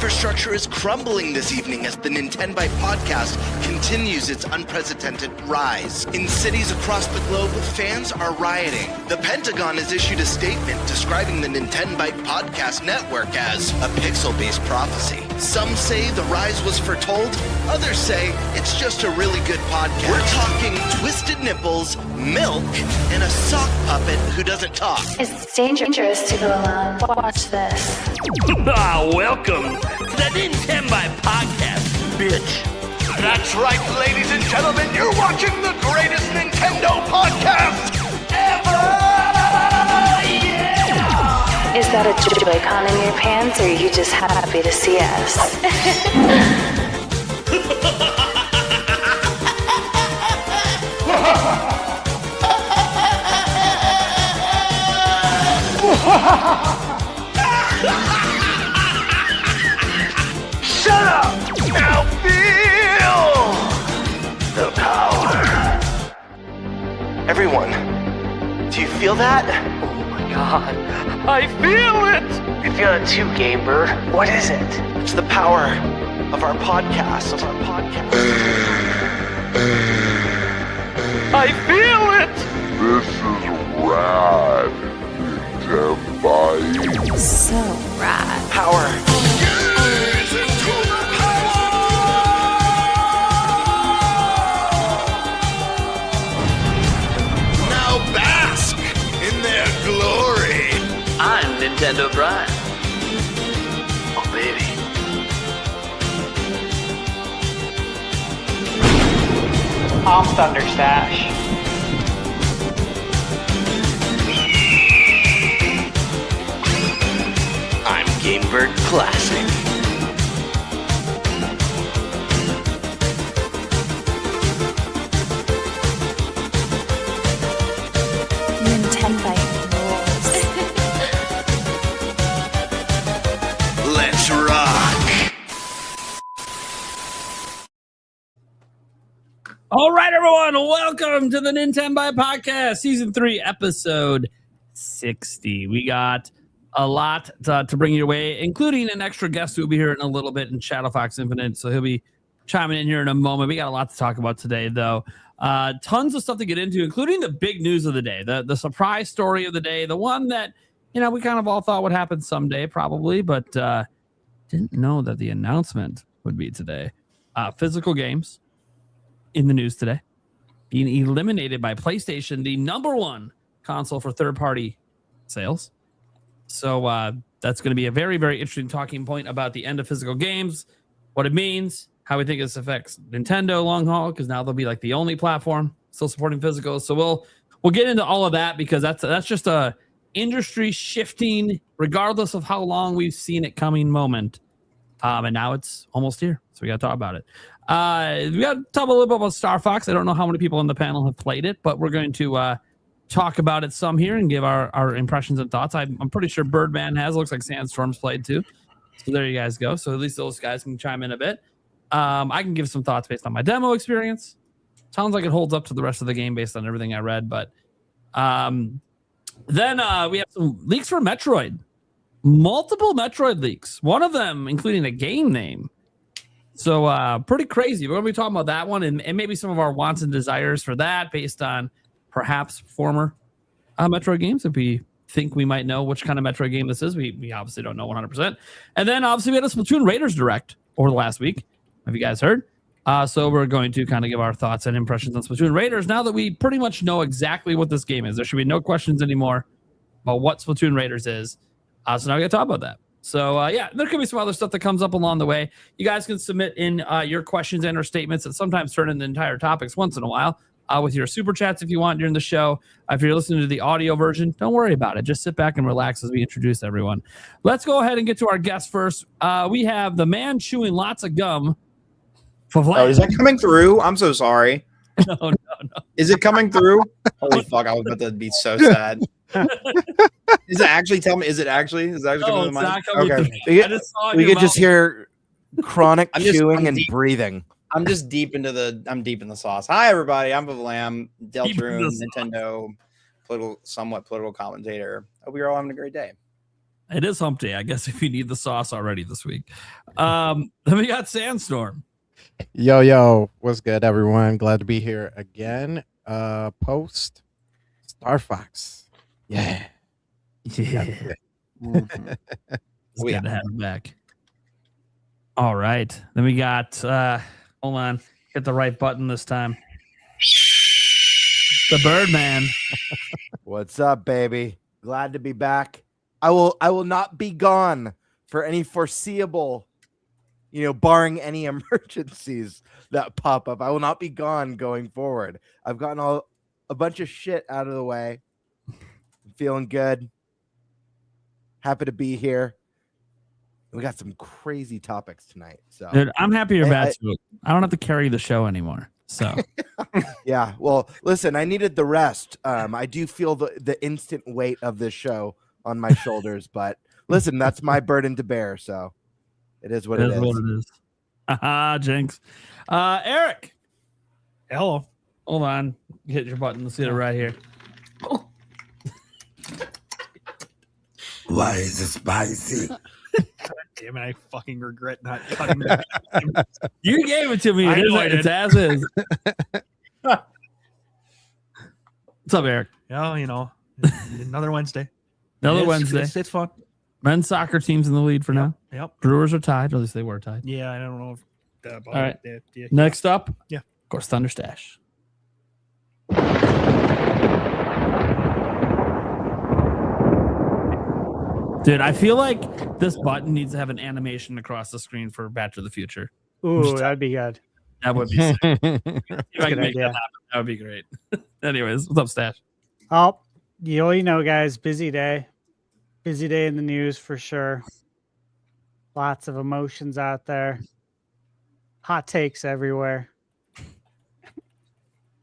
infrastructure is crumbling this evening as the NintenByte Podcast continues its unprecedented rise. In cities across the globe, fans are rioting. The Pentagon has issued a statement describing the NintenByte Podcast network as a pixel-based prophecy. Some say the rise was foretold, others say it's just a really good podcast. We're talking twisted nipples, milk, and a sock puppet who doesn't talk. It's dangerous to go alone. Watch this. Welcome to the NintenByte Podcast, bitch. That's right, ladies and gentlemen, you're watching the greatest Nintendo podcast ever! Yeah! Is that a Joy-Con in your pants, or are you just happy to see us? Shut up! Now feel the power. Everyone, do you feel that? Oh my god, I feel it! I feel it too, Gamer. What is it? It's the power of our podcast. I feel it! This is rad, NintenByte. So rad. Power. Now bask in their glory. I'm Nintendo Brian. Oh baby. I'm Thunderstash. I'm GameBird Classic. NintenByte rules. Let's rock. All right, everyone, welcome to the NintenByte Podcast, Season 3, Episode 60. We got a lot to bring your way, including an extra guest who will be here in a little bit in Shadow Fox Infinite, so he'll be chiming in here in a moment. We got a lot to talk about today, though. Tons of stuff to get into, including the big news of the day, the surprise story of the day, the one that, we kind of all thought would happen someday, probably, but didn't know that the announcement would be today. Physical games in the news today, being eliminated by PlayStation, the number one console for third-party sales. So that's going to be a very, very interesting talking point about the end of physical games, what it means, how we think this affects Nintendo long haul, because now they'll be like the only platform still supporting physicals. So we'll get into all of that, because that's just a industry shifting, regardless of how long we've seen it coming moment. And now it's almost here, so we got to talk about it. We got to talk a little bit about Star Fox. I don't know how many people on the panel have played it, but we're going to talk about it some here and give our impressions and thoughts. I'm pretty sure Birdman has. Looks like Sandstorm's played too. So there you guys go. So at least those guys can chime in a bit. I can give some thoughts based on my demo experience. Sounds like it holds up to the rest of the game based on everything I read. But then we have some leaks for Metroid. Multiple Metroid leaks. One of them including a game name. So pretty crazy. We're going to be talking about that one and maybe some of our wants and desires for that based on perhaps former Metroid games. If we think we might know which kind of Metroid game this is, we obviously don't know 100%. And then obviously we had a Splatoon Raiders Direct over the last week. Have you guys heard? So we're going to kind of give our thoughts and impressions on Splatoon Raiders now that we pretty much know exactly what this game is. There should be no questions anymore about what Splatoon Raiders is. So now we got to talk about that. So, there could be some other stuff that comes up along the way. You guys can submit in your questions and or statements that sometimes turn into entire topics once in a while with your super chats if you want during the show. If you're listening to the audio version, don't worry about it. Just sit back and relax as we introduce everyone. Let's go ahead and get to our guest first. We have the man chewing lots of gum. Oh, is that coming through? I'm so sorry. No. Is it coming through? Holy fuck, I was about to be so sad. Is it actually? Tell me, is it actually? Is it actually No, coming it's to not mind? coming Okay. through. We could just hear chronic I'm chewing and deep. breathing. I'm deep in the sauce. Hi everybody, I'm Vavlam, Deep in Deltroon, the Nintendo, somewhat political commentator. Hope you're all having a great day. It is hump day, I guess, if you need the sauce already this week. Then we got Sandstorm. Yo, what's good, everyone? Glad to be here again. Post Star Fox. Yeah. It's good to have him back. All right. Then we got, hold on, hit the right button this time. The Birdman. What's up, baby? Glad to be back. I will not be gone for any foreseeable, barring any emergencies that pop up. I will not be gone going forward. I've gotten a bunch of shit out of the way. I'm feeling good. Happy to be here. We got some crazy topics tonight. So, dude, I'm happy you're back. I don't have to carry the show anymore. So, yeah. Well, listen, I needed the rest. I do feel the instant weight of this show on my shoulders, but listen, that's my burden to bear. So, it is what it is. What it is. Haha, Jinx. Eric. Hello. Hold on. Hit your button. Let's get it right here. Oh. Why is it spicy? Damn it, I fucking regret not cutting that. You gave it to me. It's as is. What's up, Eric? Yeah, another Wednesday. Wednesday. It's fun. Men's soccer team's in the lead for now. Yep. Brewers are tied, or at least they were tied. Yeah, I don't know. All right. Next up, yeah, of course, Thunder Stash. Dude, I feel like this button needs to have an animation across the screen for Back to the Future. Ooh, that'd be good. That would be sick. If I Good can make idea. that happen, that would be great. Anyways, what's up, Stash? Oh, you know, guys, busy day. Busy day in the news for sure. Lots of emotions out there. Hot takes everywhere.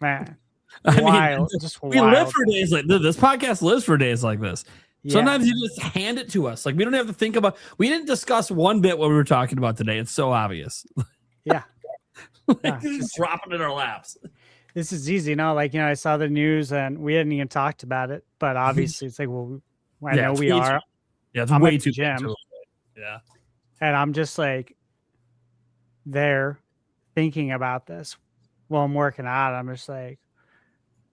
Man. Wild. Just we wild. live for days like this. This podcast lives for days like this. Yeah. Sometimes you just hand it to us. Like, we don't have to think about. We didn't discuss one bit what we were talking about today. It's so obvious. Yeah. Just dropping it in our laps. This is easy, I saw the news and we hadn't even talked about it, but obviously it's like, well, I know we are. Yeah, it's I'm way at the too gym. Yeah. And I'm just like there thinking about this while I'm working out. I'm just like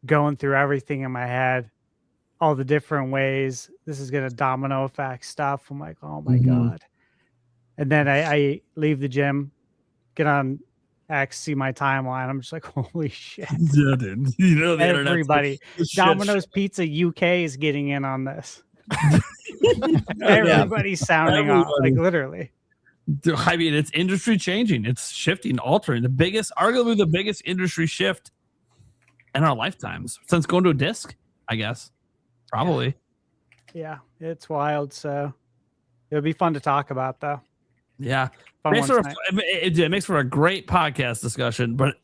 going through everything in my head, all the different ways this is going to domino effect stuff. I'm like, oh my God. And then I leave the gym, get on X, see my timeline. I'm just like, holy shit. Yeah, dude. You know, everybody, Domino's Pizza UK is getting in on this. Everybody's sounding off, like literally. Dude, I mean, it's industry changing. It's shifting, altering. Arguably the biggest industry shift in our lifetimes since going to a disc, I guess. Probably. Yeah, it's wild. So it'll be fun to talk about, though. Yeah. It makes for a great podcast discussion, but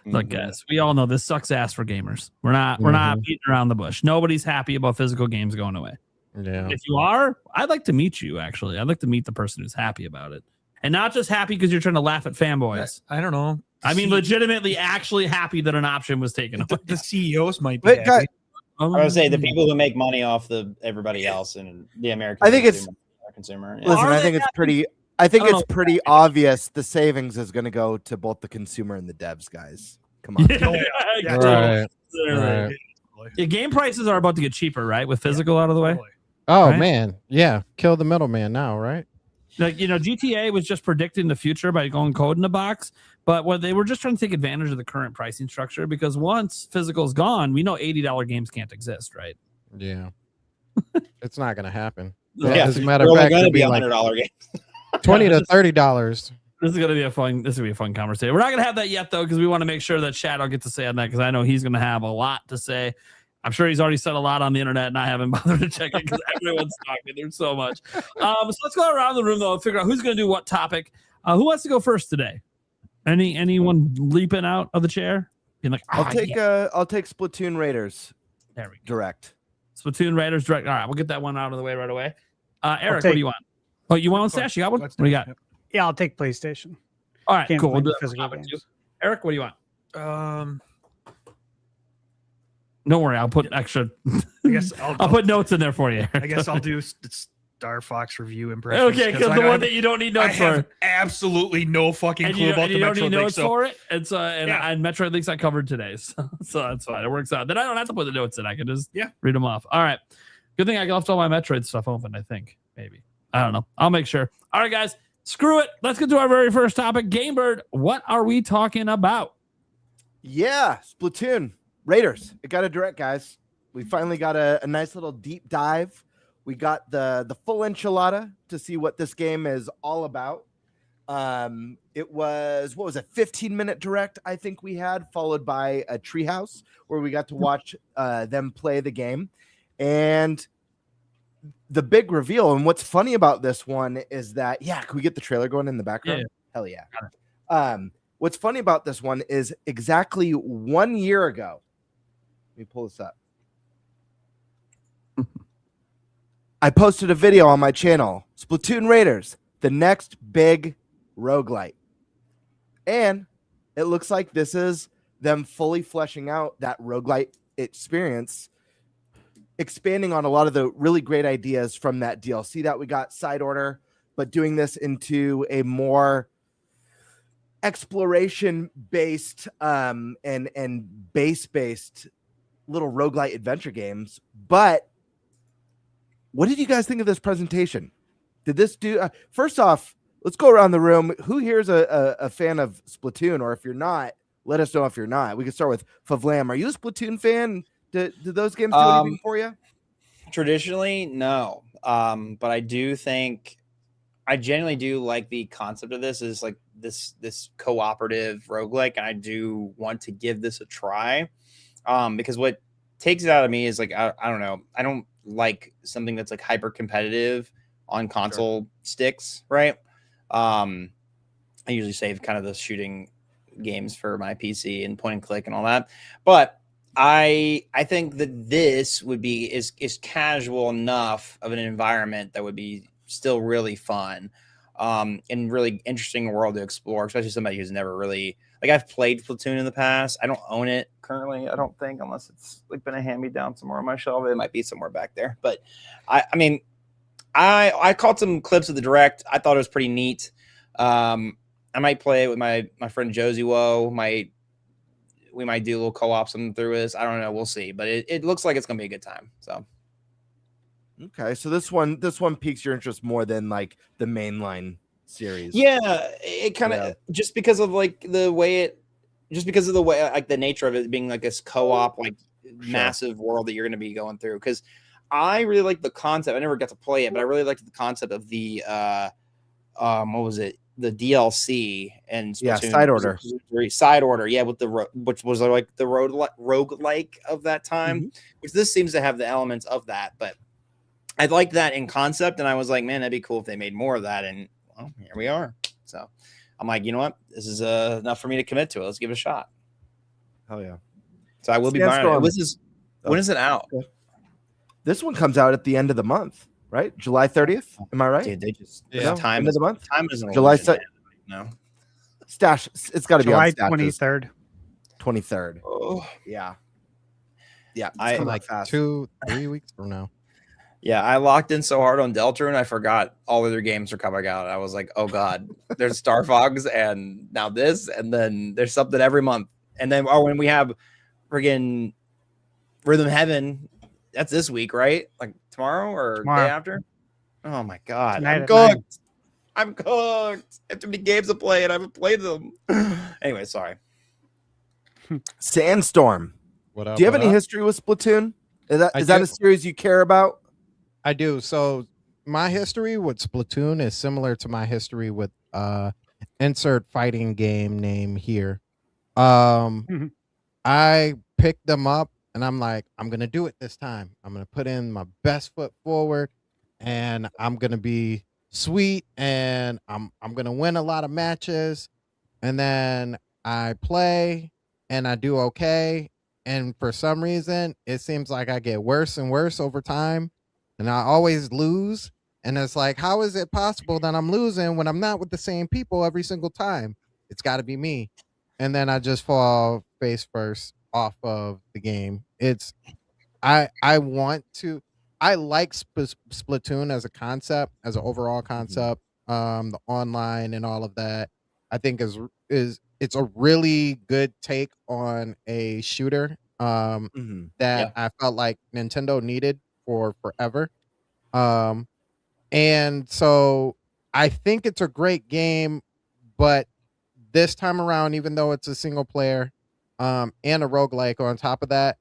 look, guys, we all know this sucks ass for gamers. We're not beating around the bush. Nobody's happy about physical games going away. Yeah. If you are, I'd like to meet you. Actually, I'd like to meet the person who's happy about it, and not just happy because you're trying to laugh at fanboys. I don't know. I mean, legitimately, actually happy that an option was taken away. The CEOs might be happy. I would say the people who make money off everybody else and the American. I think consumer. Listen, I think it's pretty. I think it's pretty obvious the savings is going to go to both the consumer and the devs, guys. Come on. Right. Yeah, game prices are about to get cheaper, right? With physical out of the way. Oh, right? man. Yeah. Kill the middleman now, right? Like, GTA was just predicting the future by going code in the box, but what they were just trying to take advantage of the current pricing structure, because once physical is gone, we know $80 games can't exist, right? Yeah. It's not going to happen. Yeah, as a matter of fact, going to be like $100 games. $20 to $30. This is gonna be a fun conversation. We're not gonna have that yet though, because we want to make sure that Shadow gets to say on that, because I know he's gonna have a lot to say. I'm sure he's already said a lot on the internet, and I haven't bothered to check it because everyone's talking. There's so much. So let's go around the room though and figure out who's gonna do what topic. Who wants to go first today? Anyone leaping out of the chair? Being like, I'll take Splatoon Raiders. There we go. Direct. Splatoon Raiders direct. All right, we'll get that one out of the way right away. Eric, what do you want? Oh, you want Stash? You got one? What do you got? Yeah, I'll take PlayStation. All right, cool. We'll do physical that. games. Eric, what do you want? Don't worry, I'll put extra. I guess I'll put notes in there for you. I guess I'll do Star Fox review impressions. Okay, because the one that you don't need notes I have for. absolutely no fucking And clue about the you don't Metroid need leak, notes so for it. And so and Yeah. Metroid leaks I covered today, so that's fine. It works out. Then I don't have to put the notes in. I can just Yeah. read them off. All right. Good thing I left all my Metroid stuff open. I think maybe I don't know. I'll make sure. All right, guys. Screw it. Let's get to our very first topic. Gamebird, what are we talking about? Yeah, Splatoon Raiders. It got a direct, guys. We finally got a nice little deep dive. We got the full enchilada to see what this game is all about. It was, what was it, 15-minute direct, I think we had, followed by a treehouse where we got to watch them play the game. And the big reveal, and what's funny about this one is that, can we get the trailer going in the background? Yeah. Hell yeah. What's funny about this one is exactly 1 year ago. Let me pull this up. I posted a video on my channel, Splatoon Raiders, the next big roguelite. And it looks like this is them fully fleshing out that roguelite experience, expanding on a lot of the really great ideas from that DLC that we got, Side Order, but doing this into a more exploration-based and base-based little roguelite adventure games. But what did you guys think of this presentation? Did this do first off, let's go around the room. Who here is a fan of Splatoon? Or if you're not, let us know if you're not. We can start with Favlam. Are you a Splatoon fan? Did those games do anything for you? Traditionally, no. But I do think I genuinely do like the concept of this is like this cooperative roguelike, and I do want to give this a try. Because what takes it out of me is like I don't know. I don't like something that's like hyper competitive on console sticks, right? I usually save kind of the shooting games for my PC and point and click and all that. But I think that this would be is casual enough of an environment that would be still really fun, and really interesting world to explore, especially somebody who's never really like I've played Splatoon in the past. I don't own it currently, I don't think, unless it's like been a hand-me-down somewhere on my shelf. It might be somewhere back there. But I mean, I caught some clips of the direct. I thought it was pretty neat. I might play it with my friend Josie Woe. We might do a little co-op something through this. I don't know. We'll see. But it looks like it's gonna be a good time. So okay, so this one piques your interest more than like the mainline series. Yeah, it kind of just because of like the way like the nature of it being like this co-op like massive world that you're gonna be going through. Because I really like the concept. I never got to play it, but I really liked the concept of the what was it? The DLC and Side Order. Side Order, yeah, with which was like the roguelike of that time, which this seems to have the elements of that. But I liked that in concept, and I was like, man, that'd be cool if they made more of that. And well, here we are. So I'm like, you know what? This is enough for me to commit to it. Let's give it a shot. Hell yeah! So I will be buying it. When is it out? This one comes out at the end of the month. Right, July 30th. Am I right? Dude, they just time end of the month. Time isn't July. No, Stash. It's got to be on July 23rd. 23rd. Oh yeah. Yeah, I like fast. 2-3 weeks from now. Yeah, I locked in so hard on Deltarune, I forgot all other games were coming out. I was like, oh god, there's Star Fox, and now this, and then there's something every month, and then when we have friggin' Rhythm Heaven, that's this week, right? Like tomorrow or day after? Oh my god, I'm cooked. I'm cooked. I have too many games to play, and I haven't played them. Anyway, sorry. Sandstorm. What up? Do you have any history with Splatoon? Is that a series you care about? I do. So my history with Splatoon is similar to my history with insert fighting game name here. I picked them up and I'm like, I'm gonna do it this time. I'm gonna put in my best foot forward, and I'm gonna be sweet, and I'm gonna win a lot of matches, and then I play and I do okay, and for some reason it seems like I get worse and worse over time, and I always lose. And it's like, how is it possible that I'm losing when I'm not with the same people every single time? It's got to be me. And then I just fall face first off of the game. I I like Splatoon as a concept, as an overall concept. The online and all of that, I think is it's a really good take on a shooter that I felt like Nintendo needed for forever. Um, and so I think it's a great game, but this time around, even though it's a single player and a roguelike on top of that,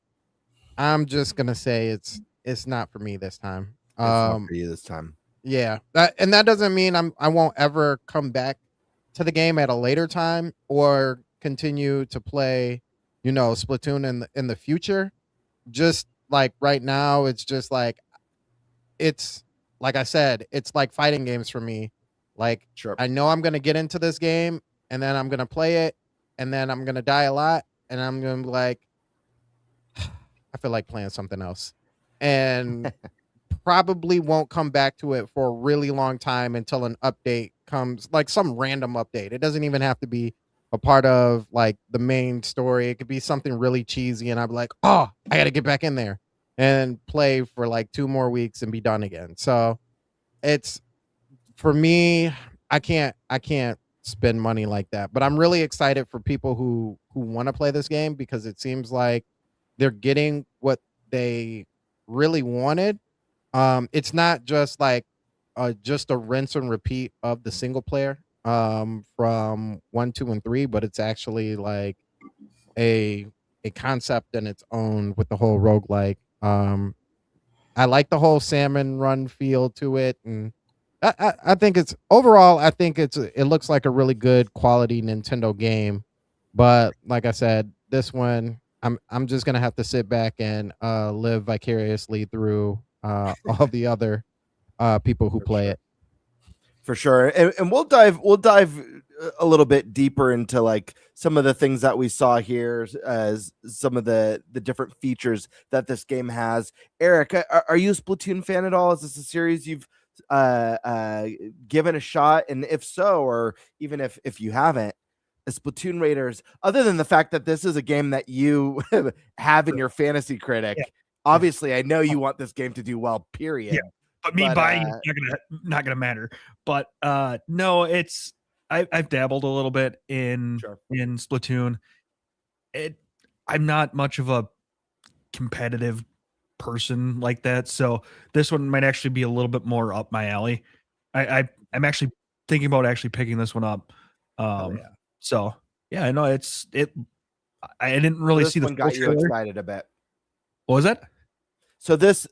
I'm just gonna say it's not for me this time. It's not for you this time. Yeah, and that doesn't mean I won't ever come back to the game at a later time or continue to play, Splatoon in the future. Just like right now, it's just like it's like I said, it's like fighting games for me. Like I know I'm gonna get into this game and then I'm gonna play it and then I'm gonna die a lot and I'm gonna be like, I feel like playing something else. And probably won't come back to it for a really long time until an update comes, like some random update. It doesn't even have to be a part of like the main story. It could be something really cheesy and I'm like, oh, I got to get back in there and play for like 2 more weeks and be done again. So it's, for me, I can't spend money like that. But I'm really excited for people who want to play this game because it seems like they're getting what they really wanted. It's not just like just a rinse and repeat of the single player from 1, 2, and 3, but it's actually like a concept in its own with the whole roguelike. I like the whole salmon run feel to it, and I think it's overall. I think it looks like a really good quality Nintendo game, but like I said, this one I'm just gonna have to sit back and live vicariously through all the other people who play it. For sure. And we'll dive a little bit deeper into like some of the things that we saw here as some of the different features that this game has. Eric, are you a Splatoon fan at all? Is this a series you've given a shot? And if so, or even if you haven't, Splatoon Raiders, other than the fact that this is a game that you have in your fantasy critic, obviously I know you want this game to do well, period. Yeah. But me buying it's not gonna matter. But no, I've dabbled a little bit in Splatoon. I'm not much of a competitive person like that, so this one might actually be a little bit more up my alley. I'm actually thinking about actually picking this one up. So yeah, I know I didn't really see the one got you excited a bit. What was that? So this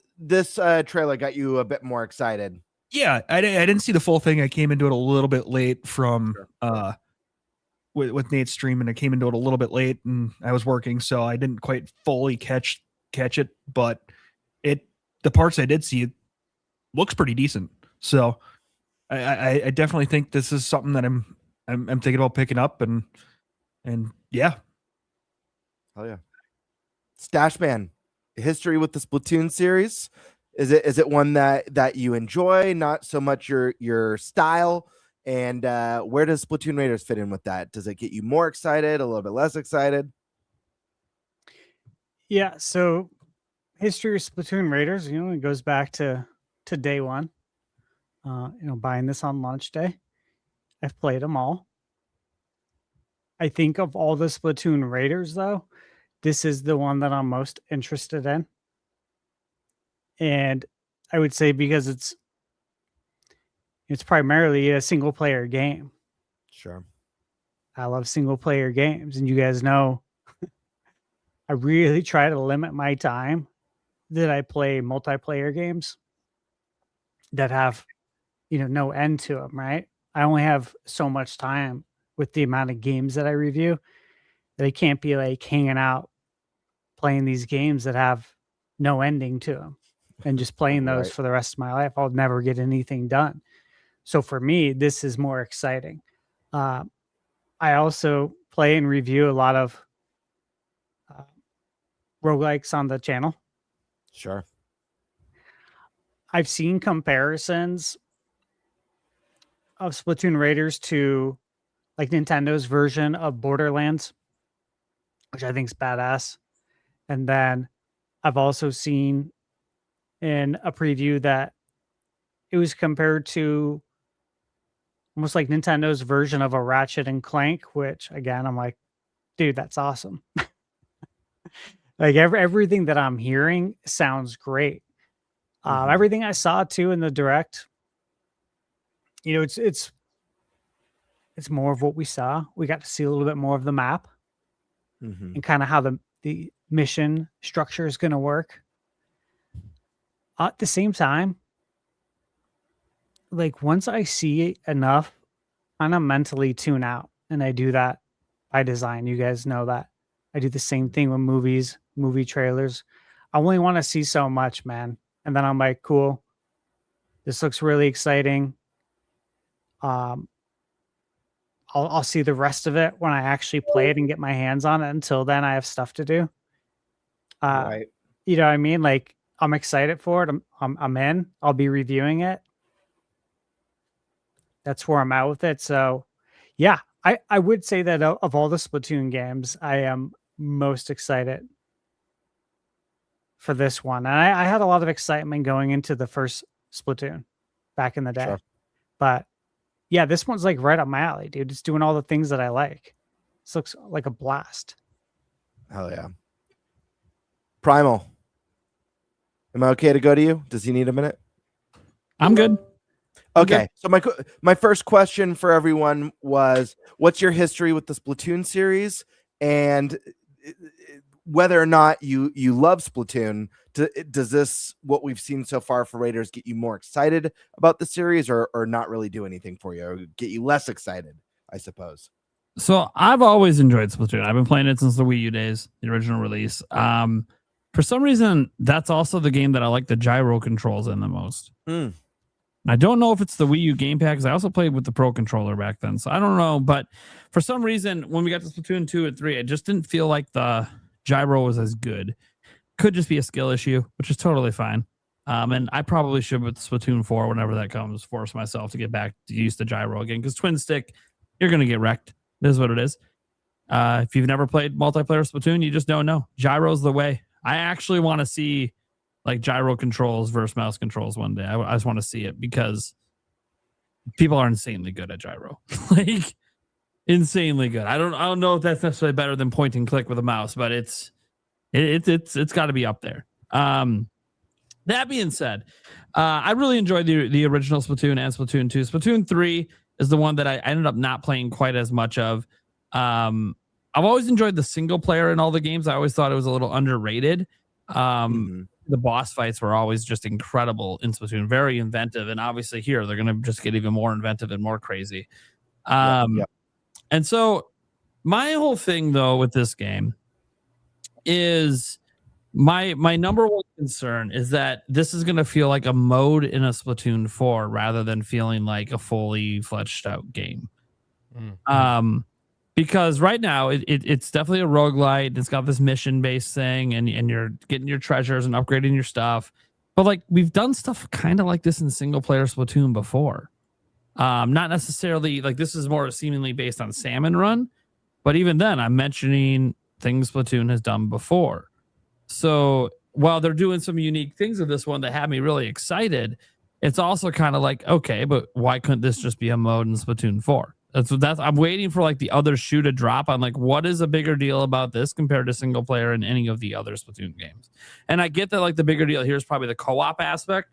trailer got you a bit more excited. Yeah, I didn't see the full thing. I came into it a little bit late from with Nate's stream, and I came into it a little bit late, and I was working, so I didn't quite fully catch it. But the parts I did see, it looks pretty decent. So I definitely think this is something that I'm thinking about picking up, and yeah. Oh yeah, Stashman, history with the Splatoon series. Is it one that you enjoy? Not so much your style. And where does Splatoon Raiders fit in with that? Does it get you more excited? A little bit less excited? Yeah. So history of Splatoon Raiders, it goes back to day one. Buying this on launch day. I've played them all. I think of all the Splatoon Raiders, though, this is the one that I'm most interested in. And I would say because it's primarily a single player game. Sure. I love single player games, and you guys know I really try to limit my time that I play multiplayer games that have, no end to them, right? I only have so much time with the amount of games that I review that I can't be like hanging out playing these games that have no ending to them and just playing those for the rest of my life. I'll never get anything done. So for me, this is more exciting. I also play and review a lot of roguelikes on the channel. Sure. I've seen comparisons of Splatoon Raiders to like Nintendo's version of Borderlands, which I think is badass. And then I've also seen in a preview that it was compared to almost like Nintendo's version of a Ratchet and Clank, which again, I'm like, dude, that's awesome. Like everything that I'm hearing sounds great. Everything I saw too in the direct, you know, it's more of what we saw. We got to see a little bit more of the map and kind of how the mission structure is going to work. At the same time, like once I see enough, I'm gonna mentally tune out, and I do that by design. You guys know that. I do the same thing with movies, movie trailers. I only want to see so much, man. And then I'm like, cool. This looks really exciting. I'll see the rest of it when I actually play it and get my hands on it. Until then, I have stuff to do. Right. You know what I mean? Like I'm excited for it. I'm in. I'll be reviewing it. That's where I'm at with it. So, yeah, I would say that of all the Splatoon games, I am most excited for this one. And I had a lot of excitement going into the first Splatoon back in the day. Sure. But yeah, this one's like right up my alley, dude. It's doing all the things that I like. This looks like a blast. Hell yeah. Primal. Am I okay to go to you? Does he need a minute? I'm good. Okay. So my first question for everyone was, what's your history with the Splatoon series, and whether or not you love Splatoon? Does this, what we've seen so far for Raiders, get you more excited about the series, or not really do anything for you, or get you less excited, I suppose? So I've always enjoyed Splatoon. I've been playing it since the Wii U days, the original release. For some reason, that's also the game that I like the gyro controls in the most. I don't know if it's the Wii U gamepad, because I also played with the Pro Controller back then. So I don't know. But for some reason, when we got to Splatoon 2 and 3, it just didn't feel like the gyro was as good. Could just be a skill issue, which is totally fine. And I probably should, with Splatoon 4, whenever that comes, force myself to get back to use the gyro again. Because twin stick, you're going to get wrecked. This is what it is. If you've never played multiplayer Splatoon, you just don't know. Gyro's the way. I actually want to see like gyro controls versus mouse controls one day. I just want to see it, because people are insanely good at gyro. Like insanely good. I don't know if that's necessarily better than point and click with a mouse, but it's got to be up there. That being said, I really enjoyed the original Splatoon and Splatoon 2. Splatoon 3 is the one that I ended up not playing quite as much of. I've always enjoyed the single player in all the games. I always thought it was a little underrated. The boss fights were always just incredible in Splatoon, very inventive, and obviously here they're going to just get even more inventive and more crazy. And so my whole thing though with this game is my number one concern is that this is going to feel like a mode in a Splatoon 4 rather than feeling like a fully fleshed out game. Because right now it's definitely a roguelite. It's got this mission-based thing, and you're getting your treasures and upgrading your stuff. But like we've done stuff kind of like this in single-player Splatoon before. Not necessarily like this is more seemingly based on Salmon Run, but even then I'm mentioning things Splatoon has done before. So while they're doing some unique things with this one that had me really excited, it's also kind of like, okay, but why couldn't this just be a mode in Splatoon 4? That's I'm waiting for like the other shoe to drop on like what is a bigger deal about this compared to single player in any of the other Splatoon games. And I get that like the bigger deal here is probably the co-op aspect.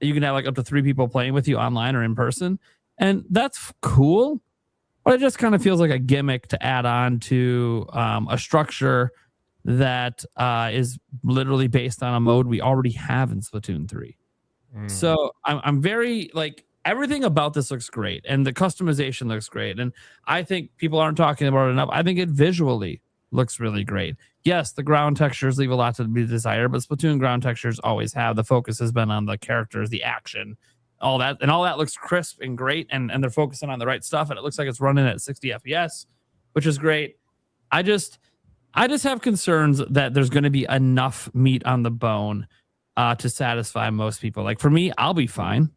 You can have like up to 3 people playing with you online or in person, and that's cool. But it just kind of feels like a gimmick to add on to a structure that is literally based on a mode we already have in Splatoon 3. So I'm very like, everything about this looks great, and the customization looks great. And I think people aren't talking about it enough. I think it visually looks really great. Yes, the ground textures leave a lot to be desired, but Splatoon ground textures always have. The focus has been on the characters, the action, all that, and all that looks crisp and great. And they're focusing on the right stuff, and it looks like it's running at 60 FPS, which is great. I just have concerns that there's going to be enough meat on the bone to satisfy most people. Like for me, I'll be fine.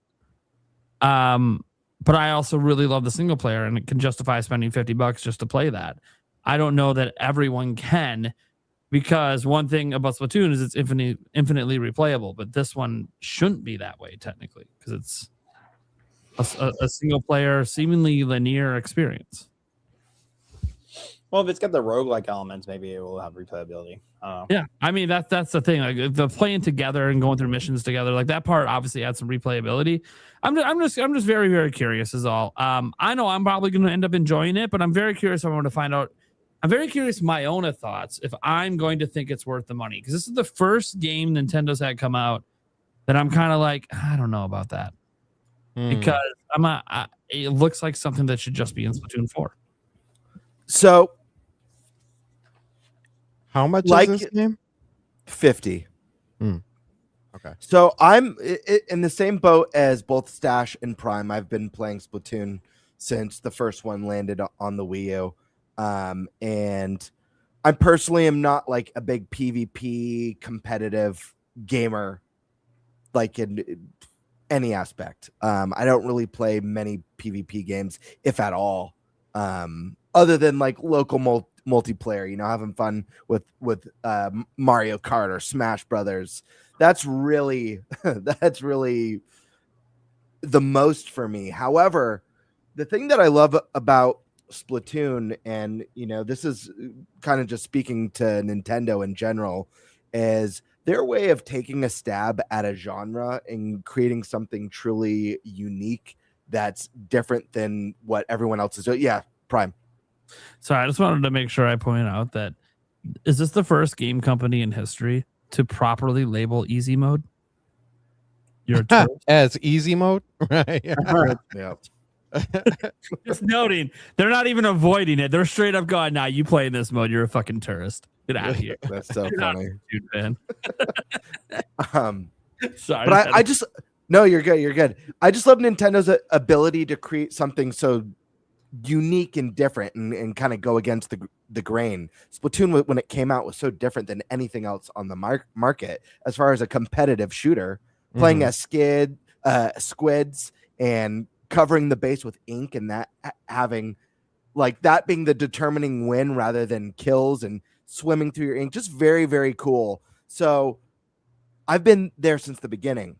But I also really love the single player, and it can justify spending $50 just to play that. I don't know that everyone can. because one thing about Splatoon is it's infinitely replayable, but this one shouldn't be that way technically because it's a single player, seemingly linear experience. Well, if it's got the roguelike elements, maybe it will have replayability. Yeah, I mean that's the thing. Like the playing together and going through missions together, like that part obviously adds some replayability. I'm just very, very curious is all. I know I'm probably going to end up enjoying it, but I'm very curious. I want to find out. I'm very curious my own thoughts if I'm going to think it's worth the money, because this is the first game Nintendo's had come out that I'm kind of like, I don't know about that, because it looks like something that should just be in Splatoon 4. So, how much like is this game? 50. Okay. So I'm in the same boat as both Stash and Prime. I've been playing Splatoon since the first one landed on the Wii U. And I personally am not like a big PvP competitive gamer, like in any aspect. I don't really play many PvP games, if at all, other than like local multiplayer, having fun with Mario Kart or Smash Brothers. That's really the most for me. However, the thing that I love about Splatoon, and this is kind of just speaking to Nintendo in general, is their way of taking a stab at a genre and creating something truly unique that's different than what everyone else is doing. Yeah, Prime. Sorry, I just wanted to make sure I point out that is this the first game company in history to properly label easy mode? You're as easy mode, right? Yeah. Just noting, they're not even avoiding it. They're straight up going, "Nah, you play in this mode, you're a fucking tourist. Get out of here." That's so funny, dude, man. Sorry, but I just no, you're good. You're good. I just love Nintendo's ability to create something so unique and different and kind of go against the grain. Splatoon, when it came out, was so different than anything else on the market as far as a competitive shooter, playing as squids and covering the base with ink, and that having like that being the determining win rather than kills, and swimming through your ink. Just very, very cool. So I've been there since the beginning,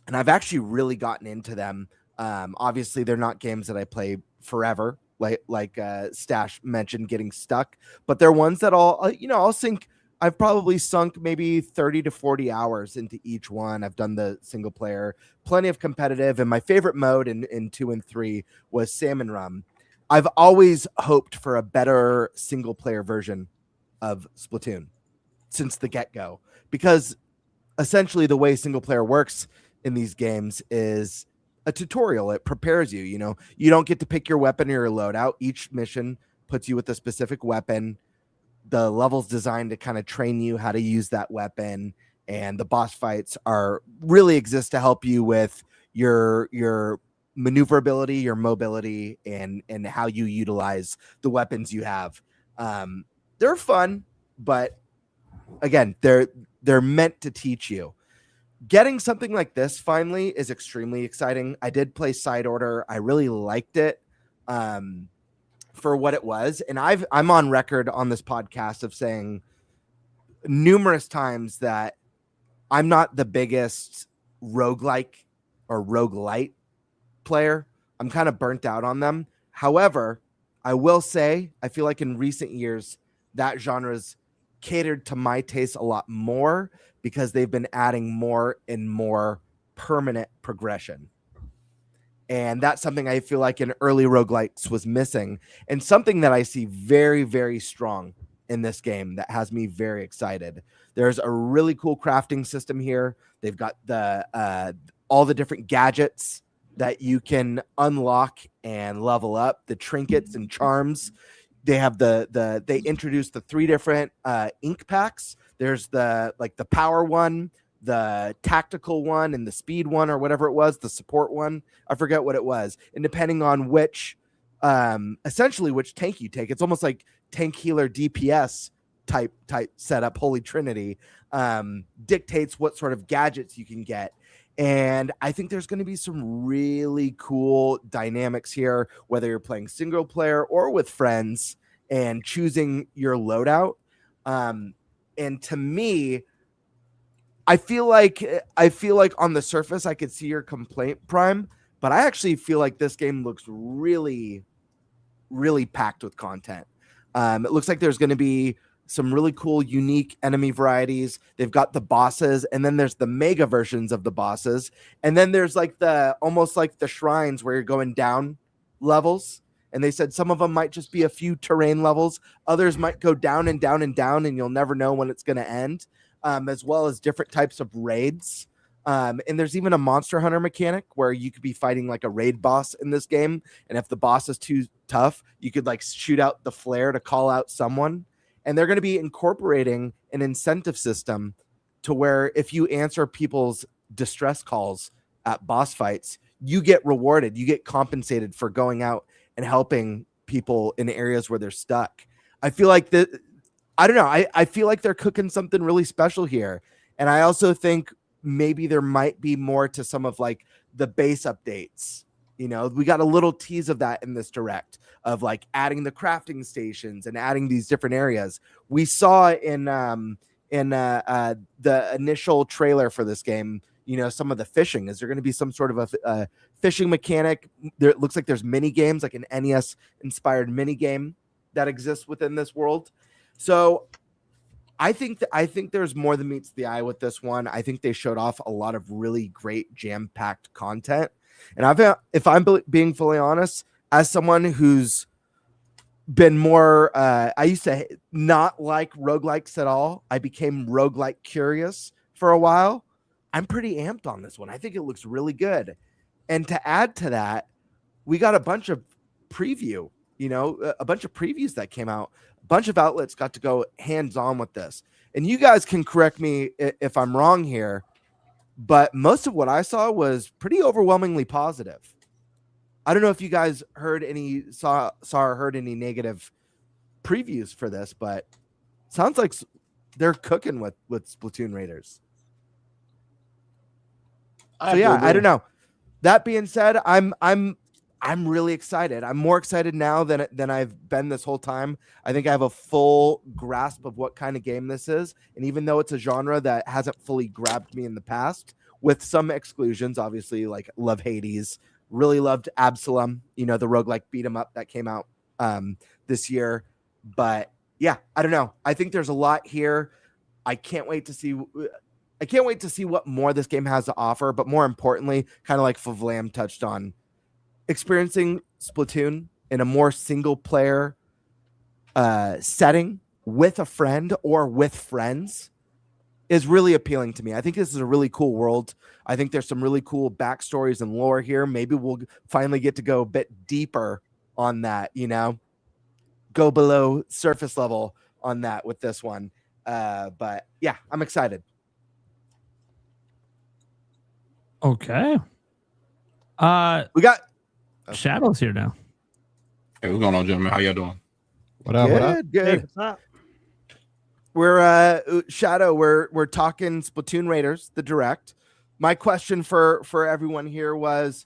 and I've actually really gotten into them. Obviously they're not games that I play forever, like Stash mentioned, getting stuck, but they're ones that I'll sink. I've probably sunk maybe 30 to 40 hours into each one. I've done the single player, plenty of competitive, and my favorite mode in 2 and 3 was Salmon Run. I've always hoped for a better single player version of Splatoon since the get-go, because essentially the way single player works in these games is a tutorial. It prepares you. You don't get to pick your weapon or your loadout. Each mission puts you with a specific weapon. The level's designed to kind of train you how to use that weapon, and the boss fights really exist to help you with your maneuverability, your mobility, and how you utilize the weapons you have. They're fun, but again, they're meant to teach you. Getting something like this finally is extremely exciting. I did play Side Order. I really liked it. For what it was. And I'm on record on this podcast of saying numerous times that I'm not the biggest roguelike or roguelite player. I'm kind of burnt out on them. However, I will say, I feel like in recent years, that genre's catered to my taste a lot more, because they've been adding more and more permanent progression. And that's something I feel like in early roguelikes was missing, and something that I see very, very strong in this game that has me very excited. There's a really cool crafting system here. They've got all the different gadgets that you can unlock and level up, the trinkets and charms. They have they introduced the 3 different ink packs. There's the power one, the tactical one, and the speed one, or whatever it was, the support one. I forget what it was. And depending on which tank you take, it's almost like tank healer DPS type setup, Holy Trinity, dictates what sort of gadgets you can get. And I think there's going to be some really cool dynamics here, whether you're playing single player or with friends and choosing your loadout. And to me, I feel like on the surface I could see your complaint, Prime, but I actually feel like this game looks really, really packed with content. It looks like there's going to be some really cool, unique enemy varieties. They've got the bosses, and then there's the mega versions of the bosses, and then there's like almost like the shrines where you're going down levels. And they said some of them might just be a few terrain levels, others might go down and down and down, and you'll never know when it's going to end. As well as different types of raids. And there's even a monster hunter mechanic where you could be fighting like a raid boss in this game. And if the boss is too tough, you could like shoot out the flare to call out someone. And they're going to be incorporating an incentive system to where if you answer people's distress calls at boss fights, you get rewarded, you get compensated for going out and helping people in areas where they're stuck. I feel like I don't know. I feel like they're cooking something really special here. And I also think maybe there might be more to some of like the base updates. You know, we got a little tease of that in this direct of like adding the crafting stations and adding these different areas. We saw in the initial trailer for this game, you know, some of the fishing. Is there going to be some sort of a fishing mechanic? There, it looks like there's mini games, like an NES inspired mini game that exists within this world. So I think there's more than meets the eye with this one. I think they showed off a lot of really great jam-packed content. And if I'm being fully honest, as someone who's been more, I used to not like roguelikes at all. I became roguelike curious for a while. I'm pretty amped on this one. I think it looks really good. And to add to that, we got a bunch of previews that came out. A bunch of outlets got to go hands-on with this. And you guys can correct me if I'm wrong here, but most of what I saw was pretty overwhelmingly positive. I don't know if you guys heard any saw or heard any negative previews for this, but sounds like they're cooking with Splatoon Raiders. I don't know. That being said, I'm really excited. I'm more excited now than I've been this whole time. I think I have a full grasp of what kind of game this is. And even though it's a genre that hasn't fully grabbed me in the past, with some exclusions, obviously, like love Hades, really loved Absalom, the roguelike beat 'em up that came out this year. But yeah, I don't know. I think there's a lot here. I can't wait to see what more this game has to offer. But more importantly, kind of like Favlam touched on, experiencing Splatoon in a more single player setting with a friend or with friends is really appealing to me. I think this is a really cool world. I think there's some really cool backstories and lore here. Maybe we'll finally get to go a bit deeper on that, go below surface level on that with this one. But yeah, I'm excited. Okay. We got Shadow's here now. Hey, what's going on, gentlemen? How y'all doing? What up? Good. Hey, what's up? We're Shadow. We're talking Splatoon Raiders, the direct. My question for everyone here was,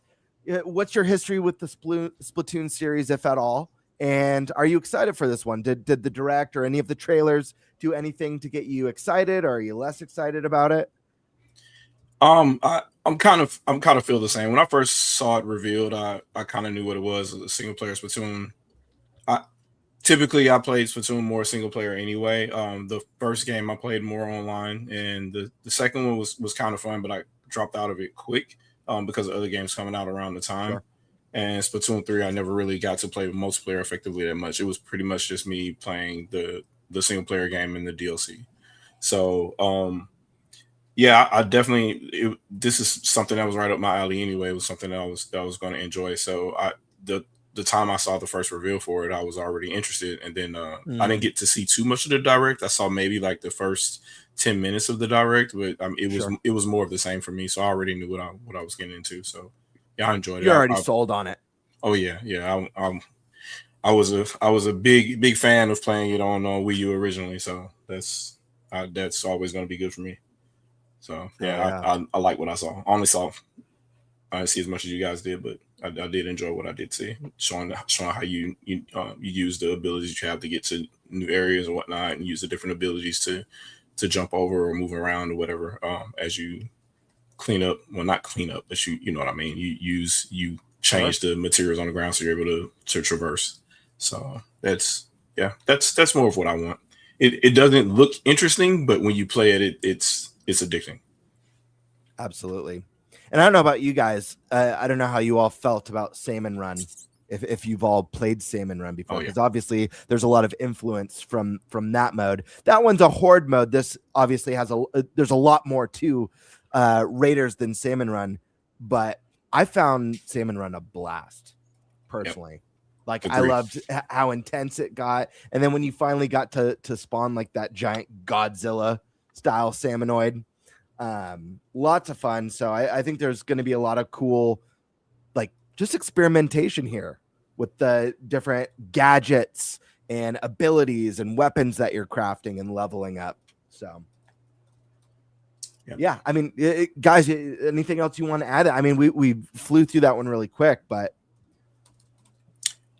what's your history with the Splatoon series, if at all? And are you excited for this one? Did the direct or any of the trailers do anything to get you excited, or are you less excited about it? I'm kind of feel the same. When I first saw it revealed, I kind of knew what it was, a single player Splatoon. Typically I played Splatoon more single player anyway. The first game I played more online, and the second one was kind of fun, but I dropped out of it quick because of other games coming out around the time. Sure. And Splatoon 3, I never really got to play multiplayer effectively that much. It was pretty much just me playing the single player game and the DLC. So yeah, I definitely this is something that was right up my alley anyway. It was something that I was going to enjoy. So the time I saw the first reveal for it, I was already interested. And then I didn't get to see too much of the direct. I saw maybe like the first 10 minutes of the direct, but it was more of the same for me. So I already knew what I was getting into. So yeah, I enjoyed it. You're already sold on it. Oh yeah. I was a big fan of playing it on Wii U originally. So that's always going to be good for me. So yeah. I like what I saw. I didn't see as much as you guys did, but I did enjoy what I did see, showing how you use the abilities you have to get to new areas and whatnot, and use the different abilities to to jump over or move around or whatever as you clean up. Well, not clean up, but you know what I mean. You change the materials on the ground so you're able to traverse. So that's more of what I want. It doesn't look interesting, but when you play it, it's addicting. Absolutely. And I don't know about you guys. I don't know how you all felt about Salmon Run. If you've all played Salmon Run before, because obviously there's a lot of influence from that mode. That one's a horde mode. This obviously has there's a lot more to Raiders than Salmon Run, but I found Salmon Run a blast personally. Yep. Like agreed. I loved how intense it got, and then when you finally got to spawn like that giant Godzilla style salmonoid, lots of fun. So I think there's going to be a lot of cool, like just experimentation here with the different gadgets and abilities and weapons that you're crafting and leveling up. So yeah, I mean, guys, anything else you want to add? I mean, we flew through that one really quick, but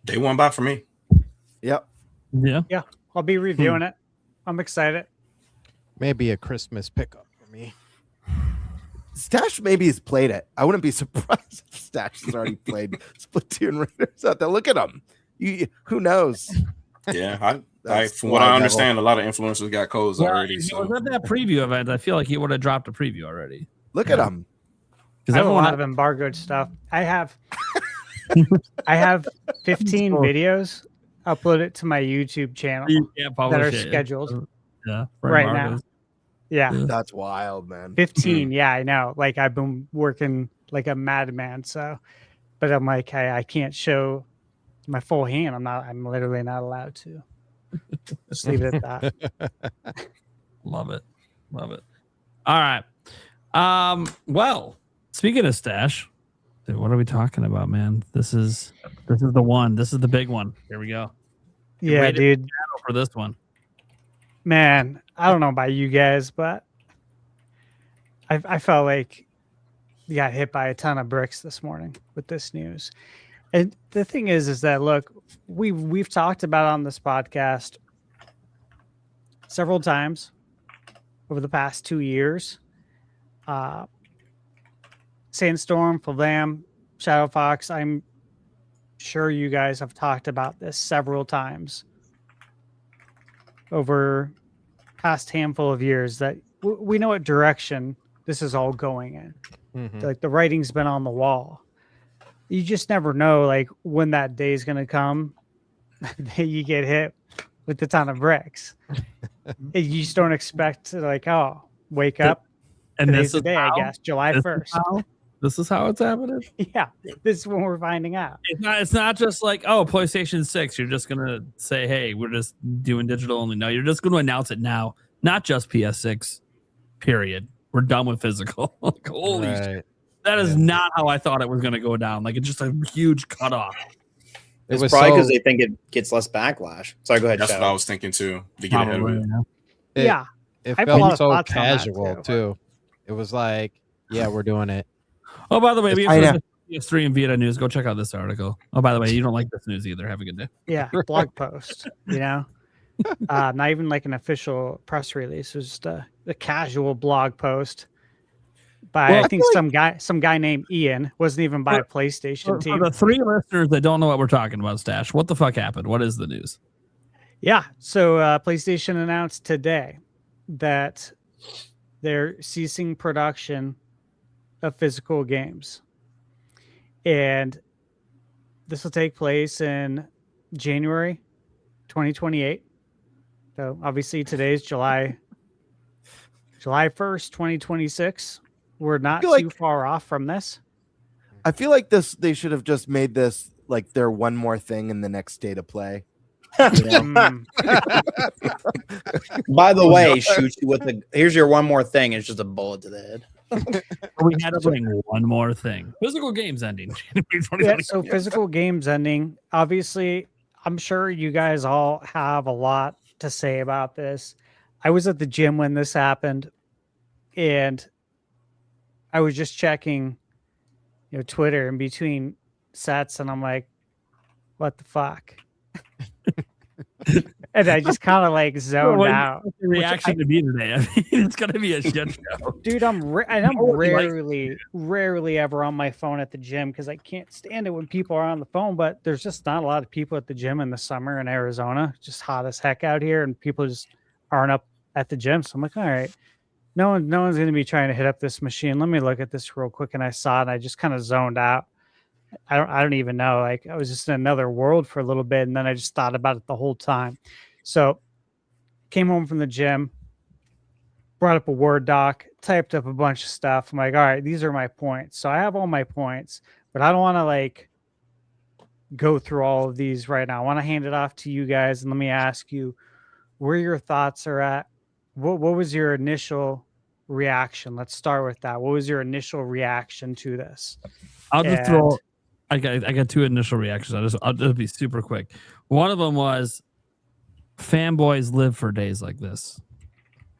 day one buy for me. Yep. Yeah. I'll be reviewing it. I'm excited. Maybe a Christmas pickup for me. Stash maybe has played it. I wouldn't be surprised if Stash has already played Splatoon Raiders out there. Look at him. Who knows? Yeah, from what I understand, a lot of influencers got codes already. So. Was at that preview event, I feel like he would have dropped a preview already. Look at him. Because I have a lot of embargoed stuff. I have 15 videos uploaded to my YouTube channel that are scheduled right now. Yeah. That's wild, man. 15. Yeah, I know. Like I've been working like a madman. So, but I'm like, I can't show my full hand. I'm literally not allowed to. Just leave it at that. Love it. All right. Well, speaking of Stash, dude, what are we talking about, man? This is the one. This is the big one. Here we go. Yeah, dude. For this one. Man, I don't know about you guys, but I felt like you got hit by a ton of bricks this morning with this news. And the thing is that look, we've talked about on this podcast several times over the past 2 years. Sandstorm, Flavam, Shadow Fox. I'm sure you guys have talked about this several times over past handful of years that we know what direction this is all going in. Mm-hmm. Like the writing's been on the wall. You just never know, like when that day is going to come that you get hit with a ton of bricks. You just don't expect to wake up. And today's this is the day, I guess, July 1st. This is how it's happening. Yeah, this is when we're finding out. It's not just like, oh, PlayStation 6. You're just gonna say, hey, we're just doing digital only. No, you're just gonna announce it now. Not just PS6. Period. We're done with physical. Like, holy shit. That is not how I thought it was gonna go down. Like it's just a huge cutoff. It's probably because they think it gets less backlash. Sorry, go ahead. That's what I was thinking too. To get ahead of it. Yeah, it felt so casual too. It was like, yeah, we're doing it. Oh, by the way, we have PS3 and Vita news. Go check out this article. Oh, by the way, you don't like this news either. Have a good day. Yeah, blog post. Not even like an official press release. It was just a casual blog post by I think some guy named Ian. Wasn't even by a PlayStation team. For the three listeners that don't know what we're talking about, Stash, what the fuck happened? What is the news? Yeah, so PlayStation announced today that they're ceasing production of physical games, and this will take place in January 2028. So obviously today's July 1st, 2026. We're not too far off from this. I feel like they should have just made this like their one more thing in the next state of play. By the way, shoot you with here's your one more thing. It's just a bullet to the head. We had to bring one more thing. Physical games ending. Yeah, so physical games ending. Obviously, I'm sure you guys all have a lot to say about this. I was at the gym when this happened, and I was just checking, Twitter in between sets, and I'm like, what the fuck? And I just kind of like zoned out. The reaction to be today. I mean, it's gonna be a shit show, dude. I'm rarely ever on my phone at the gym because I can't stand it when people are on the phone. But there's just not a lot of people at the gym in the summer in Arizona. Just hot as heck out here, and people just aren't up at the gym. So I'm like, all right, no one's gonna be trying to hit up this machine. Let me look at this real quick. And I saw it, and I just kind of zoned out. I don't even know. Like I was just in another world for a little bit, and then I just thought about it the whole time. So came home from the gym, brought up a Word doc, typed up a bunch of stuff. I'm like, all right, these are my points. So I have all my points, but I don't want to like go through all of these right now. I want to hand it off to you guys, and let me ask you where your thoughts are at. What was your initial reaction? Let's start with that. What was your initial reaction to this? I'll just throw. I got two initial reactions. I'll just be super quick. One of them was fanboys live for days like this.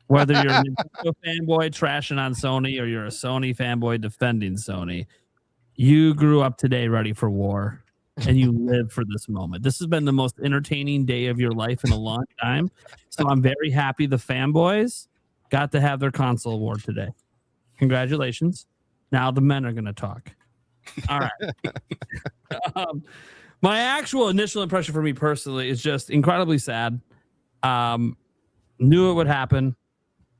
Whether you're a Nintendo fanboy trashing on Sony or you're a Sony fanboy defending Sony, you grew up today ready for war, and you live for this moment. This has been the most entertaining day of your life in a long time. So I'm very happy the fanboys got to have their console award today. Congratulations. Now the men are going to talk. All right. My actual initial impression for me personally is just incredibly sad. Knew it would happen.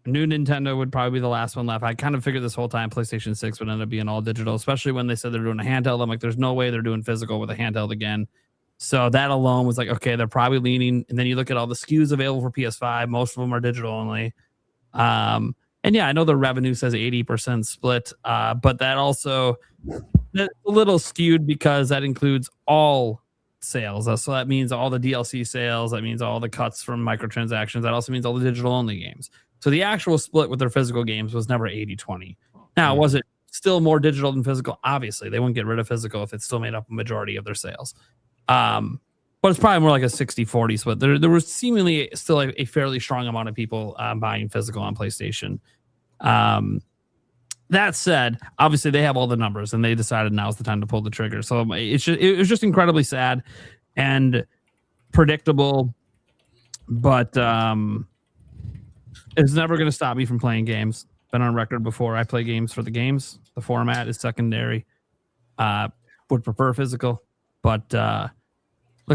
Knew Nintendo would probably be the last one left. I kind of figured this whole time PlayStation 6 would end up being all digital, especially when they said they're doing a handheld. I'm like, there's no way they're doing physical with a handheld again. So that alone was like, okay, they're probably leaning. And then you look at all the SKUs available for PS5. Most of them are digital only. And yeah, I know the revenue says 80% split, but that also that's a little skewed because that includes all sales. So that means all the DLC sales. That means all the cuts from microtransactions. That also means all the digital only games. So the actual split with their physical games was never 80-20. Now, was it still more digital than physical? Obviously, they wouldn't get rid of physical if it still made up a majority of their sales. But it's probably more like a 60-40 split. There was seemingly still a fairly strong amount of people buying physical on PlayStation. That said, obviously they have all the numbers and they decided now's the time to pull the trigger. So it was just incredibly sad and predictable, but it's never going to stop me from playing games. Been on record before. I play games for the games. The format is secondary. Would prefer physical, but look,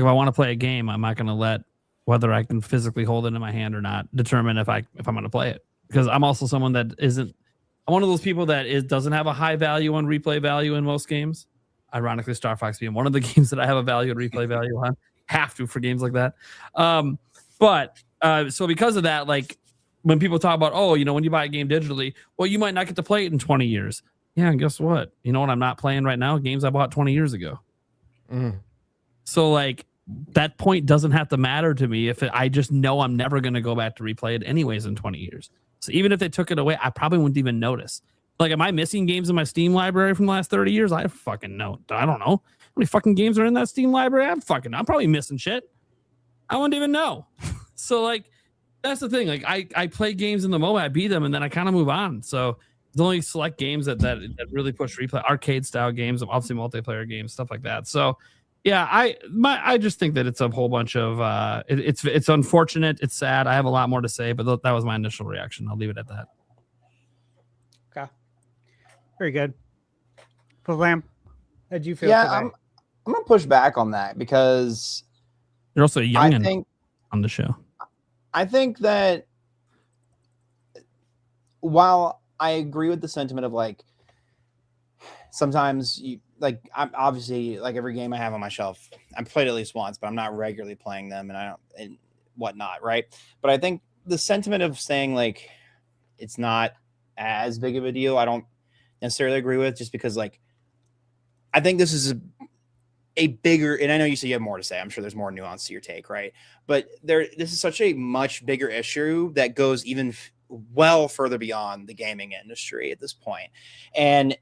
if I want to play a game, I'm not going to let whether I can physically hold it in my hand or not determine if I'm going to play it. Because I'm also someone that isn't. I'm one of those people that doesn't have a high value on replay value in most games. Ironically, Star Fox being one of the games that I have a value and replay value on. Have to for games like that. So because of that, like when people talk about, oh, when you buy a game digitally, well, you might not get to play it in 20 years. Yeah, and guess what? You know what I'm not playing right now? Games I bought 20 years ago. So like that point doesn't have to matter to me if I just know I'm never going to go back to replay it anyways in 20 years. So even if they took it away, I probably wouldn't even notice. Like, am I missing games in my Steam library from the last 30 years? I fucking know. I don't know. How many fucking games are in that Steam library? I'm probably missing shit. I wouldn't even know. So like, that's the thing. Like I play games in the moment, I beat them, and then I kind of move on. So there's only select games that really push replay, arcade style games, obviously multiplayer games, stuff like that. So yeah, I just think that it's a whole bunch of it's unfortunate, it's sad. I have a lot more to say, but that was my initial reaction. I'll leave it at that. Okay, very good. Lamb, how did you feel? Yeah, today? I'm gonna push back on that because you're also a youngin on the show. I think that while I agree with the sentiment of like sometimes you. Like I'm obviously like every game I have on my shelf, I've played at least once, but I'm not regularly playing them and whatnot, right? But I think the sentiment of saying like it's not as big of a deal, I don't necessarily agree with, just because like I think this is a bigger, and I know you said you have more to say. I'm sure there's more nuance to your take, right? But this is such a much bigger issue that goes even well further beyond the gaming industry at this point. And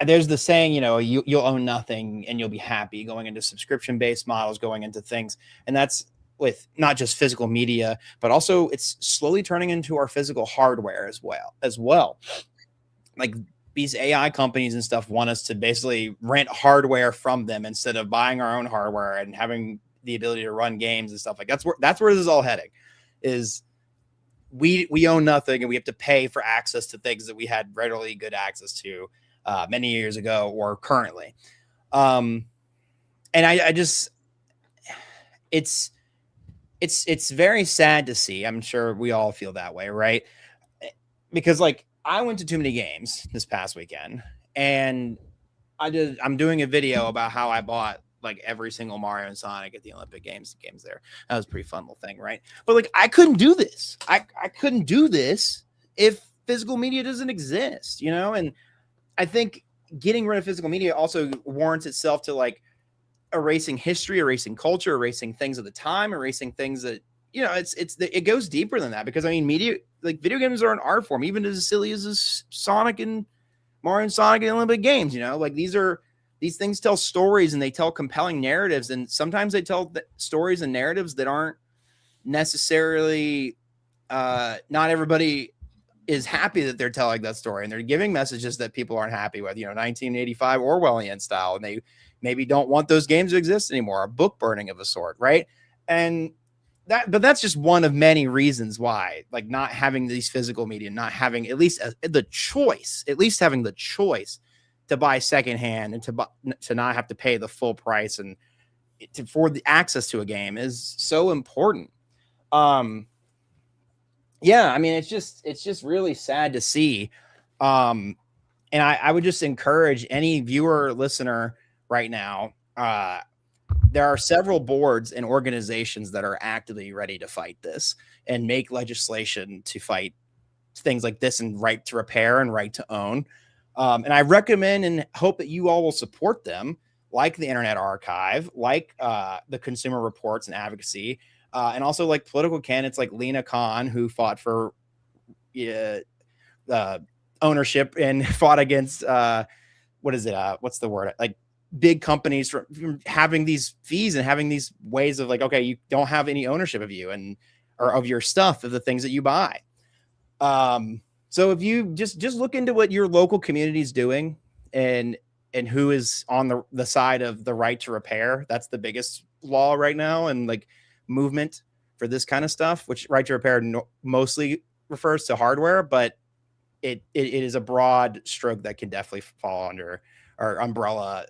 there's the saying, you'll own nothing and you'll be happy, going into subscription-based models, going into things. And that's with not just physical media, but also it's slowly turning into our physical hardware as well. Like these AI companies and stuff want us to basically rent hardware from them instead of buying our own hardware and having the ability to run games and stuff like that's where this is all heading. Is we own nothing and we have to pay for access to things that we had readily good access to many years ago or currently. And I just it's very sad to see. I'm sure we all feel that way, right? Because like I went to too many games this past weekend, and I'm doing a video about how I bought like every single Mario and Sonic at the Olympic games there. That was a pretty fun little thing, right? But like I couldn't do this. I couldn't do this if physical media doesn't exist, you know? And I think getting rid of physical media also warrants itself to like erasing history, erasing culture, erasing things of the time, erasing things that, you know, it goes deeper than that, because I mean, media, like video games are an art form, even as silly as Sonic and Mario and Sonic and Olympic games, you know, like these things tell stories and they tell compelling narratives. And sometimes they tell stories and narratives that aren't necessarily, not everybody is happy that they're telling that story, and they're giving messages that people aren't happy with, you know, 1985 Orwellian style. And they maybe don't want those games to exist anymore, a book burning of a sort. Right. But that's just one of many reasons why, like, not having these physical media, not having at least having the choice to buy secondhand and to not have to pay the full price and for the access to a game is so important. Yeah, I mean, it's just really sad to see. And I would just encourage any viewer or listener right now. There are several boards and organizations that are actively ready to fight this and make legislation to fight things like this, and right to repair and right to own. And I recommend and hope that you all will support them, like the Internet Archive, like the Consumer Reports and Advocacy, and also like political candidates like Lena Khan, who fought for ownership and fought against what's the word? Like big companies from having these fees and having these ways of like, okay, you don't have any ownership of you or of your stuff, of the things that you buy. So if you just look into what your local community is doing and who is on the side of the right to repair, that's the biggest law right now, and like movement for this kind of stuff, which right to repair mostly refers to hardware, but it is a broad stroke that can definitely fall under our umbrella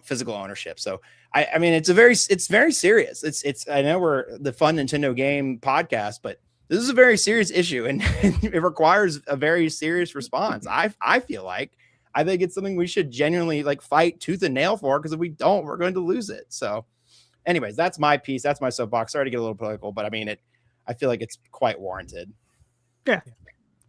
physical ownership. So I mean, it's very serious. It's I know we're the Fun Nintendo Game podcast, but this is a very serious issue, and it requires a very serious response. I feel like I think it's something we should genuinely like fight tooth and nail for, because if we don't, we're going to lose it. So anyways, that's my piece. That's my soapbox. Sorry to get a little political, but I mean, I feel like it's quite warranted. Yeah.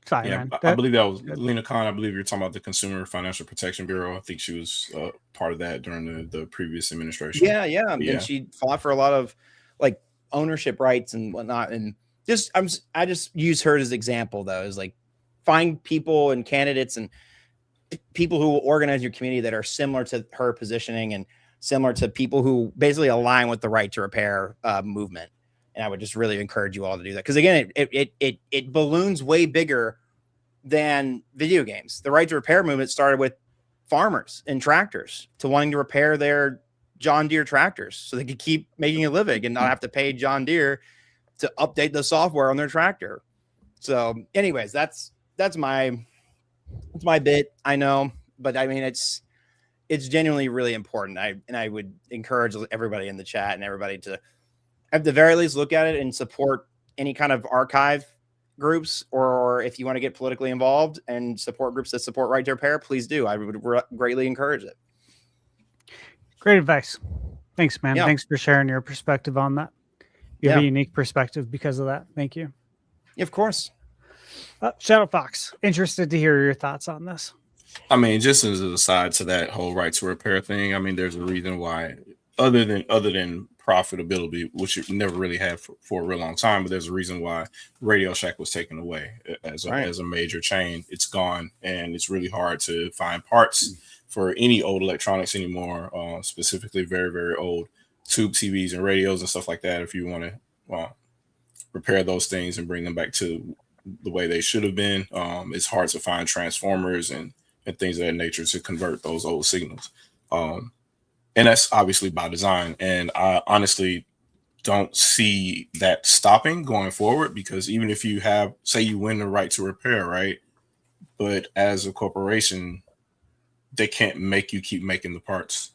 Sorry, yeah, man. I believe that was Lena Khan. I believe you're talking about the Consumer Financial Protection Bureau. I think she was part of that during the previous administration. Yeah. And she fought for a lot of like ownership rights and whatnot. And I just use her as an example, though, is like find people and candidates and people who will organize your community that are similar to her positioning and similar to people who basically align with the right to repair movement. And I would just really encourage you all to do that, because again, it balloons way bigger than video games. The right to repair movement started with farmers and tractors to wanting to repair their John Deere tractors so they could keep making a living and not have to pay John Deere to update the software on their tractor. So anyways, that's my bit, I know, but I mean, it's genuinely really important. I would encourage everybody in the chat and everybody to at the very least look at it and support any kind of archive groups, or if you want to get politically involved and support groups that support right to repair, please do. I would greatly encourage it. Great advice. Thanks, man. Yeah. Thanks for sharing your perspective on that. You have a unique perspective because of that. Thank you. Yeah, of course. Shadow Fox, interested to hear your thoughts on this. I mean, just as an aside to that whole right to repair thing, I mean, there's a reason why, other than profitability, which you never really had for a real long time, but there's a reason why Radio Shack was taken away as a major chain. It's gone, and it's really hard to find parts for any old electronics anymore, specifically very, very old tube TVs and radios and stuff like that. If you want to repair those things and bring them back to the way they should have been, it's hard to find transformers and things of that nature to convert those old signals. and that's obviously by design. And I honestly don't see that stopping going forward, because even if you have, say, you win the right to repair, right? But as a corporation, they can't make you keep making the parts.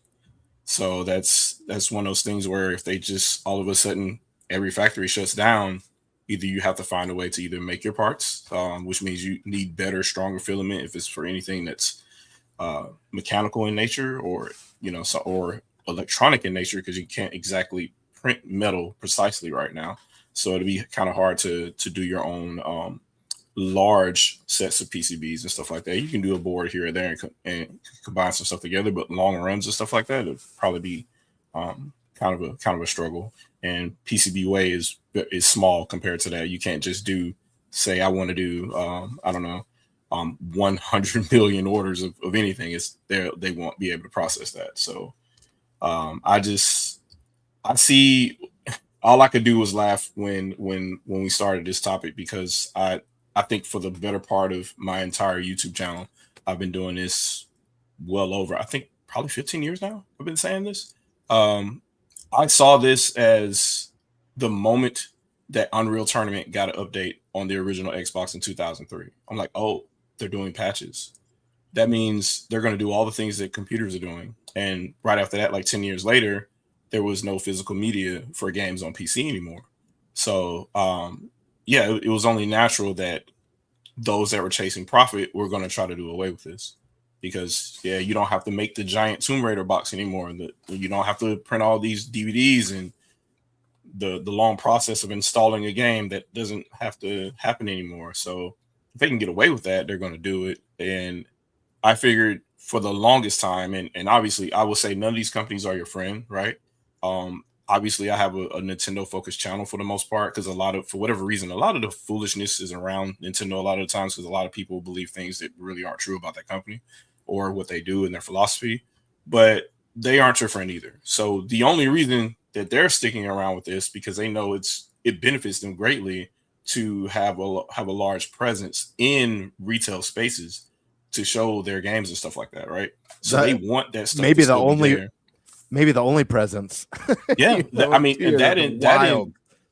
So that's one of those things where if they just all of a sudden every factory shuts down, either you have to find a way to either make your parts, which means you need better, stronger filament if it's for anything that's mechanical in nature, or or electronic in nature, because you can't exactly print metal precisely right now. So it'll be kind of hard to do your own large sets of PCBs and stuff like that. You can do a board here or there and combine some stuff together, but long runs and stuff like that, it'll probably be kind of a struggle. And PCB weight is small compared to that. You can't just do, say, I want to do 100 million orders of anything. They won't be able to process that. So I see, all I could do was laugh when we started this topic, because I think for the better part of my entire YouTube channel, I've been doing this well over, I think, probably 15 years now. I've been saying this. I saw this as the moment that Unreal Tournament got an update on the original Xbox in 2003. I'm like, oh, they're doing patches. That means they're going to do all the things that computers are doing. And right after that, like 10 years later, there was no physical media for games on PC anymore. So, it was only natural that those that were chasing profit were going to try to do away with this, because you don't have to make the giant Tomb Raider box anymore. You don't have to print all these DVDs, and the long process of installing a game that doesn't have to happen anymore. So if they can get away with that, they're going to do it. And I figured for the longest time, and obviously I will say none of these companies are your friend, right? Obviously I have a Nintendo focused channel for the most part, because for whatever reason, a lot of the foolishness is around Nintendo a lot of the times, because a lot of people believe things that really aren't true about that company or what they do and their philosophy, but they aren't your friend either. So the only reason that they're sticking around with this, because they know it benefits them greatly to have a large presence in retail spaces to show their games and stuff like that, right? So they want that stuff. Maybe the only presence. Yeah, I mean,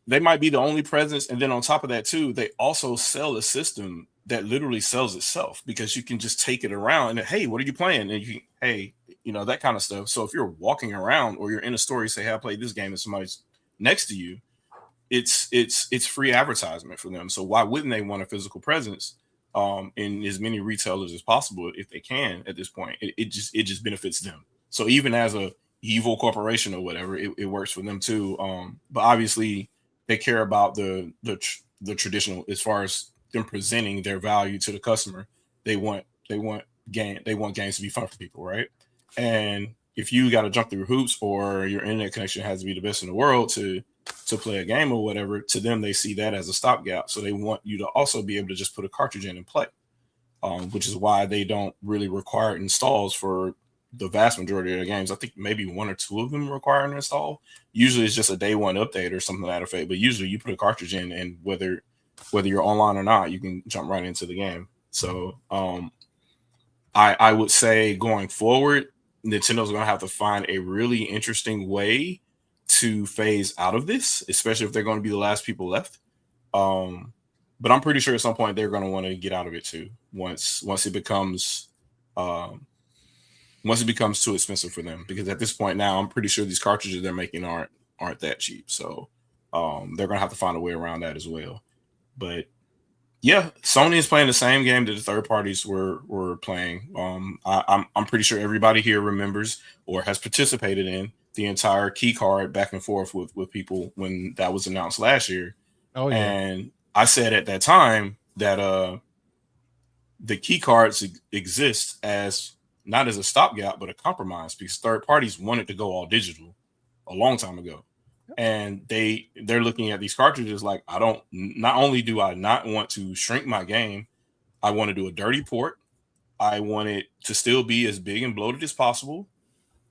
they might be the only presence, and then on top of that too, they also sell a system that literally sells itself, because you can just take it around and, hey, what are you playing? And you can, that kind of stuff. So if you're walking around or you're in a store, you say, hey, I played this game, and somebody's next to you, it's free advertisement for them. So why wouldn't they want a physical presence in as many retailers as possible if they can at this point? It just benefits them. So even as a evil corporation or whatever, it works for them too. But obviously they care about the traditional, as far as them presenting their value to the customer. They want games to be fun for people, right? And if you got to jump through hoops, or your internet connection has to be the best in the world to play a game or whatever, to them they see that as a stopgap. So they want you to also be able to just put a cartridge in and play, which is why they don't really require installs for the vast majority of the games. I think maybe one or two of them require an install. Usually it's just a day one update or something to that effect, but usually you put a cartridge in, and whether you're online or not, you can jump right into the game. So I would say going forward, Nintendo's going to have to find a really interesting way to phase out of this, especially if they're going to be the last people left. But I'm pretty sure at some point they're going to want to get out of it too, once it becomes too expensive for them, because at this point now, I'm pretty sure these cartridges they're making aren't that cheap. So they're gonna have to find a way around that as well. But yeah, Sony is playing the same game that the third parties were playing. I'm pretty sure everybody here remembers or has participated in the entire key card back and forth with people when that was announced last year. Oh yeah. And I said at that time that the key cards exist as not as a stopgap, but a compromise, because third parties wanted to go all digital a long time ago. And they're looking at these cartridges like, not only do I not want to shrink my game, I want to do a dirty port. I want it to still be as big and bloated as possible.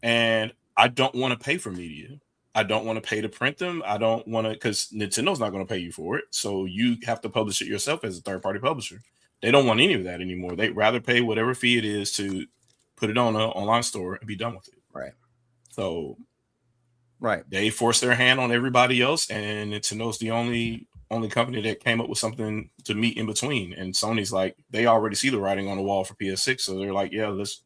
And I don't want to pay for media. I don't want to pay to print them. I don't want to, because Nintendo's not going to pay you for it. So you have to publish it yourself as a third party publisher. They don't want any of that anymore. They'd rather pay whatever fee it is to put it on an online store and be done with it. Right. So right, they forced their hand on everybody else, and Nintendo's the only company that came up with something to meet in between. And Sony's like, they already see the writing on the wall for PS6, so they're like, yeah, let's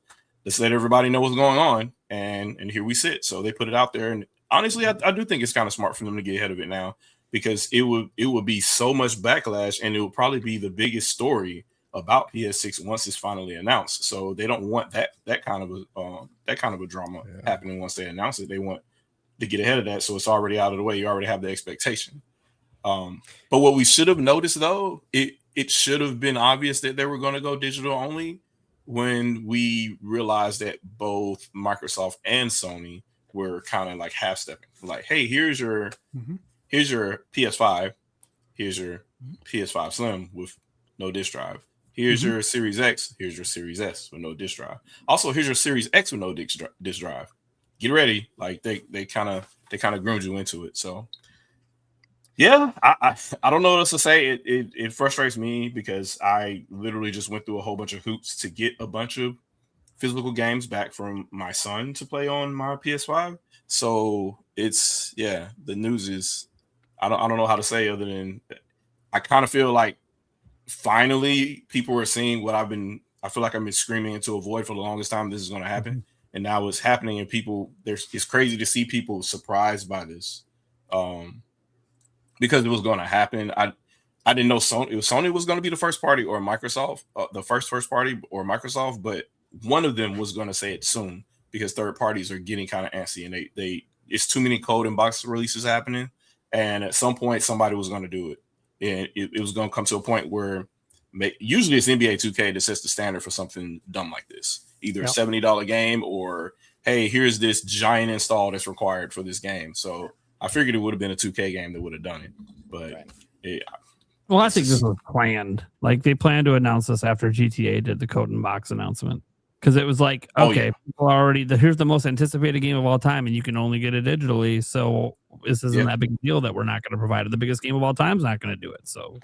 let everybody know what's going on, and here we sit. So they put it out there, and honestly, I do think it's kind of smart for them to get ahead of it now, because it would be so much backlash, and it would probably be the biggest story about PS6 once it's finally announced. So they don't want that kind of a drama happening once they announce it. They want to get ahead of that, so it's already out of the way. You already have the expectation. But what we should have noticed, though, it should have been obvious that they were going to go digital only when we realized that both Microsoft and Sony were kind of like half stepping. Like, hey, here's your PS5, here's your PS5 Slim with no disk drive. Here's your Series X, here's your Series S with no disk drive. Also, here's your Series X with no disk drive. Get ready. Like they kind of groomed you into it. So yeah, I don't know what else to say. It frustrates me because I literally just went through a whole bunch of hoops to get a bunch of physical games back from my son to play on my PS5. So it's the news is I don't know how to say other than I kind of feel like finally people are seeing what I feel like I've been screaming into a void for the longest time. This is going to happen, and now it's happening. And it's crazy to see people surprised by this. Because it was going to happen. I didn't know Sony was going to be the first party or Microsoft, the first party or Microsoft, but one of them was going to say it soon because third parties are getting kind of antsy, and they it's too many code and box releases happening, and at some point somebody was going to do it, and it was going to come to a point where usually it's NBA 2K that sets the standard for something dumb like this, either a $70 game or hey, here's this giant install that's required for this game. So I figured it would have been a 2K game that would have done it, but I think this was planned. Like they planned to announce this after GTA did the code and box announcement, because it was like, okay, people are already here's the most anticipated game of all time, and you can only get it digitally. So this isn't that big a deal that we're not going to provide it. The biggest game of all time is not going to do it. So.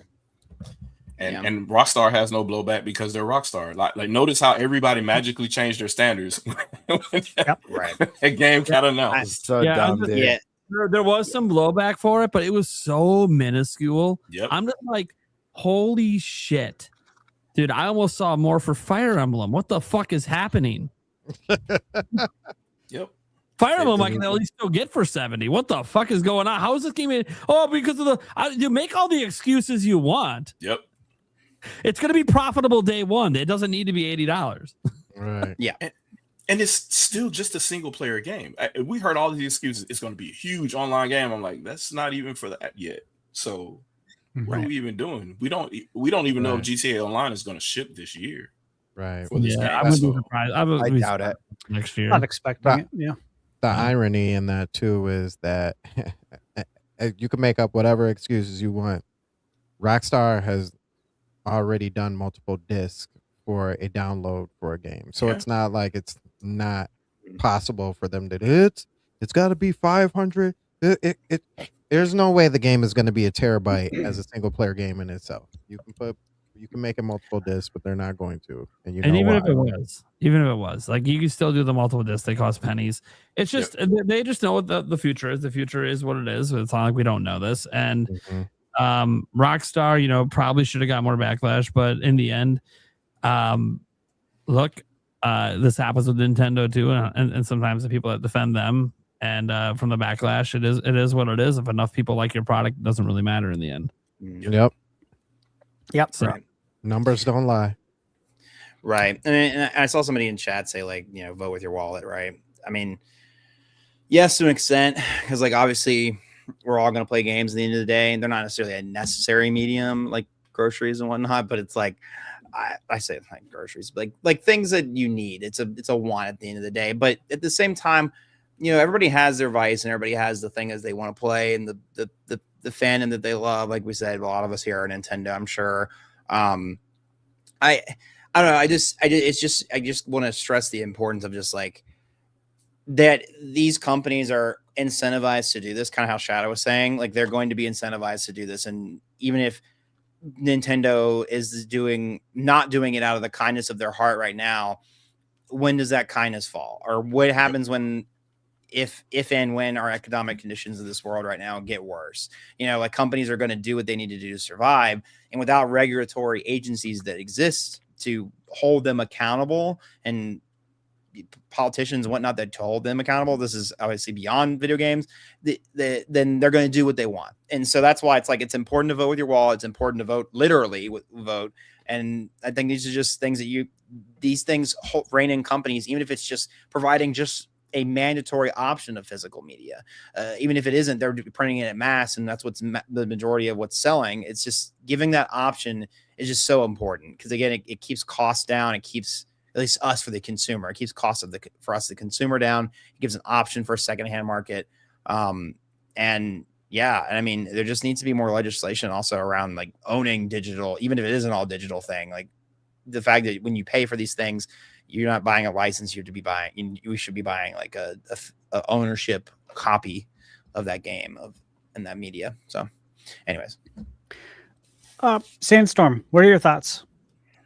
And Rockstar has no blowback because they're Rockstar. Like notice how everybody magically changed their standards. Right. A game got announced. So dumb, dude. There was some blowback for it, but it was so minuscule. Yep. I'm just like, holy shit. Dude, I almost saw more for Fire Emblem. What the fuck is happening? Yep. Fire Emblem I can at least still get for 70. What the fuck is going on? How is this game because of you make all the excuses you want. Yep. It's going to be profitable day one. It doesn't need to be $80. Right. Yeah. And it's still just a single player game. We heard all these excuses. It's going to be a huge online game. I'm like, that's not even for that yet. So what are we even doing? We don't even know if GTA Online is going to ship this year. Right. I would be surprised. I doubt it. Next year. Not expecting it. Yeah. The irony in that too is that you can make up whatever excuses you want. Rockstar has already done multiple discs for a download for a game, so it's not like it's not possible for them to. It's got to be 500. There's no way the game is going to be a terabyte as a single player game in itself. You can make it multiple discs, but they're not going to. And even if it was, like you can still do the multiple discs, they cost pennies. It's just they just know what the future is. The future is what it is. It's not like we don't know this. And Rockstar, probably should have got more backlash, but in the end, this happens with Nintendo too, and sometimes the people that defend them and from the backlash, it is what it is. If enough people like your product, it doesn't really matter in the end. Yep. So, numbers don't lie. Right. And I saw somebody in chat say, like, vote with your wallet, right? I mean, yes, to an extent, because like obviously we're all going to play games at the end of the day, and they're not necessarily a necessary medium like groceries and whatnot, but it's like I say like groceries, like things that you need. It's a want at the end of the day. But at the same time, everybody has their vice and everybody has the thing as they want to play and the fandom that they love. Like we said, a lot of us here are Nintendo, I'm sure. I don't know. I just want to stress the importance of just like that these companies are incentivized to do this, kind of how Shadow was saying, like they're going to be incentivized to do this. And even if Nintendo is not doing it out of the kindness of their heart right now, when does that kindness fall? Or what happens when if and when our economic conditions in this world right now get worse. You know, like companies are going to do what they need to do to survive, and without regulatory agencies that exist to hold them accountable, and politicians and whatnot that hold them accountable, this is obviously beyond video games, then they're going to do what they want. And so that's why it's like, it's important to vote with your wallet. It's important to vote literally with vote. And I think these are just things that these things rein in companies, even if it's just providing just a mandatory option of physical media. Even if it isn't, they're printing it at mass, and that's what's the majority of what's selling. It's just giving that option is just so important, because again, it keeps costs down. It keeps, at least us, for the consumer, it keeps costs for us, the consumer, down. It gives an option for a secondhand market. And yeah, and I mean, there just needs to be more legislation also around like owning digital, even if it isn't all digital thing. Like the fact that when you pay for these things, you're not buying a license. You have to be buying. We should be buying like a ownership copy of that game and that media. So, anyways, Sandstorm, what are your thoughts?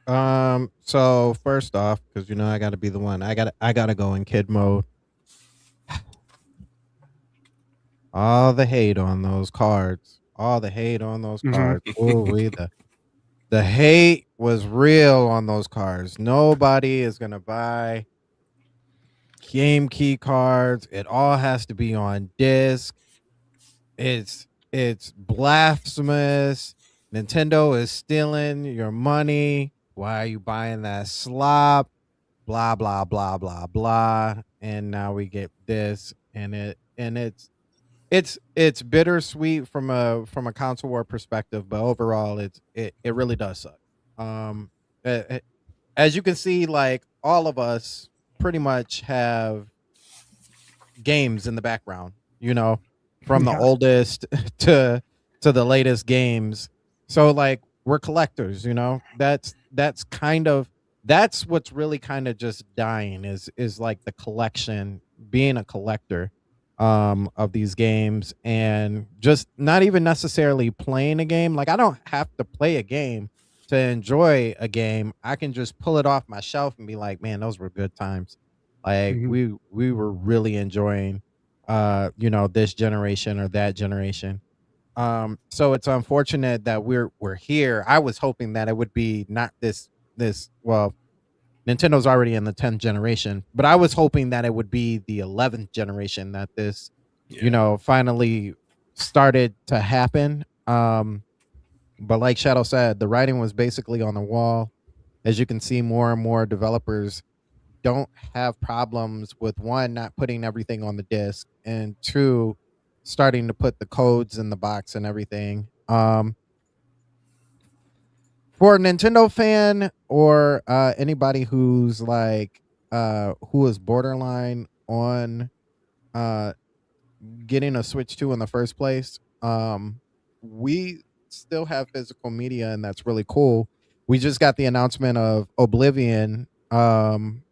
So first off, because I got to be the one. I gotta go in kid mode. All the hate on those cards. Ooh, the hate was real on those cards. Nobody is gonna buy game key cards. It all has to be on disc. It's blasphemous. Nintendo is stealing your money. Why are you buying that slop? Blah blah blah blah blah. And now we get this, and it's bittersweet from a console war perspective, but overall it really does suck. As you can see, like all of us pretty much have games in the background, from the oldest to the latest games. So like we're collectors, that's what's really kind of just dying is like the collection, being a collector of these games, and just not even necessarily playing a game. Like I don't have to play a game to enjoy a game. I can just pull it off my shelf and be like, man, those were good times. Like we were really enjoying this generation or that generation. So it's unfortunate that we're here. I was hoping that it would be not this well, Nintendo's already in the 10th generation, but I was hoping that it would be the 11th generation that this, finally started to happen. But like Shadow said, the writing was basically on the wall. As you can see, more and more developers don't have problems with, one, not putting everything on the disc, and two, starting to put the codes in the box and everything. For a Nintendo fan or anybody who's like who is borderline on getting a Switch 2 in the first place, we still have physical media, and that's really cool. We just got the announcement of Oblivion coming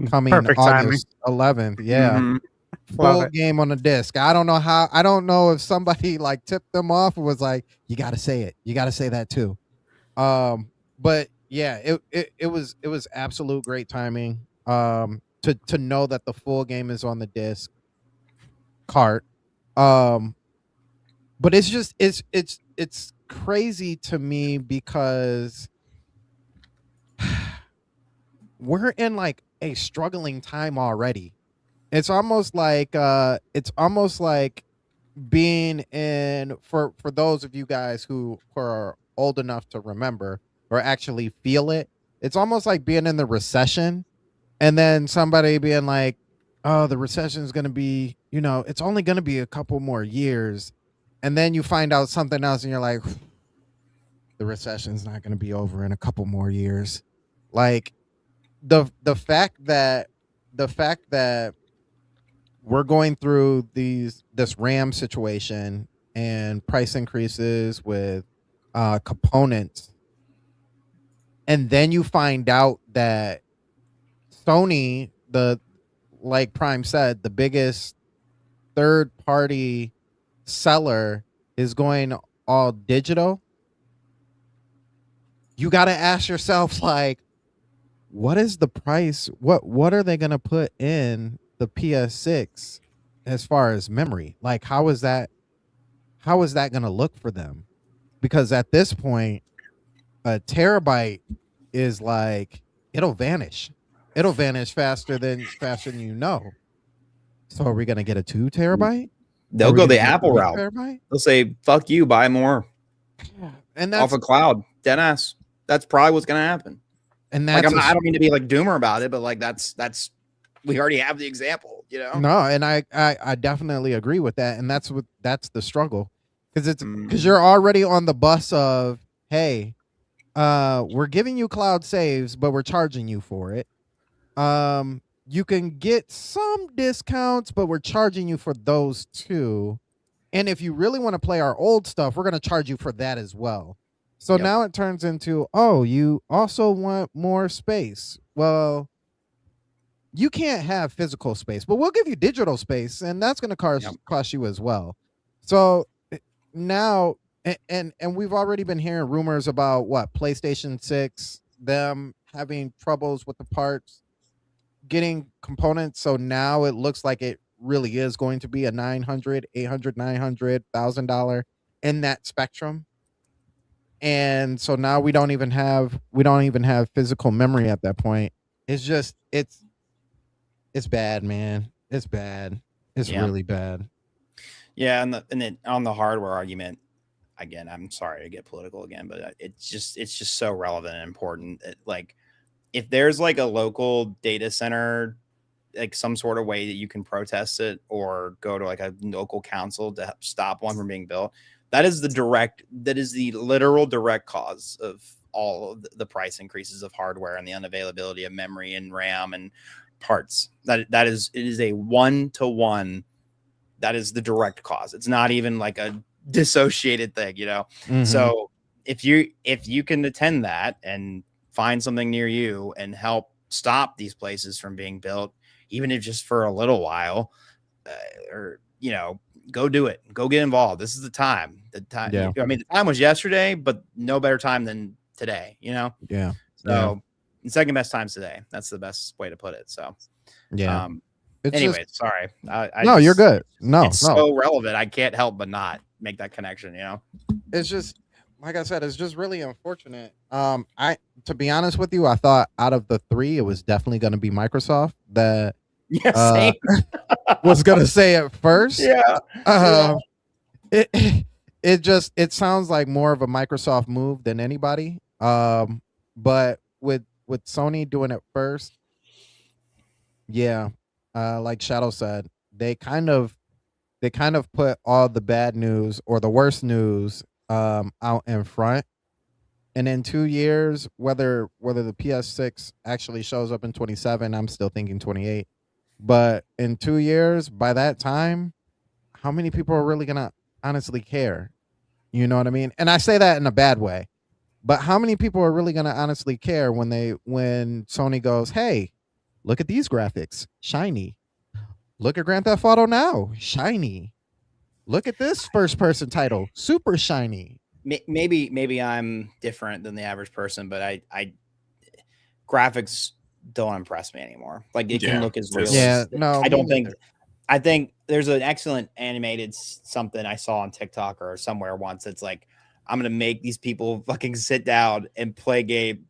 Perfect August 11th. Yeah. Full game on the disc. I don't know if somebody like tipped them off and was like, you got to say it. You got to say that too. But yeah, it was absolute great timing. To know that the full game is on the disc cart. But it's just it's crazy to me because we're in like a struggling time already. It's almost like being in, for those of you guys who are old enough to remember or actually feel it, it's almost like being in the recession and then somebody being like, oh, the recession is going to be, it's only going to be a couple more years. And then you find out something else and you're like, the recession's not going to be over in a couple more years. Like the fact that we're going through this RAM situation and price increases with components, and then you find out that Sony, like Prime said, the biggest third-party seller, is going all digital. You got to ask yourself, like, what is the price? What are they going to put in the PS6 as far as memory. Like, how is that going to look for them? Because at this point, a terabyte is like, it'll vanish faster than you know. So are we going to get a 2 terabyte? They'll go the Apple route. Terabyte? They'll say, "Fuck you, buy more." And that's off a cloud, deadass. That's probably what's going to happen. And that's like, I don't mean to be like doomer about it, but like that's we already have the example, you know. No, and I definitely agree with that, and that's the struggle, because you're already on the bus of, hey, we're giving you cloud saves, but we're charging you for it. You can get some discounts, but we're charging you for those too. And if you really want to play our old stuff, we're going to charge you for that as well. So now it turns into, oh, you also want more space. Well, you can't have physical space, but we'll give you digital space, and that's going to cost you as well. So now, and we've already been hearing rumors about what PlayStation 6, them having troubles with the parts, getting components. So now it looks like it really is going to be a $900, $800, $900, $1,000 in that spectrum. And so now we don't even have physical memory at that point. It's just it's bad, man. It's bad. It's really bad. Yeah, and then on the hardware argument, again, I'm sorry to get political again, but it's just so relevant and important. Like, if there's like a local data center, like some sort of way that you can protest it or go to like a local council to stop one from being built, that is the literal direct cause of all of the price increases of hardware and the unavailability of memory and RAM and parts. It is a 1-to-1. That is the direct cause. It's not even like a dissociated thing, you know? Mm-hmm. So if you can attend that and find something near you and help stop these places from being built, even if just for a little while, or, you know, go do it. Go get involved. This is the time. Yeah. I mean, the time was yesterday, but no better time than today, you know? Yeah. So the second best time's today. That's the best way to put it. So, yeah. Anyway, sorry. No, you're good. No, it's so relevant. I can't help but not make that connection, you know? It's just, like I said, it's just really unfortunate. To be honest with you, I thought out of the 3, it was definitely going to be Microsoft that was going to say it first. Yeah. It sounds like more of a Microsoft move than anybody. But with Sony doing it first, like Shadow said, they kind of put all the bad news or the worst news out in front. And in 2 years, whether the PS6 actually shows up in 27, I'm still thinking 28. But in 2 years, by that time, how many people are really gonna honestly care? You know what I mean? And I say that in a bad way. But how many people are really gonna honestly care when Sony goes, hey, look at these graphics, shiny. Look at Grand Theft Auto now, shiny. Look at this first-person title, super shiny. Maybe I'm different than the average person, but I graphics don't impress me anymore. Like, it can look as realistic. Yeah, no, I don't think. I think there's an excellent animated something I saw on TikTok or somewhere once. It's like, I'm gonna make these people fucking sit down and play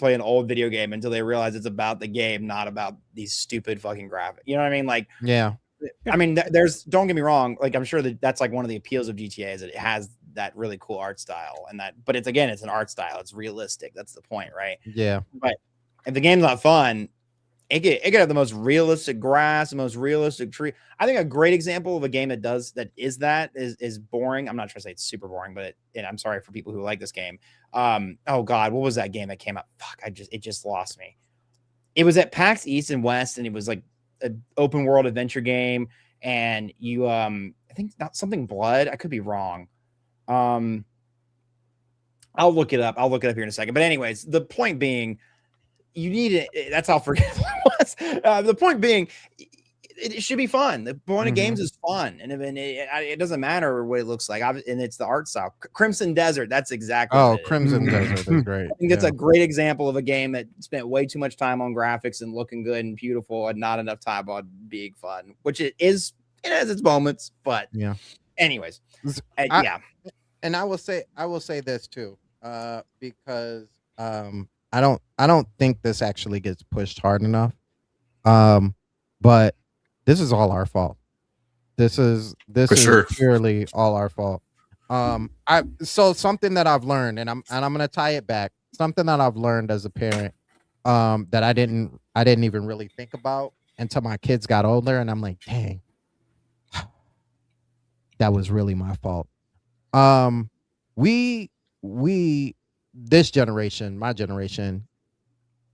an old video game until they realize it's about the game, not about these stupid fucking graphics. You know what I mean? Like, yeah. I mean, don't get me wrong. Like, I'm sure that's like one of the appeals of GTA is that it has that really cool art style but it's an art style. It's realistic. That's the point, right? Yeah. But if the game's not fun, it could have the most realistic grass, the most realistic tree. I think a great example of a game that is boring. I'm not trying to say it's super boring, and I'm sorry for people who like this game. Oh God, what was that game that came out? Fuck, it just lost me. It was at PAX East and West, and it was like an open world adventure game, and you I think not something blood. I could be wrong. I'll look it up. I'll look it up here in a second. But anyways, the point being, you need it. That's how forgettable it was. The point being, it should be fun. The point of games is fun, and it doesn't matter what it looks like. And it's the art style. Crimson Desert. That's exactly. Oh, Crimson Desert is great. I think it's a great example of a game that spent way too much time on graphics and looking good and beautiful, and not enough time on being fun. Which it is it has its moments, but Yeah. anyways, yeah. And I will say this too, because I don't think this actually gets pushed hard enough. But this is all our fault. This is purely all our fault. So something that I've learned, and I'm gonna tie it back. Something that I've learned as a parent, that I didn't even really think about until my kids got older, and I'm like, dang, that was really my fault. We this generation, my generation,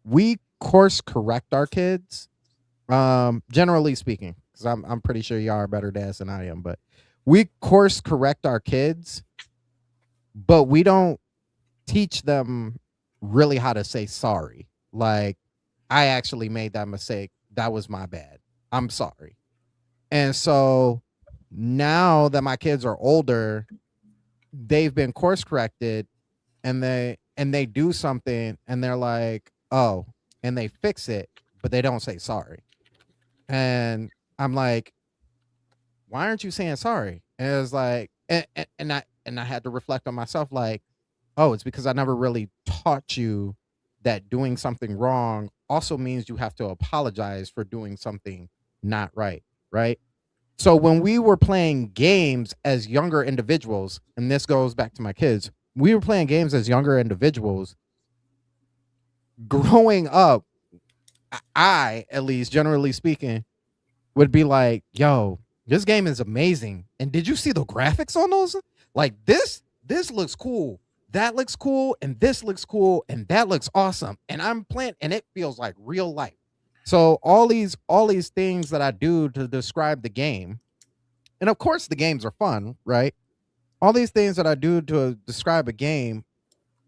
we course correct our kids. Generally speaking, because I'm pretty sure y'all are better dads than I am, but we course correct our kids, but we don't teach them really how to say sorry. Like, I actually made that mistake. That was my bad. I'm sorry. And so now that my kids are older, they've been course corrected, and they do something and they're like, oh, and they fix it, but they don't say sorry. And I'm like, why aren't you saying sorry? And it was like, and I had to reflect on myself, like, oh, it's because I never really taught you that doing something wrong also means you have to apologize for doing something not right, right? So when we were playing games as younger individuals, and this goes back to my kids, we were playing games as younger individuals. Growing up, I, at least generally speaking, would be like, yo, this game is amazing. And did you see the graphics on those? Like, this looks cool. That looks cool. And this looks cool. And that looks awesome. And I'm playing, and it feels like real life. So all these things that I do to describe the game, and of course the games are fun, right? All these things that I do to describe a game,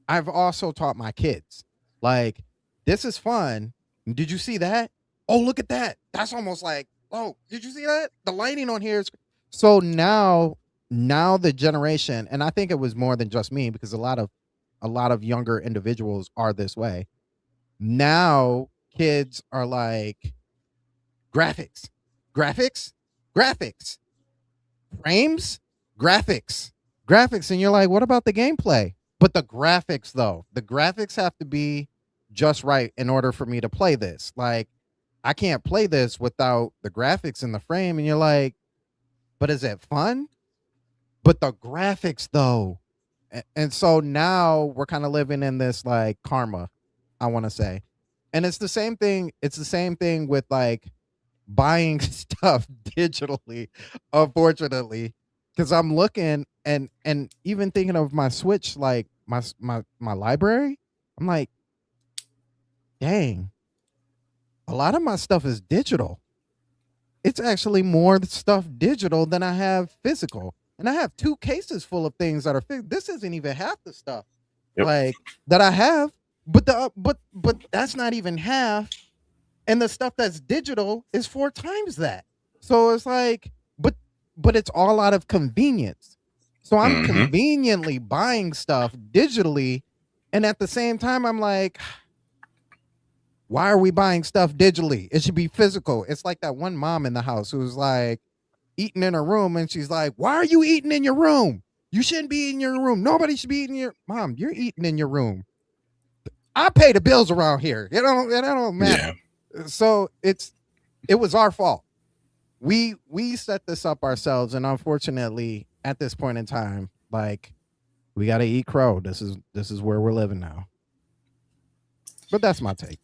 I've also taught my kids. Like, this is fun. Did you see that? Oh, look at that. That's almost like, oh, did you see that? The lighting on here is so now the generation, and I think it was more than just me, because a lot of younger individuals are this way. Now kids are like, graphics, frames, graphics. And you're like, what about the gameplay? But the graphics, though, the graphics have to be just right in order for me to play this. Like, I can't play this without the graphics in the frame. And you're like, but is it fun? But the graphics, though. And so now we're kind of living in this like karma, I want to say. And it's the same thing. It's the same thing with like buying stuff digitally, unfortunately, because I'm looking and even thinking of my Switch, like my library. I'm like, dang, a lot of my stuff is digital. It's actually more stuff digital than I have physical. And I have 2 cases full of things that are this isn't even half the stuff like that I have. But that's not even half. And the stuff that's digital is 4 times that. So it's like, but it's all out of convenience. So I'm conveniently buying stuff digitally. And at the same time, I'm like, why are we buying stuff digitally? It should be physical. It's like that one mom in the house who's like eating in her room. And she's like, why are you eating in your room? You shouldn't be in your room. Nobody should be eating your mom. You're eating in your room. I pay the bills around here. It don't matter. Yeah. So it was our fault. We set this up ourselves, and unfortunately, at this point in time, like, we got to eat crow. This is where we're living now. But that's my take.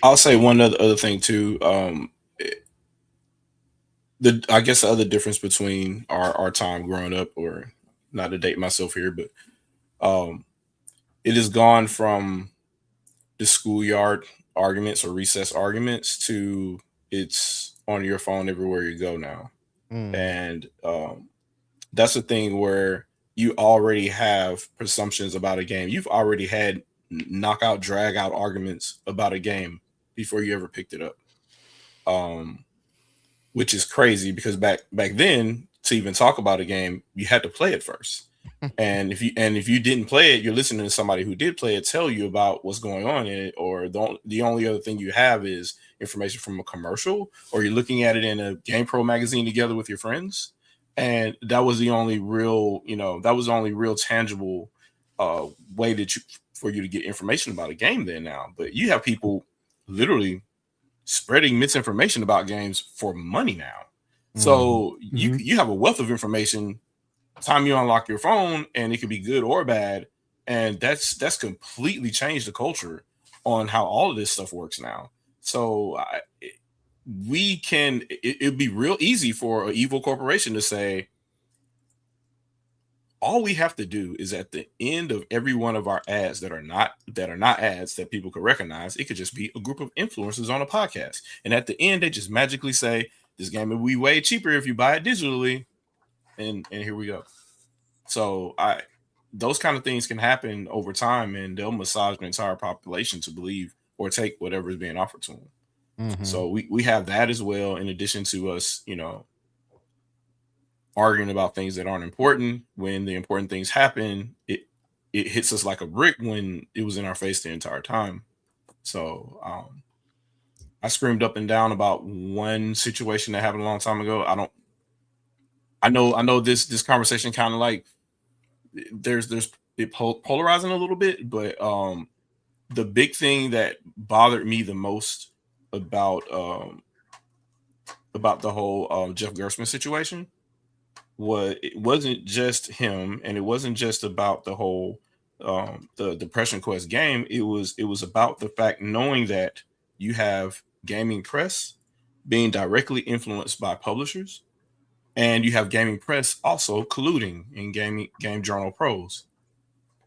I'll say one other thing too. I guess the other difference between our time growing up, or not to date myself here, but it has gone from the schoolyard arguments or recess arguments to it's on your phone everywhere you go now. And that's the thing where you already have presumptions about a game. You've already had knockout, drag out arguments about a game before you ever picked it up. Which is crazy, because back then, to even talk about a game, you had to play it first. And if you didn't play it, you're listening to somebody who did play it tell you about what's going on in it, or the only other thing you have is information from a commercial, or you're looking at it in a GamePro magazine together with your friends. And that was the only real, tangible way for you to get information about a game then now. But you have people literally spreading misinformation about games for money now. So you have a wealth of information time you unlock your phone, and it could be good or bad. And that's completely changed the culture on how all of this stuff works now. So it'd be real easy for an evil corporation to say, all we have to do is at the end of every one of our ads that are not ads that people could recognize, it could just be a group of influencers on a podcast. And at the end, they just magically say, this game will be way cheaper if you buy it digitally. And here we go. So those kind of things can happen over time, and they'll massage the entire population to believe or take whatever is being offered to them. So we have that as well, in addition to us, arguing about things that aren't important. When the important things happen, it hits us like a brick when it was in our face the entire time. So I screamed up and down about one situation that happened a long time ago. I know this conversation kind of like there's it polarizing a little bit, but the big thing that bothered me the most about the whole Jeff Gerstmann situation it wasn't just him, and it wasn't just about the whole the Depression Quest game. It was about the fact, knowing that you have gaming press being directly influenced by publishers, and you have gaming press also colluding in game journal pros.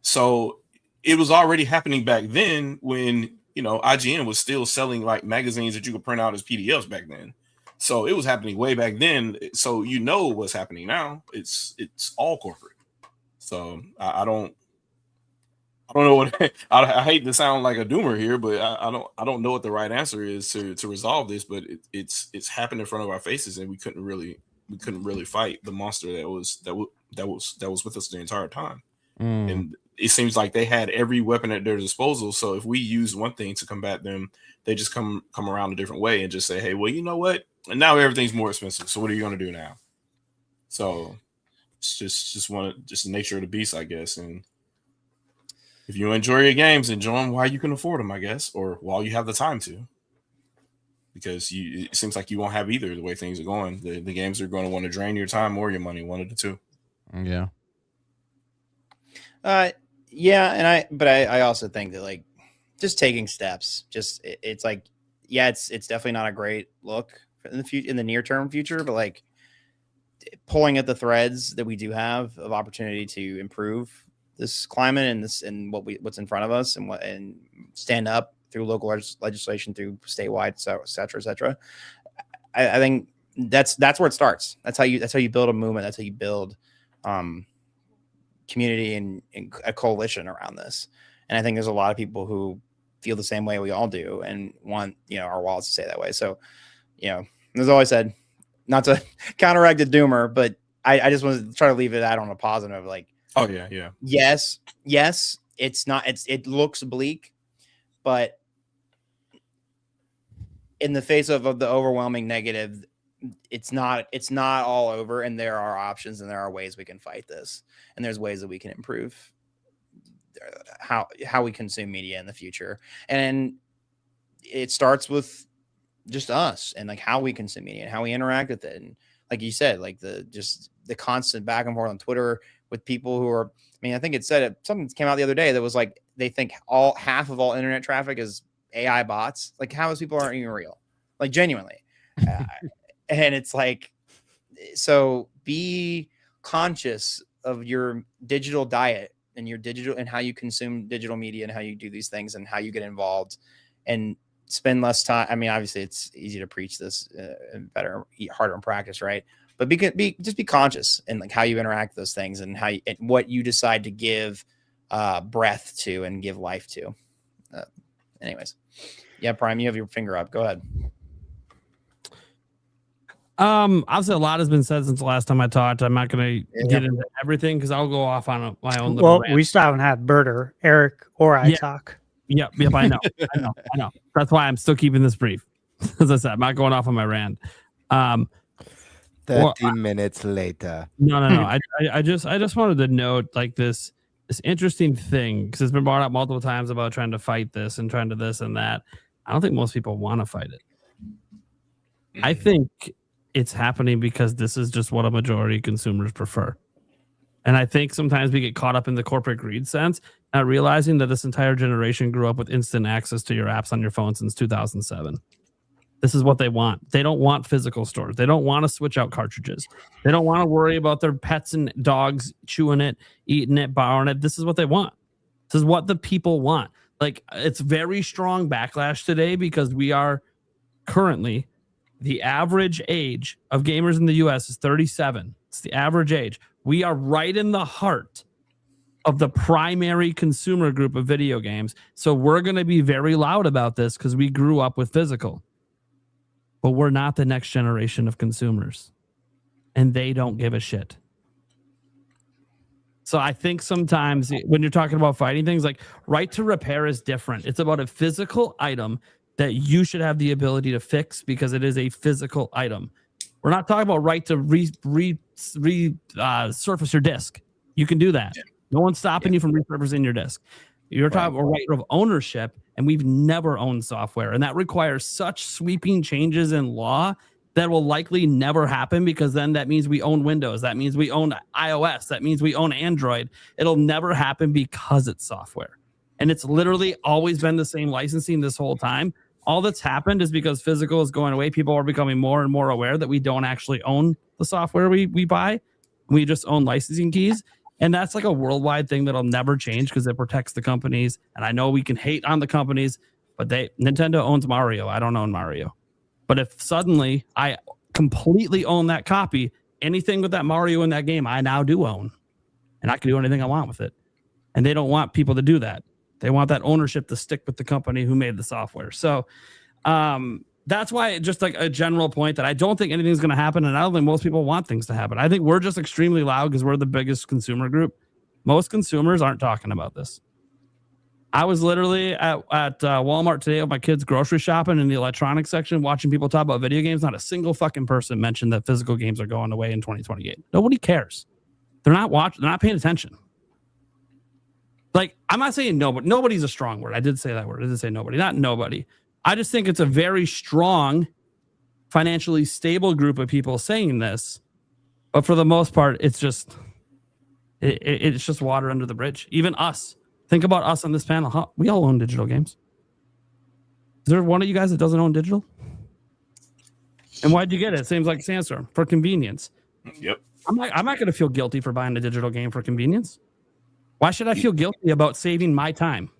So it was already happening back then when IGN was still selling like magazines that you could print out as PDFs back then. So it was happening way back then. So what's happening now. It's all corporate. So I don't know what I hate to sound like a doomer here, but I don't know what the right answer is to resolve this. But it's happened in front of our faces, and we couldn't really fight the monster that was with us the entire time. And it seems like they had every weapon at their disposal. So if we use one thing to combat them, they just come around a different way and just say, hey, well, you know what? And now everything's more expensive. So what are you going to do now? So it's just the nature of the beast, I guess. And if you enjoy your games, enjoy them while you can afford them, I guess, or while you have the time to. Because it seems like you won't have either the way things are going. The games are going to want to drain your time or your money, one of the two. Yeah. Yeah, and I also think that like just taking steps, it's like, yeah, it's definitely not a great look in the near term future, but like pulling at the threads that we do have of opportunity to improve this climate and what's in front of us, and stand up through local legislation, through statewide, et cetera. I think that's where it starts. That's how you build a movement. That's how you build community and a coalition around this. And I think there's a lot of people who feel the same way we all do and want our wallets to stay that way. So as always said, not to counteract the doomer, but I just want to try to leave it out on a positive. Like, oh yeah, yes, it looks bleak, but in the face of the overwhelming negative, it's not all over, and there are options, and there are ways we can fight this, and there's ways that we can improve how we consume media in the future. And it starts with just us and like how we consume media and how we interact with it. And like you said, like the constant back and forth on Twitter with people who are, I think it said something came out the other day that was like, they think half of all internet traffic is AI bots. Like, how is people aren't even real? Like, genuinely. And it's like, so be conscious of your digital diet and your digital and how you consume digital media and how you do these things and how you get involved, and spend less time. Obviously it's easy to preach this and harder in practice, right? But just be conscious in like how you interact with those things and what you decide to give breath to and give life to. Anyways, yeah, Prime, you have your finger up. Go ahead. Obviously, a lot has been said since the last time I talked. I'm not going to get into everything because I'll go off on my own little Well, rant. we still haven't had Birder, Eric, or I talk. Yep, I know. I know. That's why I'm still keeping this brief. As I said, I'm not going off on my rant. 30 minutes later. No. I just wanted to note like this interesting thing because it's been brought up multiple times about trying to fight this and trying to this and that. I don't think most people want to fight it. I think it's happening because this is just what a majority of consumers prefer. And I think sometimes we get caught up in the corporate greed sense, not realizing that this entire generation grew up with instant access to your apps on your phone since 2007. This is what they want. They don't want physical stores. They don't want to switch out cartridges. They don't want to worry about their pets and dogs chewing it, eating it, borrowing it. This is what they want. This is what the people want. Like, it's very strong backlash today because we are currently, the average age of gamers in the US is 37. It's the average age. We are right in the heart of the primary consumer group of video games. So we're going to be very loud about this because we grew up with physical. But we're not the next generation of consumers. And they don't give a shit. So I think sometimes when you're talking about fighting things, like right to repair is different. It's about a physical item that you should have the ability to fix because it is a physical item. We're not talking about right to surface your disc. You can do that. No one's stopping you from resurfacing your disc. You're talking about right of ownership, and we've never owned software. And that requires such sweeping changes in law that will likely never happen because then that means we own Windows. That means we own iOS. That means we own Android. It'll never happen because it's software. And it's literally always been the same licensing this whole time. All that's happened is because physical is going away. People are becoming more and more aware that we don't actually own the software we buy. We just own licensing keys. And that's like a worldwide thing that'll never change because it protects the companies. And I know we can hate on the companies, but Nintendo owns Mario. I don't own Mario. But if suddenly I completely own that copy, anything with that Mario in that game, I now do own. And I can do anything I want with it. And they don't want people to do that. They want that ownership to stick with the company who made the software. So that's why just like a general point that I don't think anything's going to happen. And I don't think most people want things to happen. I think we're just extremely loud because we're the biggest consumer group. Most consumers aren't talking about this. I was literally at Walmart today with my kids grocery shopping in the electronics section, watching people talk about video games. Not a single fucking person mentioned that physical games are going away in 2028. Nobody cares. They're not watching. They're not paying attention. Like, I'm not saying nobody. Nobody's a strong word. I did say that word. I did say nobody. Not nobody. I just think it's a very strong, financially stable group of people saying this. But for the most part, it's just it's just water under the bridge. Even us. Think about us on this panel. We all own digital games. Is there one of you guys that doesn't own digital? And why'd you get it? It seems like Sandstorm for convenience. Yep. I'm not going to feel guilty for buying a digital game for convenience. Why should I feel guilty about saving my time?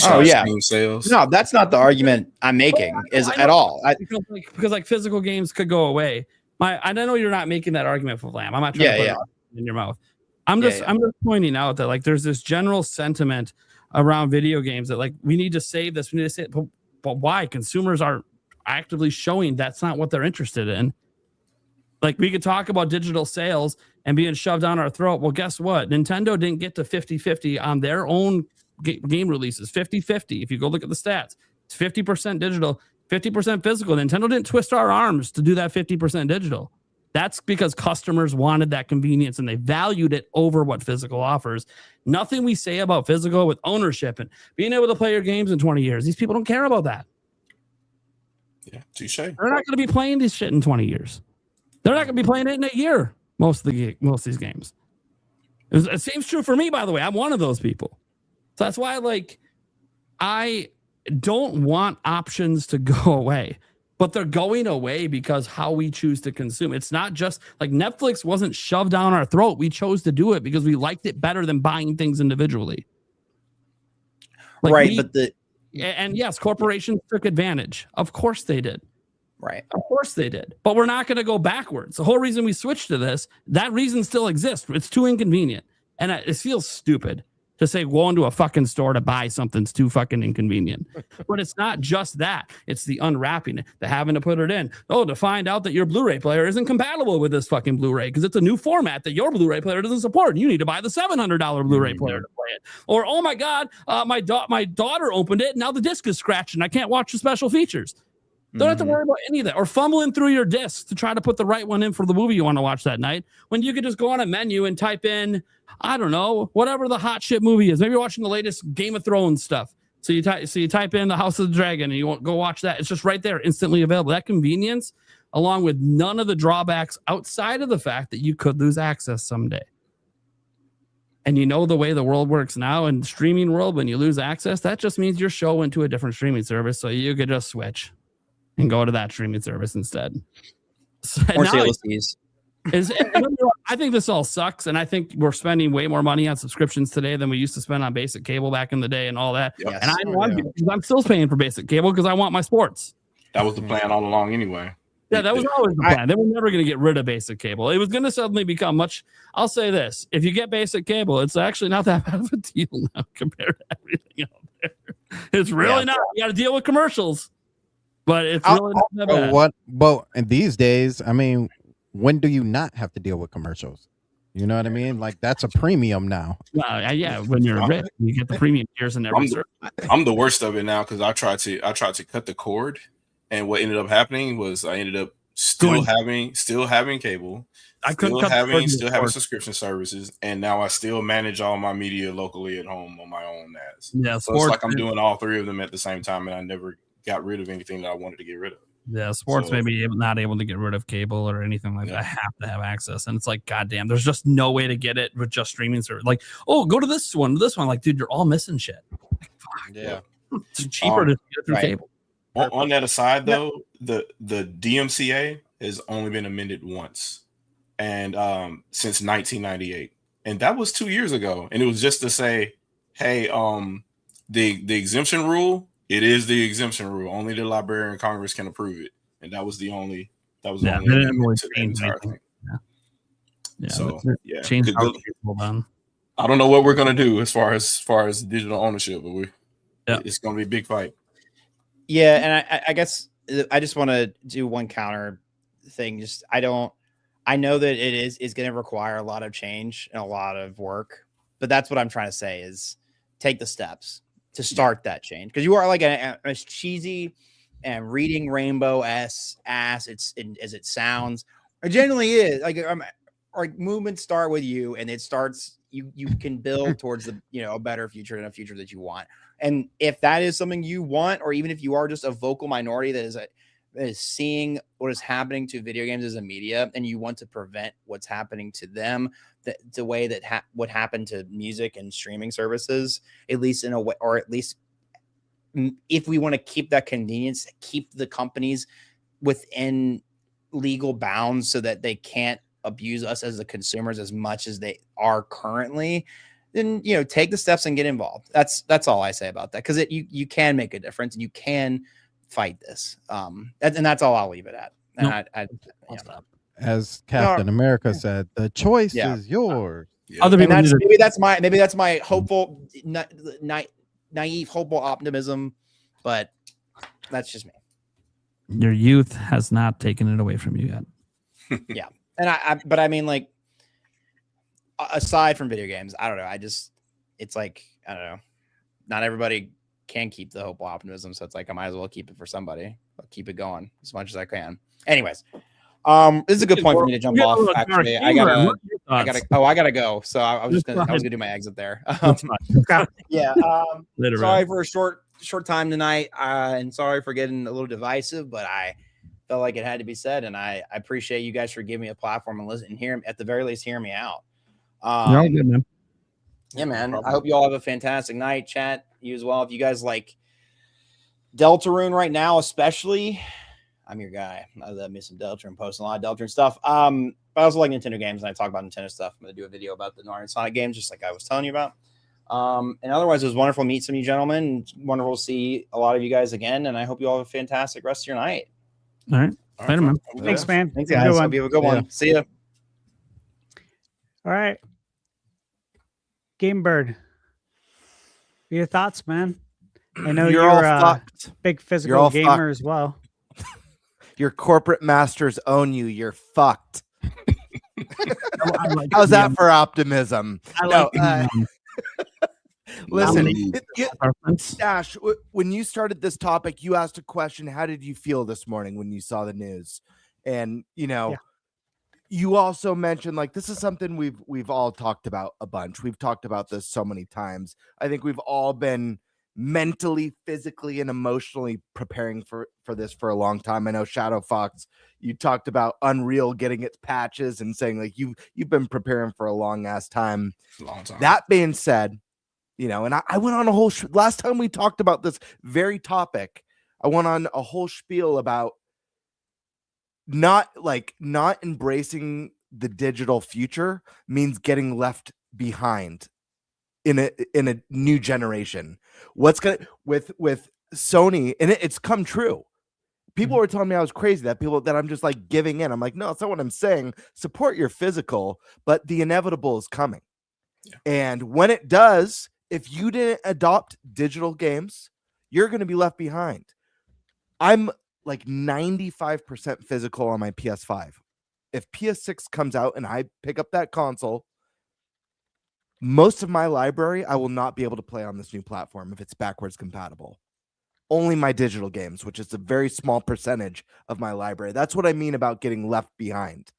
Oh yeah, sales. No, that's not the argument I'm making. At all. Because like physical games could go away. I know you're not making that argument for Lamb. I'm not trying to put it in your mouth. I'm just pointing out that like there's this general sentiment around video games that like we need to save this. We need to save, but why? Consumers are actively showing that's not what they're interested in. Like we could talk about digital sales and being shoved down our throat. Well, guess what? Nintendo didn't get to 50-50 on their own game releases. 50-50. If you go look at the stats, it's 50% digital, 50% physical. Nintendo didn't twist our arms to do that 50% digital. That's because customers wanted that convenience and they valued it over what physical offers. Nothing we say about physical with ownership and being able to play your games in 20 years. These people don't care about that. Yeah, touche. They're not going to be playing this shit in 20 years. They're not going to be playing it in a year. Most of these games. It seems true for me, by the way. I'm one of those people. So that's why, like, I don't want options to go away, but they're going away because how we choose to consume. It's not just like Netflix wasn't shoved down our throat. We chose to do it because we liked it better than buying things individually. Like right, and yes, corporations took advantage. Of course they did. Right. Of course they did. But we're not going to go backwards. The whole reason we switched to this, that reason still exists. It's too inconvenient. And it feels stupid to say go into a fucking store to buy something's too fucking inconvenient. But it's not just that. It's the unwrapping it, the having to put it in. Oh, to find out that your Blu-ray player isn't compatible with this fucking Blu-ray because it's a new format that your Blu-ray player doesn't support. And you need to buy the $700 Blu-ray player to play it. Or, oh my God, my daughter opened it and now the disc is scratched and I can't watch the special features. Don't have to worry about any of that. Or fumbling through your discs to try to put the right one in for the movie you want to watch that night when you could just go on a menu and type in, I don't know, whatever the hot shit movie is. Maybe you're watching the latest Game of Thrones stuff. So you type in the House of the Dragon and you won't go watch that. It's just right there, instantly available. That convenience, along with none of the drawbacks outside of the fact that you could lose access someday. And you know the way the world works now in the streaming world, when you lose access, that just means your show went to a different streaming service. So you could just switch and go to that streaming service instead. So Or CLSDs. I think this all sucks, and I think we're spending way more money on subscriptions today than we used to spend on basic cable back in the day and all that. Yes. And I know I'm still paying for basic cable because I want my sports. That was the plan all along anyway. Yeah, that was always the plan. They were never going to get rid of basic cable. It was going to suddenly become much. I'll say this: if you get basic cable, it's actually not that bad of a deal now compared to everything out there. It's really not. You got to deal with commercials. But it's really not that bad. But in these days, I mean, when do you not have to deal with commercials? You know what I mean? Like that's a premium now. Yeah, when you're rich, you get the premium tiers and everything. I'm the worst of it now because I tried to cut the cord, and what ended up happening was I ended up still having cable. I couldn't still having subscription services, and now I still manage all my media locally at home on my own NAS. Yeah, so it's like I'm doing all three of them at the same time, and I never got rid of anything that I wanted to get rid of. Yeah, sports maybe not able to get rid of cable or anything like that. I have to have access, and it's like, goddamn, there's just no way to get it with just streaming service. Like, oh, go to this one. Like, dude, you're all missing shit. Like, fuck, yeah, it's cheaper to get through cable. On that aside, though, the DMCA has only been amended once, and since 1998, and that was 2 years ago, and it was just to say, hey, the exemption rule. It is the exemption rule. Only the Librarian of Congress can approve it, and that was the only. That was the only. They didn't really change anything. Yeah. So yeah, change I don't know what we're gonna do as far as digital ownership, but it's gonna be a big fight. Yeah, and I guess I just want to do one counter thing. I know that it's going to require a lot of change and a lot of work, but that's what I'm trying to say is take the steps to start that change, because you are like as cheesy and reading rainbow ass as it sounds. It generally is like movements start with you, and it starts. You can build towards a better future and a future that you want. And if that is something you want, or even if you are just a vocal minority that is seeing what is happening to video games as a media, and you want to prevent what's happening to them, the way that what happened to music and streaming services, at least in a way, or at least if we want to keep that convenience, keep the companies within legal bounds so that they can't abuse us as the consumers as much as they are currently, then take the steps and get involved. That's all I say about that, because you can make a difference and you can fight this. And that's all I'll leave it at. And I'll stop. As Captain America said, the choice is yours. Other people maybe that's my hopeful, naive, hopeful optimism, but that's just me. Your youth has not taken it away from you yet. Yeah, and but I mean, like, aside from video games, I don't know. It's like, I don't know. Not everybody can keep the hopeful optimism, so it's like I might as well keep it for somebody. I'll keep it going as much as I can. Anyways, this is a good point for me to jump off. Actually, I gotta go. So I was gonna do my exit there. Yeah. Sorry for a short time tonight, and sorry for getting a little divisive, but I felt like it had to be said, and I appreciate you guys for giving me a platform and listen and hear, at the very least, hear me out. You're all good, man. Yeah, man. I hope you all have a fantastic night. Chat, you as well. If you guys like Deltarune right now, especially, I'm your guy. I love me some Deltarune, posting a lot of Deltarune stuff. But I also like Nintendo games, and I talk about Nintendo stuff. I'm going to do a video about the Mario and Sonic games, just like I was telling you about. And otherwise, it was wonderful to meet some of you gentlemen. Wonderful to see a lot of you guys again, and I hope you all have a fantastic rest of your night. All right. Later, man. Thanks, man. Thanks, guys. Hope you have a good one. See ya. All right. Game Bird, Your thoughts, man? I know You're you're, all a fucked. big You're physical all gamer fucked. as well. Your corporate masters own you. You're fucked. I like How's the, that for optimism? I No, like listen, the, Dash, when you started this topic, you asked a question. How did you feel this morning when you saw the news? And you also mentioned like this is something we've all talked about a bunch. We've talked about this so many times. I think we've all been mentally, physically, and emotionally preparing for this for a long time. I know Shadow Fox, you talked about Unreal getting its patches and saying like you've been preparing for a long ass time. Long time. That being said, and I went on a whole last time we talked about this very topic. I went on a whole spiel about not embracing the digital future means getting left behind in a new generation. What's gonna with Sony, and it's come true. People were telling me I was crazy, that I'm just like giving in. I'm like, no, it's not what I'm saying. Support your physical, but the inevitable is coming. Yeah. And when it does, if you didn't adopt digital games, you're going to be left behind. I'm like 95% physical on my PS5. If PS6 comes out and I pick up that console, most of my library I will not be able to play on this new platform if it's backwards compatible. Only my digital games, which is a very small percentage of my library. That's what I mean about getting left behind.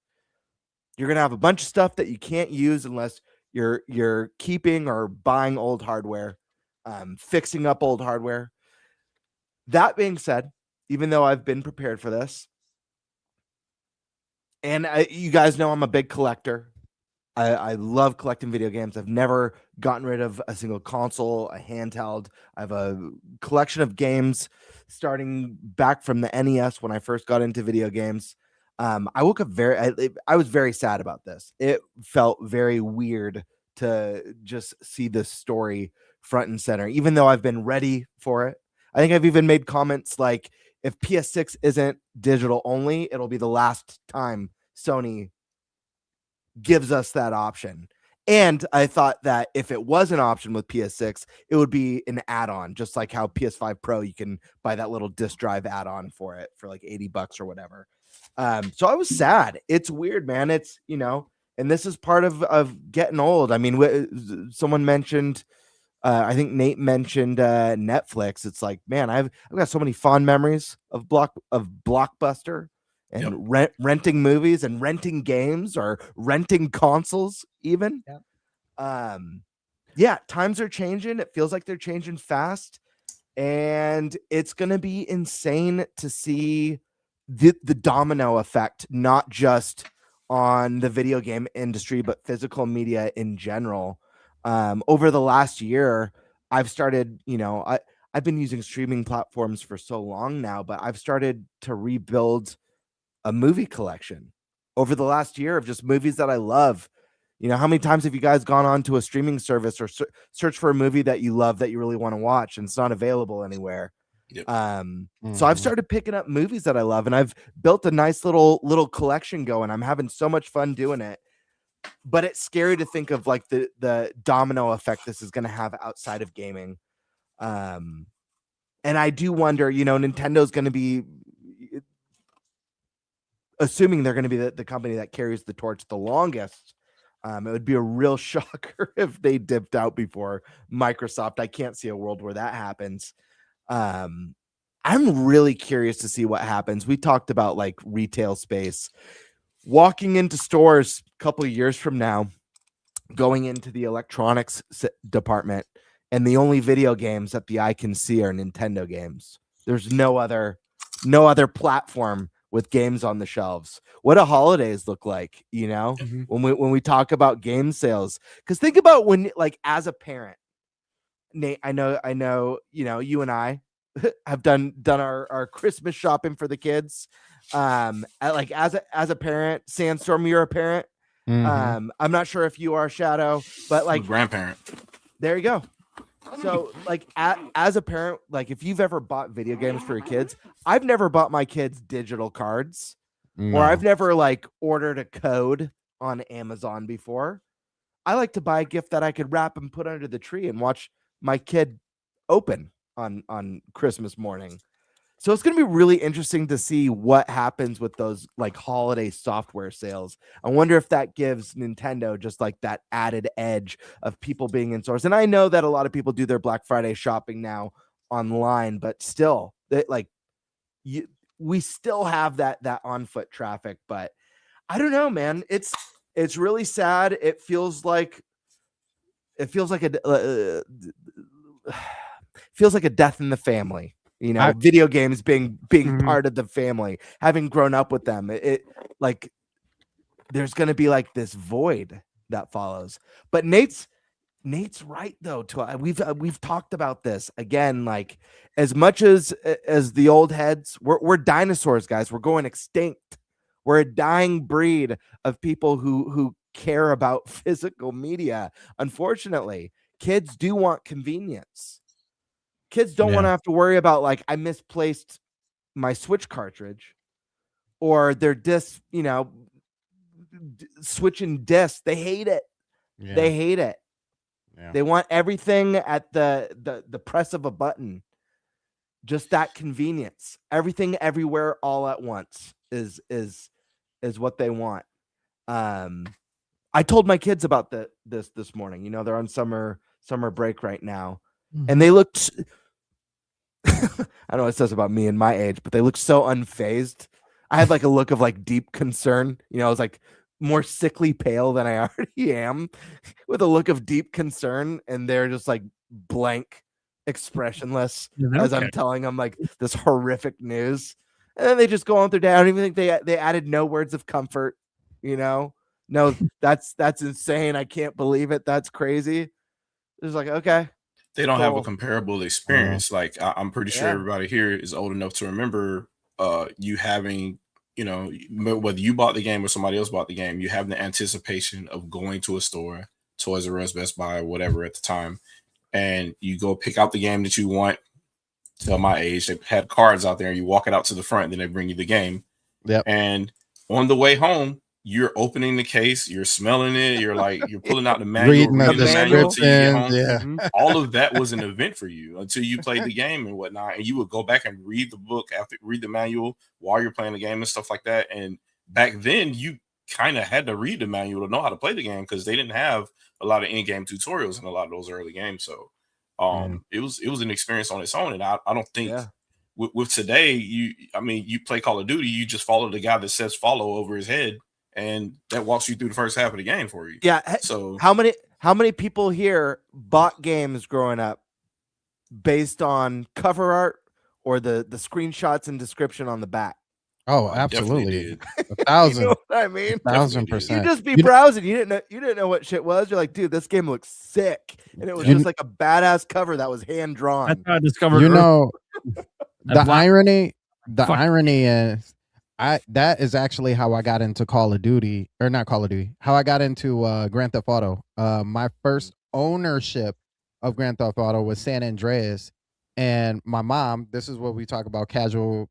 You're going to have a bunch of stuff that you can't use unless you're keeping or buying old hardware, fixing up old hardware. That being said, even though I've been prepared for this, and you guys know I'm a big collector. I love collecting video games. I've never gotten rid of a single console, a handheld. I have a collection of games starting back from the NES when I first got into video games. I woke up I was very sad about this. It felt very weird to just see this story front and center, even though I've been ready for it. I think I've even made comments like, if PS6 isn't digital only, it'll be the last time Sony gives us that option. And I thought that if it was an option with PS6, it would be an add-on, just like how PS5 Pro, you can buy that little disk drive add-on for it for like $80 or whatever. So I was sad. It's weird, man. It's, and this is part of getting old. I mean, someone mentioned, I think Nate mentioned Netflix. It's like, man, I've got so many fond memories of Blockbuster and renting movies and renting games or renting consoles even. Yeah, times are changing. It feels like they're changing fast, and it's going to be insane to see the domino effect, not just on the video game industry, but physical media in general. Over the last year, I've started, I've been using streaming platforms for so long now, but I've started to rebuild a movie collection over the last year of just movies that I love. How many times have you guys gone on to a streaming service or search for a movie that you love that you really want to watch and it's not available anywhere? Yep. So I've started picking up movies that I love, and I've built a nice little collection going. I'm having so much fun doing it, but it's scary to think of like the domino effect this is going to have outside of gaming. And I do wonder, Nintendo's going to be, assuming they're going to be the company that carries the torch the longest. It would be a real shocker if they dipped out before Microsoft. I can't see a world where that happens. I'm really curious to see what happens. We talked about like retail space, walking into stores a couple of years from now, going into the electronics department, and the only video games that the eye can see are Nintendo games. There's no other platform with games on the shelves. What do holidays look like, when we talk about game sales? Because think about when, like, as a parent, Nate, I know, you and I have done our Christmas shopping for the kids. As a parent, Sandstorm, you're a parent. I'm not sure if you are, Shadow, but like grandparent. There you go. So like as a parent, like if you've ever bought video games for your kids, I've never bought my kids digital cards, or I've never like ordered a code on Amazon before. I like to buy a gift that I could wrap and put under the tree and watch my kid open on Christmas morning. So it's going to be really interesting to see what happens with those like holiday software sales. I wonder if that gives Nintendo just like that added edge of people being in stores. And I know that a lot of people do their Black Friday shopping now online, but still, we still have that on foot traffic. But I don't know, man. It's really sad. It feels like a death in the family. You know, video games being part of the family, having grown up with them, it like there's going to be like this void that follows. But Nate's right though. We've talked about this again. Like as much as the old heads, we're dinosaurs, guys. We're going extinct. We're a dying breed of people who care about physical media. Unfortunately, kids do want convenience. Kids don't want to have to worry about like I misplaced my Switch cartridge or their disc, switching discs. They hate it. Yeah. They hate it. Yeah. They want everything at the press of a button. Just that convenience. Everything everywhere all at once is what they want. I told my kids about this morning. They're on summer break right now. And they looked, I don't know what it says about me and my age, but they looked so unfazed. I had like a look of like deep concern. I was like more sickly pale than I already am with a look of deep concern. And they're just like blank, expressionless as I'm telling them like this horrific news. And then they just go on with their day. I don't even think they added no words of comfort, No, that's insane. I can't believe it. That's crazy. It's like, okay. They don't have a comparable experience. Like I'm pretty sure everybody here is old enough to remember you having, whether you bought the game or somebody else bought the game, you have the anticipation of going to a store, Toys R Us, Best Buy, or whatever at the time, and you go pick out the game that you want. Tell my age, they had cards out there, and you walk it out to the front, and then they bring you the game. Yep. And on the way home, you're opening the case, you're smelling it, you're pulling out the manual, reading the manual till you get home. Yeah. All of that was an event for you until you played the game and whatnot. And you would go back and read the book read the manual while you're playing the game and stuff like that. And back then you kind of had to read the manual to know how to play the game because they didn't have a lot of in-game tutorials in a lot of those early games. So it was an experience on its own. And I don't think with today, you play Call of Duty, you just follow the guy that says follow over his head. And that walks you through the first half of the game for you. Yeah. So how many people here bought games growing up based on cover art or the screenshots and description on the back? Oh, absolutely. 1,000. You know what I mean? 1,000%. You just be browsing. You didn't know what shit was. You're like, dude, this game looks sick. And it was just like a badass cover that was hand drawn. That's how I discovered. The irony is that is actually how I got into Call of Duty, or not Call of Duty, how I got into Grand Theft Auto. My first ownership of Grand Theft Auto was San Andreas. And my mom, this is what we talk about casual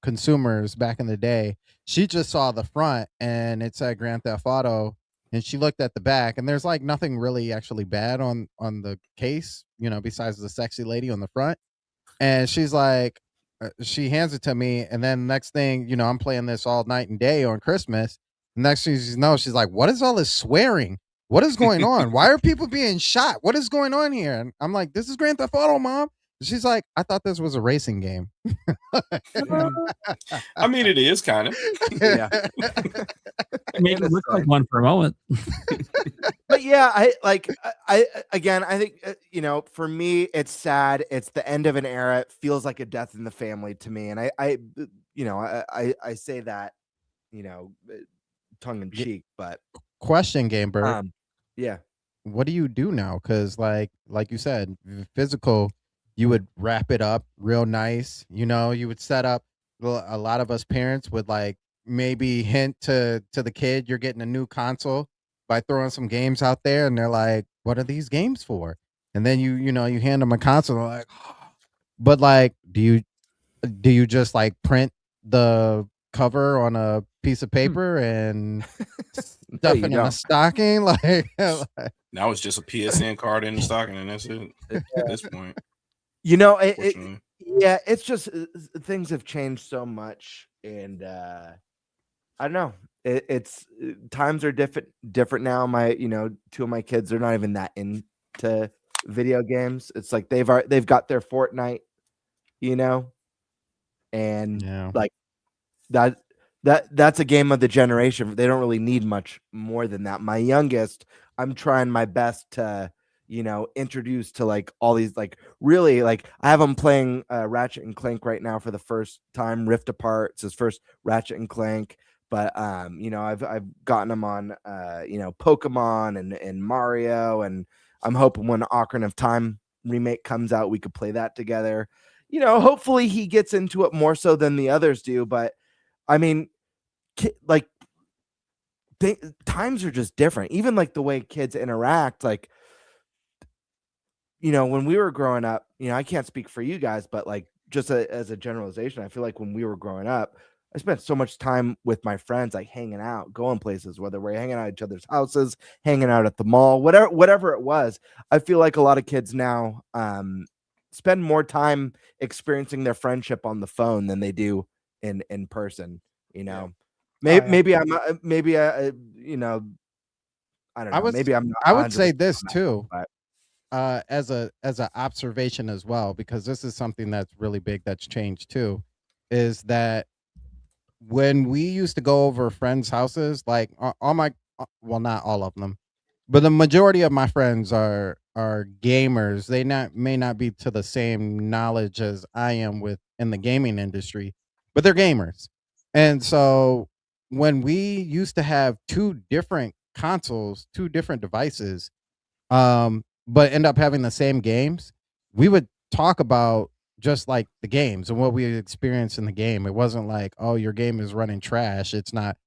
consumers back in the day. She just saw the front and it said Grand Theft Auto. And she looked at the back and there's like nothing really actually bad on the case, besides the sexy lady on the front. And she's like, she hands it to me, and then next thing, I'm playing this all night and day on Christmas. Next thing you know, she's like, what is all this swearing? What is going on? Why are people being shot? What is going on here? And I'm like, this is Grand Theft Auto, Mom. And she's like, I thought this was a racing game. I mean, it is kind of. Yeah. Make it look like one for a moment. But yeah, I think, for me, it's sad. It's the end of an era. It feels like a death in the family to me. And I say that, tongue in cheek, but question, Game Bird. Yeah. What do you do now? Because like you said, physical, you would wrap it up real nice. You would set up. A lot of us parents would like maybe hint to the kid you're getting a new console by throwing some games out there, and they're like, "What are these games for?" And then you hand them a console, like, but like, do you just like print the cover on a piece of paper and No, stuff you it in don't. a stocking. Like, Now it's just a PSN card in the stocking, and that's it at this point. You know, Unfortunately. yeah, it's just things have changed so much, and I don't know. It's times are different now. My, two of my kids are not even that into video games. It's like they've got their Fortnite, and Yeah. like that's a game of the generation. They don't really need much more than that. My youngest, I'm trying my best to, introduce to like all these, like, really, like, I have him playing Ratchet and Clank right now for the first time. Rift Apart, it's his first Ratchet and Clank. But I've gotten him on Pokemon and Mario, and I'm hoping when Ocarina of Time remake comes out, we could play that together. Hopefully he gets into it more so than the others do. But I mean, like, times are just different. Even like the way kids interact, like, when we were growing up, I can't speak for you guys, but like, just as a generalization, I feel like when we were growing up, I spent so much time with my friends, like hanging out, going places, whether we're hanging out at each other's houses, hanging out at the mall, whatever it was. I feel like a lot of kids now spend more time experiencing their friendship on the phone than they do in person. Maybe I don't know. Maybe I'm not I would say 100% this on that, too, but as an observation as well, because this is something that's really big that's changed too, is that when we used to go over friends' houses, like all my, well, not all of them, but the majority of my friends are gamers. They may not be to the same knowledge as I am with in the gaming industry, but they're gamers. And so when we used to have two different consoles, two different devices, but end up having the same games, we would talk about just like the games and what we experienced in the game. It wasn't like, oh, your game is running trash. It's not,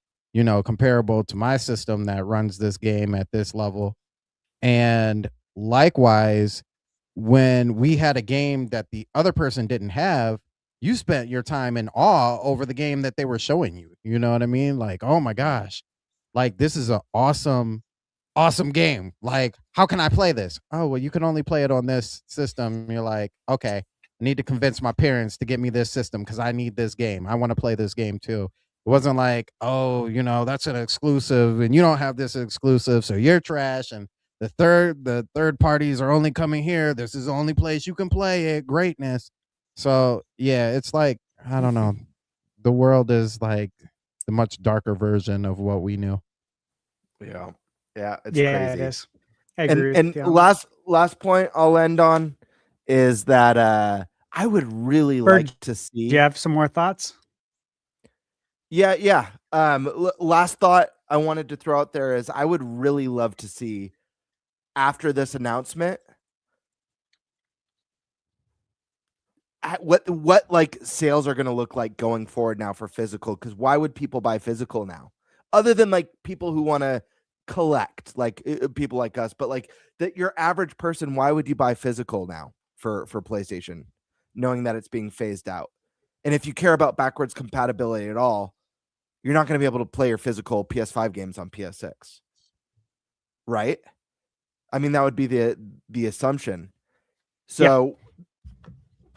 comparable to my system that runs this game at this level. And likewise, when we had a game that the other person didn't have, you spent your time in awe over the game that they were showing you. You know what I mean? Like, oh my gosh, like this is an awesome game. Like, how can I play this? Oh, well, you can only play it on this system. You're like, okay, I need to convince my parents to get me this system because I need this game. I want to play this game too. It wasn't like, oh, that's an exclusive and you don't have this exclusive, so you're trash. And the third parties are only coming here. This is the only place you can play it. Greatness. So yeah, it's like, I don't know. The world is like the much darker version of what we knew. yeah, it's Yeah, crazy. it is. I agree And with you. last point I'll end on is that I would really Bird, like to see. Do you have some more thoughts? Yeah. Last thought I wanted to throw out there is I would really love to see after this announcement what like sales are going to look like going forward now for physical. Because why would people buy physical now, other than like people who want to collect, like people like us? But like that, your average person, why would you buy physical now for PlayStation, knowing that it's being phased out? And if you care about backwards compatibility at all, you're not going to be able to play your physical PS5 games on PS6, right? I mean, that would be the assumption. So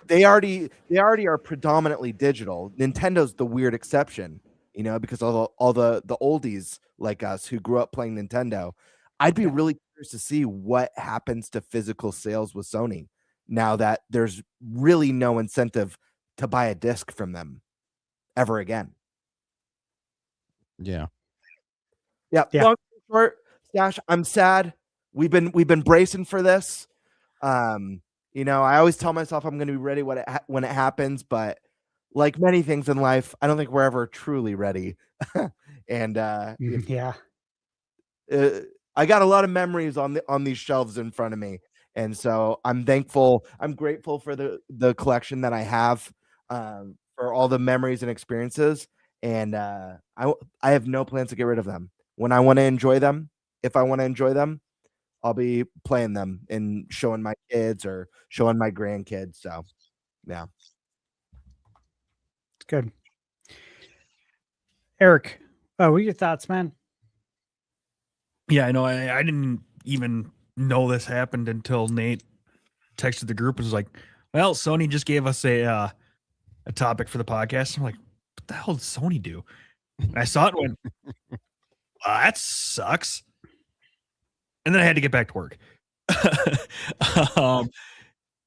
they already are predominantly digital. Nintendo's the weird exception, because all the oldies like us who grew up playing Nintendo. I'd be really curious to see what happens to physical sales with Sony now that there's really no incentive to buy a disc from them ever again. Yeah. Long story short, Stash, I'm sad. We've been bracing for this. I always tell myself I'm going to be ready when it happens, but like many things in life, I don't think we're ever truly ready. And yeah, I got a lot of memories on these shelves in front of me, and so I'm thankful. I'm grateful for the collection that I have, for all the memories and experiences. And I have no plans to get rid of them. When I want to enjoy them, if I want to enjoy them, I'll be playing them and showing my kids or showing my grandkids. So, yeah. Good. Eric, what are your thoughts, man? Yeah, I know. I didn't even know this happened until Nate texted the group and was like, "Well, Sony just gave us a topic for the podcast." I'm like, "What the hell did Sony do?" And I saw it and went, well, "That sucks." And then I had to get back to work.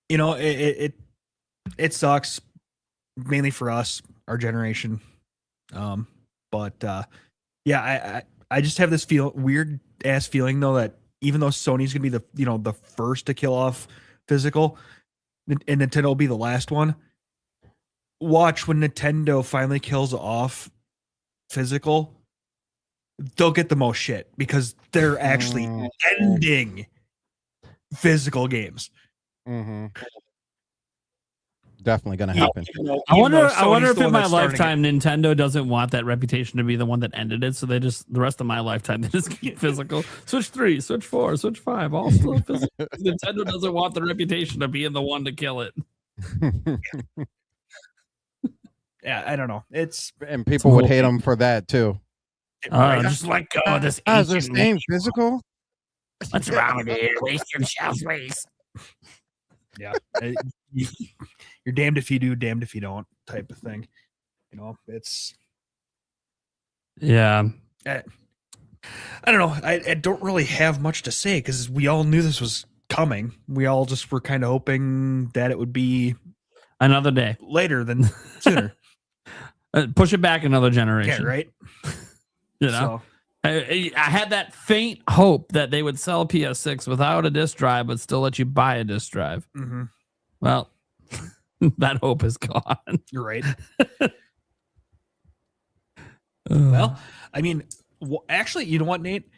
You know, it sucks mainly for us, our generation. But yeah, I just have this weird ass feeling though that even though Sony's gonna be the first to kill off physical, and Nintendo will be the last one. Watch when Nintendo finally kills off physical, they'll get the most shit because they're actually ending physical games. Mm-hmm. Definitely gonna happen. I wonder if in my lifetime Nintendo doesn't want that reputation to be the one that ended it, so they just the rest of my lifetime they just keep physical. Switch 3, Switch 4, Switch 5, all still physical. Nintendo doesn't want the reputation of being the one to kill it. Yeah, I don't know. And people would hate them for that too. Just let go of this. Is this name physical? What's wrong with you? Wasting shelf space. Yeah. You're damned if you do, damned if you don't type of thing. You know, it's. Yeah. I don't know. I don't really have much to say because we all knew this was coming. We all just were kind of hoping that it would be another day later than sooner. Push it back another generation. Yeah, right. You know, I had that faint hope that they would sell PS6 without a disc drive, but still let you buy a disc drive. Mm-hmm. Well, that hope is gone. You're right. Well, I mean, actually, you know what, Nate?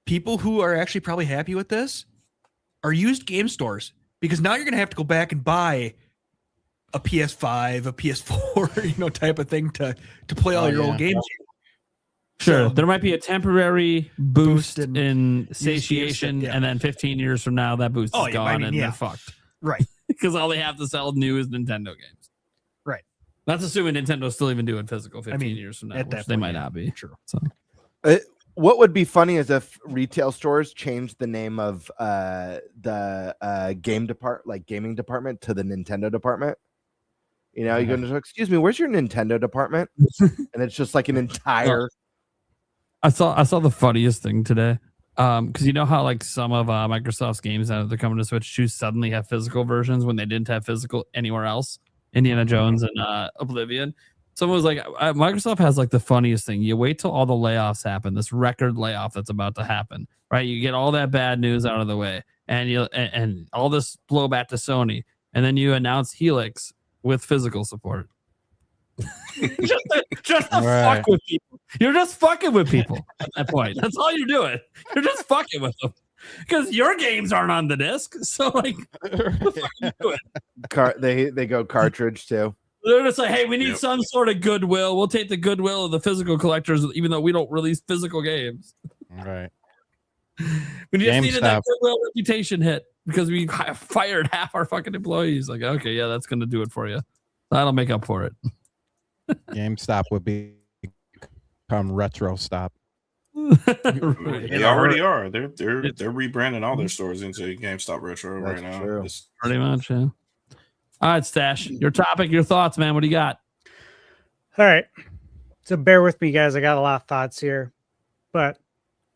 People who are actually probably happy with this are used game stores because now you're going to have to go back and buy a PS5, a PS4, type of thing to play all your old games. Sure, there might be a temporary boost in satiation, and then 15 years from now, that boost is gone and they're fucked. Right. Because all they have to sell new is Nintendo games. Right. That's assuming Nintendo's still even doing physical 15 years from now, which they might not be. True. So. What would be funny is if retail stores changed the name of the gaming department to the Nintendo department. You know, you go into, excuse me, where's your Nintendo department? And it's just like an entire. I saw the funniest thing today. Because you know how like some of Microsoft's games that they're coming to Switch 2 suddenly have physical versions when they didn't have physical anywhere else. Indiana Jones and Oblivion. Someone was like, Microsoft has like the funniest thing. You wait till all the layoffs happen, this record layoff that's about to happen, right? You get all that bad news out of the way, and and all this blowback to Sony, and then you announce Helix with physical support. just to fuck with people. You're just fucking with people at that point. That's all you're doing. You're just fucking with them because your games aren't on the disc. So like, they go cartridge too. They're just like, hey, we need some sort of goodwill. We'll take the goodwill of the physical collectors, even though we don't release physical games. Right. We just needed that goodwill reputation hit because we fired half our fucking employees. Like, okay, yeah, that's gonna do it for you. That'll make up for it. GameStop would become Retro Stop. They already are. They're rebranding all their stores into GameStop Retro right now. True. Pretty much, yeah. All right, Stash, your topic, your thoughts, man. What do you got? All right. So bear with me, guys. I got a lot of thoughts here, but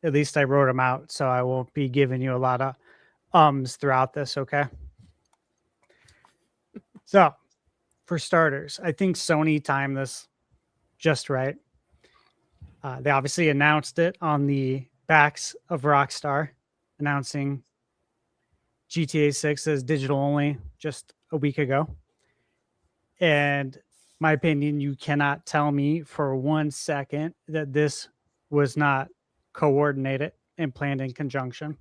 at least I wrote them out, so I won't be giving you a lot of ums throughout this, okay? So, for starters, I think Sony timed this just right. They obviously announced it on the backs of Rockstar, announcing GTA 6 as digital only just a week ago. And my opinion, you cannot tell me for 1 second that this was not coordinated and planned in conjunction.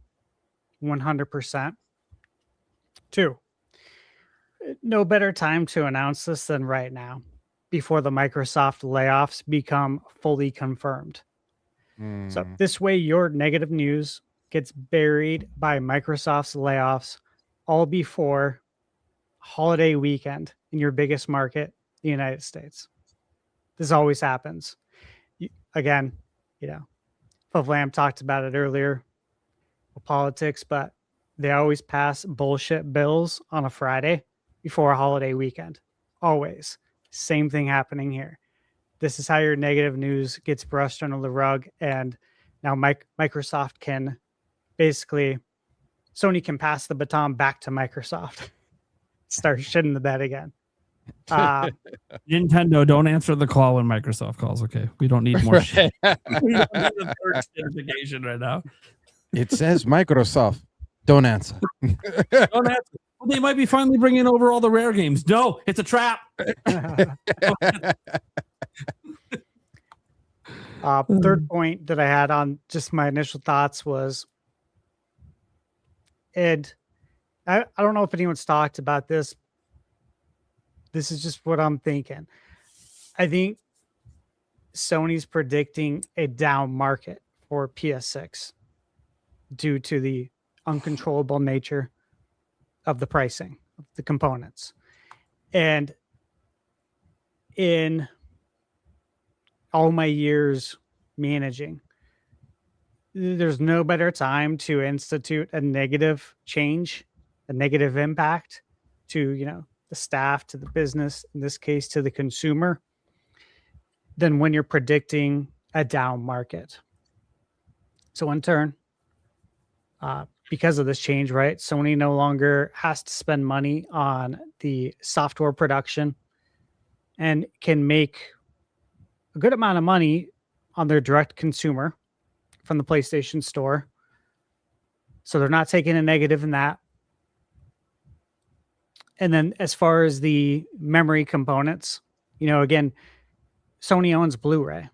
100%. 2, no better time to announce this than right now, before the Microsoft layoffs become fully confirmed. So this way, your negative news gets buried by Microsoft's layoffs all before holiday weekend in your biggest market, the United States. This always happens. again, Puff Lamb talked about it earlier, politics, but they always pass bullshit bills on a Friday before a holiday weekend. Always. Same thing happening here. This is how your negative news gets brushed under the rug. And now Microsoft can basically, Sony can pass the baton back to Microsoft. Start shitting the bed again. Nintendo, don't answer the call when Microsoft calls. Okay, we don't need more shit. We don't need a third certification right now. It says Microsoft. Don't answer. Don't answer. Well, they might be finally bringing over all the rare games. No, it's a trap. Third point that I had on just my initial thoughts was, Ed, I don't know if anyone's talked about this. This is just what I'm thinking. I think Sony's predicting a down market for PS6 due to the uncontrollable nature of the pricing of the components. And in all my years managing, there's no better time to institute a negative change, a negative impact to, the staff, to the business, in this case, to the consumer, than when you're predicting a down market. So in turn, because of this change, right, Sony no longer has to spend money on the software production and can make a good amount of money on their direct consumer from the PlayStation Store. So they're not taking a negative in that. And then as far as the memory components, again, Sony owns Blu-ray.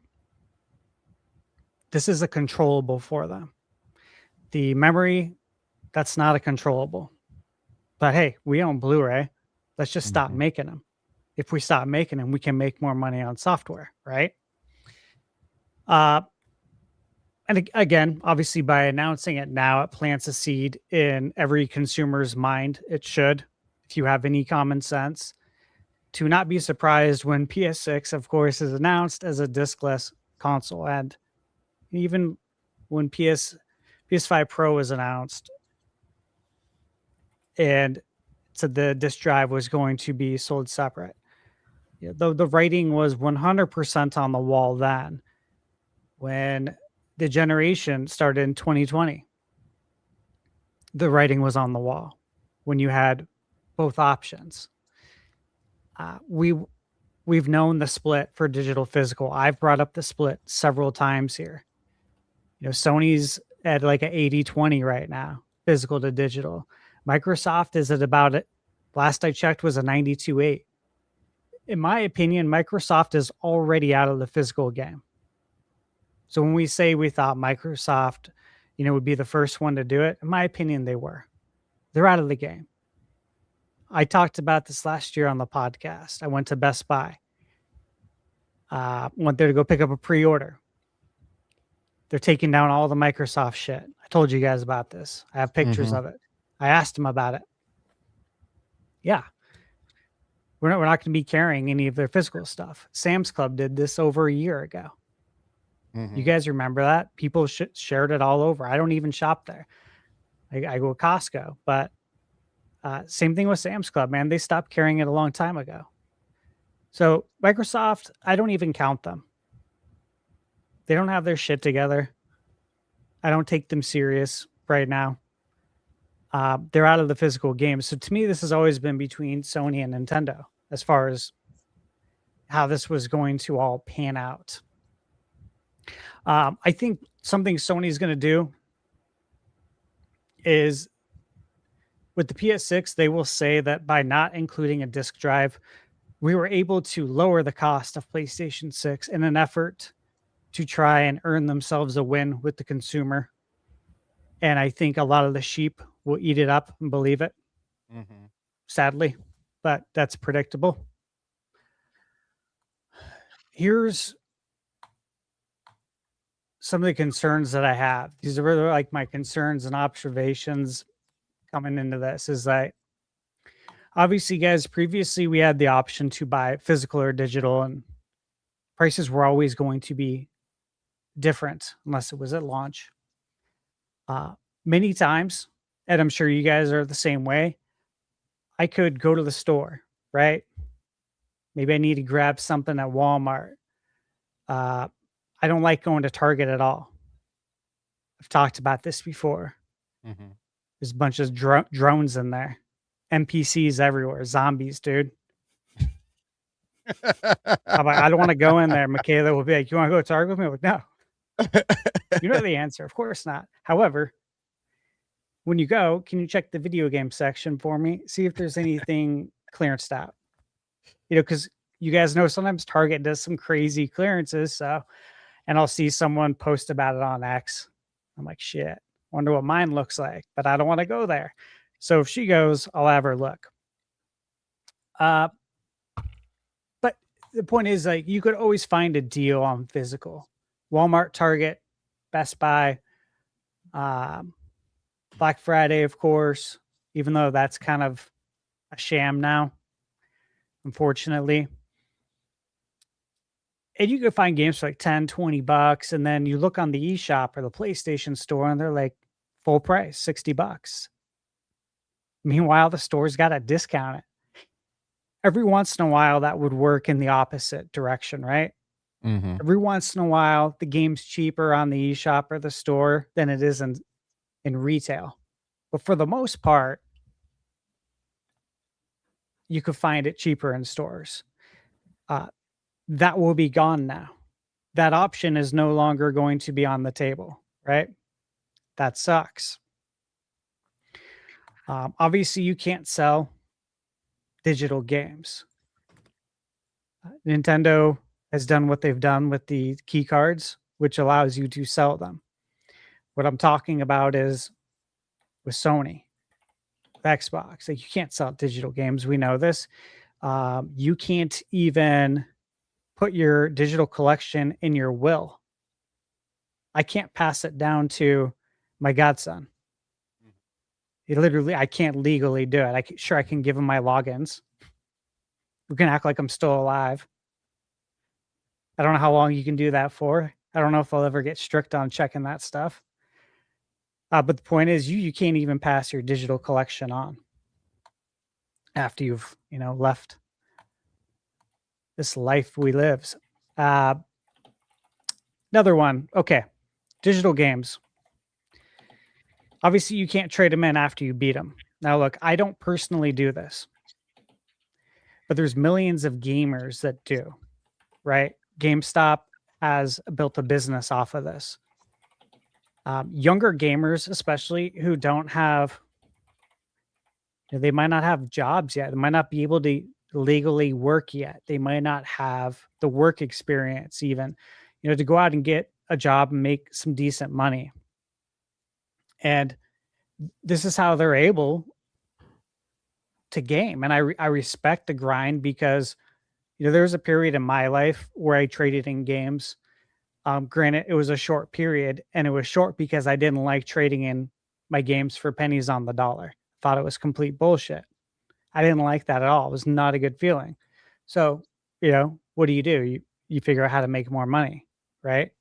This is a controllable for them. The memory, that's not a controllable. But hey, we own Blu-ray. Let's just stop making them. If we stop making them, we can make more money on software, right? And again, obviously by announcing it now, it plants a seed in every consumer's mind. It should, if you have any common sense, to not be surprised when PS6, of course, is announced as a discless console. And even when PS5 Pro was announced and said the disc drive was going to be sold separate, the writing was 100% on the wall then. When the generation started in 2020, the writing was on the wall when you had both options. We've known the split for digital physical. I've brought up the split several times here. Sony's at like an 80-20 right now, physical to digital. Microsoft is at about it. Last I checked was a 92-8. In my opinion, Microsoft is already out of the physical game. So when we say we thought Microsoft, would be the first one to do it, in my opinion, they were. They're out of the game. I talked about this last year on the podcast. I went to Best Buy. Went there to go pick up a pre-order. They're taking down all the Microsoft shit. I told you guys about this. I have pictures of it. I asked them about it. Yeah. We're not going to be carrying any of their physical stuff. Sam's Club did this over a year ago. You guys remember that? People shared it all over. I don't even shop there. I go to Costco, but same thing with Sam's Club, man. They stopped carrying it a long time ago. So Microsoft, I don't even count them. They don't have their shit together. I don't take them serious right now. They're out of the physical game. So to me, this has always been between Sony and Nintendo as far as how this was going to all pan out. I think something Sony's going to do is with the PS6, they will say that by not including a disc drive, we were able to lower the cost of PlayStation 6 in an effort to try and earn themselves a win with the consumer. And I think a lot of the sheep will eat it up and believe it, sadly, but that's predictable. Here's some of the concerns that I have. These are really like my concerns and observations coming into this is that obviously, guys, previously we had the option to buy physical or digital, and prices were always going to be different unless it was at launch. Many times, and I'm sure you guys are the same way, I could go to the store, right? Maybe I need to grab something at Walmart. I don't like going to Target at all. I've talked about this before. Mhm. There's a bunch of drones in there, NPCs everywhere, zombies, dude. I'm like, I don't want to go in there. Michaela will be like, "You want to go to Target with me?" I'm like, no. You know the answer. Of course not. However, when you go, can you check the video game section for me? See if there's anything clearanced out. Because you guys know sometimes Target does some crazy clearances. So, and I'll see someone post about it on X. I'm like, shit, wonder what mine looks like, but I don't want to go there. So if she goes, I'll have her look. But the point is, like, you could always find a deal on physical. Walmart, Target, Best Buy, Black Friday, of course, even though that's kind of a sham now, unfortunately. And you can find games for like 10, 20 bucks. And then you look on the eShop or the PlayStation store and they're like full price, 60 bucks. Meanwhile, the store's got to discount it. Every once in a while, that would work in the opposite direction, right? Mhm. Every once in a while, the game's cheaper on the eShop or the store than it is in retail. But for the most part, you could find it cheaper in stores. That will be gone now. That option is no longer going to be on the table, right? That sucks. Obviously, you can't sell digital games. Nintendo has done what they've done with the key cards, which allows you to sell them. What I'm talking about is with Sony, with Xbox. Like, you can't sell digital games. We know this. You can't even put your digital collection in your will. I can't pass it down to my godson. I can't legally do it. Sure, I can give him my logins. We can act like I'm still alive. I don't know how long you can do that for. I don't know if I'll ever get strict on checking that stuff. But the point is, you can't even pass your digital collection on after you've left this life we live. Another one. Okay. Digital games. Obviously, you can't trade them in after you beat them. Now, look, I don't personally do this, but there's millions of gamers that do, right? GameStop has built a business off of this. Younger gamers, especially, who don't have, they might not have jobs yet. They might not be able to legally work yet. They might not have the work experience even, to go out and get a job and make some decent money. And this is how they're able to game. And I respect the grind because, there was a period in my life where I traded in games. Granted, it was a short period, and it was short because I didn't like trading in my games for pennies on the dollar. Thought it was complete bullshit. I didn't like that at all. It was not a good feeling. So, what do? You figure out how to make more money, right?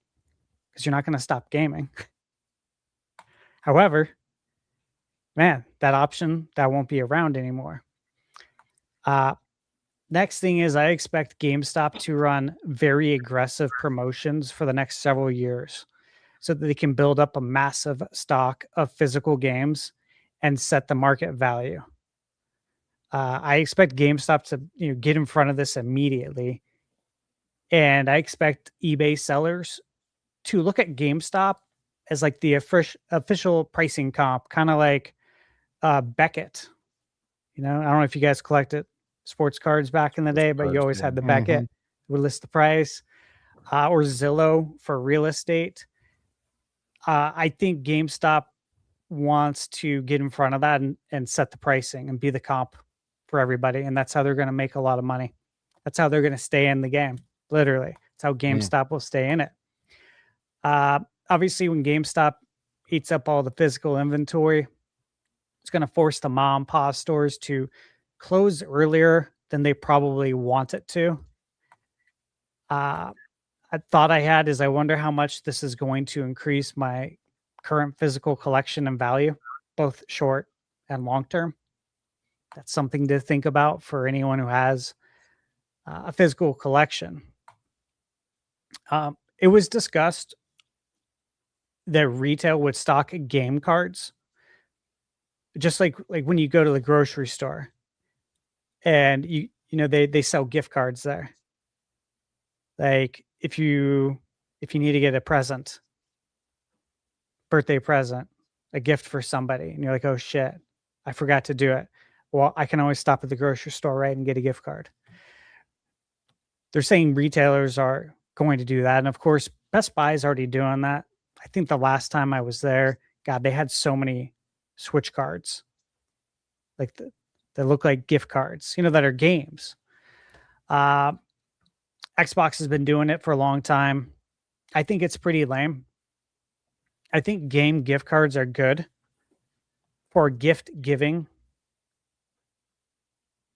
Because you're not going to stop gaming. However, man, that option, that won't be around anymore. Next thing is, I expect GameStop to run very aggressive promotions for the next several years so that they can build up a massive stock of physical games and set the market value. I expect GameStop to get in front of this immediately. And I expect eBay sellers to look at GameStop as like the official pricing comp, kind of like Beckett. I don't know if you guys collected sports cards back in the day, but you always had the Beckett would list the price, or Zillow for real estate. I think GameStop wants to get in front of that and set the pricing and be the comp for everybody. And that's how they're going to make a lot of money. That's how they're going to stay in the game. Literally. That's how GameStop will stay in it. Obviously, when GameStop eats up all the physical inventory, it's going to force the mom and pop stores to close earlier than they probably want it to. thought I had is I wonder how much this is going to increase my current physical collection and value, both short and long term. That's something to think about for anyone who has a physical collection. It was discussed that retail would stock game cards, just like when you go to the grocery store, and they sell gift cards there. Like if you need to get a present, birthday present, a gift for somebody, and you're like, oh shit, I forgot to do it. Well, I can always stop at the grocery store, right, and get a gift card. They're saying retailers are going to do that. And of course, Best Buy is already doing that. I think the last time I was there, God, they had so many Switch cards. Like that look like gift cards, that are games. Xbox has been doing it for a long time. I think it's pretty lame. I think game gift cards are good for gift giving.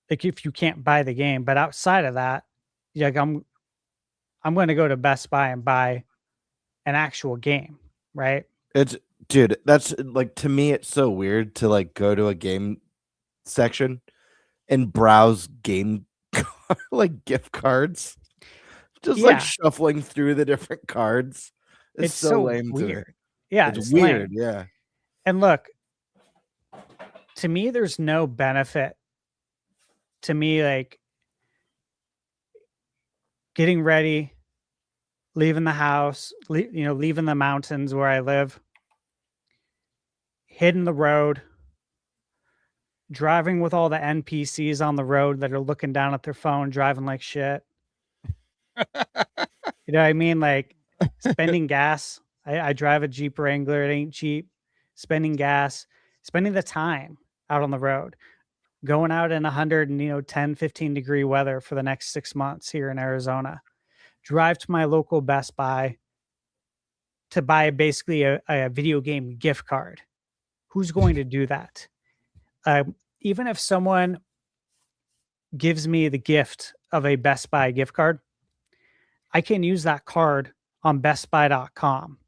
Like if you can't buy the game, but outside of that, like I'm going to go to Best Buy and buy an actual game, right? Dude, that's like, to me, it's so weird to like go to a game section and browse game like gift cards, just like shuffling through the different cards. It's so lame weird. to me. Yeah, it's weird. Lame. Yeah. And look, to me, there's no benefit to me, like getting ready, leaving the house, leaving the mountains where I live, hitting the road, driving with all the NPCs on the road that are looking down at their phone, driving like shit. You know what I mean? Like spending gas. I drive a Jeep Wrangler. It ain't cheap. Spending gas, spending the time out on the road, going out in 110, 15 degree weather for the next 6 months here in Arizona. Drive to my local Best Buy to buy basically a video game gift card. Who's going to do that? Even if someone gives me the gift of a Best Buy gift card, I can use that card on bestbuy.com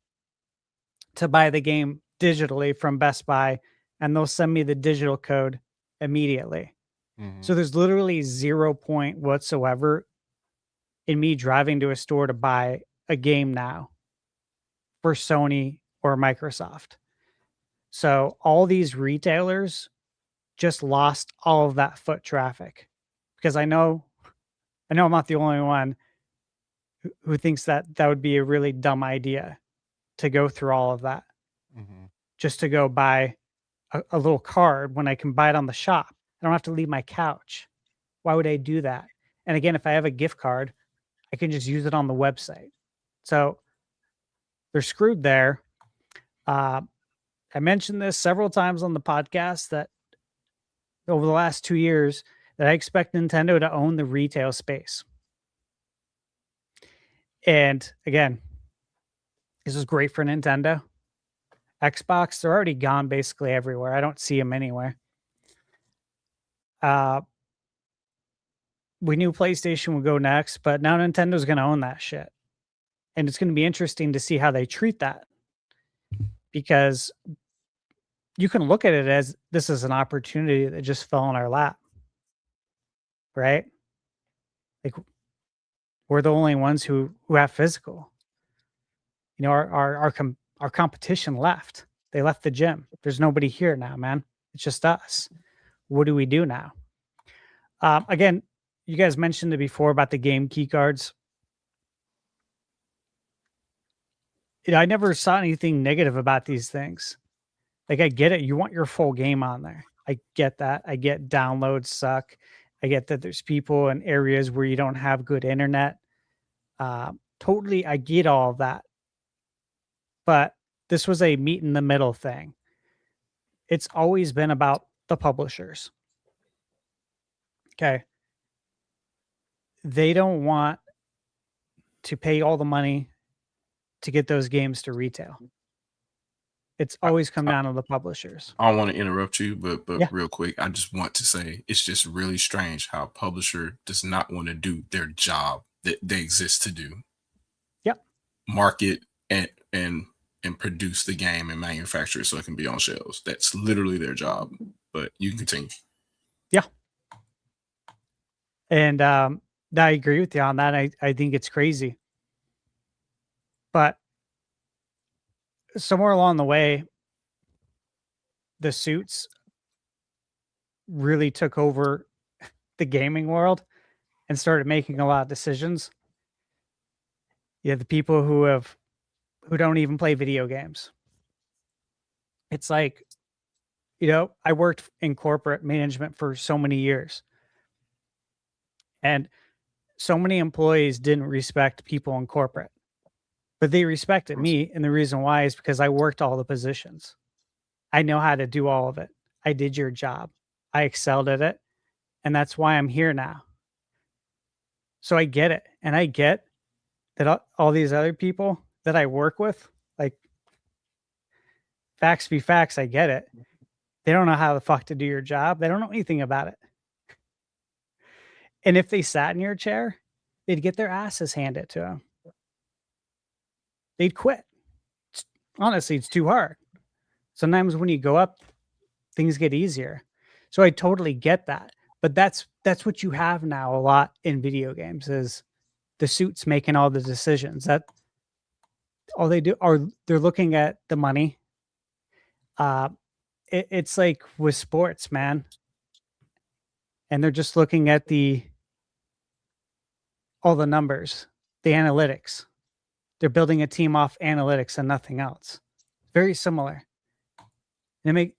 to buy the game digitally from Best Buy, and they'll send me the digital code immediately. So there's literally 0 point whatsoever in me driving to a store to buy a game now for Sony or Microsoft. So all these retailers just lost all of that foot traffic, because I know I'm not the only one who thinks that would be a really dumb idea to go through all of that just to go buy a little card when I can buy it on the shop. I don't have to leave my couch. Why would I do that? And again, if I have a gift card, I can just use it on the website. So they're screwed there. I mentioned this several times on the podcast that over the last 2 years that I expect Nintendo to own the retail space. And again, this is great for Nintendo. Xbox, they're already gone basically everywhere. I don't see them anywhere. We knew PlayStation would go next, but now Nintendo's going to own that shit. And it's going to be interesting to see how they treat that, because you can look at it as this is an opportunity that just fell in our lap, right? Like we're the only ones who have physical. Our competition left. They left the gym. There's nobody here now, man. It's just us. What do we do now? Again, you guys mentioned it before about the game key cards. I never saw anything negative about these things. Like, I get it. You want your full game on there. I get that. I get downloads suck. I get that there's people in areas where you don't have good internet. Totally, I get all of that. But this was a meet in the middle thing. It's always been about the publishers. Okay. They don't want to pay all the money to get those games to retail. It's always come down to the publishers. I don't want to interrupt you, but Yeah. real quick, I just want to say it's just really strange how a publisher does not want to do their job that they exist to do. market and produce the game and manufacture it so it can be on shelves. That's literally their job. But you can continue. Yeah. And I agree with you on that. I think it's crazy. But somewhere along the way, the suits really took over the gaming world and started making a lot of decisions. Yeah, the people who don't even play video games. It's like, I worked in corporate management for so many years. And so many employees didn't respect people in corporate. But they respected me, and the reason why is because I worked all the positions. I know how to do all of it. I did your job. I excelled at it, and that's why I'm here now. So I get it, and I get that all these other people that I work with, like, facts be facts, I get it. They don't know how the fuck to do your job. They don't know anything about it. And if they sat in your chair, they'd get their asses handed to them. They'd quit. Honestly, it's too hard. Sometimes when you go up, things get easier. So I totally get that. But that's what you have now a lot in video games is the suits making all the decisions. That all they do are they're looking at the money. It's like with sports, man. And they're just looking at all the numbers, the analytics. They're building a team off analytics and nothing else. Very similar. And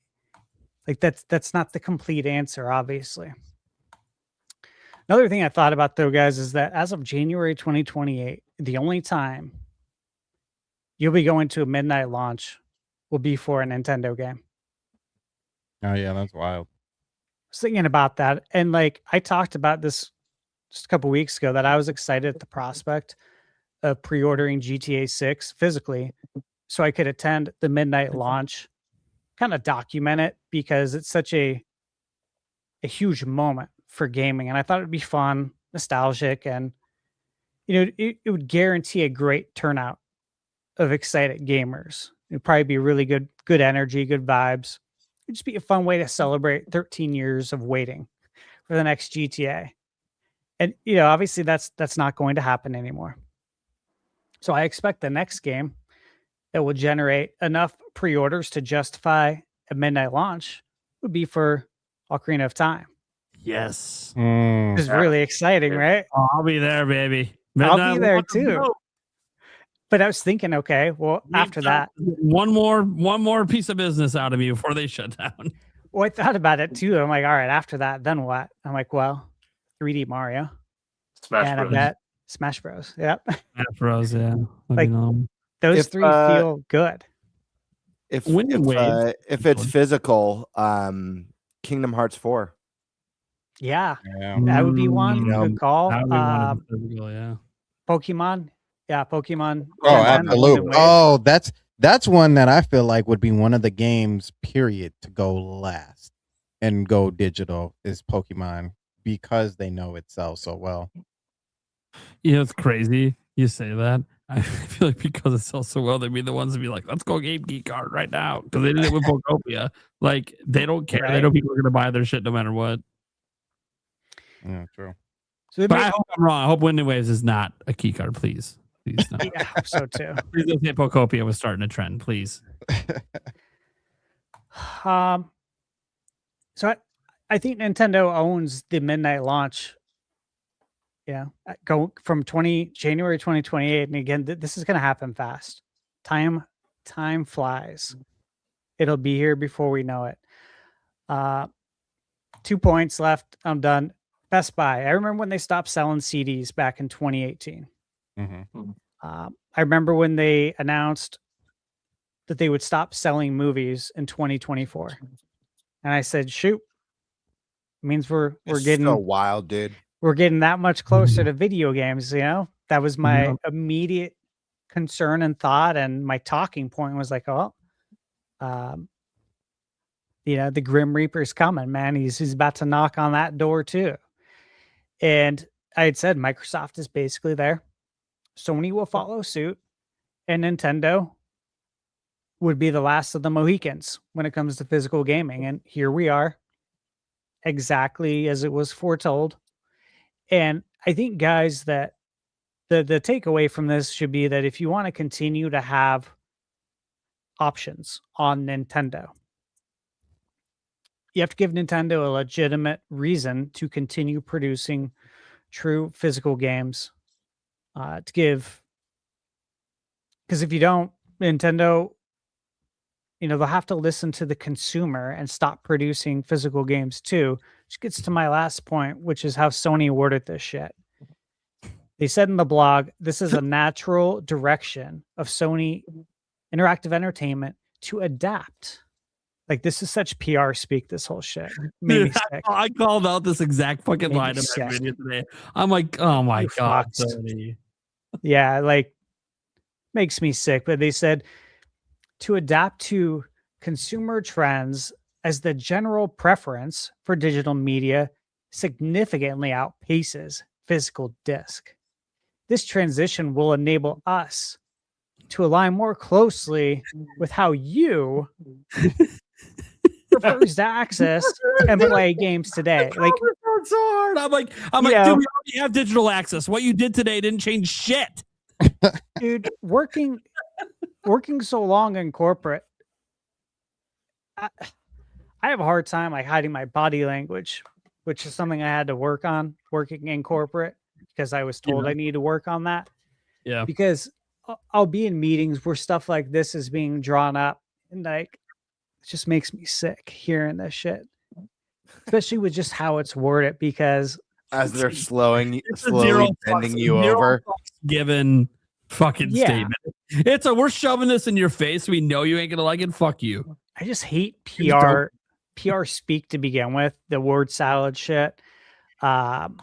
that's not the complete answer, obviously. Another thing I thought about though, guys, is that as of January 2028, the only time you'll be going to a midnight launch will be for a Nintendo game. Oh yeah, that's wild. I was thinking about that, and like I talked about this just a couple weeks ago that I was excited at the prospect of pre-ordering GTA 6 physically so I could attend the midnight launch, kind of document it because it's such a huge moment for gaming. And I thought it'd be fun, nostalgic, and it would guarantee a great turnout of excited gamers. It'd probably be really good energy, good vibes. It'd just be a fun way to celebrate 13 years of waiting for the next GTA. And obviously that's not going to happen anymore. So I expect the next game that will generate enough pre-orders to justify a midnight launch would be for Ocarina of Time. Yes. It's really exciting, right? Oh, I'll be there, baby. I'll be there too. But I was thinking, okay, well, after that, one more piece of business out of me before they shut down. Well, I thought about it too. I'm like, all right, after that, then what? I'm like, well, 3D Mario. Smash Bros. I bet Smash Bros. Yep. Smash Bros. Yeah. Like those three feel good. If it's physical, Kingdom Hearts 4. Yeah. That would be one. Good call. That would be one of the physical, yeah. Pokemon. Yeah, Pokemon. Oh, absolutely. Oh, that's one that I feel like would be one of the games, period, to go last and go digital is Pokemon because they know it sells so well. It's crazy you say that. I feel like because it sells so well, they'd be the ones to be like, let's go Game Geek card right now. Because they did it with Pokopia. Like, they don't care. Right. They know people are going to buy their shit no matter what. Yeah, true. So but I hope I'm wrong. I hope Wind and Waves is not a key card, please. Please no. Yeah, I hope so too. Please don't say Pokopia was starting a trend, please. So I think Nintendo owns the midnight launch. Go from January 2028, and again, this is going to happen fast. Time flies. It'll be here before we know it. 2 points left. I'm done. Best Buy. I remember when they stopped selling CDs back in 2018. Mm-hmm. I remember when they announced that they would stop selling movies in 2024, and I said, "Shoot, it means we're getting so wild, dude. We're getting that much closer to video games." That was my immediate concern and thought, and my talking point was like, "Oh, the Grim Reaper's coming, man. He's about to knock on that door too." And I had said Microsoft is basically there. Sony will follow suit. and Nintendo would be the last of the Mohicans when it comes to physical gaming. And here we are, exactly as it was foretold. And I think, guys, that the takeaway from this should be that if you want to continue to have options on Nintendo, you have to give Nintendo a legitimate reason to continue producing true physical games. Because if you don't, Nintendo, they'll have to listen to the consumer and stop producing physical games too, which gets to my last point, which is how Sony worded this shit. They said in the blog, this is a natural direction of Sony Interactive Entertainment to adapt. Like, this is such PR speak, this whole shit. Made me sick. I called out this exact fucking Made me line in my sick. video today. I'm like, oh my You God, fucks. Sony. Yeah, like, makes me sick. But they said to adapt to consumer trends as the general preference for digital media significantly outpaces physical disc. This transition will enable us to align more closely with how you prefers to access and play games today. Like, it's so hard. I'm like, dude, we already have digital access. What you did today didn't change shit. Dude, working so long in corporate, I have a hard time like hiding my body language, which is something I had to work on working in corporate because I was told I need to work on that. Yeah. Because I'll be in meetings where stuff like this is being drawn up, and like it just makes me sick hearing this shit, especially with just how it's worded. Because as they're slowly zero bending fucks- you zero over. fucks given fucking Yeah. statement. It's we're shoving this in your face. We know you ain't gonna like it. Fuck you. I just hate Just PR speak to begin with. The word salad shit. That's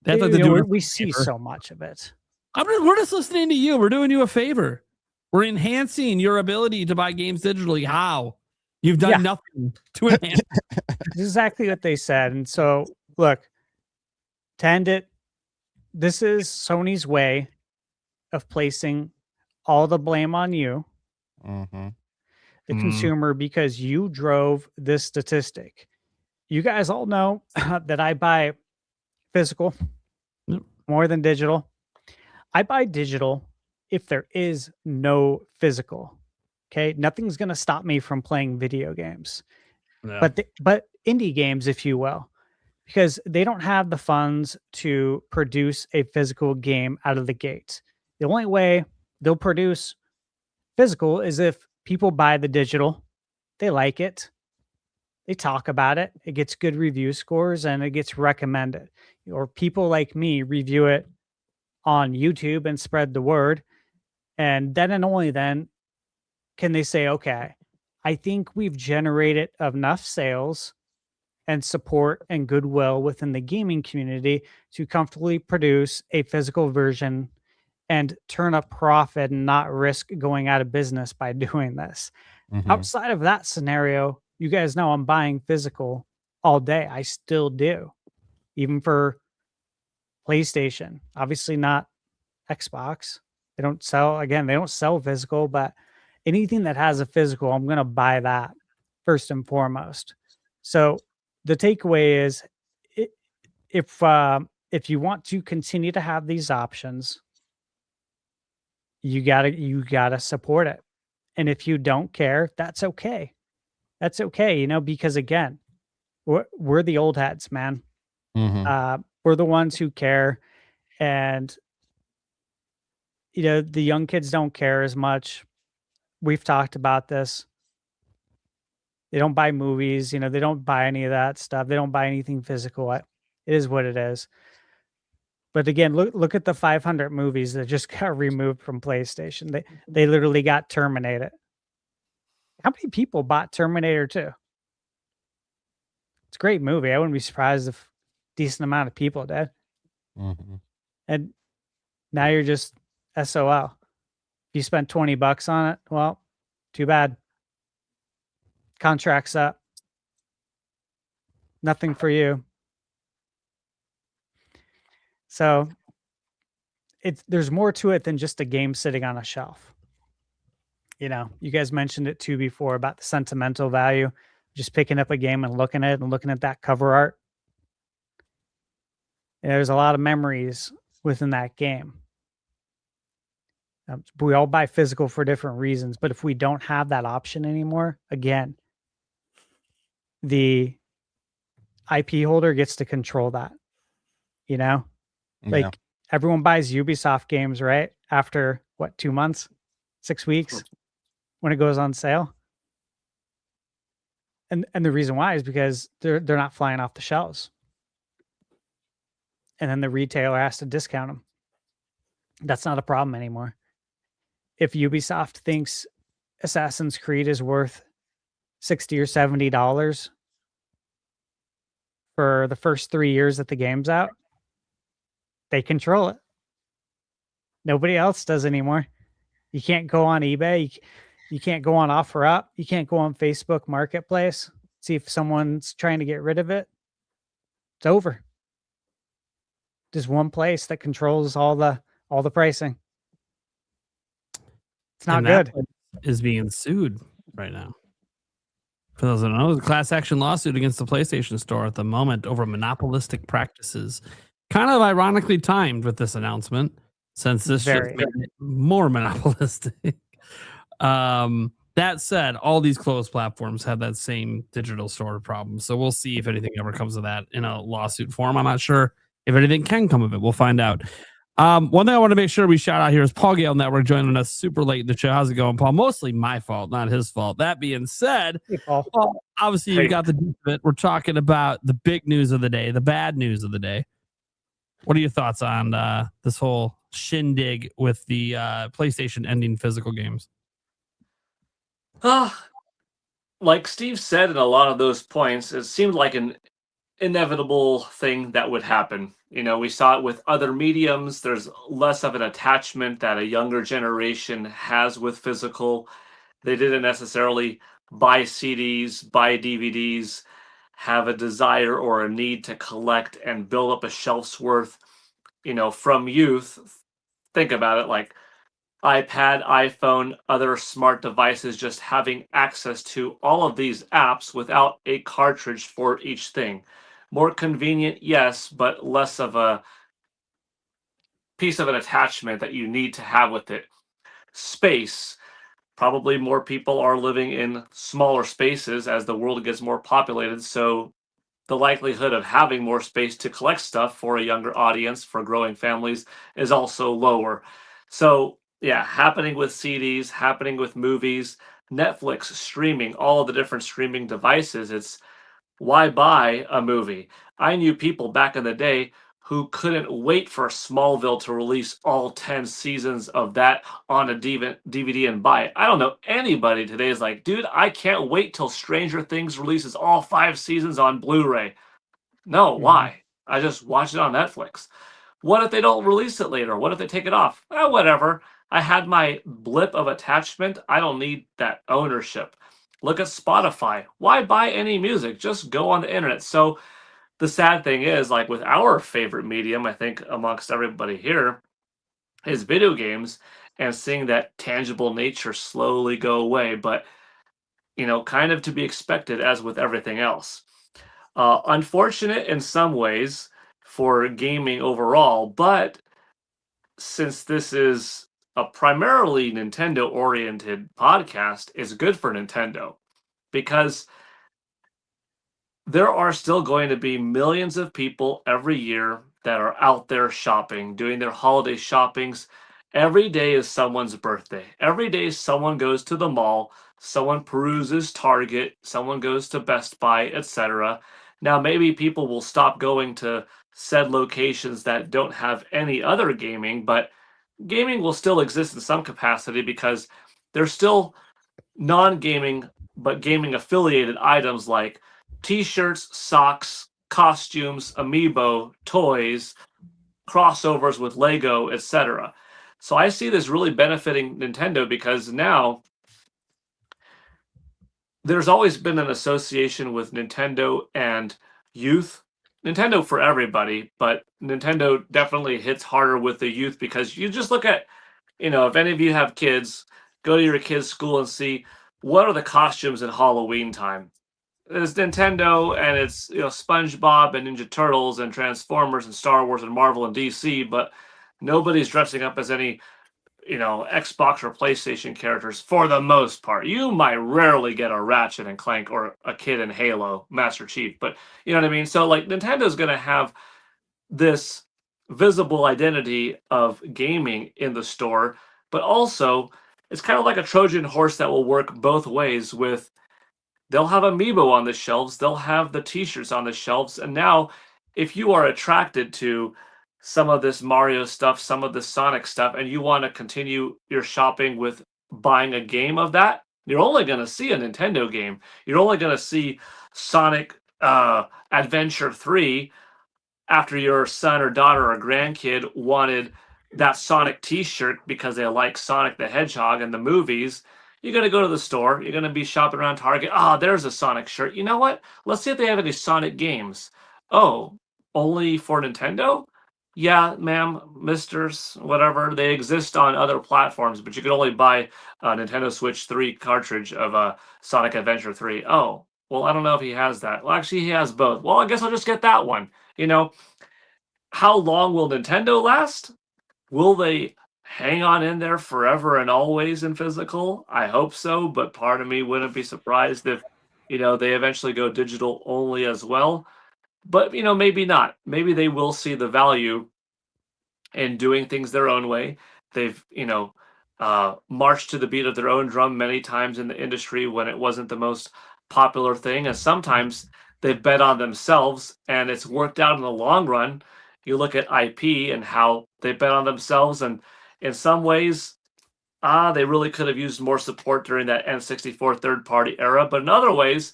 what they do. We see so much of it. We're just listening to you. We're doing you a favor. We're enhancing your ability to buy games digitally. How? You've done nothing to enhance. Exactly what they said. And so, look, to end it, this is Sony's way of placing all the blame on you, the consumer, because you drove this statistic. You guys all know that I buy physical more than digital. I buy digital if there is no physical. Okay, nothing's going to stop me from playing video games, but indie games, if you will, because they don't have the funds to produce a physical game out of the gate. The only way they'll produce physical is if people buy the digital, they like it, they talk about it, it gets good review scores, and it gets recommended. Or people like me review it on YouTube and spread the word. And then and only then can they say, okay, I think we've generated enough sales and support and goodwill within the gaming community to comfortably produce a physical version and turn a profit and not risk going out of business by doing this. Outside of that scenario, you guys know I'm buying physical all day. I still do, even for PlayStation. Obviously not Xbox. They don't sell physical, but anything that has a physical, I'm going to buy that first and foremost. So the takeaway is if you want to continue to have these options, you gotta support it. And if you don't care, that's okay. That's okay, because again, we're the old heads, man. We're the ones who care, and the young kids don't care as much. We've talked about this. They don't buy movies, they don't buy any of that stuff. They don't buy anything physical. It is what it is. But again, look at the 500 movies that just got removed from PlayStation. They literally got terminated. How many people bought Terminator 2? It's a great movie. I wouldn't be surprised if a decent amount of people did. And now you're just SOL. If you spent $20 on it, well, too bad. Contract's up. Nothing for you. So there's more to it than just a game sitting on a shelf. You know, you guys mentioned it too before about the sentimental value, just picking up a game and looking at it and looking at that cover art. There's a lot of memories within that game. We all buy physical for different reasons, but if we don't have that option anymore, again, the IP holder gets to control that. You know, like everyone buys Ubisoft games, right? After what, 2 months, 6 weeks when it goes on sale. And the reason why is because they're not flying off the shelves. And then the retailer has to discount them. That's not a problem anymore. If Ubisoft thinks Assassin's Creed is worth $60 or $70 for the first 3 years that the game's out, they control it. Nobody else does anymore. You can't go on eBay. You can't go on OfferUp. You can't go on Facebook Marketplace. See if someone's trying to get rid of it. It's over. Just one place that controls all the pricing. It's not good. Is being sued right now. For those that don't know, the class action lawsuit against the PlayStation Store at the moment over monopolistic practices. Kind of ironically timed with this announcement, since this just made it more monopolistic. That said, all these closed platforms have that same digital store problem. So we'll see if anything ever comes of that in a lawsuit form. I'm not sure if anything can come of it. We'll find out. One thing I want to make sure we shout out here is Paul Gale Network joining us super late in the show. How's it going, Paul? Mostly my fault, not his fault. That being said, hey, Paul. Obviously you got the deep of it. We're talking about the big news of the day, the bad news of the day. What are your thoughts on this whole shindig with the PlayStation ending physical games? Like Steve said in a lot of those points, it seemed like an inevitable thing that would happen. You know, we saw it with other mediums. There's less of an attachment that a younger generation has with physical. They didn't necessarily buy CDs, buy DVDs, have a desire or a need to collect and build up a shelf's worth, you know, from youth. Think about it, like iPad, iPhone, other smart devices, just having access to all of these apps without a cartridge for each thing. More convenient, yes, but less of a piece of an attachment that you need to have with it. Space. Probably more people are living in smaller spaces as the world gets more populated, so the likelihood of having more space to collect stuff for a younger audience, for growing families, is also lower. So, yeah, happening with CDs, happening with movies, Netflix streaming, all of the different streaming devices. It's why buy a movie? I knew people back in the day who couldn't wait for Smallville to release all 10 seasons of that on a DVD and buy it. I don't know anybody today is like, dude, I can't wait till Stranger Things releases all 5 seasons on Blu-ray. No, why? I just watch it on Netflix. What if they don't release it later? What if they take it off? Whatever. I had my blip of attachment. I don't need that ownership. Look at Spotify. Why buy any music? Just go on the internet. So the sad thing is, like with our favorite medium, I think amongst everybody here, is video games, and seeing that tangible nature slowly go away. But, you know, kind of to be expected as with everything else. Unfortunate in some ways for gaming overall, but since this is a primarily Nintendo-oriented podcast, is good for Nintendo, because there are still going to be millions of people every year that are out there shopping, doing their holiday shoppings. Every day is someone's birthday. Every day someone goes to the mall, someone peruses Target, someone goes to Best Buy, etc. Now, maybe people will stop going to said locations that don't have any other gaming, but gaming will still exist in some capacity because there's still non-gaming but gaming affiliated items like t-shirts, socks, costumes, amiibo, toys, crossovers with Lego, etc. So I see this really benefiting Nintendo because now there's always been an association with Nintendo and youth. Nintendo for everybody, but Nintendo definitely hits harder with the youth because you just look at, if any of you have kids, go to your kids' school and see what are the costumes in Halloween time. It's Nintendo and it's SpongeBob and Ninja Turtles and Transformers and Star Wars and Marvel and DC, but nobody's dressing up as any Xbox or PlayStation characters for the most part. You might rarely get a Ratchet and Clank or a kid in Halo, Master Chief, but you know what I mean? So like Nintendo's going to have this visible identity of gaming in the store, but also it's kind of like a Trojan horse that will work both ways with they'll have Amiibo on the shelves, they'll have the t-shirts on the shelves, and now if you are attracted to some of this Mario stuff, some of the Sonic stuff, and you want to continue your shopping with buying a game of that, you're only going to see a Nintendo game. You're only going to see Sonic Adventure 3 after your son or daughter or grandkid wanted that Sonic t-shirt because they like Sonic the Hedgehog and the movies. You're going to go to the store. You're going to be shopping around Target. There's a Sonic shirt. You know what? Let's see if they have any Sonic games. Oh, only for Nintendo? Yeah, ma'am, misters, whatever. They exist on other platforms, but you can only buy a Nintendo Switch 3 cartridge of Sonic Adventure 3. Oh, well, I don't know if he has that. Well, actually, he has both. Well, I guess I'll just get that one. How long will Nintendo last? Will they hang on in there forever and always in physical? I hope so, but part of me wouldn't be surprised if, they eventually go digital only as well. But, maybe not. Maybe they will see the value in doing things their own way. They've, marched to the beat of their own drum many times in the industry when it wasn't the most popular thing. And sometimes they've bet on themselves and it's worked out in the long run. You look at IP and how they bet on themselves. And in some ways, they really could have used more support during that N64 third-party era. But in other ways,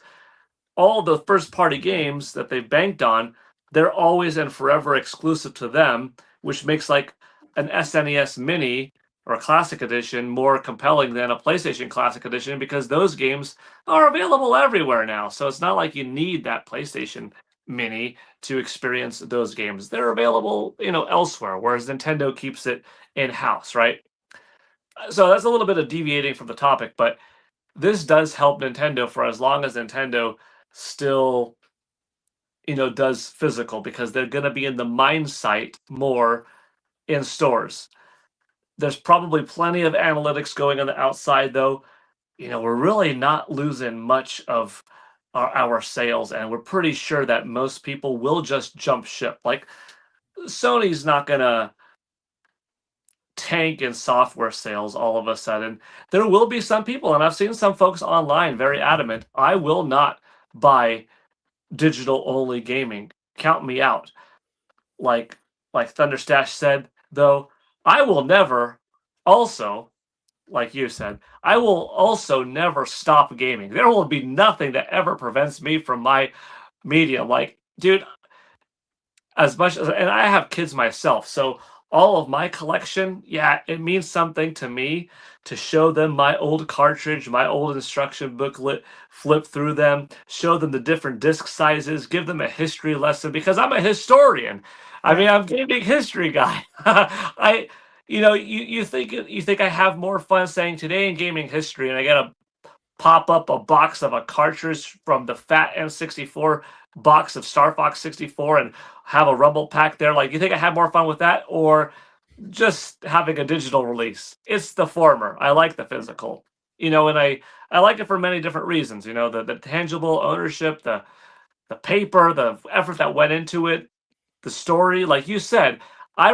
all the first-party games that they've banked on, they're always and forever exclusive to them, which makes like an SNES Mini or a Classic Edition more compelling than a PlayStation Classic Edition because those games are available everywhere now. So it's not like you need that PlayStation Mini to experience those games. They're available, elsewhere, whereas Nintendo keeps it in-house, right? So that's a little bit of deviating from the topic, but this does help Nintendo for as long as Nintendo still, does physical because they're going to be in the mine site more in stores. There's probably plenty of analytics going on the outside, though. We're really not losing much of our sales, and we're pretty sure that most people will just jump ship. Like, Sony's not going to tank in software sales all of a sudden. There will be some people, and I've seen some folks online very adamant, I will not buy digital-only gaming. Count me out. Like Thunderstash said, though, I will never also, like you said, I will also never stop gaming. There will be nothing that ever prevents me from my medium. Like, dude, as much as, and I have kids myself, so all of my collection, yeah, it means something to me to show them my old cartridge, my old instruction booklet, flip through them, show them the different disc sizes, give them a history lesson because I'm a historian. I mean, I'm a gaming history guy. You think I have more fun saying today in gaming history, and I gotta pop up a box of a cartridge from the fat N64 box of Star Fox 64 and have a rumble pack there. Like, you think I have more fun with that or just having a digital release? It's the former. I like the physical, and I like it for many different reasons. The tangible ownership, the paper, the effort that went into it, the story. Like you said, I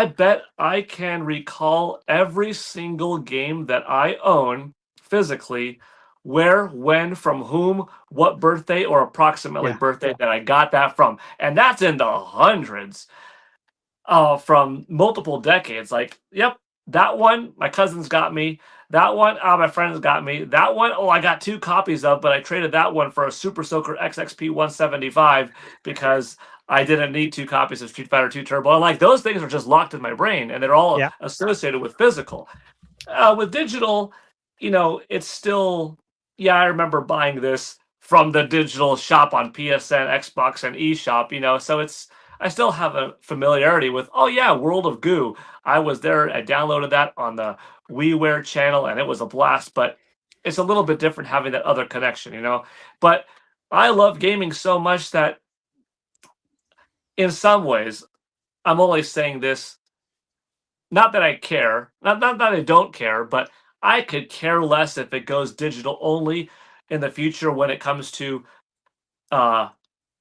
bet I can recall every single game that I own physically, where, when, from whom, what birthday or approximately birthday that I got that from. And that's in the hundreds from multiple decades. Like, yep, that one, my cousins got me. That one, my friends got me. That one, I got 2 copies of, but I traded that one for a Super Soaker XXP 175 because I didn't need 2 copies of Street Fighter 2 Turbo. And like, those things are just locked in my brain, and they're all associated with physical. With digital, it's still, I remember buying this from the digital shop on PSN, Xbox, and eShop, you know. So I still have a familiarity with, oh yeah, World of Goo. I was there, I downloaded that on the WiiWare channel, and it was a blast, but it's a little bit different having that other connection, you know. But I love gaming so much that in some ways, I'm only saying this, not that I care, not that I don't care, but I could care less if it goes digital only in the future when it comes to uh,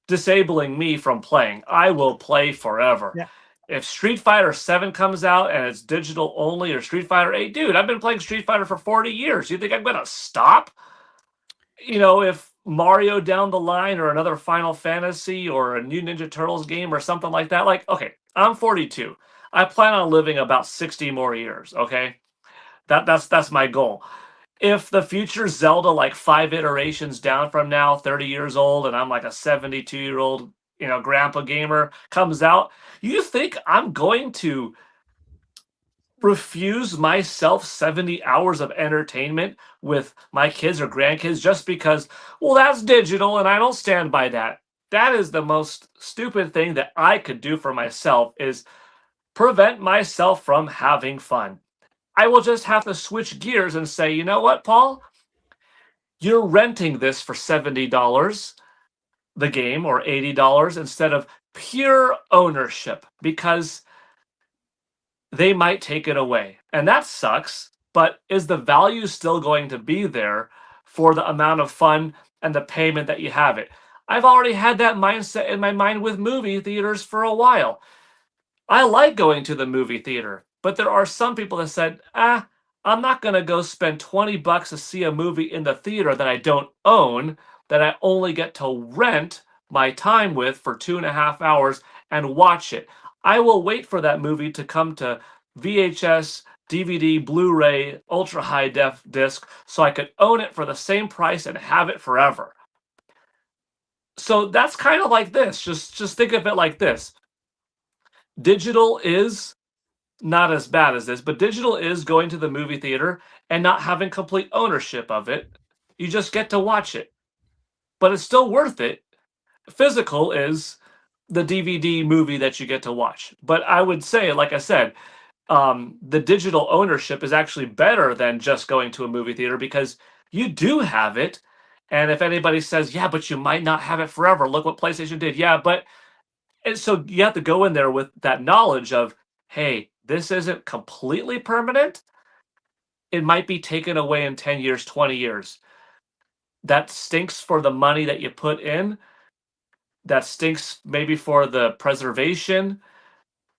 disabling me from playing. I will play forever. Yeah. If Street Fighter 7 comes out and it's digital only, or Street Fighter 8, dude, I've been playing Street Fighter for 40 years. You think I'm going to stop? You know, if Mario down the line, or another Final Fantasy, or a new Ninja Turtles game, or something like that, like, okay, I'm 42. I plan on living about 60 more years, okay? That's my goal. If the future Zelda, like 5 iterations down from now, 30 years old, and I'm like a 72-year-old, you know, grandpa gamer, comes out, you think I'm going to refuse myself 70 hours of entertainment with my kids or grandkids just because, well, that's digital and I don't stand by that? That is the most stupid thing that I could do for myself, is prevent myself from having fun. I will just have to switch gears and say, you know what, Paul? You're renting this for $70, the game, or $80, instead of pure ownership, because they might take it away. And that sucks, but is the value still going to be there for the amount of fun and the payment that you have it? I've already had that mindset in my mind with movie theaters for a while. I like going to the movie theater, but there are some people that said, I'm not going to go spend $20 to see a movie in the theater that I don't own, that I only get to rent my time with for 2.5 hours and watch it. I will wait for that movie to come to VHS, DVD, Blu-ray, ultra high def disc, so I could own it for the same price and have it forever. So that's kind of like this. Just think of it like this. Digital is not as bad as this, but digital is going to the movie theater and not having complete ownership of it. You just get to watch it, but it's still worth it. Physical is the DVD movie that you get to watch. But I would say, like I said, the digital ownership is actually better than just going to a movie theater, because you do have it. And if anybody says, yeah, but you might not have it forever, look what PlayStation did. Yeah, but and so you have to go in there with that knowledge of, hey, this isn't completely permanent. It might be taken away in 10 years, 20 years. That stinks for the money that you put in. That stinks maybe for the preservation.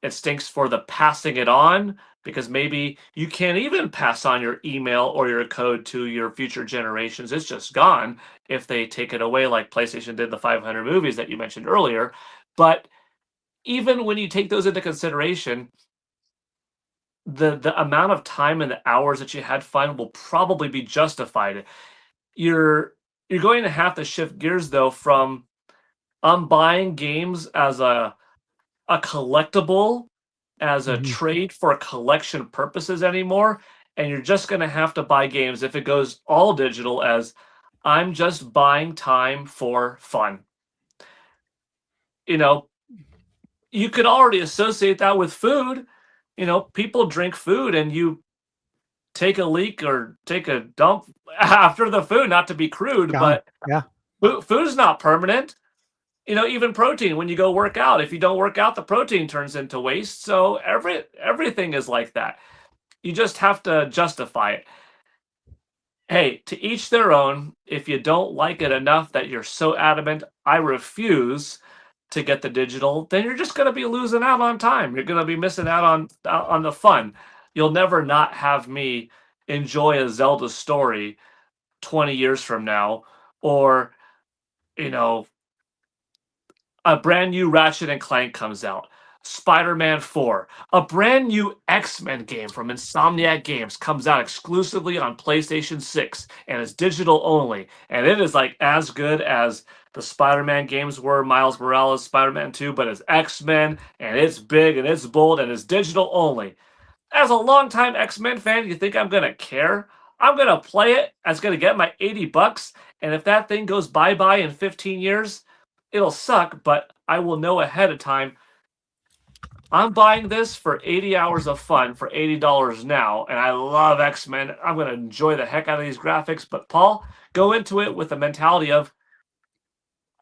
It stinks for the passing it on, because maybe you can't even pass on your email or your code to your future generations. It's just gone if they take it away, like PlayStation did the 500 movies that you mentioned earlier. But even when you take those into consideration, the amount of time and the hours that you had fun will probably be justified. You're going to have to shift gears, though, from I'm buying games as a collectible, as a trade for collection purposes anymore, and you're just going to have to buy games, if it goes all digital, as I'm just buying time for fun. You know, you could already associate that with food. You know, people drink food and you take a leak or take a dump after the food, not to be crude, but yeah, food's not permanent. You know, even protein, when you go work out, if you don't work out, the protein turns into waste. So everything is like that. You just have to justify it. Hey, to each their own. If you don't like it enough that you're so adamant, I refuse to get the digital, then you're just going to be losing out on time. You're going to be missing out on the fun. You'll never not have me enjoy a Zelda story 20 years from now, or, you know, a brand new Ratchet and Clank comes out, Spider-Man 4, a brand new X-Men game from Insomniac Games comes out exclusively on PlayStation 6 and is digital only, and it is like as good as the Spider-Man games were, Miles Morales, Spider-Man 2, but it's X-Men, and it's big, and it's bold, and it's digital only. As a longtime X-Men fan, you think I'm going to care I'm going to play it. It's going to get my $80. And if that thing goes bye-bye in 15 years, it'll suck, but I will know ahead of time. I'm buying this for 80 hours of fun for $80 now, and I love X-Men. I'm going to enjoy the heck out of these graphics. But Paul, go into it with the mentality of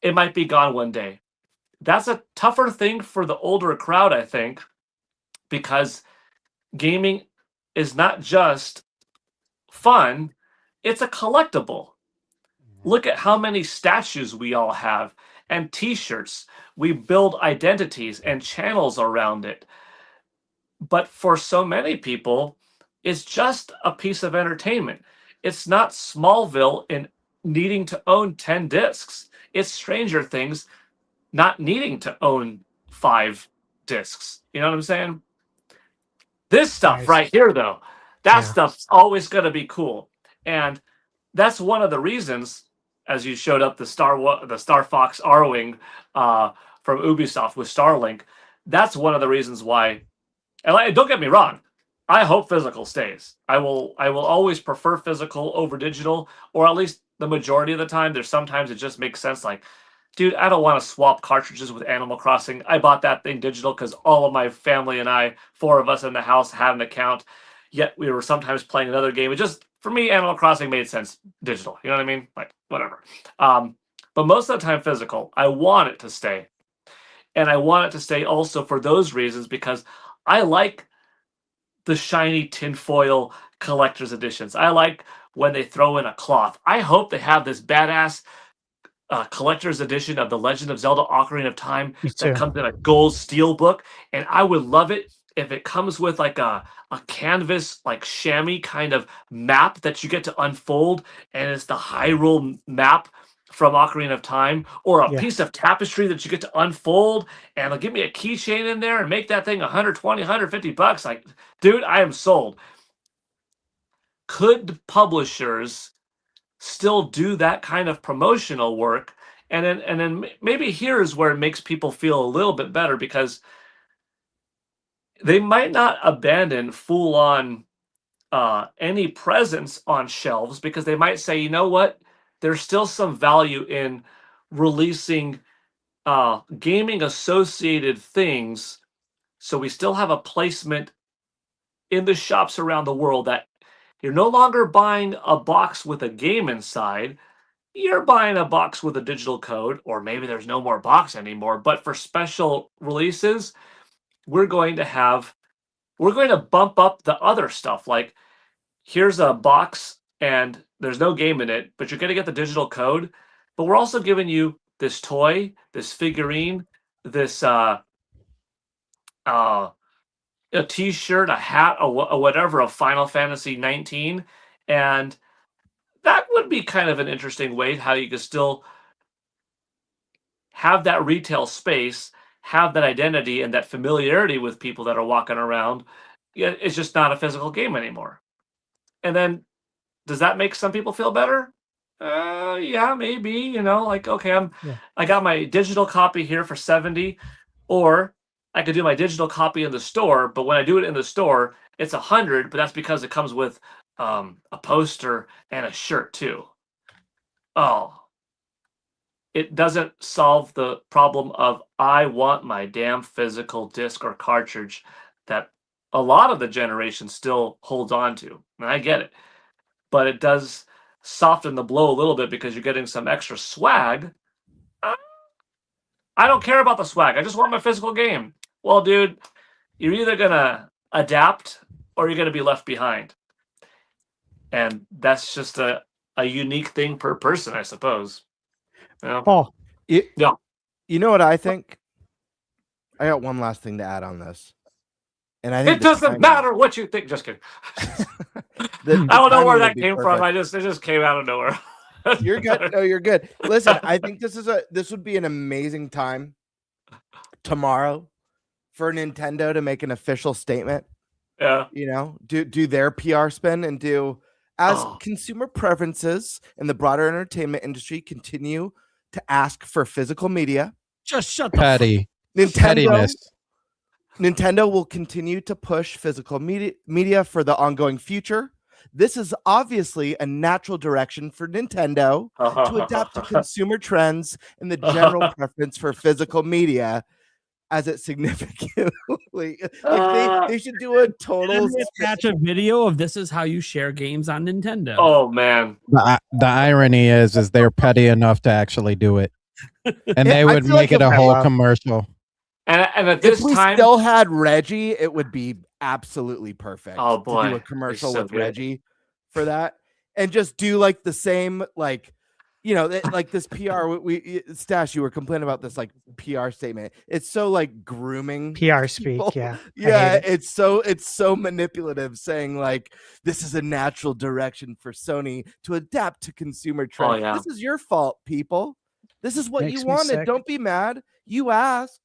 it might be gone one day. That's a tougher thing for the older crowd, I think, because gaming is not just fun, it's a collectible. Look at how many statues we all have and t-shirts. We build identities and channels around it. But for so many people, it's just a piece of entertainment. It's not Smallville in needing to own 10 discs. It's Stranger Things not needing to own 5 discs. You know what I'm saying? This stuff right here, though, that stuff's always going to be cool. And that's one of the reasons, as you showed up the Star Fox Arrowing from Ubisoft with Starlink, that's one of the reasons why. And don't get me wrong, I hope physical stays. I will always prefer physical over digital, or at least the majority of the time. There's sometimes it just makes sense. Like, dude, I don't want to swap cartridges with Animal Crossing. I bought that thing digital because all of my family and I, 4 of us in the house, had an account. Yet we were sometimes playing another game. It just, for me, Animal Crossing made sense digital. You know what I mean? Like, whatever. But most of the time physical. I want it to stay. And I want it to stay also for those reasons, because I like the shiny tinfoil collector's editions. I like when they throw in a cloth. I hope they have this badass collector's edition of The Legend of Zelda Ocarina of Time that comes in a gold steel book. And I would love it if it comes with like a canvas, like chamois kind of map that you get to unfold, and it's the Hyrule map from Ocarina of Time, or a piece of tapestry that you get to unfold, and they'll give me a keychain in there and make that thing $120, $150. Like, dude, I am sold. Could publishers still do that kind of promotional work? And then maybe here's where it makes people feel a little bit better, because they might not abandon full-on any presence on shelves, because they might say, you know what, there's still some value in releasing gaming associated things, so we still have a placement in the shops around the world, that you're no longer buying a box with a game inside, you're buying a box with a digital code, or maybe there's no more box anymore, but for special releases, we're going to bump up the other stuff. Like, here's a box and there's no game in it, but you're going to get the digital code. But we're also giving you this toy, this figurine, this a t-shirt, a hat, or whatever of Final Fantasy 19. And that would be kind of an interesting way how you could still have that retail space, have that identity and that familiarity with people that are walking around. It's just not a physical game anymore. And then, does that make some people feel better? Yeah, maybe. You know, like, okay, I got my digital copy here for $70, or I could do my digital copy in the store. But when I do it in the store, it's $100. But that's because it comes with a poster and a shirt too. Oh, it doesn't solve the problem of, I want my damn physical disc or cartridge that a lot of the generation still holds on to. And I get it. But it does soften the blow a little bit, because you're getting some extra swag. I don't care about the swag. I just want my physical game. Well, dude, you're either going to adapt or you're going to be left behind. And that's just a unique thing per person, I suppose. Yeah. Paul. You know what I think? I got one last thing to add on this. And I think it doesn't matter what you think. Just kidding. I don't know where that came from. It just came out of nowhere. You're good. No, you're good. Listen, I think this would be an amazing time tomorrow for Nintendo to make an official statement. Yeah. You know, do their PR spin, and do, as consumer preferences in the broader entertainment industry continue to ask for physical media. Just shut the Petty. Nintendo will continue to push physical media for the ongoing future, this is obviously a natural direction for Nintendo to adapt to consumer trends and the general preference for physical media, as it significantly they should do a total attach a video of this is how you share games on Nintendo. Oh man, the irony is they're petty enough to actually do it, and they would make it a whole commercial. And at this if we time, still had Reggie, it would be absolutely perfect. Oh, boy. To do a commercial It's so with good. Reggie for that, and just do like the same, like, you know, like this PR. Stash, you were complaining about this like PR statement. It's so like grooming PR speak. people. Yeah. Yeah, it's so manipulative, saying like this is a natural direction for Sony to adapt to consumer trends. yeah. This is your fault, people. This is what Makes you me wanted. sick. Don't be mad. You asked.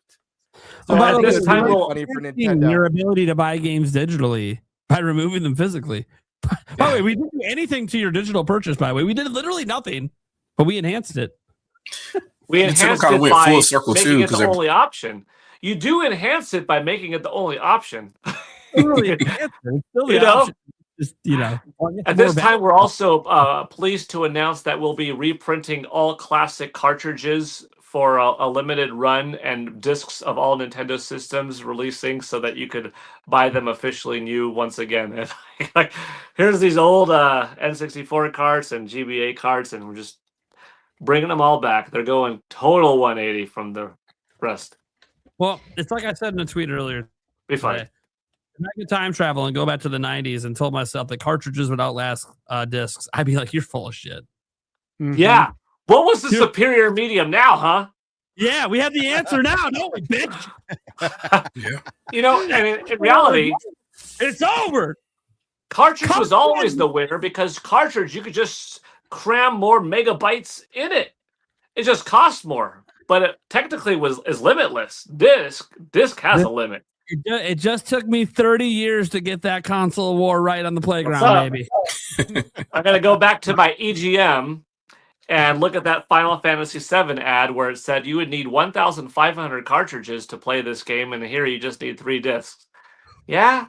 So I by the think way, it's time really we'll- funny for your Nintendo. ability to buy games digitally by removing them physically. By the way, we didn't do anything to your digital purchase. By the way, we did literally nothing, but we enhanced it. we Nintendo enhanced kinda it went by full circle, making too, it 'cause the they're- only option. You do enhance it by making it the only option. Literally enhanced it. It's still the You know? option. Just, you know, At this time, we're also pleased to announce that we'll be reprinting all classic cartridges for a limited run, and discs of all Nintendo systems releasing so that you could buy them officially new once again. And like, here's these old N64 carts and GBA carts, and we're just bringing them all back. They're going total 180 from the rest. Well, it's like I said in a tweet earlier. Be fine. today. If I could time travel and go back to the 90s and told myself that cartridges would outlast discs, I'd be like, you're full of shit. Yeah. What was the superior medium now, huh? Yeah, we have the answer now, don't we, bitch? You know, and in reality, it's over. Cartridge was always the winner because cartridge, you could just cram more megabytes in it. It just cost more, but it technically is limitless. Disc has a limit. It just took me 30 years to get that console war right on the What's playground, up? baby. I got to go back to my EGM and look at that Final Fantasy VII ad where it said you would need 1,500 cartridges to play this game, and here you just need 3 discs. Yeah,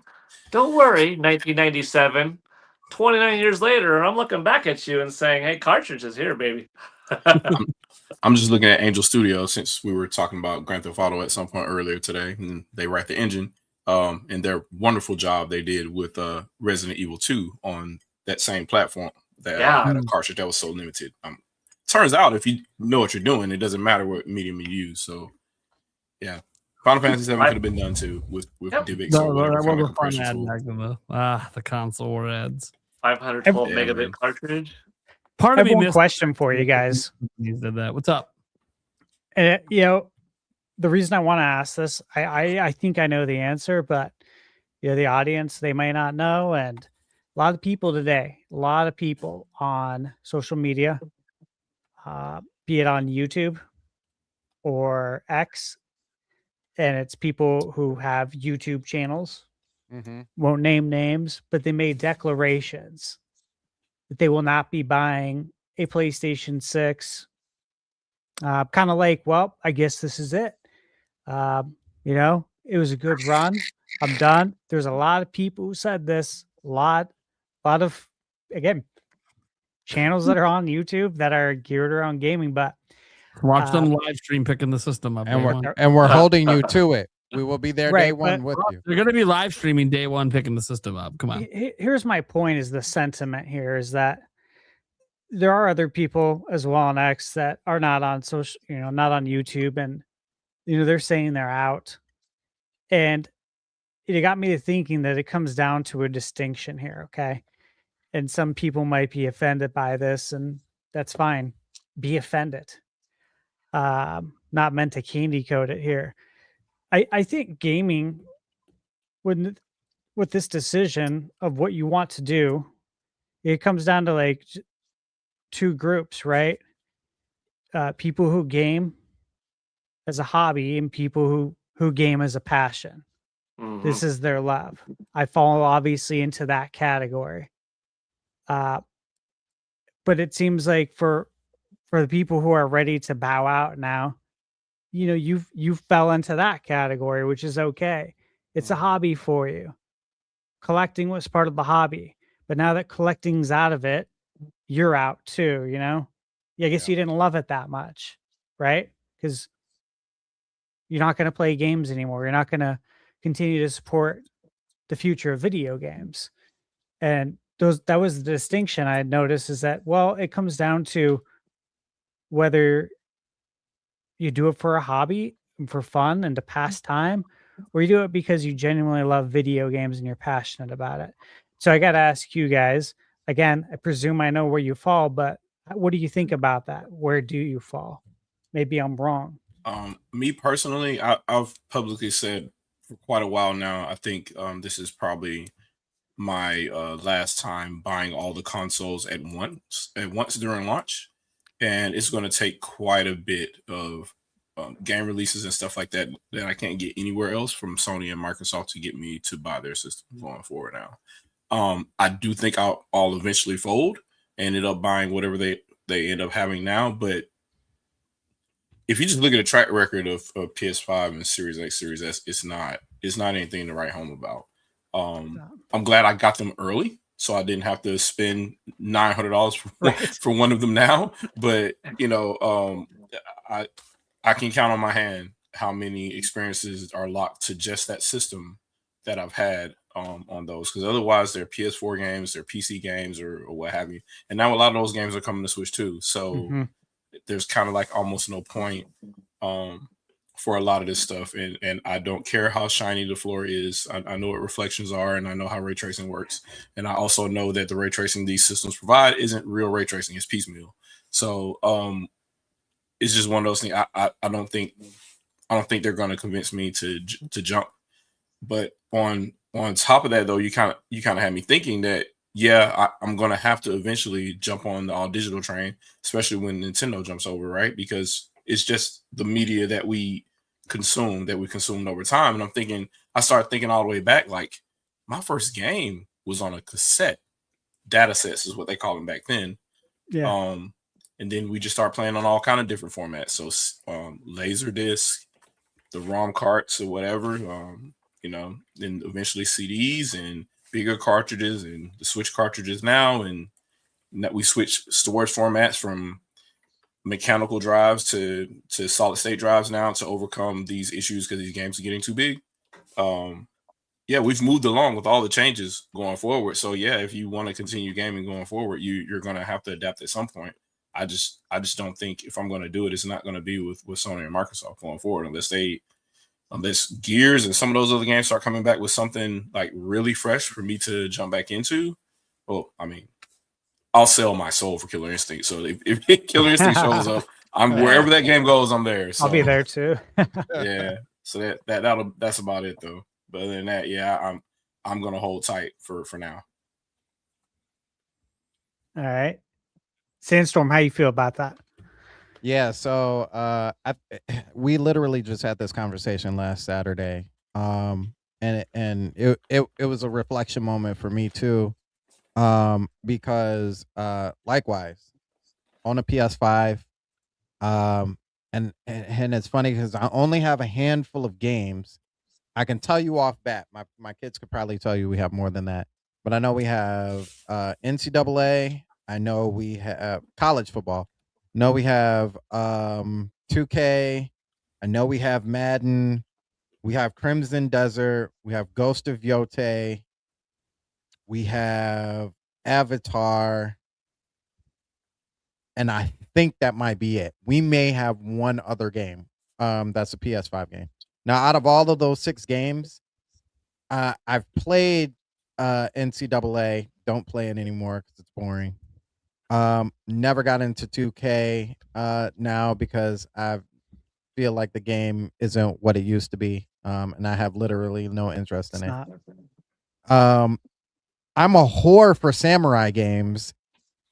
don't worry, 1997. 29 years later, I'm looking back at you and saying, hey, cartridges here, baby. I'm just looking at Angel Studios since we were talking about Grand Theft Auto at some point earlier today, and they write the engine. And their wonderful job they did with Resident Evil 2 on that same platform that had a cartridge that was so limited. Turns out if you know what you're doing, it doesn't matter what medium you use. So yeah, Final Fantasy 7 could have been done too with DivX or whatever kind of compression tool. The console war ads. 512 megabit cartridge. Part I of have me one missed question for you guys. You did that. What's up? And you know, the reason I want to ask this, I think I know the answer, but you know, the audience, they may not know. And a lot of people today, a lot of people on social media, be it on YouTube or X, and it's people who have YouTube channels, won't name names, but they made declarations that they will not be buying a PlayStation 6. Kind of like, well, I guess this is it. You know, it was a good run. I'm done. There's a lot of people who said this. A lot of, again, channels that are on YouTube that are geared around gaming, but Watch them live stream picking the system up. And we're holding you to it. We will be there day one with you. They're going to be live streaming day one picking the system up. Come on. Here's my point: is the sentiment here is that there are other people as well on X that are not on social, you know, not on YouTube, and you know they're saying they're out, and it got me to thinking that it comes down to a distinction here, okay? And some people might be offended by this, and that's fine. Be offended. Not meant to candy coat it here. I think gaming, with this decision of what you want to do, it comes down to like two groups, right? People who game as a hobby and people who game as a passion. This is their love. I fall obviously into that category. But it seems like for the people who are ready to bow out now, you know, you fell into that category, which is okay. It's a hobby for you. Collecting was part of the hobby. But now that collecting's out of it, you're out too, you know? Yeah, I guess you didn't love it that much, right? Because you're not going to play games anymore. You're not going to continue to support the future of video games. And that was the distinction I had noticed, is that, well, it comes down to whether you do it for a hobby and for fun and to pass time, or you do it because you genuinely love video games and you're passionate about it. So I got to ask you guys again. I presume I know where you fall, but what do you think about that? Where do you fall? Maybe I'm wrong. Me personally, I've publicly said for quite a while now, I think this is probably my last time buying all the consoles at once during launch, and it's going to take quite a bit of game releases and stuff like that I can't get anywhere else from Sony and Microsoft to get me to buy their system going forward now. I do think I'll eventually fold and end up buying whatever they end up having now, but if you just look at a track record of PS5 and Series X, Series S, it's not anything to write home about. I'm glad I got them early, so I didn't have to spend $900 for one of them now. But you know, I can count on my hand how many experiences are locked to just that system that I've had on those. Because otherwise, they're PS4 games, they're PC games, or what have you. And now a lot of those games are coming to Switch too. So there's kind of like almost no point for a lot of this stuff. And I don't care how shiny the floor is. I know what reflections are, and I know how ray tracing works. And I also know that the ray tracing these systems provide isn't real ray tracing, it's piecemeal. So it's just one of those things. I don't think they're going to convince me to jump. But on top of that, though, you kind of had me thinking that, yeah, I'm going to have to eventually jump on the all digital train, especially when Nintendo jumps over, right? Because it's just the media that we consumed over time. And I started thinking all the way back, like my first game was on a cassette. Data sets is what they call them back then. Yeah. And then we just start playing on all kind of different formats. So laser disc, the ROM carts or whatever, you know, then eventually CDs and bigger cartridges and the Switch cartridges now. And that we switch storage formats from mechanical drives to solid state drives now to overcome these issues because these games are getting too big. Yeah, we've moved along with all the changes going forward. So yeah, if you want to continue gaming going forward, you're going to have to adapt at some point. I just don't think if I'm going to do it, it's not going to be with Sony and Microsoft going forward unless Gears and some of those other games start coming back with something like really fresh for me to jump back into. Well, I mean, I'll sell my soul for Killer Instinct. So if Killer Instinct shows up, I'm wherever that game goes, I'm there. So, I'll be there too. Yeah. So that's about it though. But other than that, yeah, I'm gonna hold tight for now. All right. Sandstorm, how you feel about that? Yeah, so we literally just had this conversation last Saturday. And it was a reflection moment for me too. Because likewise on a PS5, and it's funny because I only have a handful of games. I can tell you off bat, my kids could probably tell you we have more than that, but I know we have NCAA. I know we have college football. I know we have 2K. I know we have Madden. We have Crimson Desert. We have Ghost of Yotei. We have Avatar. And I think that might be it. We may have one other game. That's a PS5 game. Now, out of all of those 6 games, I've played NCAA. Don't play it anymore because it's boring. Never got into 2K now because I feel like the game isn't what it used to be. And I have literally no interest in it. I'm a whore for samurai games,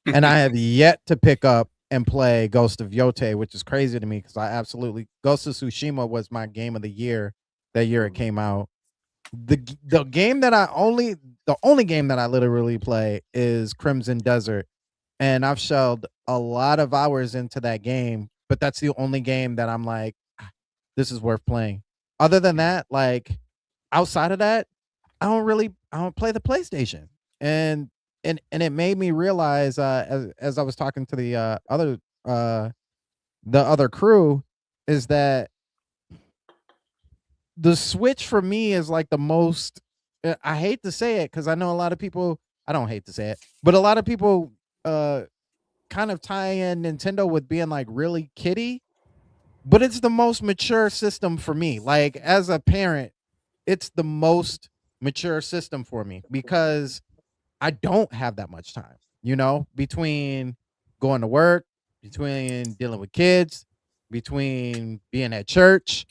and I have yet to pick up and play Ghost of Yotei, which is crazy to me because Ghost of Tsushima was my game of the year that year it came out. The only game that I literally play is Crimson Desert, and I've shelled a lot of hours into that game, but that's the only game that I'm like, this is worth playing. Other than that, like outside of that, I don't play the PlayStation. And and it made me realize as I was talking to the other crew is that the Switch for me is like the most. I hate to say it because I know a lot of people. I don't hate to say it, but a lot of people kind of tie in Nintendo with being like really kiddie. But it's the most mature system for me. Like as a parent, it's the most mature system for me because I don't have that much time, between going to work, between dealing with kids, between being at church,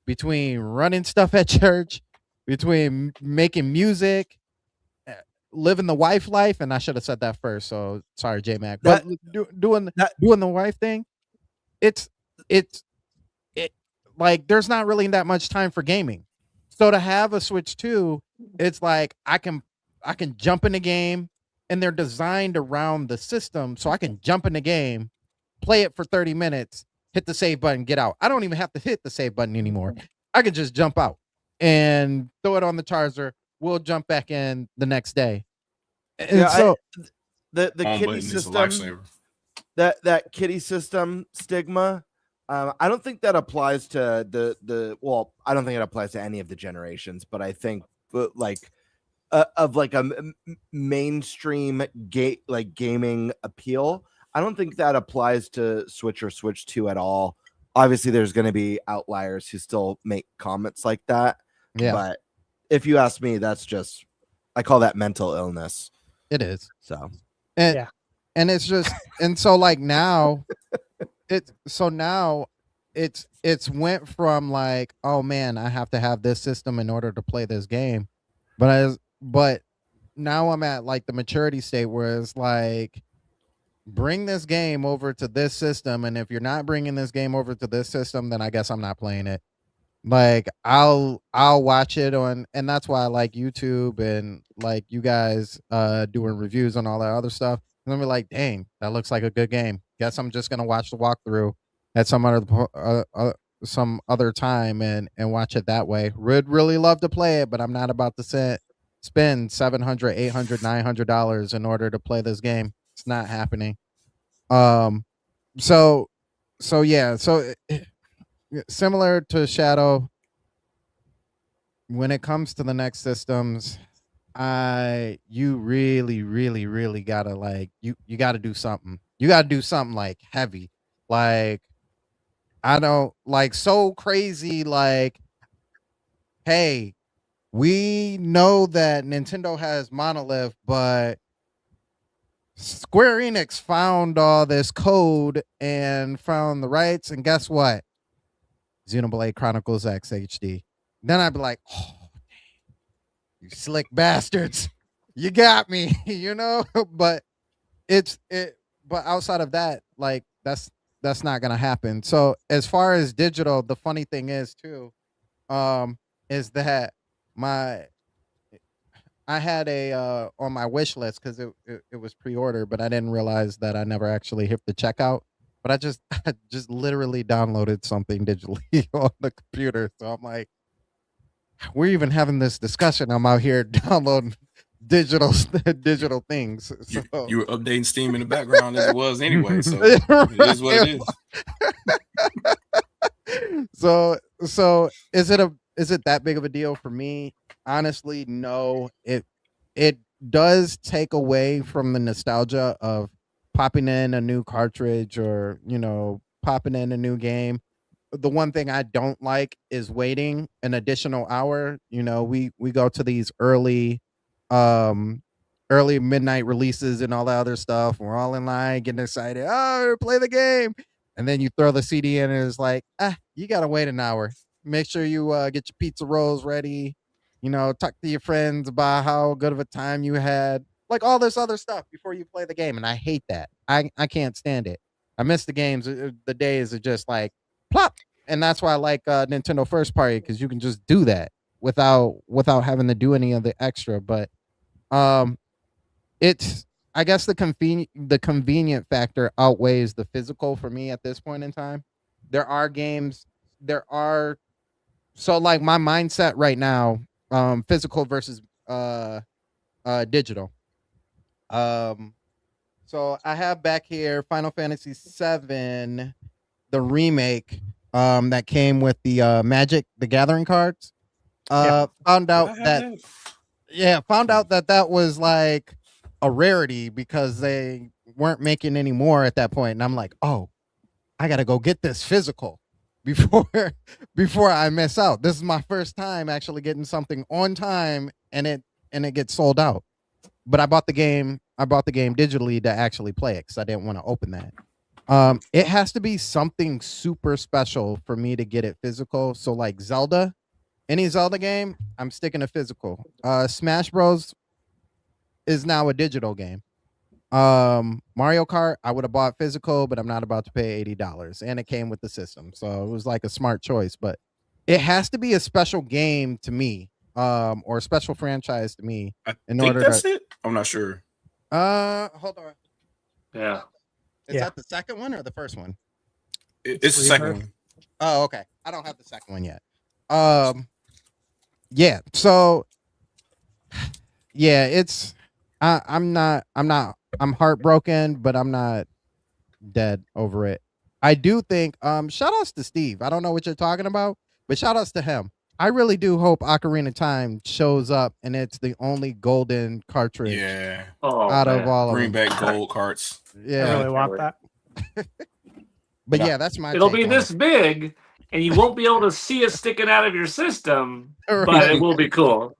between running stuff at church, between making music, living the wife life. And I should have said that first. So sorry, J Mac. But doing the wife thing, it's like there's not really that much time for gaming. So to have a Switch 2, it's like I can jump in the game, and they're designed around the system so I can jump in the game, play it for 30 minutes, hit the save button, get out. I don't even have to hit the save button anymore. I can just jump out and throw it on the charger. We'll jump back in the next day. And the kitty system, that kitty system stigma, I don't think that applies to I don't think it applies to any of the generations, but I think of like a mainstream gaming appeal, I don't think that applies to Switch or Switch 2 at all. Obviously, there's going to be outliers who still make comments like that. Yeah. But if you ask me, that's just, I call that mental illness. It is. So, and it's just, and so like now, it's went from like, oh man, I have to have this system in order to play this game. But now I'm at like the maturity state where it's like, bring this game over to this system, and if you're not bringing this game over to this system, then I guess I'm not playing it. Like I'll watch it on, and that's why I like YouTube and like you guys doing reviews and all that other stuff. And I'm like, dang, that looks like a good game. Guess I'm just gonna watch the walkthrough at some other time and watch it that way. Would really love to play it, but I'm not about to spend $700, $800, $900 in order to play this game. It's not happening. So similar to Shadow, when it comes to the next systems, you really, really, really gotta like you gotta do something. You gotta do something like heavy. Like I don't like so crazy, like, hey, we know that Nintendo has Monolith, but Square Enix found all this code and found the rights, and guess what? Xenoblade Chronicles X HD. Then I'd be like, oh, you slick bastards, you got me, But but outside of that, like that's not gonna happen. So as far as digital, the funny thing is too, is that I had a on my wish list because it was pre-order, but I didn't realize that I never actually hit the checkout. But I just literally downloaded something digitally on the computer. So I'm like, we're even having this discussion. I'm out here downloading digital things. So. You were updating Steam in the background as it was anyway. So it is what it is. So is it that big of a deal for me? Honestly, no. It does take away from the nostalgia of popping in a new cartridge or popping in a new game. The one thing I don't like is waiting an additional hour. We go to these early midnight releases and all that other stuff. We're all in line getting excited. Oh, play the game. And then you throw the CD in and it's like, you got to wait an hour. Make sure you get your pizza rolls ready. Talk to your friends about how good of a time you had. Like all this other stuff before you play the game. And I hate that. I can't stand it. I miss the games. The days are just like plop. And that's why I like Nintendo First Party, because you can just do that without having to do any of the extra. But it's, I guess the convenient factor outweighs the physical for me at this point in time. So like my mindset right now, physical versus digital. So I have back here Final Fantasy VII, the remake, that came with the Magic the Gathering cards. Found out that that was like a rarity because they weren't making any more at that point, and I'm like, oh, I gotta go get this physical before I miss out. This is my first time actually getting something on time, and it gets sold out. But I bought the game digitally to actually play it because I didn't want to open that. It has to be something super special for me to get it physical. So like Zelda, any Zelda game, I'm sticking to physical. Smash Bros is now a digital game. Mario Kart, I would have bought physical, but I'm not about to pay $80, and it came with the system, so it was like a smart choice. But it has to be a special game to me, or a special franchise to me. I'm not sure. Hold on. Yeah. Is that the second one or the first one? It's the second one. Oh, okay. I don't have the second one yet. Yeah. So, yeah, it's. I'm heartbroken, but I'm not dead over it. I do think. Shout outs to Steve. I don't know what you're talking about, but shout outs to him. I really do hope Ocarina of Time shows up and it's the only golden cartridge. Yeah. Out of all Bring of them. back gold carts. Yeah. I really want that. But yeah, that's my. It'll take be on this it. big, and you won't be able to see it sticking out of your system, but Right. it will be cool.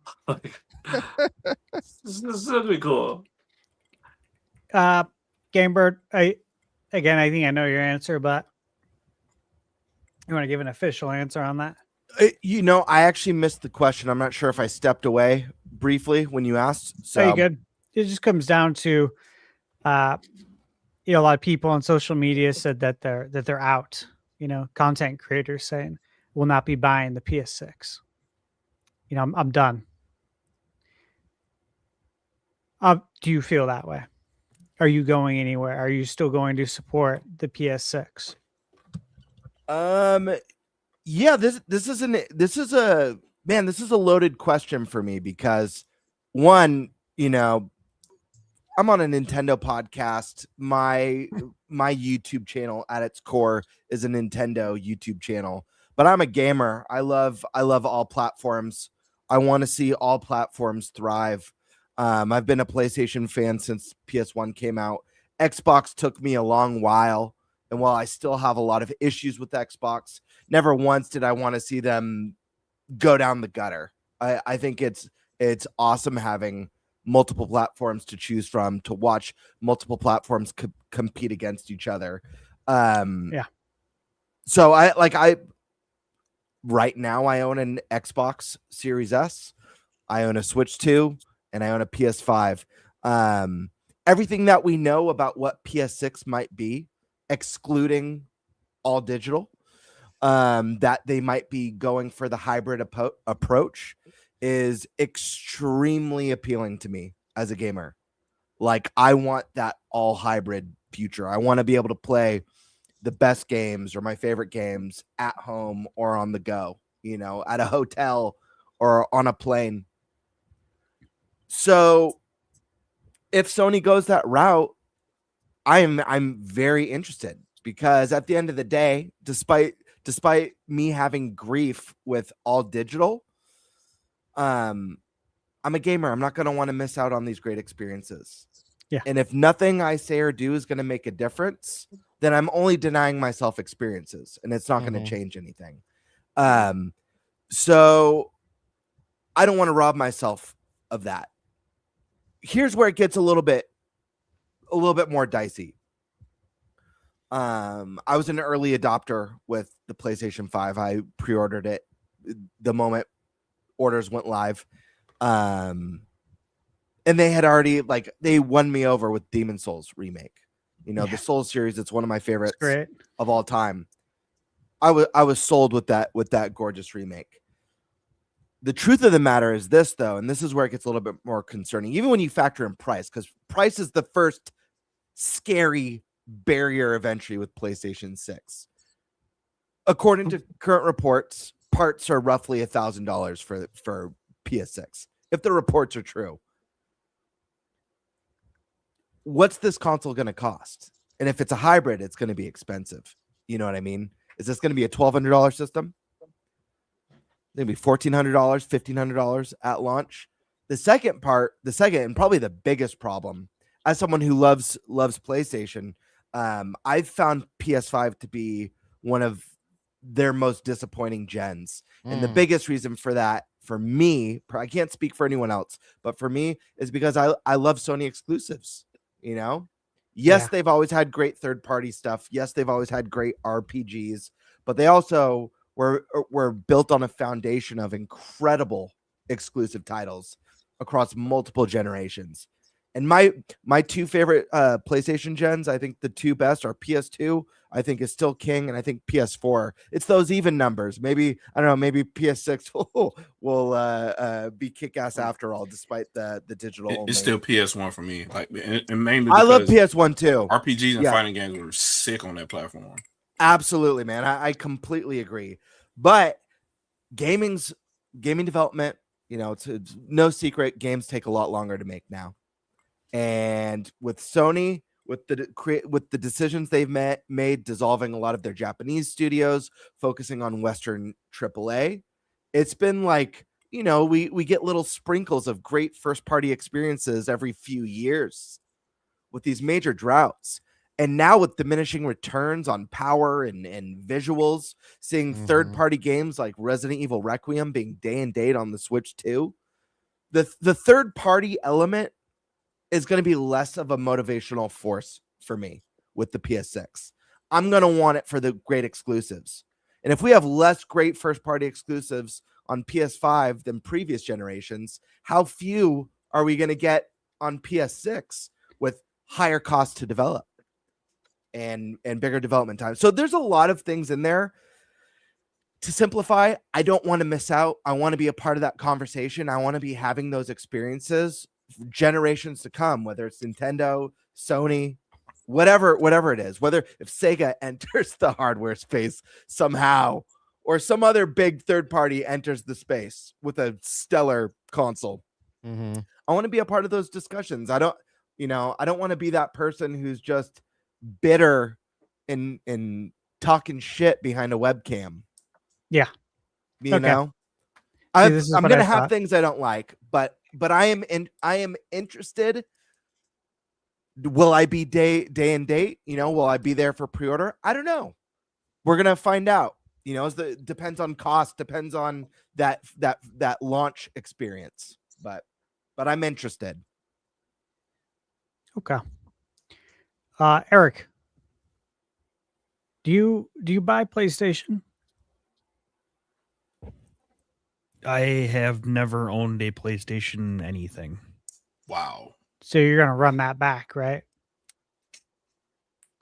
This will be cool. Gamebird, I think I know your answer, but you want to give an official answer on that? I actually missed the question. I'm not sure if I stepped away briefly when you asked. So you good. It just comes down to, a lot of people on social media said that they're out. Content creators saying will not be buying the PS6. I'm done. Do you feel that way? Are you going anywhere? Are you still going to support the PS6? Yeah, this is a loaded question for me because one, I'm on a Nintendo podcast. My YouTube channel at its core is a Nintendo YouTube channel, but I'm a gamer. I love all platforms. I want to see all platforms thrive. I've been a PlayStation fan since PS1 came out. Xbox took me a long while, and while I still have a lot of issues with Xbox, never once did I want to see them go down the gutter. I think it's awesome having multiple platforms to choose from, to watch multiple platforms compete against each other. So right now I own an Xbox Series S, I own a Switch 2, and I own a PS5. Everything that we know about what PS6 might be, excluding all digital, that they might be going for the hybrid approach, is extremely appealing to me as a gamer. Like, I want that all hybrid future. I want to be able to play the best games or my favorite games at home or on the go, at a hotel or on a plane. So if Sony goes that route, I'm very interested, because at the end of the day, despite me having grief with all digital, I'm a gamer. I'm not going to want to miss out on these great experiences. Yeah. And if nothing I say or do is going to make a difference, then I'm only denying myself experiences, and it's not going to change anything. So I don't want to rob myself of that. Here's where it gets a little bit more dicey. I was an early adopter with the PlayStation 5. I pre-ordered it the moment orders went live. And they had already, they won me over with Demon Souls remake. The Souls series, it's one of my favorites of all time. I was sold with that gorgeous remake. The truth of the matter is this, though, and this is where it gets a little bit more concerning, even when you factor in price, because price is the first scary barrier of entry with PlayStation 6. According to current reports, parts are roughly $1,000 for PS6, if the reports are true. what's this console going to cost? And if it's a hybrid, it's going to be expensive. You know what I mean? Is this going to be a $1,200 system? Maybe $1,400, $1,500 at launch. The second and probably the biggest problem, as someone who loves PlayStation, I've found PS5 to be one of their most disappointing gens. And the biggest reason for that, for me, I can't speak for anyone else, but for me, is because I love Sony exclusives. You know, yes, they've always had great third-party stuff. Yes, they've always had great RPGs, but they also were built on a foundation of incredible exclusive titles across multiple generations. And my two favorite PlayStation gens, I think the two best are PS2, I think is still king, and I think PS4. It's those even numbers. Maybe, I don't know, maybe PS6 will be kick-ass after all, despite the digital only. It's still PS1 for me. Like, and mainly I love PS1 too. RPGs and fighting games were sick on that platform. Absolutely, man. I completely agree. But gaming development, you know, it's no secret, games take a lot longer to make now. And with Sony, with the decisions they've made, dissolving a lot of their Japanese studios, focusing on Western AAA, it's been like, you know, we get little sprinkles of great first-party experiences every few years with these major droughts. And now with diminishing returns on power and visuals, seeing third-party games like Resident Evil Requiem being day and date on the Switch 2, the third-party element is going to be less of a motivational force for me with the PS6. I'm going to want it for the great exclusives. And if we have less great first-party exclusives on PS5 than previous generations, how few are we going to get on PS6 with higher costs to develop and bigger development time? So there's a lot of things in there. To simplify, I don't want to miss out. I want to be a part of that conversation. I want to be having those experiences generations to come, whether it's Nintendo, Sony, whatever it is, whether if Sega enters the hardware space somehow, or some other big third party enters the space with a stellar console. I want to be a part of those discussions. I don't want to be that person who's just bitter and talking shit behind a webcam. Yeah. You know, I'm going to have things I don't like, but I am interested. Will I be day and date? You know, will I be there for pre-order? I don't know. We're going to find out. You know, depends on cost, depends on that launch experience. But I'm interested. Okay. Eric, do you buy PlayStation? I have never owned a PlayStation anything. Wow. So you're going to run that back, right?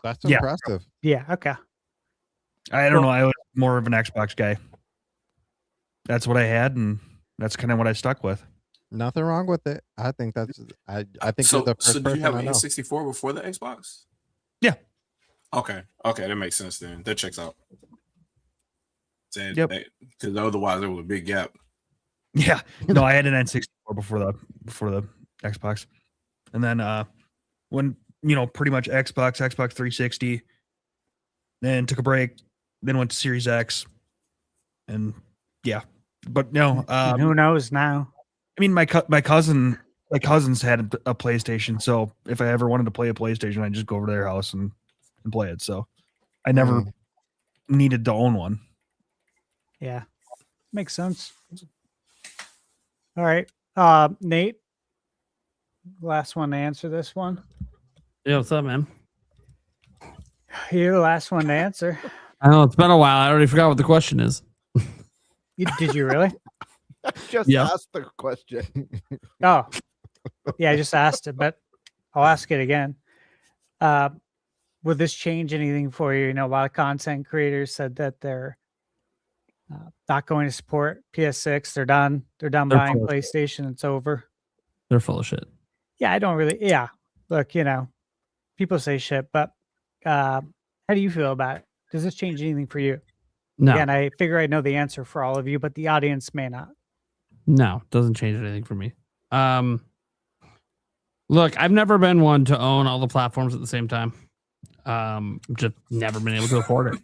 That's impressive. Yeah. Okay. I don't know. I was more of an Xbox guy. That's what I had, and that's kind of what I stuck with. Nothing wrong with it. I think that's. I think so. you're the first So did you have an person I know. N64 before the Xbox? Yeah. Okay, that makes sense then. That checks out. Yep. Because otherwise there was a big gap. Yeah. No, I had an N64 before the Xbox, and then when pretty much Xbox 360, then took a break, then went to Series X, and yeah. But no, who knows now? I mean, my cousins had a PlayStation, so if I ever wanted to play a PlayStation, I'd just go over to their house and play it. So I never needed to own one. Yeah, makes sense. All right, Nate, last one to answer this one. Yeah, what's up, man? You're the last one to answer. I know it's been a while. I already forgot what the question is. Did you really? Just ask the question. Oh, yeah, I just asked it, but I'll ask it again. Would this change anything for you? You know, a lot of content creators said that they're not going to support PS6. They're done. They're buying PlayStation. It's over. They're full of shit. Yeah, I don't really. Yeah, look, people say shit, but how do you feel about it? Does this change anything for you? No. Again, I figure I know the answer for all of you, but the audience may not. No, doesn't change anything for me. Look, I've never been one to own all the platforms at the same time. Just never been able to afford it.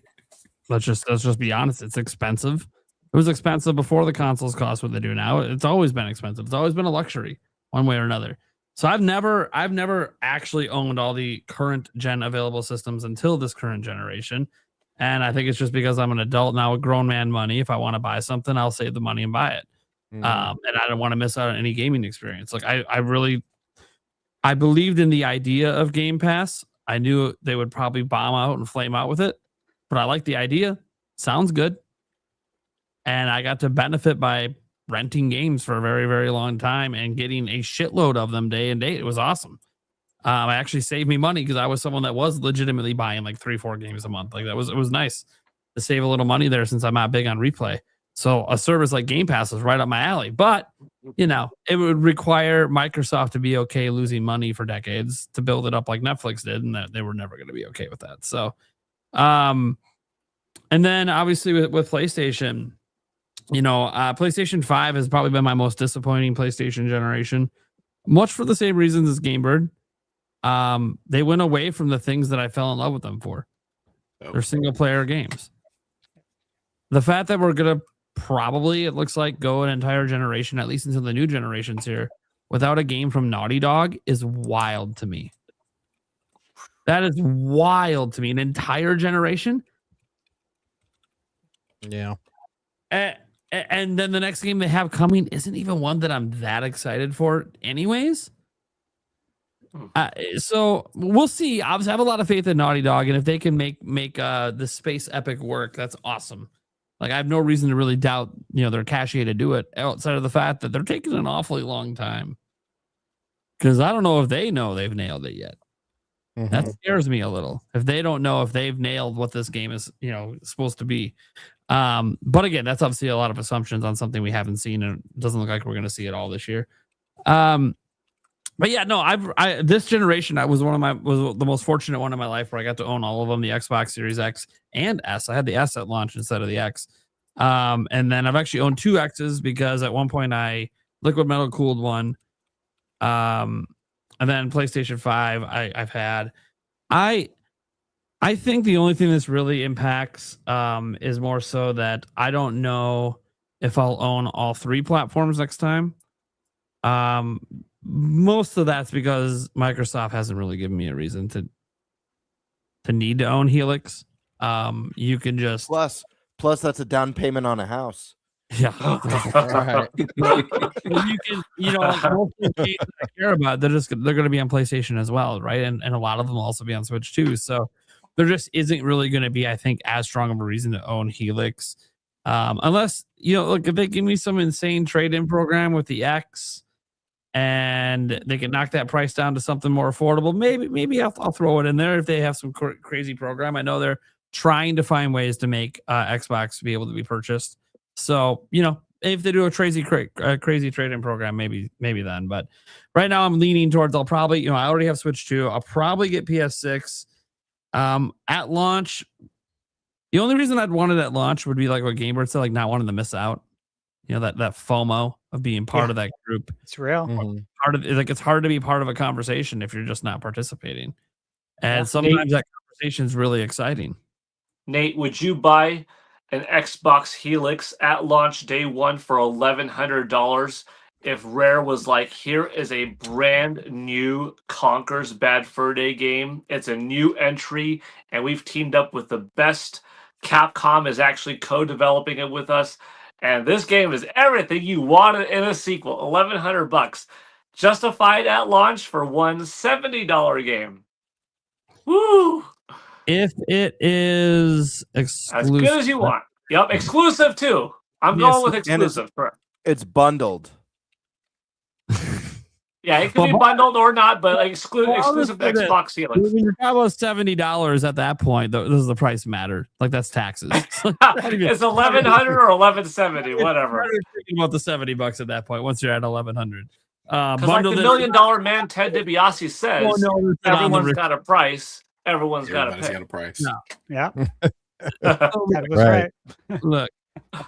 Let's just be honest. It's expensive. It was expensive before the consoles cost what they do now. It's always been expensive. It's always been a luxury, one way or another. So I've never actually owned all the current gen available systems until this current generation. And I think it's just because I'm an adult now with grown man money. If I want to buy something, I'll save the money and buy it. And I don't want to miss out on any gaming experience. Like I believed in the idea of Game Pass. I knew they would probably bomb out and flame out with it, but I like the idea. Sounds good. And I got to benefit by renting games for a very, very long time and getting a shitload of them day and date. It was awesome. It actually saved me money because I was someone that was legitimately buying like 3-4 games a month. Like it was nice to save a little money there since I'm not big on replay. So a service like Game Pass is right up my alley. But, it would require Microsoft to be okay losing money for decades to build it up like Netflix did, and that they were never going to be okay with that. So, and then obviously with PlayStation, PlayStation 5 has probably been my most disappointing PlayStation generation, much for the same reasons as GameBird. They went away from the things that I fell in love with them for. They're single player games. The fact that we're going to probably, it looks like, go an entire generation, at least until the new generations here, without a game from Naughty Dog is wild to me. That is wild to me. An entire generation? Yeah. And then the next game they have coming isn't even one that I'm that excited for anyways. So we'll see. Obviously, I have a lot of faith in Naughty Dog, and if they can make the space epic work, that's awesome. Like, I have no reason to really doubt, their cachet to do it outside of the fact that they're taking an awfully long time. Because I don't know if they know they've nailed it yet. Mm-hmm. That scares me a little. If they don't know if they've nailed what this game is, supposed to be. But again, that's obviously a lot of assumptions on something we haven't seen, and it doesn't look like we're going to see it all this year. But yeah, no, this generation, I was the most fortunate one in my life where I got to own all of them, the Xbox Series X and S. I had the S at launch instead of the X. And then I've actually owned 2 X's because at one point I liquid metal cooled one. And then PlayStation 5 I've had. I think the only thing this really impacts is more so that I don't know if I'll own all 3 platforms next time. Most of that's because Microsoft hasn't really given me a reason to need to own Helix. You can just plus that's a down payment on a house. Yeah. Right. You can, most of the games I care about, they're going to be on PlayStation as well, right? And a lot of them will also be on Switch too. So there just isn't really going to be, I think, as strong of a reason to own Helix, unless look, if they give me some insane trade-in program with the X, and they can knock that price down to something more affordable. Maybe I'll throw it in there if they have some crazy program. I know they're trying to find ways to make Xbox be able to be purchased. So, if they do a crazy trade-in program, maybe then. But right now I'm leaning towards I'll probably, I already have Switch 2. I'll probably get PS6 at launch. The only reason I'd want it at launch would be like what GameBird said, like not wanting to miss out. That FOMO of being part of that group. It's real. Mm-hmm. It's hard to be part of a conversation if you're just not participating. And sometimes that conversation is really exciting. Nate, would you buy an Xbox Helix at launch day 1 for $1,100 if Rare was like, here is a brand new Conker's Bad Fur Day game. It's a new entry, and we've teamed up with the best. Capcom is actually co-developing it with us. And this game is everything you wanted in a sequel. $1,100. Justified at launch for one $70 game. Woo! If it is exclusive. As good as you want. Yep, exclusive too. I'm going with exclusive. It's bundled. Yeah, it can be bundled or not, but exclusive to Xbox Helix. When you're talking about $70 at that point, does the price matter? Like, that's taxes. It's $1,100 or $1,170, whatever. Thinking about the $70 at that point once you're at $1,100. Because like the $1 Million Man Ted DiBiase says, everyone's got a price. Everyone's got a price. No. Yeah. That was right. Look.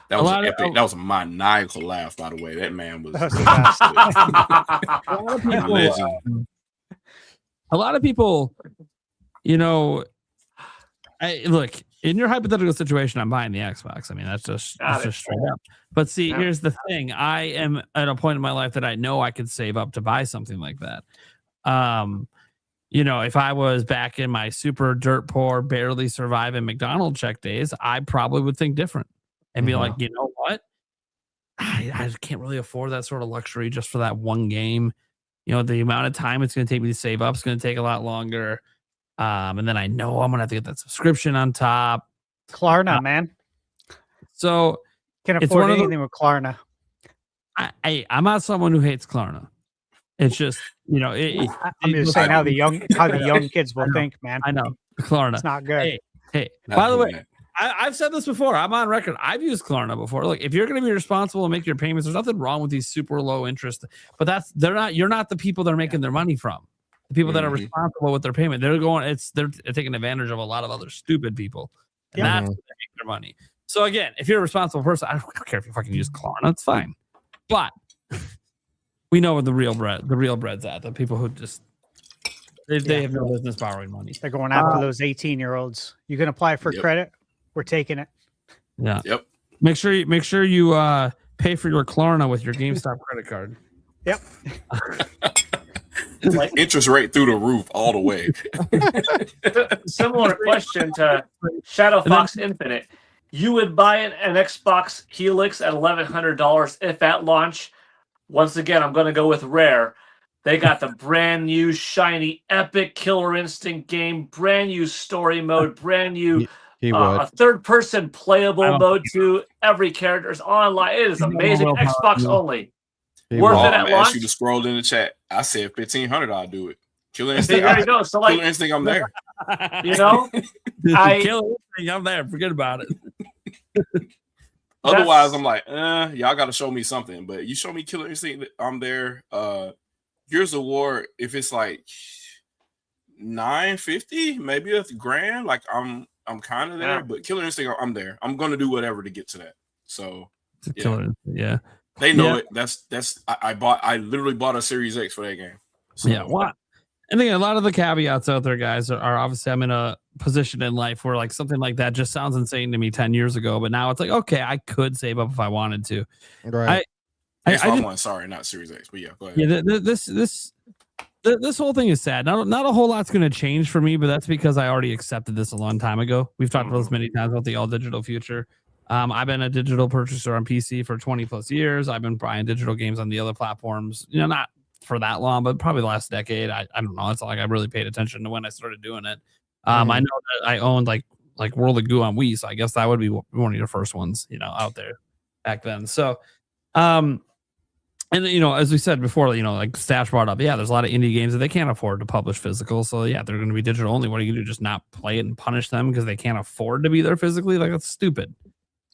That was epic. That was a maniacal laugh, by the way. That man was. A lot of people, a lot of people, you know, look, in your hypothetical situation, I'm buying the Xbox. I mean, that's just straight up. But see, here's the thing. I am at a point in my life that I know I could save up to buy something like that. You know, if I was back in my super dirt poor, barely surviving McDonald's check days, I probably would think different and be like, you know what? I can't really afford that sort of luxury just for that one game. You know, the amount of time it's going to take me to save up is going to take a lot longer. And then I know I'm going to have to get that subscription on top. Klarna, man. So Can't afford anything with Klarna. I'm not someone who hates Klarna. It's just, you know, I'm just saying how the young kids will think, man. I know. Klarna. It's not good. Hey, by the way, I've said this before. I'm on record. I've used Klarna before. Look, if you're going to be responsible and make your payments, there's nothing wrong with these super low interest. But you're not the people they're making their money from. The people that are responsible with their payment, they're taking advantage of a lot of other stupid people. And that's where they make their money. So again, if you're a responsible person, I don't care if you fucking use Klarna, it's fine. But we know where the real bread's at. The people who just they have no business borrowing money. They're going after those 18-year-olds. You can apply for credit. We're taking it. Yeah. Yep. Make sure you pay for your Klarna with your GameStop credit card. Yep. Like interest rate through the roof all the way. Similar question to Shadow Fox Infinite. You would buy an Xbox Helix at $1,100 if at launch. Once again, I'm going to go with Rare. They got the brand new, shiny, epic Killer Instinct game, brand new story mode, brand new a third-person playable mode too. Every character is online. It is amazing. Xbox only. Worth it at launch. I asked you to scroll in the chat. I said 1,500. I'll do it. Killer Instinct. There you go. So like, Killer Instinct, I'm there. You know, Killer Instinct, I'm there. Forget about it. Otherwise, I'm like, y'all got to show me something. But you show me Killer Instinct, I'm there. Gears of War, if it's like $950, maybe $1,000, like I'm kind of there. Yeah. But Killer Instinct, I'm there. I'm gonna do whatever to get to that. So yeah. They know it. That's I literally bought a Series X for that game. So. Yeah, what? I think a lot of the caveats out there, guys, are obviously I'm in a position in life where like something like that just sounds insane to me 10 years ago, but now it's like, okay, I could save up if I wanted to. Right. Sorry, not Series X, but yeah, go ahead. Yeah, this whole thing is sad. Not a whole lot's going to change for me, but that's because I already accepted this a long time ago. We've talked about this many times about the all digital future. I've been a digital purchaser on PC for 20 plus years. I've been buying digital games on the other platforms, you know, not for that long, but probably the last decade. I don't know. It's not like I really paid attention to when I started doing it. I know that I owned like World of Goo on Wii, so I guess that would be one of your first ones, you know, out there back then. So, and you know, as we said before, you know, like Stash brought up, there's a lot of indie games that they can't afford to publish physical. So yeah, they're going to be digital only. What are you going to do? Just not play it and punish them because they can't afford to be there physically? Like, that's stupid.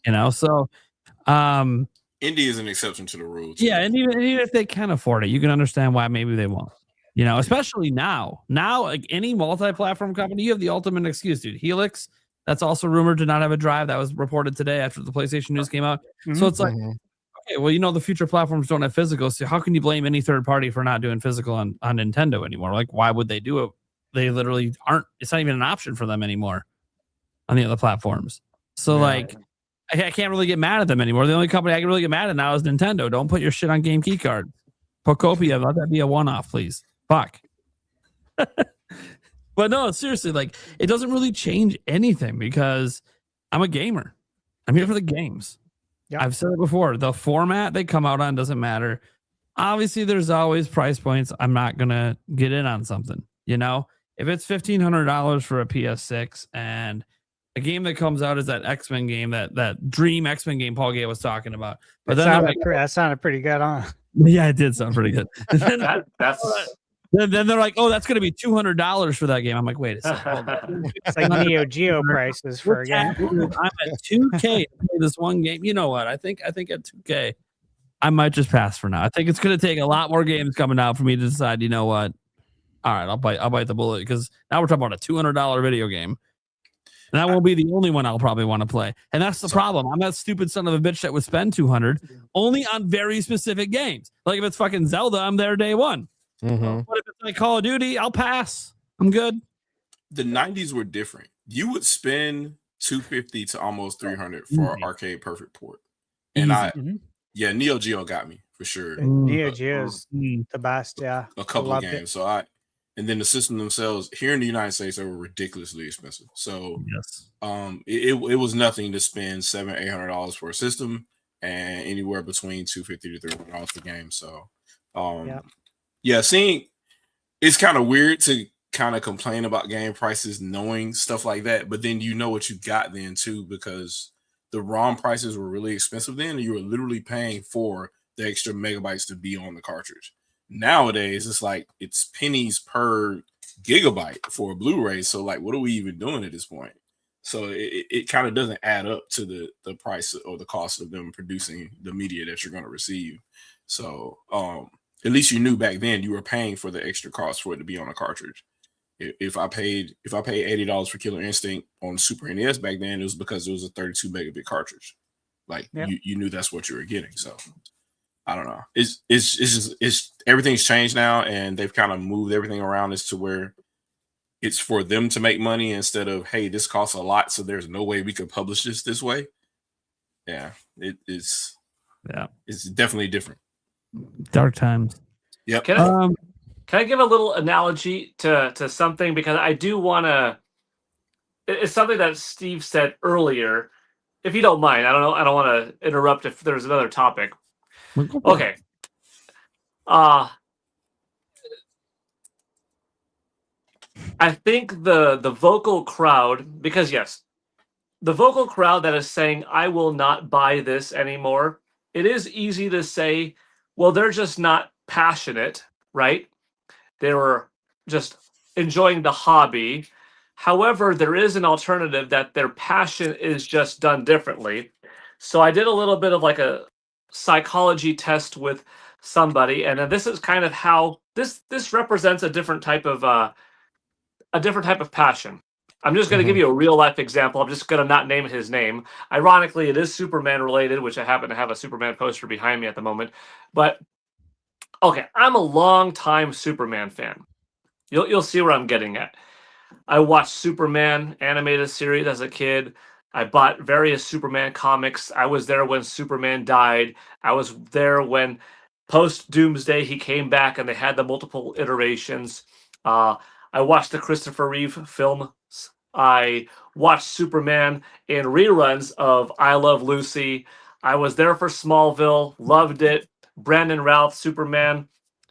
You know, so indie is an exception to the rules. Yeah, and even if they can afford it, you can understand why maybe they won't. You know, especially now, like any multi-platform company, you have the ultimate excuse, dude. Helix, that's also rumored to not have a drive. That was reported today after the PlayStation news came out. So it's like, okay, well, you know, the future platforms don't have physical, so how can you blame any third party for not doing physical on Nintendo anymore? Like, why would they do it? They literally aren't. It's not even an option for them anymore on the other platforms. So like, I can't really get mad at them anymore. The only company I can really get mad at now is Nintendo. Don't put your shit on Game Key Card. Pocopia, let that be a one-off, please. Fuck. But no, seriously, like, it doesn't really change anything because I'm a gamer. I'm here for the games. Yep. I've said it before. The format they come out on doesn't matter. Obviously, there's always price points. I'm not going to get in on something. You know, if it's $1,500 for a PS6 and a game that comes out is that X-Men game, that Dream X-Men game Paul Gay was talking about. But that sounded pretty good, huh? Yeah, it did sound pretty good. Then they're like, oh, that's going to be $200 for that game. I'm like, wait a second. It's like Neo Geo prices for a game. I'm at $2K to play this one game. You know what? I think at $2K, I might just pass for now. I think it's going to take a lot more games coming out for me to decide, you know what? All right, I'll bite the bullet because now we're talking about a $200 video game. And that won't be the only one I'll probably want to play. And that's the problem. I'm that stupid son of a bitch that would spend $200 only on very specific games. Like if it's fucking Zelda, I'm there day one. Mhm. What if it's like Call of Duty? I'll pass. I'm good. The 90s were different. You would spend $250 to almost $300 for an arcade perfect port. And Easy. Neo Geo got me for sure. Neo Geo is the best. Yeah, A couple of Loved games. it. And then the system themselves here in the United States, they were ridiculously expensive. So yes, it was nothing to spend $700-800 for a system, and anywhere between $250 to $300 for games. So seeing it's kind of weird to kind of complain about game prices knowing stuff like that, but then you know what you got then too, because the ROM prices were really expensive then, and you were literally paying for the extra megabytes to be on the cartridge. Nowadays, it's like it's pennies per gigabyte for a Blu-ray. So, like, what are we even doing at this point? So it kind of doesn't add up to the price or the cost of them producing the media that you're going to receive. So, at least you knew back then you were paying for the extra cost for it to be on a cartridge. If I paid $80 for Killer Instinct on Super NES back then, it was because it was a 32 megabit cartridge. Like you knew that's what you were getting. So I don't know. It's everything's changed now, and they've kind of moved everything around as to where it's for them to make money instead of, hey, this costs a lot, so there's no way we could publish this way. Yeah, it's definitely different. Dark times. Yep. Can I give a little analogy to something, because I do want to? It's something that Steve said earlier. If you don't mind, I don't want to interrupt if there's another topic. Okay. I think the vocal crowd, because yes, the vocal crowd that is saying I will not buy this anymore, it is easy to say, well, they're just not passionate, right? They were just enjoying the hobby. However, there is an alternative that their passion is just done differently. So I did a little bit of like a psychology test with somebody, and then this is kind of how this represents a different type of passion. I'm just going to give you a real life example. I'm just going to not name his name. Ironically, it is Superman related, which I happen to have a Superman poster behind me at the moment. But okay, I'm a long time Superman fan. You'll see where I'm getting at. I watched Superman animated series as a kid. I bought various Superman comics. I was there when Superman died. I was there when post Doomsday he came back and they had the multiple iterations. I watched the Christopher Reeve films. I watched Superman in reruns of I Love Lucy. I was there for Smallville. Loved it. Brandon Routh, Superman.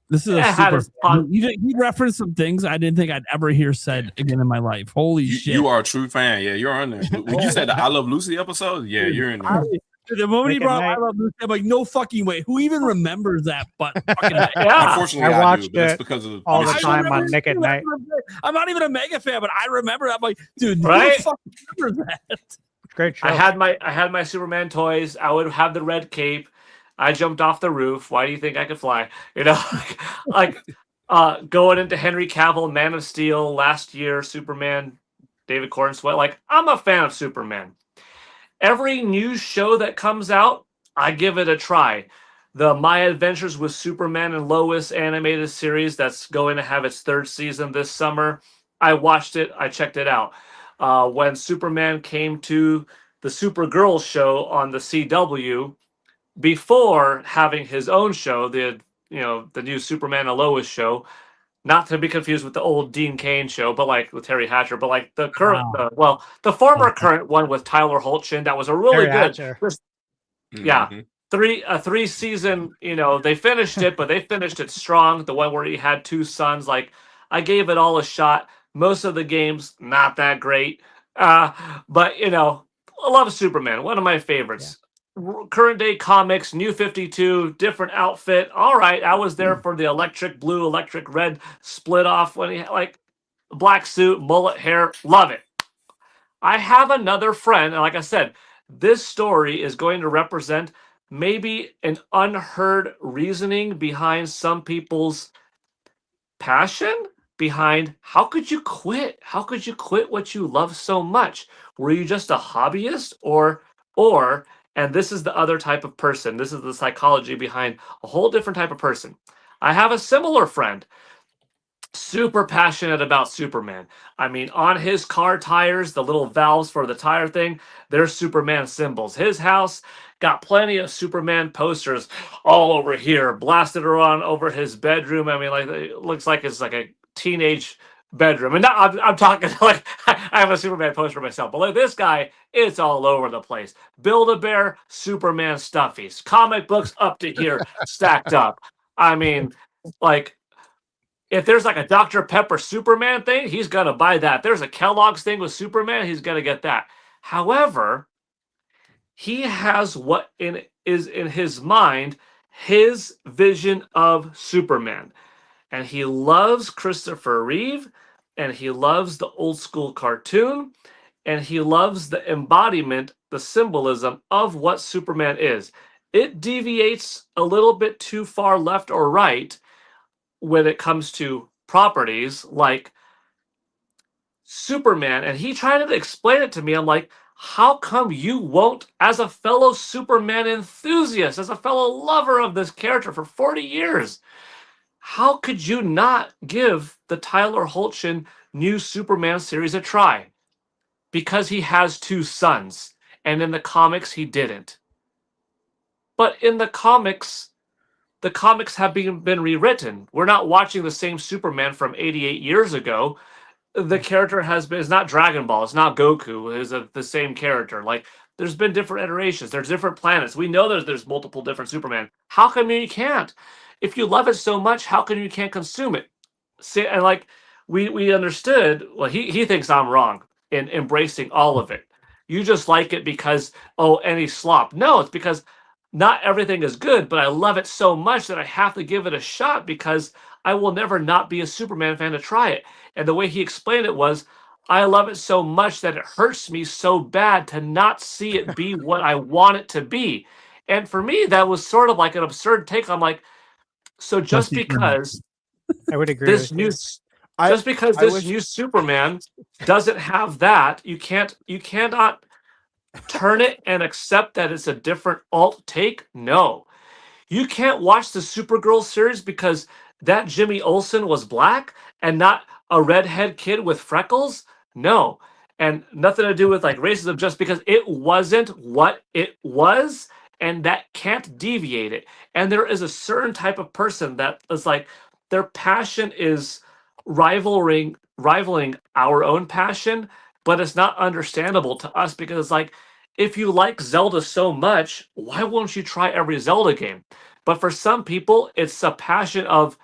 This is he referenced some things I didn't think I'd ever hear said again in my life. Holy shit. You are a true fan. Yeah, you're on there. When you said the I Love Lucy episode, yeah, you're in there. The moment he brought I Love Lucy, I'm like, no fucking way. Who even remembers that? But fucking Unfortunately, I watched do, but it's it because of all the time on Nick at Night. I'm not even a mega fan, but I remember. I'm like, dude, right? who fucking remembers that? Great show. I had my Superman toys. I would have the red cape. I jumped off the roof. Why do you think I could fly? You know, like going into Henry Cavill, Man of Steel last year, Superman, David Cornsweet. Like, I'm a fan of Superman. Every news show that comes out, I give it a try. The My Adventures with Superman and Lois animated series that's going to have its 3rd season this summer. I watched it. I checked it out. When Superman came to the Supergirl show on the CW, before having his own show, the new Superman and Lois show, not to be confused with the old Dean Cain show, but like with Terry Hatcher, but like the current, the former current one with Tyler Hoechlin, that was a really good, three season. They finished it, but they finished it strong. The one where he had 2 sons, like I gave it all a shot. Most of the games not that great, but I love Superman, one of my favorites. Current day comics, New 52, different outfit. All right, I was there for the electric blue, electric red split off when he had like black suit, mullet hair. Love it. I have another friend, and like I said, this story is going to represent maybe an unheard reasoning behind some people's passion, behind how could you quit? How could you quit what you love so much? Were you just a hobbyist or and this is the other type of person. This is the psychology behind a whole different type of person. I have a similar friend, super passionate about Superman. I mean, on his car tires, the little valves for the tire thing, they're Superman symbols. His house got plenty of Superman posters all over here, blasted around over his bedroom. I mean, like it looks like it's like a teenage bedroom. And now I'm talking like I have a Superman poster myself, but like this guy, it's all over the place. Build-A-Bear, Superman stuffies, comic books up to here, stacked up. I mean, like if there's like a Dr. Pepper Superman thing, he's gonna buy that. There's a Kellogg's thing with Superman, he's gonna get that. However, he has what is in his mind his vision of Superman, and he loves Christopher Reeve, and he loves the old school cartoon, and he loves the embodiment, the symbolism of what Superman is. It deviates a little bit too far left or right when it comes to properties like Superman. And he tried to explain it to me. I'm like, how come you won't, as a fellow Superman enthusiast, as a fellow lover of this character for 40 years, how could you not give the Tyler Hoechlin new Superman series a try? Because he has two sons, and in the comics he didn't. But in the comics have been rewritten. We're not watching the same Superman from 88 years ago. The character is not Dragon Ball. It's not Goku. It's the same character. Like there's been different iterations. There's different planets. We know there's multiple different Superman. How come you can't? If you love it so much, how come you can't consume it? See, and like we understood. Well, he thinks I'm wrong in embracing all of it. You just like it because any slop. No, it's because not everything is good, but I love it so much that I have to give it a shot because I will never not be a Superman fan to try it. And the way he explained it was, I love it so much that it hurts me so bad to not see it be what I want it to be. And for me, that was sort of like an absurd take. I'm like, so just because I would agree this with new, you. just because this new Superman doesn't have that, you cannot turn it and accept that it's a different alt take. No, you can't watch the Supergirl series because that Jimmy Olsen was black and not a redhead kid with freckles. No, and nothing to do with like racism, just because it wasn't what it was, and that can't deviate it. And there is a certain type of person that is like their passion is rivaling our own passion, but it's not understandable to us because it's like, if you like Zelda so much, why won't you try every Zelda game? But for some people, it's a passion of,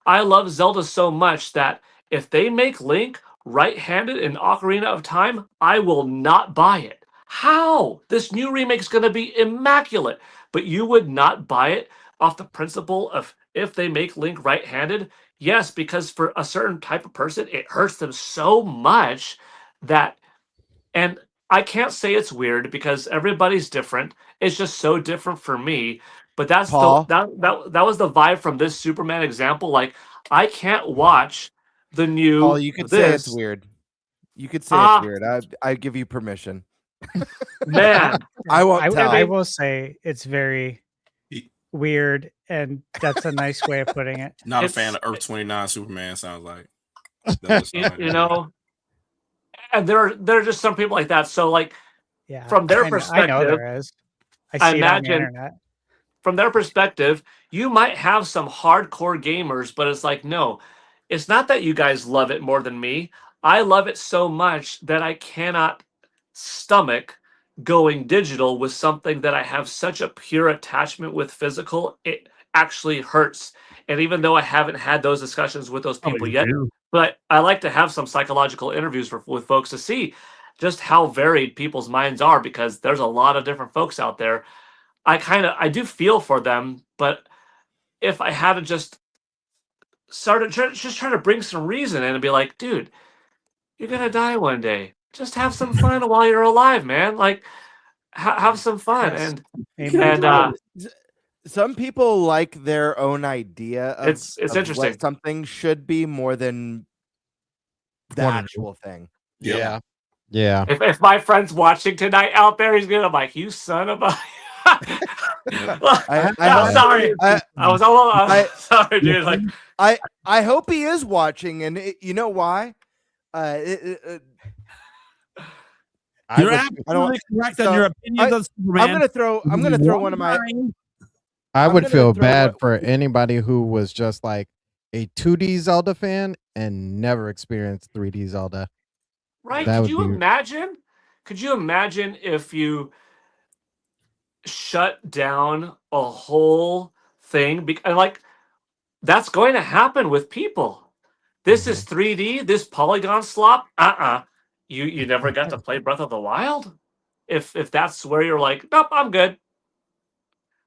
I love Zelda so much that if they make Link right-handed in Ocarina of Time, I will not buy it. How? This new remake is going to be immaculate, but you would not buy it off the principle of if they make Link right-handed? Yes, because for a certain type of person, it hurts them so much that, and I can't say it's weird because everybody's different. It's just so different for me. But that's Paul? that was the vibe from this Superman example. Like I can't watch the new. Paul, you could say it's weird. You could say it's weird. I give you permission. Man, I won't tell. I will say it's very weird, and that's a nice way of putting it. Not a fan of Earth 29 Superman. Sounds like you know. And there are just some people like that. So like, yeah, from their perspective, I know there is. I see it on the imagine internet. from their perspective, you might have some hardcore gamers, but it's like, no, it's not that you guys love it more than me. I love it so much that I cannot stomach going digital with something that I have such a pure attachment with physical. It actually hurts. And even though I haven't had those discussions with those people yet, but I like to have some psychological interviews with folks to see just how varied people's minds are, because there's a lot of different folks out there. I do feel for them, but if I had to just try to bring some reason in and be like, dude, you're gonna die one day. Just have some fun while you're alive, man. Like, have some fun. Yes. And some people like their own idea of, it's of interesting. what something should be more than the actual thing. Yeah. Yeah. If my friend's watching tonight out there, he's gonna be like, you son of a I'm sorry. I was all sorry, dude. Like, I hope he is watching, and you know why? You're absolutely correct on your opinions on Superman. I'm gonna throw one of my. I would feel bad for anybody who was just like a 2D Zelda fan and never experienced 3D Zelda. Right? Could you imagine? Could you imagine if you shut down a whole thing? And like, that's going to happen with people. This is 3D. This polygon slop. You never got to play Breath of the Wild. If that's where you're like, nope, I'm good.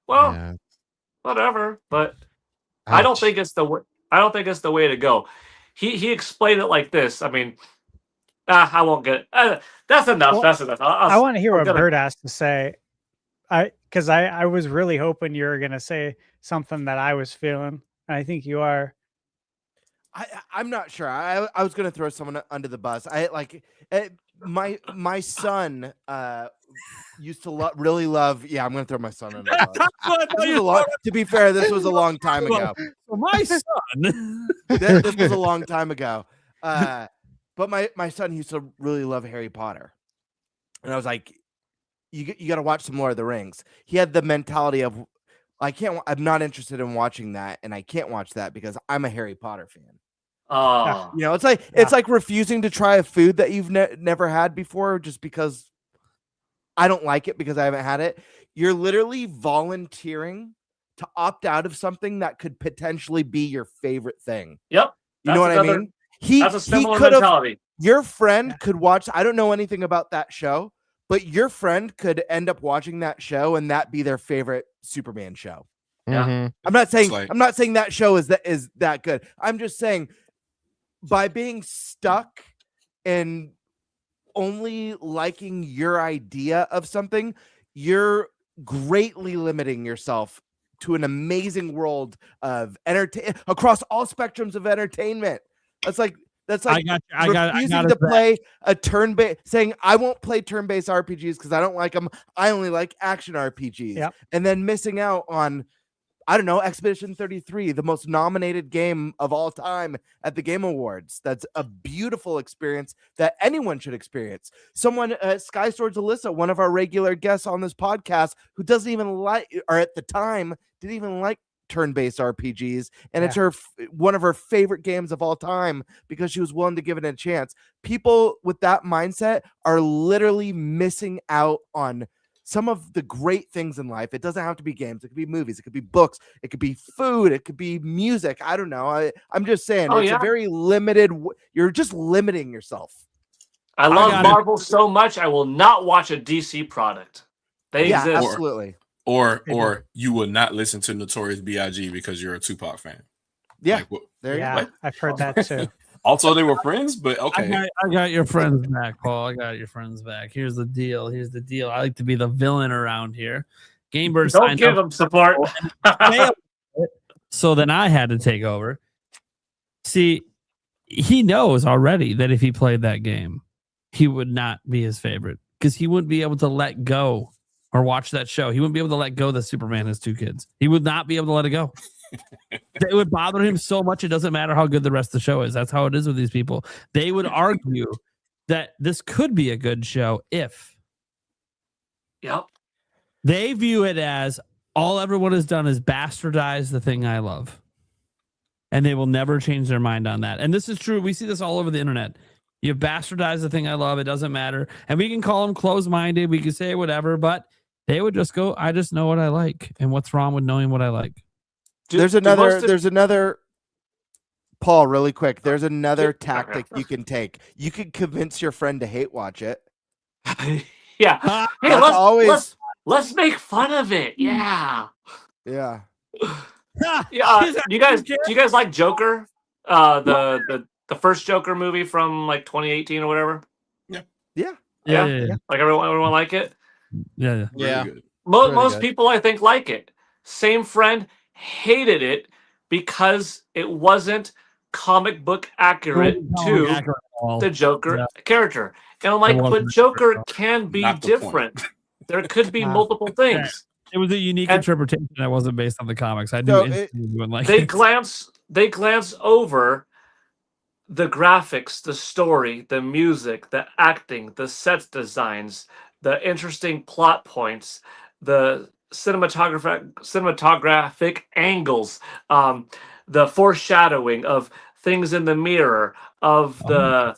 Well, whatever. But I don't think it's the way. I don't think it's the way to go. He explained it like this. I mean, I won't get it. That's enough. That's enough. I want to hear what Bert has to say. Because I was really hoping you were going to say something that I was feeling. And I think you are. I'm not sure. I was going to throw someone under the bus. My son used to really love. Yeah, I'm going to throw my son under the bus. To be fair, this was a long time ago. So my son. This was a long time ago. But my son used to really love Harry Potter, and I was like, "You got to watch some Lord of the Rings." He had the mentality of, I'm not interested in watching that, and I can't watch that because I'm a Harry Potter fan. You know, it's like refusing to try a food that you've never had before just because I don't like it because I haven't had it. You're literally volunteering to opt out of something that could potentially be your favorite thing. Yep. You know what I mean? That's a similar mentality. Your friend could watch. I don't know anything about that show, but your friend could end up watching that show and that be their favorite Superman show. Yeah. I'm not saying that show is that good. I'm just saying by being stuck and only liking your idea of something, you're greatly limiting yourself to an amazing world of across all spectrums of entertainment. That's like refusing to play a turn-based, saying I won't play turn-based RPGs because I don't like them. I only like action RPGs, and then missing out on, I don't know, Expedition 33, the most nominated game of all time at the Game Awards. That's a beautiful experience that anyone should experience. Someone, Sky Swords Alyssa, one of our regular guests on this podcast, who doesn't even like, or at the time didn't even like turn-based RPGs, and it's one of her favorite games of all time because she was willing to give it a chance. People with that mindset are literally missing out on some of the great things in life. It doesn't have to be games. It could be movies. It could be books. It could be food. It could be music. I don't know. I'm just saying it's a very limited. You're just limiting yourself. I love Marvel so much. I will not watch a DC product. They exist. Absolutely. Or you will not listen to Notorious B.I.G. because you're a Tupac fan. Yeah. I've heard that too. Also, they were friends, but okay. I got your friends back, Paul. I got your friends back. Here's the deal. I like to be the villain around here. Gamebird don't give them support. So then I had to take over. See, he knows already that if he played that game, he would not be his favorite because he wouldn't be able to let go or watch that show. He wouldn't be able to let go that Superman has two kids. He would not be able to let it go. It would bother him so much. It doesn't matter how good the rest of the show is. That's how it is with these people. They would argue that this could be a good show if they view it as all everyone has done is bastardize the thing I love. And they will never change their mind on that. And this is true. We see this all over the internet. You bastardize the thing I love. It doesn't matter. And we can call them closed-minded. We can say whatever, but they would just go, I just know what I like. And what's wrong with knowing what I like? There's another Paul, really quick. There's another tactic you can take. You can convince your friend to hate watch it. Yeah. Hey, let's make fun of it. Yeah. Yeah. You guys like Joker? The first Joker movie from like 2018 or whatever? Yeah. Like everyone like it? Yeah. Most people I think like it. Same friend hated it because it wasn't comic book accurate to the Joker character. And I'm like, but Joker can be different. There could be multiple things. It was a unique interpretation that wasn't based on the comics. I knew So instantly you wouldn't like They it. glance over the graphics, the story, the music, the acting, the set designs, the interesting plot points, the cinematographic angles, the foreshadowing of things in the mirror, of the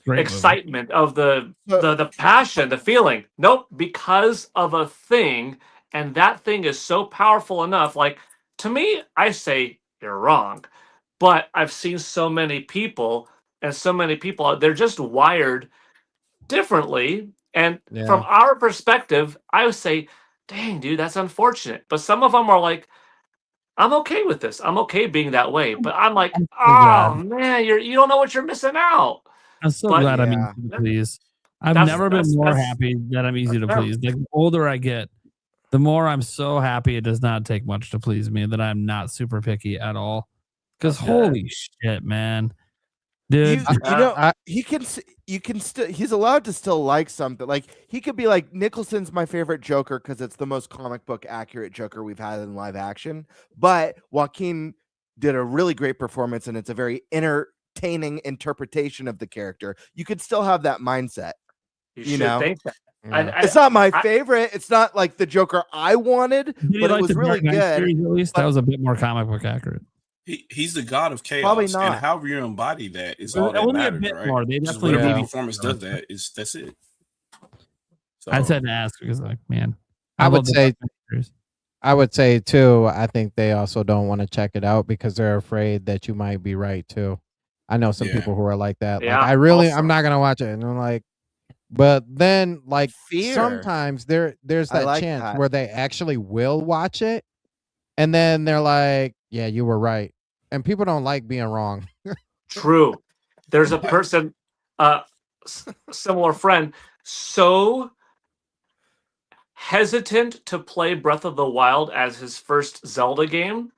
Great excitement, of the passion, the feeling. Nope, because of a thing, and that thing is so powerful enough. Like, to me, I say you're wrong, but I've seen so many people, and so many people, they're just wired differently. And from our perspective, I would say, dang, dude, that's unfortunate. But some of them are like, I'm okay with this. I'm okay being that way. But I'm like, oh man, you don't know what you're missing out. I'm so glad I'm easy to please. I've never been more happy that I'm easy to please. Like, the older I get, the more I'm so happy it does not take much to please me, that I'm not super picky at all. Because holy shit, man. Dude, he's allowed to still like something. Like, he could be like, Nicholson's my favorite Joker because it's the most comic book accurate Joker we've had in live action. But Joaquin did a really great performance, and it's a very entertaining interpretation of the character. You could still have that mindset. You know, think that. It's not my favorite. It's not like the Joker I wanted, but it was really good. At least that was a bit more comic book accurate. He's the god of chaos. Probably not. And however you embody that is all that Only matters, a bit right? more. They Just definitely whatever maybe performance does that's it. So, I said to ask because, like, man, I would say too, I think they also don't want to check it out because they're afraid that you might be right too. I know some people who are like that. Yeah, like, I'm not gonna watch it. And I'm like, but then, like, sometimes there's that chance where they actually will watch it, and then they're like, yeah, you were right. And people don't like being wrong. True. There's a person, similar friend, so hesitant to play Breath of the Wild as his first Zelda game.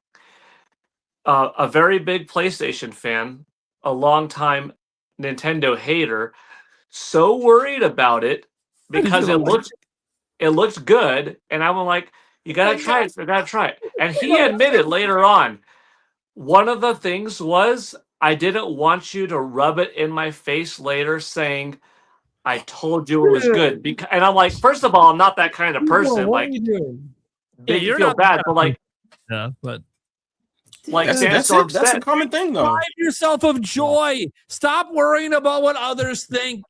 A very big PlayStation fan, a longtime Nintendo hater, so worried about it because it looked good, and I'm like, you gotta try it. You gotta try it. And he admitted later on, one of the things was, I didn't want you to rub it in my face later saying, I told you it was good. And I'm like, first of all, I'm not that kind of person. What like, are you doing? make you feel bad, but like, like Sandstorm said, that's a common thing, though. Deprive yourself of joy. Stop worrying about what others think.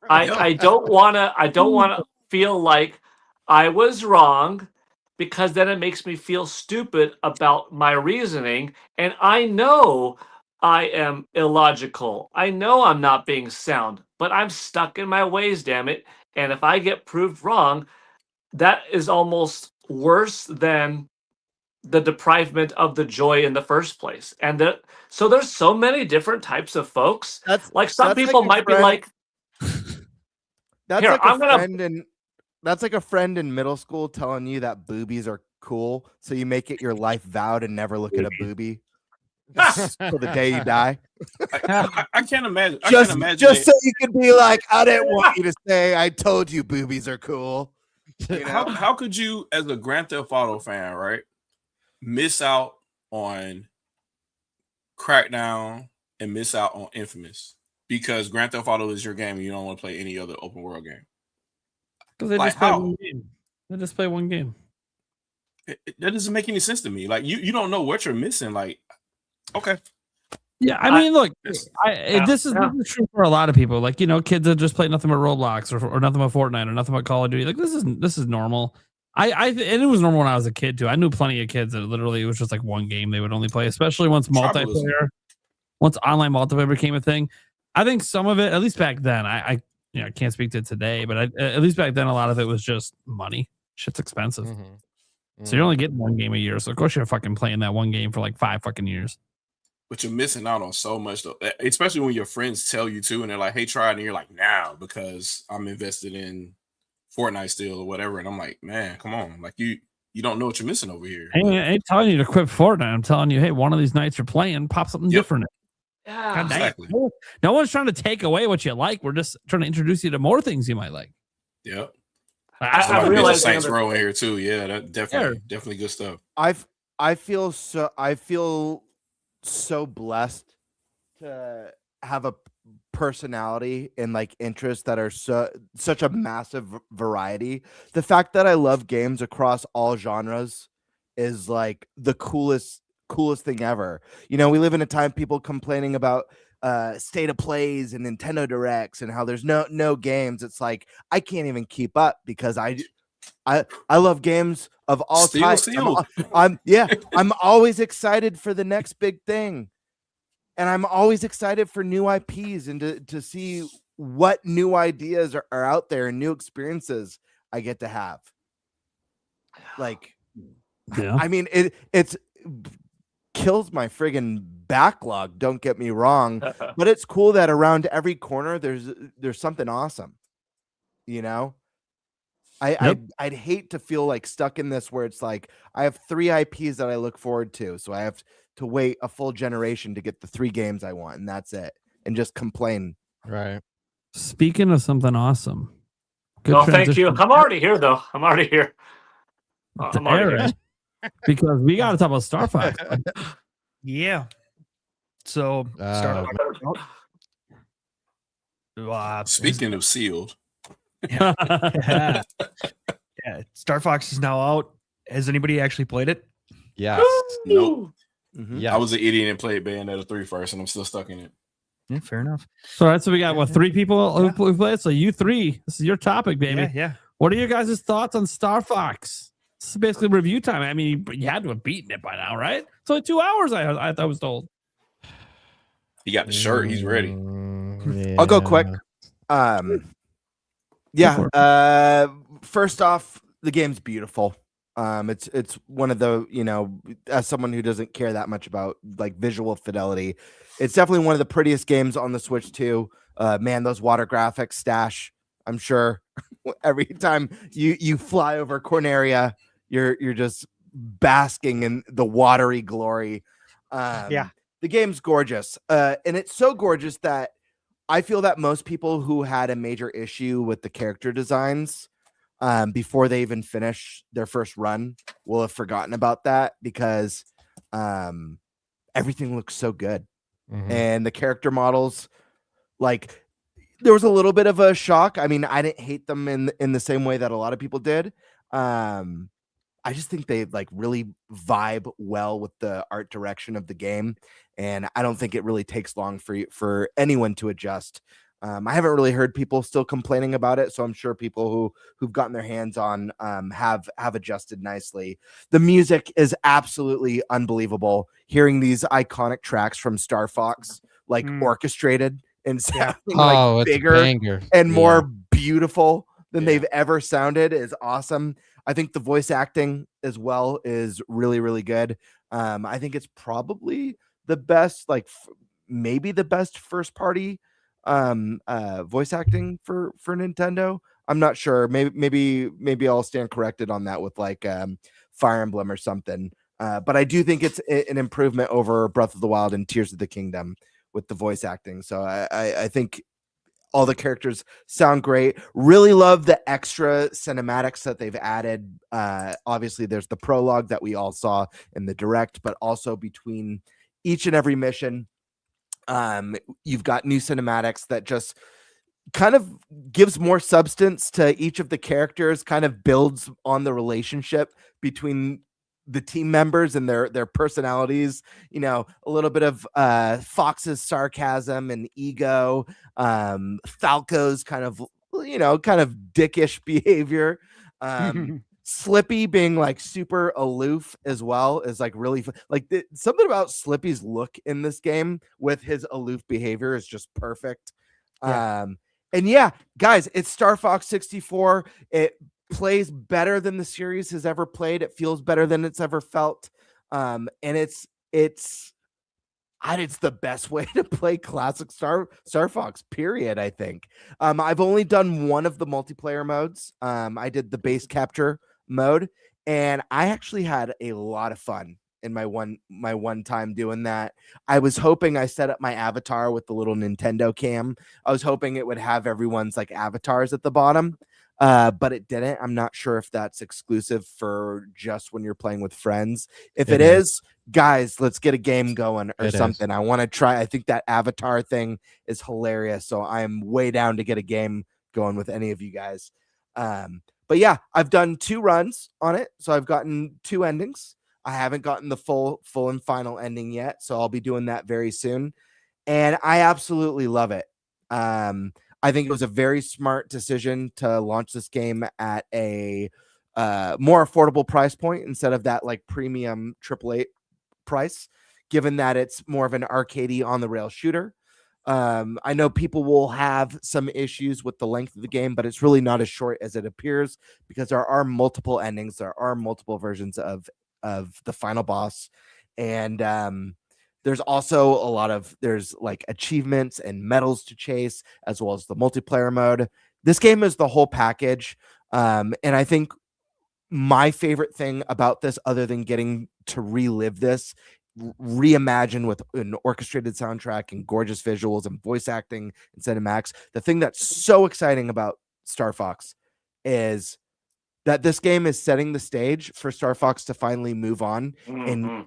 I don't want to feel like I was wrong, because then it makes me feel stupid about my reasoning. And I know I am illogical. I know I'm not being sound, but I'm stuck in my ways, damn it. And if I get proved wrong, that is almost worse than the deprivement of the joy in the first place. And so there's so many different types of folks. Like, some people might be like, that's like a friend in middle school telling you that boobies are cool, so you make it your life vow to never look at a boobie till the day you die. I can't imagine. Just so you can be like, I didn't want you to say I told you boobies are cool. You know? How could you, as a Grand Theft Auto fan, right, miss out on Crackdown and miss out on Infamous because Grand Theft Auto is your game and you don't want to play any other open world game? Because they just play one game. They just play one game. That doesn't make any sense to me. Like, you don't know what you're missing. Like, okay. Yeah, I mean, look, this is true for a lot of people. Like, you know, kids that just play nothing but Roblox or nothing but Fortnite or nothing but Call of Duty. Like, this is normal. And it was normal when I was a kid too. I knew plenty of kids that literally it was just like one game they would only play, especially once multiplayer, once online multiplayer became a thing. I think some of it, at least back then, I can't speak to today, but at least back then, a lot of it was just money. Shit's expensive. So you're only getting one game a year. So of course you're fucking playing that one game for like 5 fucking years. But you're missing out on so much, though, especially when your friends tell you to, and they're like, hey, try it. And you're like, now, because I'm invested in Fortnite still or whatever. And I'm like, man, come on. Like, you don't know what you're missing over here. I ain't telling you to quit Fortnite. I'm telling you, hey, one of these nights you're playing, pop something different. Yeah, exactly. No one's trying to take away what you like. We're just trying to introduce you to more things you might like. Yep. I'm Bit of realizing Saints that- Row in here too. Yeah, that definitely good stuff. I feel so blessed to have a personality and like interests that are such a massive variety. The fact that I love games across all genres is like the coolest thing ever. You know, we live in a time people complaining about state of plays and Nintendo Directs and how there's no games. It's like I can't even keep up because I love games of all types. I'm always excited for the next big thing. And I'm always excited for new IPs and to see what new ideas are out there and new experiences I get to have. Like, yeah. I mean, it's kills my friggin' backlog. Don't get me wrong, but it's cool that around every corner there's something awesome. You know, I'd hate to feel like stuck in this where it's like I have 3 IPs that I look forward to, so I have to wait a full generation to get the 3 games I want, and that's it, and just complain. Right. Speaking of something awesome. Thank you. I'm already here, though. I'm already here. I'm already here. Because we got to talk about Star Fox. Yeah. So, Speaking of sealed. Yeah. Star Fox is now out. Has anybody actually played it? Yes. Nope. Yeah. I was an idiot and played Bayonetta 3 first, and I'm still stuck in it. Yeah, fair enough. So, all right, so we got 3 people who played. So you 3, this is your topic, baby. Yeah. What are your guys' thoughts on Star Fox? This is basically review time. I mean, you had to have beaten it by now, right? It's only 2 hours. I was told. He got the shirt. He's ready. Yeah. I'll go quick. First off, the game's beautiful. It's one of the, you know, as someone who doesn't care that much about like visual fidelity, it's definitely one of the prettiest games on the Switch too. Man, those water graphics stash. I'm sure every time you fly over Corneria, you're just basking in the watery glory. The game's gorgeous. And it's so gorgeous that I feel that most people who had a major issue with the character designs before they even finish their first run will have forgotten about that because everything looks so good. And the character models, like, there was a little bit of a shock. I mean, I didn't hate them in the same way that a lot of people did. I just think they like really vibe well with the art direction of the game, and I don't think it really takes long for anyone to adjust. I haven't really heard people still complaining about it, so I'm sure people who've gotten their hands on have adjusted nicely. The music is absolutely unbelievable. Hearing these iconic tracks from Star Fox, like orchestrated and sounding like bigger and more beautiful than they've ever sounded is awesome. I think the voice acting as well is really, really good. I think it's probably the best, like maybe the best first party voice acting for Nintendo. I'm not sure. Maybe I'll stand corrected on that with like Fire Emblem or something. But I do think it's an improvement over Breath of the Wild and Tears of the Kingdom with the voice acting. So I think all the characters sound great. Really love the extra cinematics that they've added. Obviously, there's the prologue that we all saw in the direct, but also between each and every mission, you've got new cinematics that just kind of gives more substance to each of the characters, kind of builds on the relationship between the team members and their personalities. You know, a little bit of Fox's sarcasm and ego, Falco's kind of dickish behavior, Slippy being like super aloof as well is like really like something about Slippy's look in this game with his aloof behavior is just perfect. And yeah, guys, it's Star Fox 64. It plays better than the series has ever played. It feels better than it's ever felt. And it's the best way to play classic Star Fox, period. I think. I've only done one of the multiplayer modes. I did the base capture mode, and I actually had a lot of fun in my one time doing that. I was hoping I set up my avatar with the little Nintendo cam. I was hoping it would have everyone's like avatars at the bottom. but it didn't. I'm not sure if that's exclusive for just when you're playing with friends. If it is, guys, let's get a game going or something. I want to try. I think that Avatar thing is hilarious, so I'm way down to get a game going with any of you guys. But yeah, I've done 2 runs on it, so I've gotten 2 endings. I haven't gotten the full and final ending yet, so I'll be doing that very soon. And I absolutely love it. I think it was a very smart decision to launch this game at a more affordable price point instead of that like premium AAA price, given that it's more of an arcadey on the rail shooter. I know people will have some issues with the length of the game, but it's really not as short as it appears because there are multiple endings. There are multiple versions of the final boss. And there's also a lot of, there's like achievements and medals to chase, as well as the multiplayer mode. This game is the whole package. And I think my favorite thing about this, other than getting to relive this, reimagine with an orchestrated soundtrack and gorgeous visuals and voice acting and cinematics, the thing that's so exciting about Star Fox is that this game is setting the stage for Star Fox to finally move on and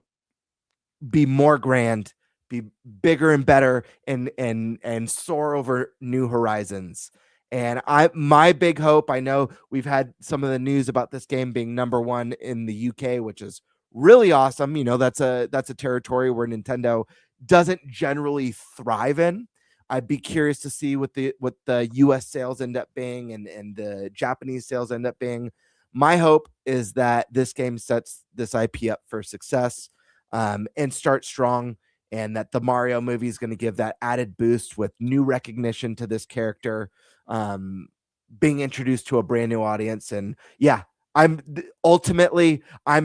be more grand, be bigger and better, and soar over new horizons. And my big hope, I know we've had some of the news about this game being #1 in the UK, which is really awesome. You know, that's a territory where Nintendo doesn't generally thrive in. I'd be curious to see what the US sales end up being and the Japanese sales end up being. My hope is that this game sets this IP up for success and start strong, and that the Mario movie is going to give that added boost with new recognition to this character, being introduced to a brand new audience. And yeah, I'm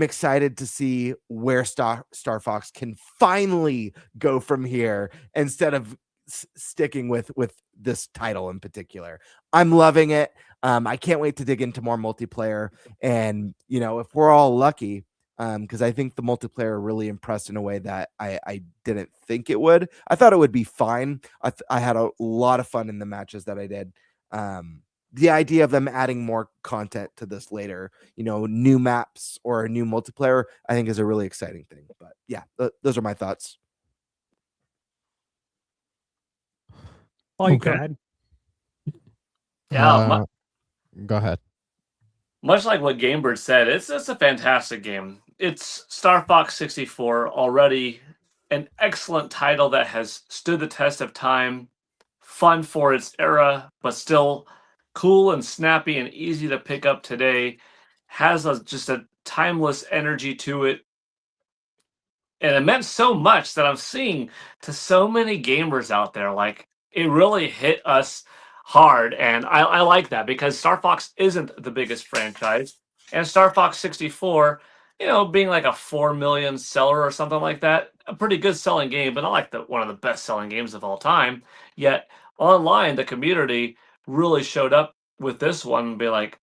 excited to see where Star Fox can finally go from here instead of sticking with this title in particular. I'm loving it. I can't wait to dig into more multiplayer. And, you know, if we're all lucky, because I think the multiplayer really impressed in a way that I didn't think it would. I thought it would be fine. I had a lot of fun in the matches that I did. The idea of them adding more content to this later, you know, new maps or a new multiplayer, I think is a really exciting thing. But yeah, those are my thoughts. Oh, go ahead. Yeah, go ahead. Much like what Gamebird said, it's a fantastic game. It's Star Fox 64, already an excellent title that has stood the test of time, fun for its era, but still cool and snappy and easy to pick up today, has just a timeless energy to it. And it meant so much that I'm seeing to so many gamers out there, like it really hit us hard. And I like that because Star Fox isn't the biggest franchise. And Star Fox 64, you know, being like a 4 million seller or something like that, a pretty good selling game, but not like one of the best selling games of all time. Yet online, the community really showed up with this one and be like,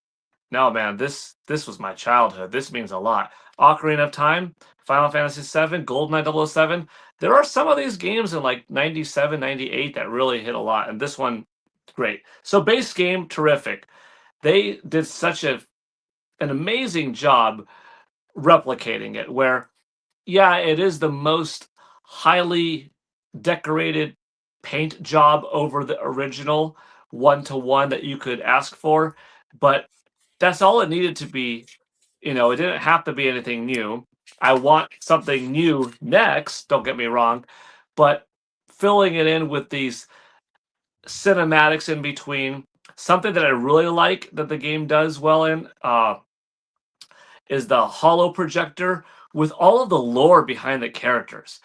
no, man, this was my childhood. This means a lot. Ocarina of Time, Final Fantasy VII, GoldenEye 007. There are some of these games in like 97, 98 that really hit a lot. And this one, great. So base game, terrific. They did such an amazing job replicating it where, yeah, it is the most highly decorated paint job over the original 1-to-1 that you could ask for. But that's all it needed to be. You know, it didn't have to be anything new. I want something new next, don't get me wrong, but filling it in with these cinematics in between. Something that I really like that the game does well in is the holo projector with all of the lore behind the characters.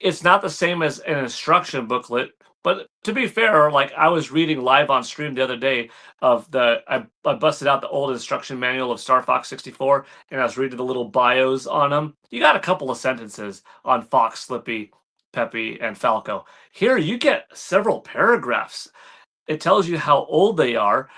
It's not the same as an instruction booklet, but to be fair, like I was reading live on stream the other day of I busted out the old instruction manual of Star Fox 64 and I was reading the little bios on them. You got a couple of sentences on Fox, Slippy, Peppy, and Falco. Here you get several paragraphs. It tells you how old they are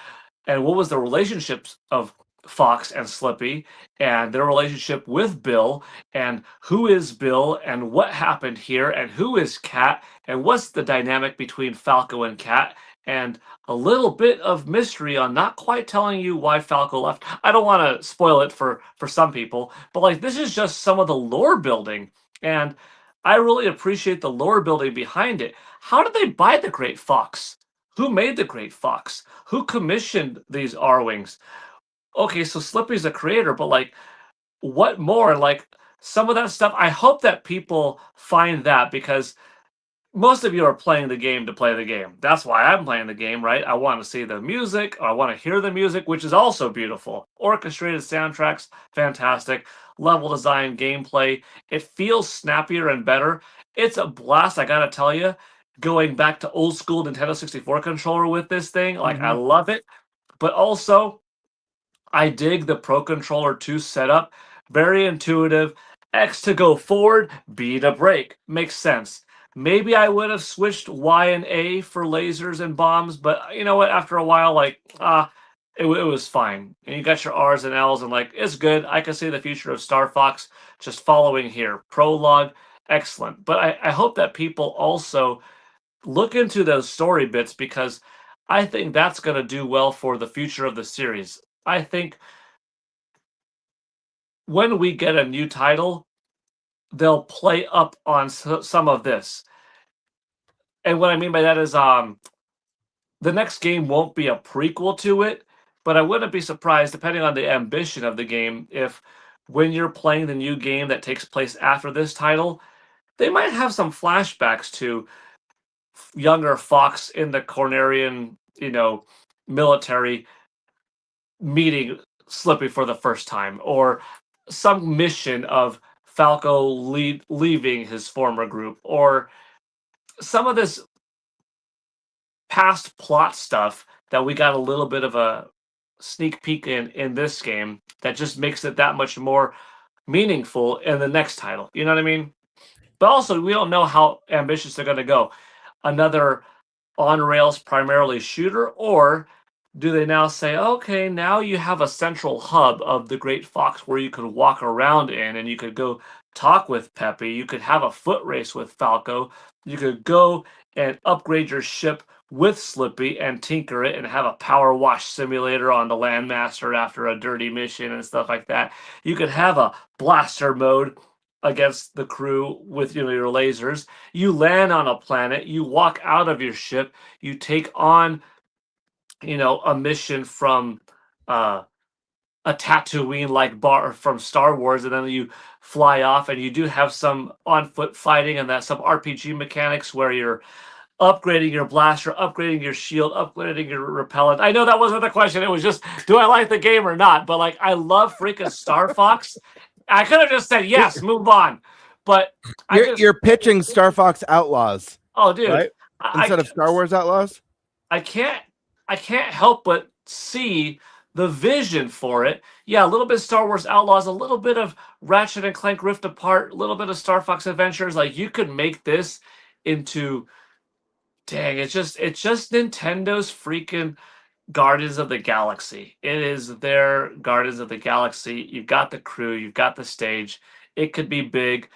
and what was the relationships of Fox and Slippy and their relationship with Bill and who is Bill and what happened here and who is Cat and what's the dynamic between Falco and Cat and a little bit of mystery on not quite telling you why Falco left. I don't want to spoil it for some people, but like this is just some of the lore building and I really appreciate the lore building behind it. How did they buy the Great Fox? Who made the Great Fox? Who commissioned these R-Wings? Okay, so Slippy's the creator, but like, what more? Like, some of that stuff, I hope that people find that because most of you are playing the game to play the game. That's why I'm playing the game, right? I want to see the music, or I want to hear the music, which is also beautiful. Orchestrated soundtracks, fantastic. Level design, gameplay, it feels snappier and better. It's a blast, I gotta tell you. Going back to old school Nintendo 64 controller with this thing, like, I love it. But also, I dig the Pro Controller 2 setup. Very intuitive. X to go forward, B to brake. Makes sense. Maybe I would have switched Y and A for lasers and bombs, but you know what? After a while, like, it was fine. And you got your R's and L's, and like, it's good. I can see the future of Star Fox just following here. Prologue, excellent. But I hope that people also look into those story bits because I think that's going to do well for the future of the series. I think when we get a new title, they'll play up on some of this. And what I mean by that is the next game won't be a prequel to it, but I wouldn't be surprised, depending on the ambition of the game, if when you're playing the new game that takes place after this title, they might have some flashbacks to younger Fox in the Cornerian, military meeting Slippy for the first time, or some mission of Falco leaving his former group, or some of this past plot stuff that we got a little bit of a sneak peek in this game that just makes it that much more meaningful in the next title. You know what I mean? But also, we don't know how ambitious they're going to go. Another on rails primarily shooter, or do they now say, okay, now you have a central hub of the Great Fox where you could walk around in and you could go talk with Peppy, you could have a foot race with Falco, you could go and upgrade your ship with Slippy and tinker it and have a power wash simulator on the Landmaster after a dirty mission and stuff like that. You could have a blaster mode against the crew with your lasers. You land on a planet, you walk out of your ship, you take on a mission from a Tatooine like bar from Star Wars, and then you fly off and you do have some on foot fighting and some RPG mechanics where you're upgrading your blaster, upgrading your shield, upgrading your repellent. I know that wasn't the question. It was just, do I like the game or not? But like, I love freaking Star Fox. I could have just said yes, move on. But you're pitching Star Fox Outlaws. Oh, dude! Right? Instead of Star Wars Outlaws. I can't help but see the vision for it. Yeah, a little bit of Star Wars Outlaws, a little bit of Ratchet and Clank Rift Apart, a little bit of Star Fox Adventures. Like, you could make this into, dang, it's just Nintendo's freaking Guardians of the Galaxy. It is their Guardians of the Galaxy. You've got the crew, you've got the stage. It could be big.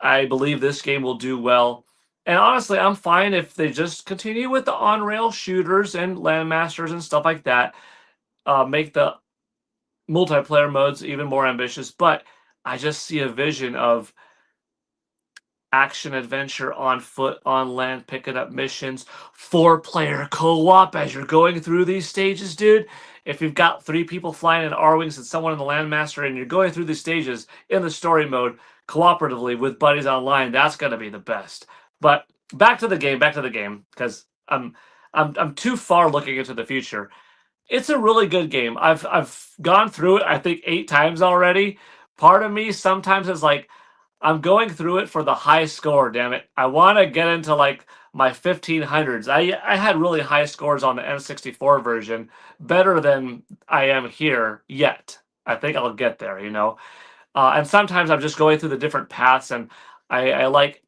I believe this game will do well. And honestly, I'm fine if they just continue with the on-rail shooters and Landmasters and stuff like that. Make the multiplayer modes even more ambitious. But I just see a vision of action adventure on foot, on land, picking up missions, 4-player co-op as you're going through these stages, dude. If you've got 3 people flying in R-Wings and someone in the Landmaster and you're going through these stages in the story mode cooperatively with buddies online, that's going to be the best. But back to the game, because I'm too far looking into the future. It's a really good game. I've gone through it, I think 8 times already. Part of me sometimes is like, I'm going through it for the high score, damn it. I want to get into like my 1500s. I had really high scores on the N64 version, better than I am here yet. I think I'll get there, And sometimes I'm just going through the different paths, and I like,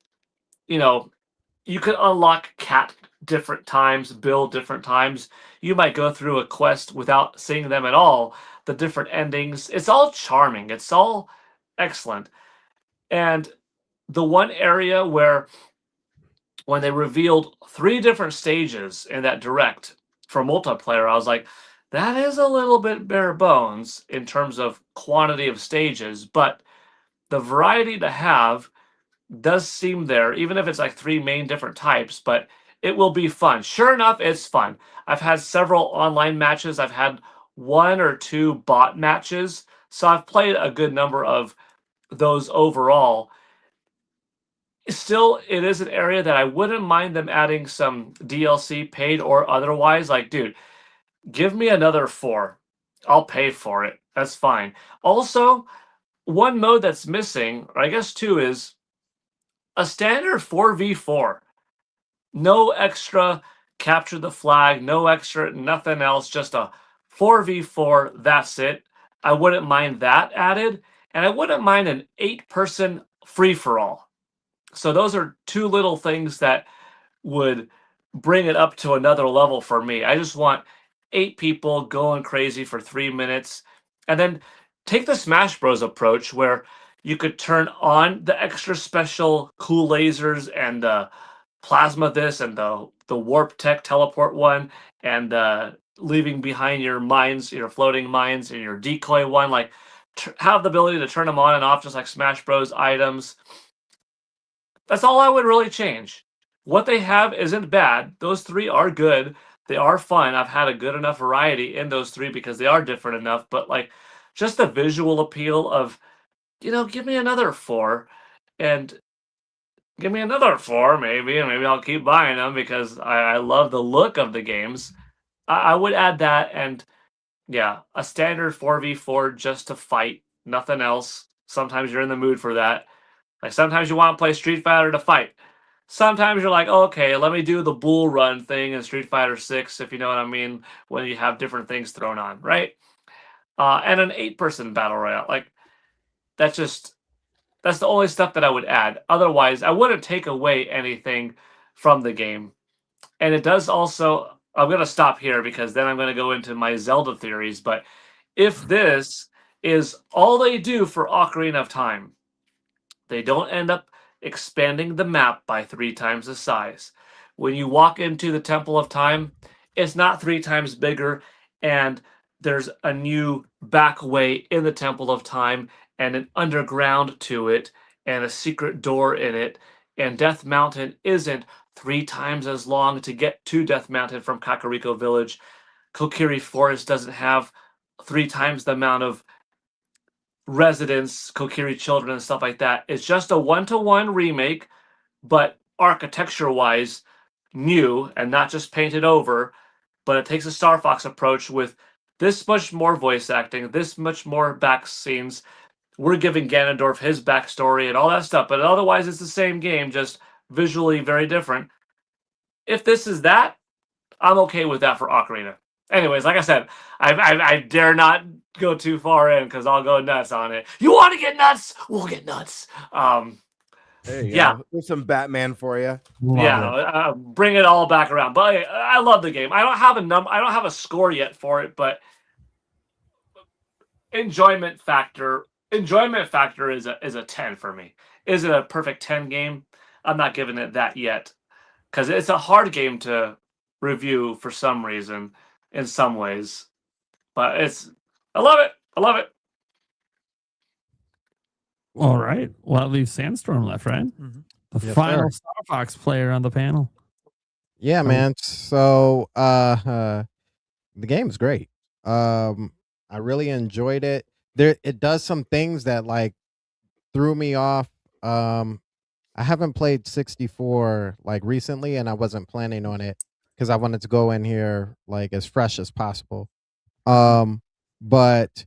you could unlock cat different times, build different times. You might go through a quest without seeing them at all. The different endings, it's all charming. It's all excellent. And the one area where when they revealed 3 different stages in that direct for multiplayer, I was like, that is a little bit bare bones in terms of quantity of stages, but the variety to have does seem there, even if it's like 3 main different types, but it will be fun. Sure enough, it's fun. I've had several online matches. I've had 1 or 2 bot matches, so I've played a good number of those overall. Still, it is an area that I wouldn't mind them adding some DLC, paid or otherwise. Like, dude, give me another 4. I'll pay for it. That's fine. Also, one mode that's missing, or I guess 2, is a standard 4v4. No extra capture the flag, no extra nothing else, just a 4v4. That's it. I wouldn't mind that added, and I wouldn't mind an 8-person free for all. So those are 2 little things that would bring it up to another level for me. I just want 8 people going crazy for 3 minutes, and then take the Smash Bros approach where you could turn on the extra special cool lasers and the plasma this and the warp tech teleport one and leaving behind your mines, your floating mines, and your decoy one. Like, have the ability to turn them on and off just like Smash Bros items. That's all I would really change. What they have isn't bad. Those 3 are good. They are fun. I've had a good enough variety in those 3 because they are different enough. But like, just the visual appeal of, give me another 4 and give me another 4 maybe, and maybe I'll keep buying them because I love the look of the games. I would add that, and yeah, a standard 4v4 just to fight, nothing else. Sometimes you're in the mood for that. Like, sometimes you want to play Street Fighter to fight. Sometimes you're like, okay, let me do the bull run thing in Street Fighter 6, if you know what I mean, when you have different things thrown on, right? And an 8-person battle royale. Like, that's the only stuff that I would add. Otherwise, I wouldn't take away anything from the game. And it does also, I'm going to stop here because then I'm going to go into my Zelda theories. But if this is all they do for Ocarina of Time, they don't end up expanding the map by 3 times the size. When you walk into the Temple of Time, it's not 3 times bigger, and there's a new back way in the Temple of Time and an underground to it and a secret door in it. And Death Mountain isn't 3 times as long to get to Death Mountain from Kakariko Village. Kokiri Forest doesn't have 3 times the amount of residents, Kokiri children, and stuff like that. It's just a 1-to-1 remake, but architecture-wise, new and not just painted over. But it takes a Star Fox approach with this much more voice acting, this much more back scenes. We're giving Ganondorf his backstory and all that stuff, but otherwise it's the same game, just visually very different. If this is that, I'm okay with that for Ocarina. Anyways, like I said, I dare not go too far in because I'll go nuts on it. You want to get nuts? We'll get nuts. There you Yeah. go. There's some Batman for you. Bring it all back around. But I love the game. I don't have I don't have a score yet for it, but enjoyment factor is a 10 for me. Is it a perfect 10 game? I'm not giving it that yet because it's a hard game to review for some reason in some ways. But I love it. I love it. All right. Well, that leaves Sandstorm left, right? The Yes, final sir. Star Fox player on the panel. Yeah, man. So the game's great. I really enjoyed it. It does some things that like threw me off. I haven't played 64 like recently, and I wasn't planning on it because I wanted to go in here like as fresh as possible. But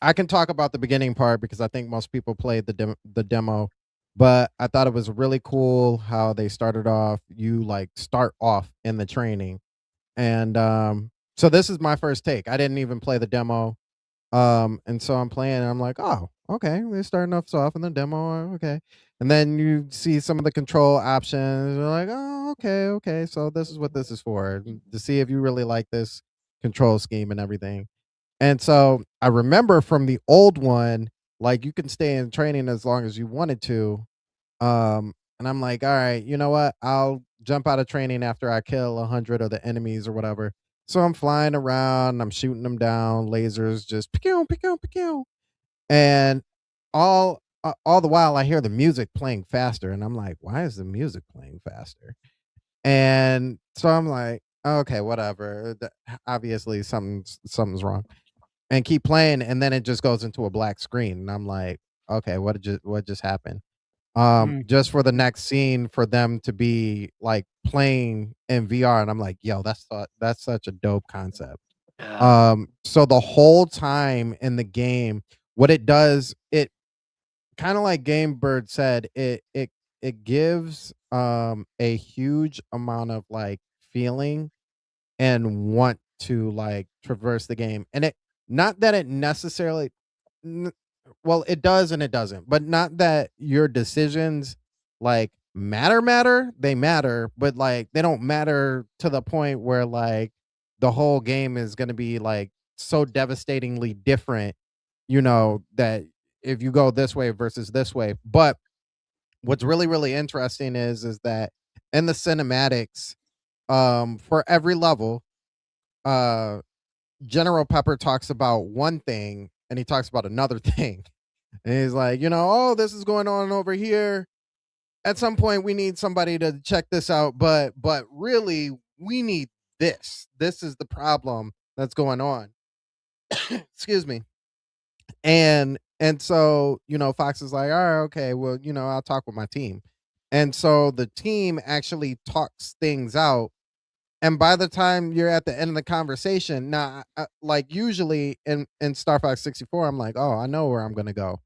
I can talk about the beginning part because I think most people played the demo. But I thought it was really cool how they started off. You like start off in the training, and so this is my first take. I didn't even play the demo, and so I'm playing. And I'm like, oh, okay, they're starting off soft in the demo, okay. And then you see some of the control options. You're like, oh, okay. So this is what this is for, to see if you really like this control scheme and everything. And so I remember from the old one, like you can stay in training as long as you wanted to. And I'm like, all right, you know what? I'll jump out of training after I kill 100 of the enemies or whatever. So I'm flying around, I'm shooting them down, lasers just pew, pew, pew. And all the while I hear the music playing faster, and I'm like, why is the music playing faster? And so I'm like, okay, whatever. Obviously something's wrong. And keep playing, and then it just goes into a black screen. And I'm like, okay, what just happened? Just for the next scene for them to be like playing in VR, and I'm like, yo, that's such a dope concept. So the whole time in the game, what it does, it kind of like Game Bird said, it gives a huge amount of like feeling and want to like traverse the game. And it, not that it necessarily well, it does and it doesn't, but not that your decisions like matter, they matter, but like they don't matter to the point where like the whole game is going to be like so devastatingly different, that if you go this way versus this way. But what's really interesting is that in the cinematics, for every level, uh General Pepper talks about one thing and he talks about another thing. And he's like, oh, this is going on over here. At some point we need somebody to check this out, but really we need this. This is the problem that's going on. Excuse me. And so, Fox is like, all right, okay, well, I'll talk with my team. And so the team actually talks things out. And by the time you're at the end of the conversation, now, like usually in Star Fox 64, I'm like, oh, I know where I'm going to go.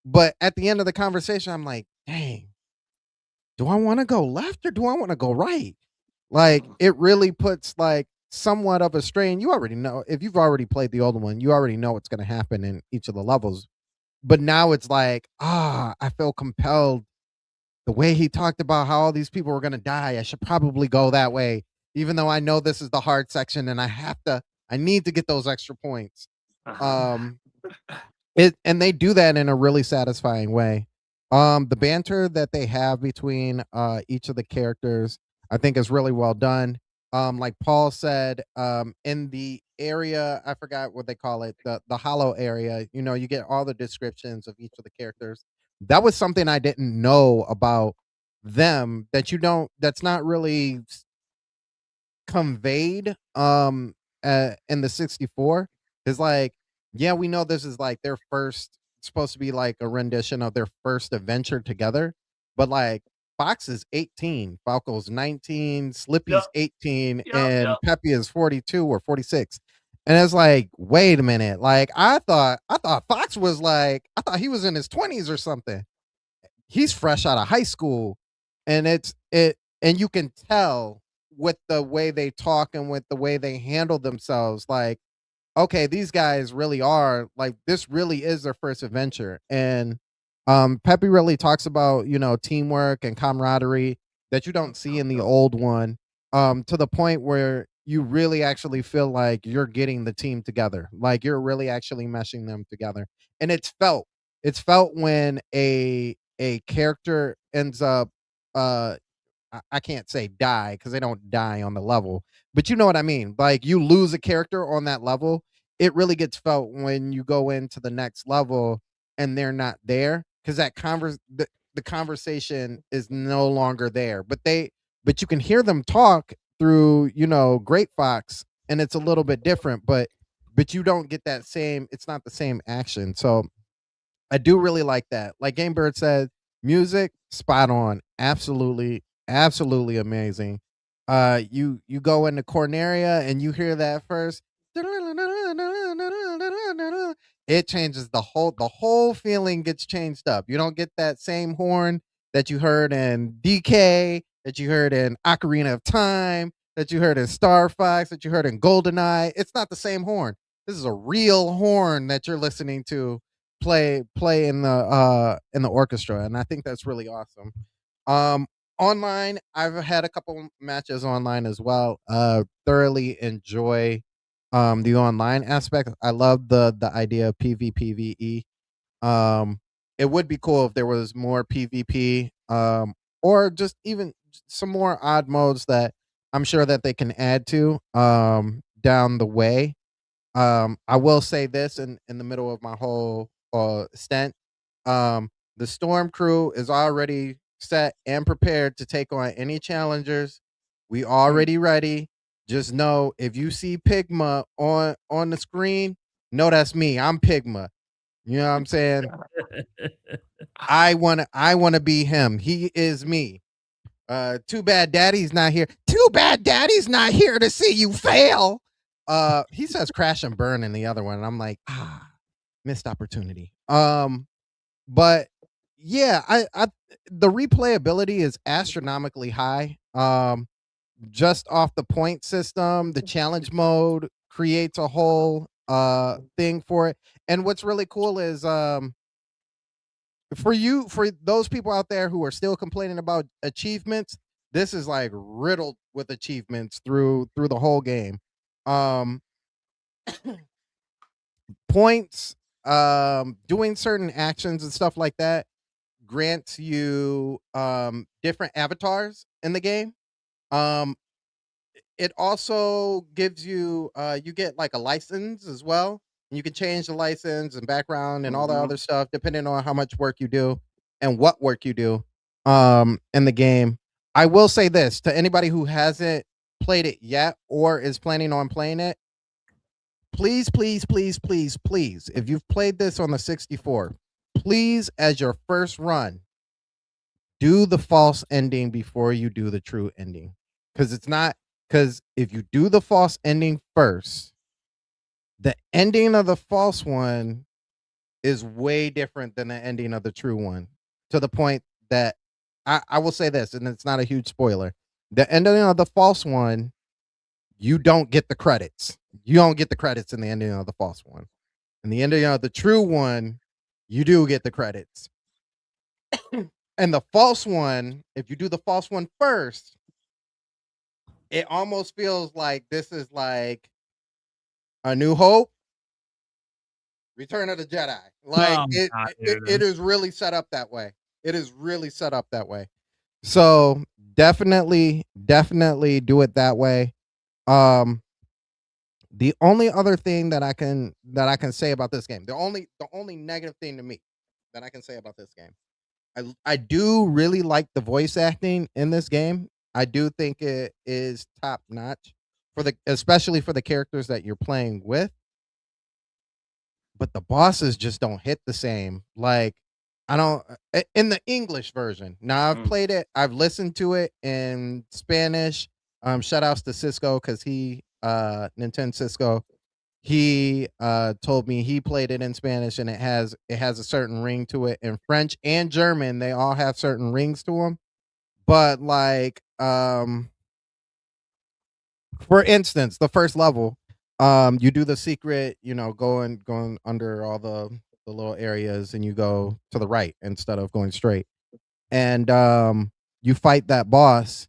But at the end of the conversation, I'm like, dang, do I want to go left or do I want to go right? Like, it really puts like somewhat of a strain. You already know, if you've already played the old one, you already know what's going to happen in each of the levels. But now it's like, I feel compelled. The way he talked about how all these people were going to die, I should probably go that way, even though I know this is the hard section and I need to get those extra points. And they do that in a really satisfying way. The banter that they have between each of the characters, I think, is really well done. Like Paul said, in the area, I forgot what they call it, the hollow area, you get all the descriptions of each of the characters. That was something I didn't know about them that's not really conveyed in the 64. Is like, yeah, we know this is like their first, supposed to be like a rendition of their first adventure together, but like Fox is 18, Falco's 19, Slippy's 18, and Peppy is 42 or 46. And it's like, wait a minute. Like I thought Fox was like, I thought he was in his 20s or something. He's fresh out of high school. And and you can tell with the way they talk and with the way they handle themselves, like, okay, these guys really are like, this really is their first adventure. And Peppy really talks about, teamwork and camaraderie that you don't see in the old one, to the point where you really actually feel like you're getting the team together, like you're really actually meshing them together. And it's felt when a character ends up, I can't say die because they don't die on the level, but you know what I mean? Like you lose a character on that level, it really gets felt when you go into the next level and they're not there, because the conversation is no longer there. But you can hear them talk through, Great Fox, and it's a little bit different, but you don't get that same, it's not the same action. So I do really like that. Like Game Bird said, music spot on, absolutely amazing. You go into Corneria and you hear that first, it changes the whole feeling gets changed up. You don't get that same horn that you heard in DK, that you heard in Ocarina of Time, that you heard in Star Fox, that you heard in GoldenEye. It's not the same horn. This is a real horn that you're listening to play in the orchestra, and I think that's really awesome. Online, I've had a couple matches online as well. Thoroughly enjoy the online aspect. I love the idea of PvPvE. It would be cool if there was more PvP, or just even some more odd modes that I'm sure that they can add to down the way. I will say this in the middle of my whole stint. The storm crew is already set and prepared to take on any challengers. We already ready. Just know if you see Pigma on the screen, know that's me. I'm Pigma. You know what I'm saying? I wanna be him. He is me. Too bad daddy's not here. Too bad daddy's not here to see you fail. He says crash and burn in the other one, and I'm like, missed opportunity. But yeah, I the replayability is astronomically high. Just off the point system, the challenge mode creates a whole thing for it. And what's really cool is for those people out there who are still complaining about achievements, this is like riddled with achievements through the whole game. Points, doing certain actions and stuff like that grants you different avatars in the game. It also gives you you get like a license as well. You can change the license and background and all the other stuff depending on how much work you do and what work you do in the game. I will say this to anybody who hasn't played it yet or is planning on playing it. Please, please, please, please, please, if you've played this on the 64, please, as your first run, do the false ending before you do the true ending. Because if you do the false ending first, the ending of the false one is way different than the ending of the true one, to the point that I will say this, and it's not a huge spoiler. The ending of the false one, you don't get the credits. You don't get the credits in the ending of the false one. And the ending of the true one, you do get the credits. And the false one, if you do the false one first, it almost feels like this is like A New Hope, Return of the Jedi. Like it is really set up that way. It is really set up that way. So definitely do it that way. The only other thing that I can say about this game, the only negative thing to me that I can say about this game, I do really like the voice acting in this game. I do think it is top notch especially for the characters that you're playing with. But the bosses just don't hit the same. Like I don't in the English version. Now I've played it, I've listened to it in Spanish. Shout outs to Cisco because he Nintendo Cisco. He told me he played it in Spanish and it has a certain ring to it. In French and German, they all have certain rings to them. But like for instance, the first level, you do the secret, going under all the little areas and you go to the right instead of going straight. And you fight that boss.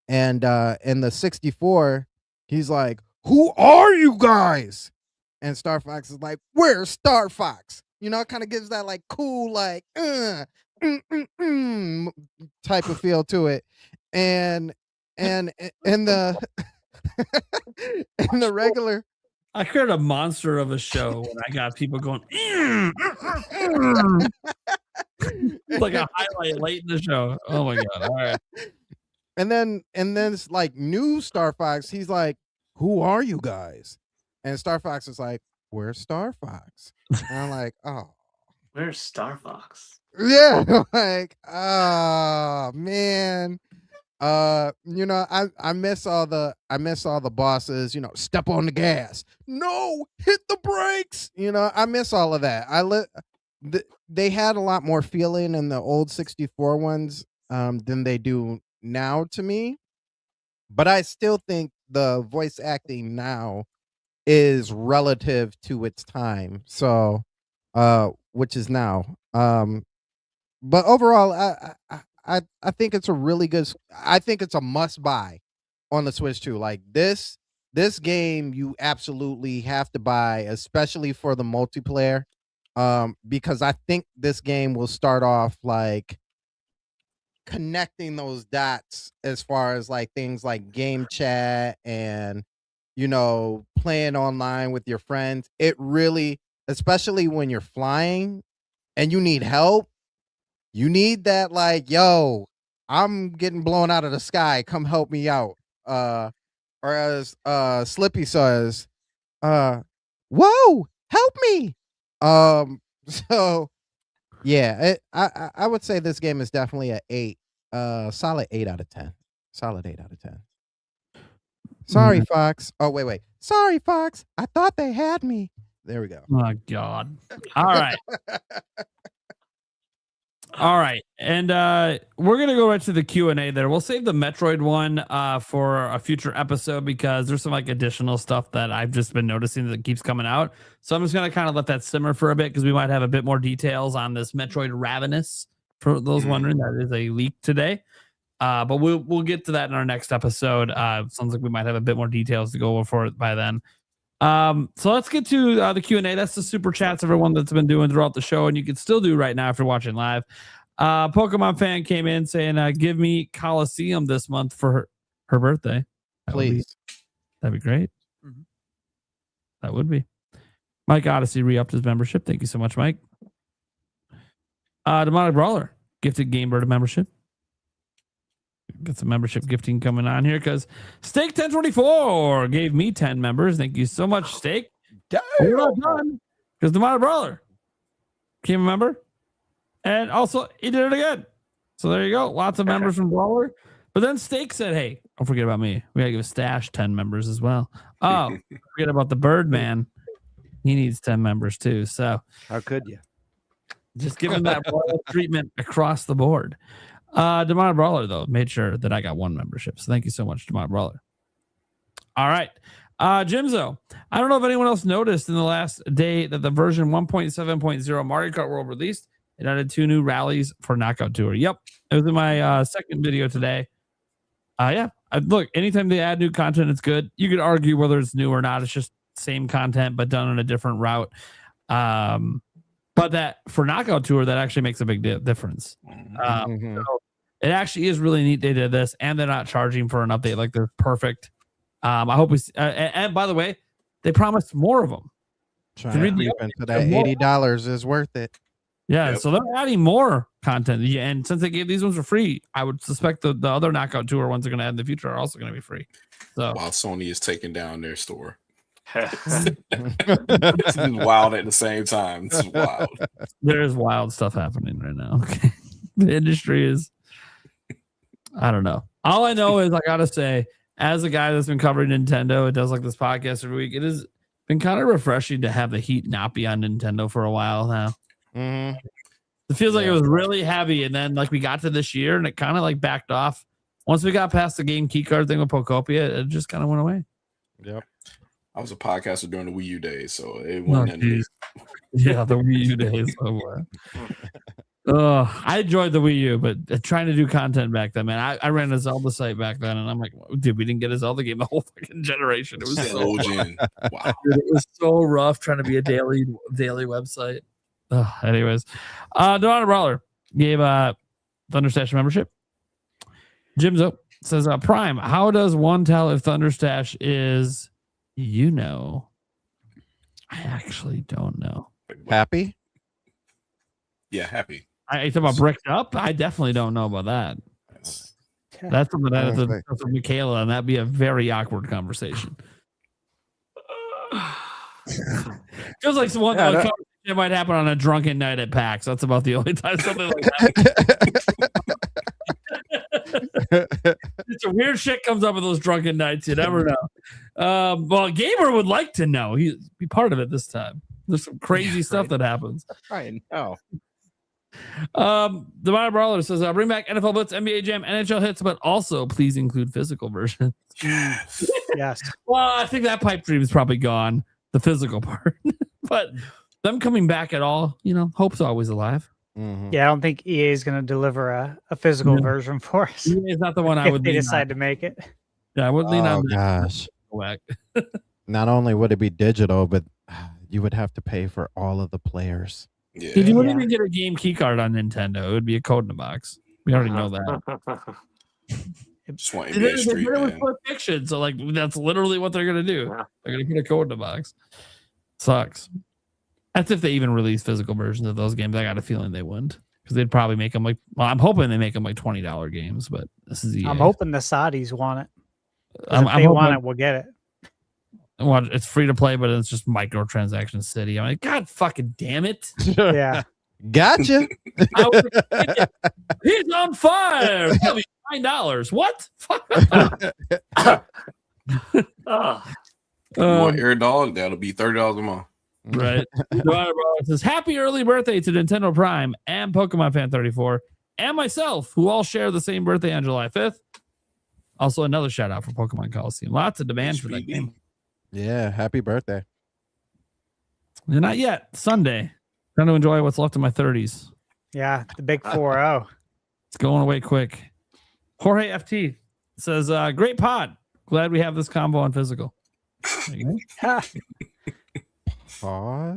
And in the 64, he's like, "Who are you guys?" And Star Fox is like, "Where's Star Fox?" It kind of gives that like cool, like type of feel to it. And the and the regular, I created a monster of a show when I got people going like a highlight late in the show. Oh my god! All right. And then it's like new Star Fox. He's like, "Who are you guys?" And Star Fox is like, "Where's Star Fox?" And I'm like, "Oh, where's Star Fox?" Yeah, like, oh man. I miss all the bosses. Step on the gas. No, hit the brakes. I miss all of that. They had a lot more feeling in the old 64 ones than they do now to me. But I still think the voice acting now is relative to its time. So which is now. But overall, I think it's a really good. I think it's a must buy on the Switch too. Like this game, you absolutely have to buy, especially for the multiplayer. Because I think this game will start off like connecting those dots as far as like things like game chat and playing online with your friends. It really, especially when you're flying and you need help, you need that like, yo, I'm getting blown out of the sky, come help me out. Or as Slippy says, whoa, help me. So yeah, I would say this game is definitely a 8, solid 8 out of 10. Solid 8 out of 10. Sorry, Fox. Oh, wait. Sorry, Fox. I thought they had me. There we go. Oh, God. All right. All right. And we're going to go right to the Q&A there. We'll save the Metroid one for a future episode because there's some like additional stuff that I've just been noticing that keeps coming out. So I'm just going to kind of let that simmer for a bit because we might have a bit more details on this Metroid Ravenous. For those wondering, that is a leak today. But we'll get to that in our next episode. Sounds like we might have a bit more details to go over for it by then. So let's get to the Q&A. That's the super chats everyone that's been doing throughout the show, and you can still do right now if you're watching live. Pokemon fan came in saying, give me Coliseum this month for her birthday. Please. That'd be great. Mm-hmm. That would be. Mike Odyssey re-upped his membership. Thank you so much, Mike. Demonic Brawler gifted Gamebird a membership. Get some membership gifting coming on here because Steak 1024 gave me 10 members. Thank you so much, Steak. We're not done because Demonic Brawler became a member, and also he did it again. So there you go. Lots of members from Brawler. But then Steak said, "Hey, don't forget about me. We gotta give Stash 10 members as well." Oh, forget about the Birdman. He needs 10 members too. So how could you? Just give him that royal treatment across the board. Demonic Brawler, though, made sure that I got 1 membership. So thank you so much, Demonic Brawler. All right. Jimzo, I don't know if anyone else noticed in the last day that the version 1.7.0 Mario Kart World released. It added 2 new rallies for Knockout Tour. Yep. It was in my second video today. Yeah. Look, anytime they add new content, it's good. You could argue whether it's new or not. It's just same content, but done on a different route. But that for Knockout Tour, that actually makes a big difference. So it actually is really neat they did this, and they're not charging for an update. Like, they're perfect. I hope we. And by the way, they promised more of them. Trying to read into that $80 is worth it. Yeah, so they're adding more content, and since they gave these ones for free, I would suspect the other Knockout Tour ones they're going to add in the future are also going to be free. So while Sony is taking down their store. This is wild at the same time. This is wild. There's wild stuff happening right now. Okay. The industry is, I don't know. All I know is I gotta say, as a guy that's been covering Nintendo, it does like this podcast every week. It has been kind of refreshing to have the heat not be on Nintendo for a while now. It feels like it was really heavy, and then like we got to this year and it kind of like backed off. Once we got past the game keycard thing with Pocopia, it just kind of went away. Yep. I was a podcaster during the Wii U days, so it wasn't Yeah, the Wii U days. I enjoyed the Wii U, but trying to do content back then, man. I ran a Zelda site back then, and I'm like, dude, we didn't get a Zelda game the whole fucking generation. It was so wow. Dude, it was so rough trying to be a daily website. Anyways, Don Brawler gave Thunderstash membership. Jimzo says, Prime, how does one tell if Thunderstash is, I actually don't know. Happy? Yeah, happy. I thought about bricked up. I definitely don't know about that. That's something that that's with Michaela, and that'd be a very awkward conversation. Feels like one conversation might happen on a drunken night at PAX. That's about the only time something like that. It's a weird shit comes up with those drunken nights. You never know. Well, Gamer would like to know. He'd be part of it this time. There's some crazy stuff that happens. I know. The Minor Brawler says, bring back NFL Blitz, NBA Jam, NHL hits, but also please include physical versions. Yes. Well, I think that pipe dream is probably gone, the physical part. But them coming back at all, hope's always alive. Mhm. Yeah, I don't think EA is going to deliver a physical No. version for us. It's not the one I if would they lean decide on. to make it. Yeah, I would lean Oh on that. gosh. Whack. Not only would it be digital, but you would have to pay for all of the players. Yeah. Dude, you wouldn't even get a game key card on Nintendo. It would be a code in a box. We already know that. Just want They NBA did Street, it with man. Split Fiction, so like that's literally what they're gonna do. They're gonna put a code in a box. Sucks. That's if they even release physical versions of those games. I got a feeling they wouldn't, because they'd probably make them I'm hoping they make them like $20 games, but this is EA. I'm hoping the Saudis want it. I'm If they want hoping- it, we'll get it. Well, it's free to play, but it's just microtransaction city. I'm like, God fucking damn it. Yeah. Gotcha. He's on fire. That'll be $9. What? You want Air Dog? That'll be $30 a month. Right. It says, happy early birthday to Nintendo Prime and Pokemon Fan 34 and myself, who all share the same birthday on July 5th. Also, another shout out for Pokemon Coliseum. Lots of demand for that game. Yeah, happy birthday. Not yet. Sunday. Trying to enjoy what's left of my 30s. Yeah, the big 4-0. It's going away quick. Jorge FT says, great pod. Glad we have this combo on physical. There you go. Aw.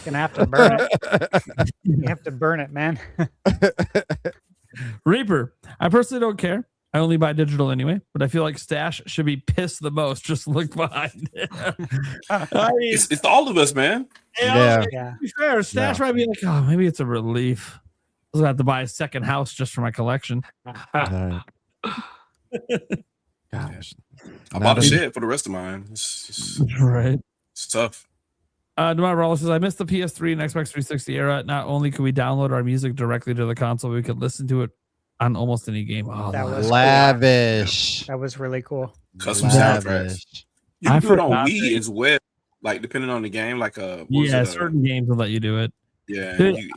Gonna have to burn it. You have to burn it, man. Reaper, I personally don't care. I only buy digital anyway, but I feel like Stash should be pissed the most. Just look behind it. It's all of us, man. To Yeah. be fair, Stash might be like, oh, maybe it's a relief. I was gonna have to buy a second house just for my collection. Right. Gosh. I bought a shed for the rest of mine. It's Right. It's tough. Demar Rollins says, I missed the PS3 and Xbox 360 era. Not only could we download our music directly to the console, we could listen to it on almost any game. Oh, That was lavish. That was really cool. Custom Lavish. soundtracks. You can do it on Wii as well, like depending on the game. Like certain games will let you do it. Yeah. Dude,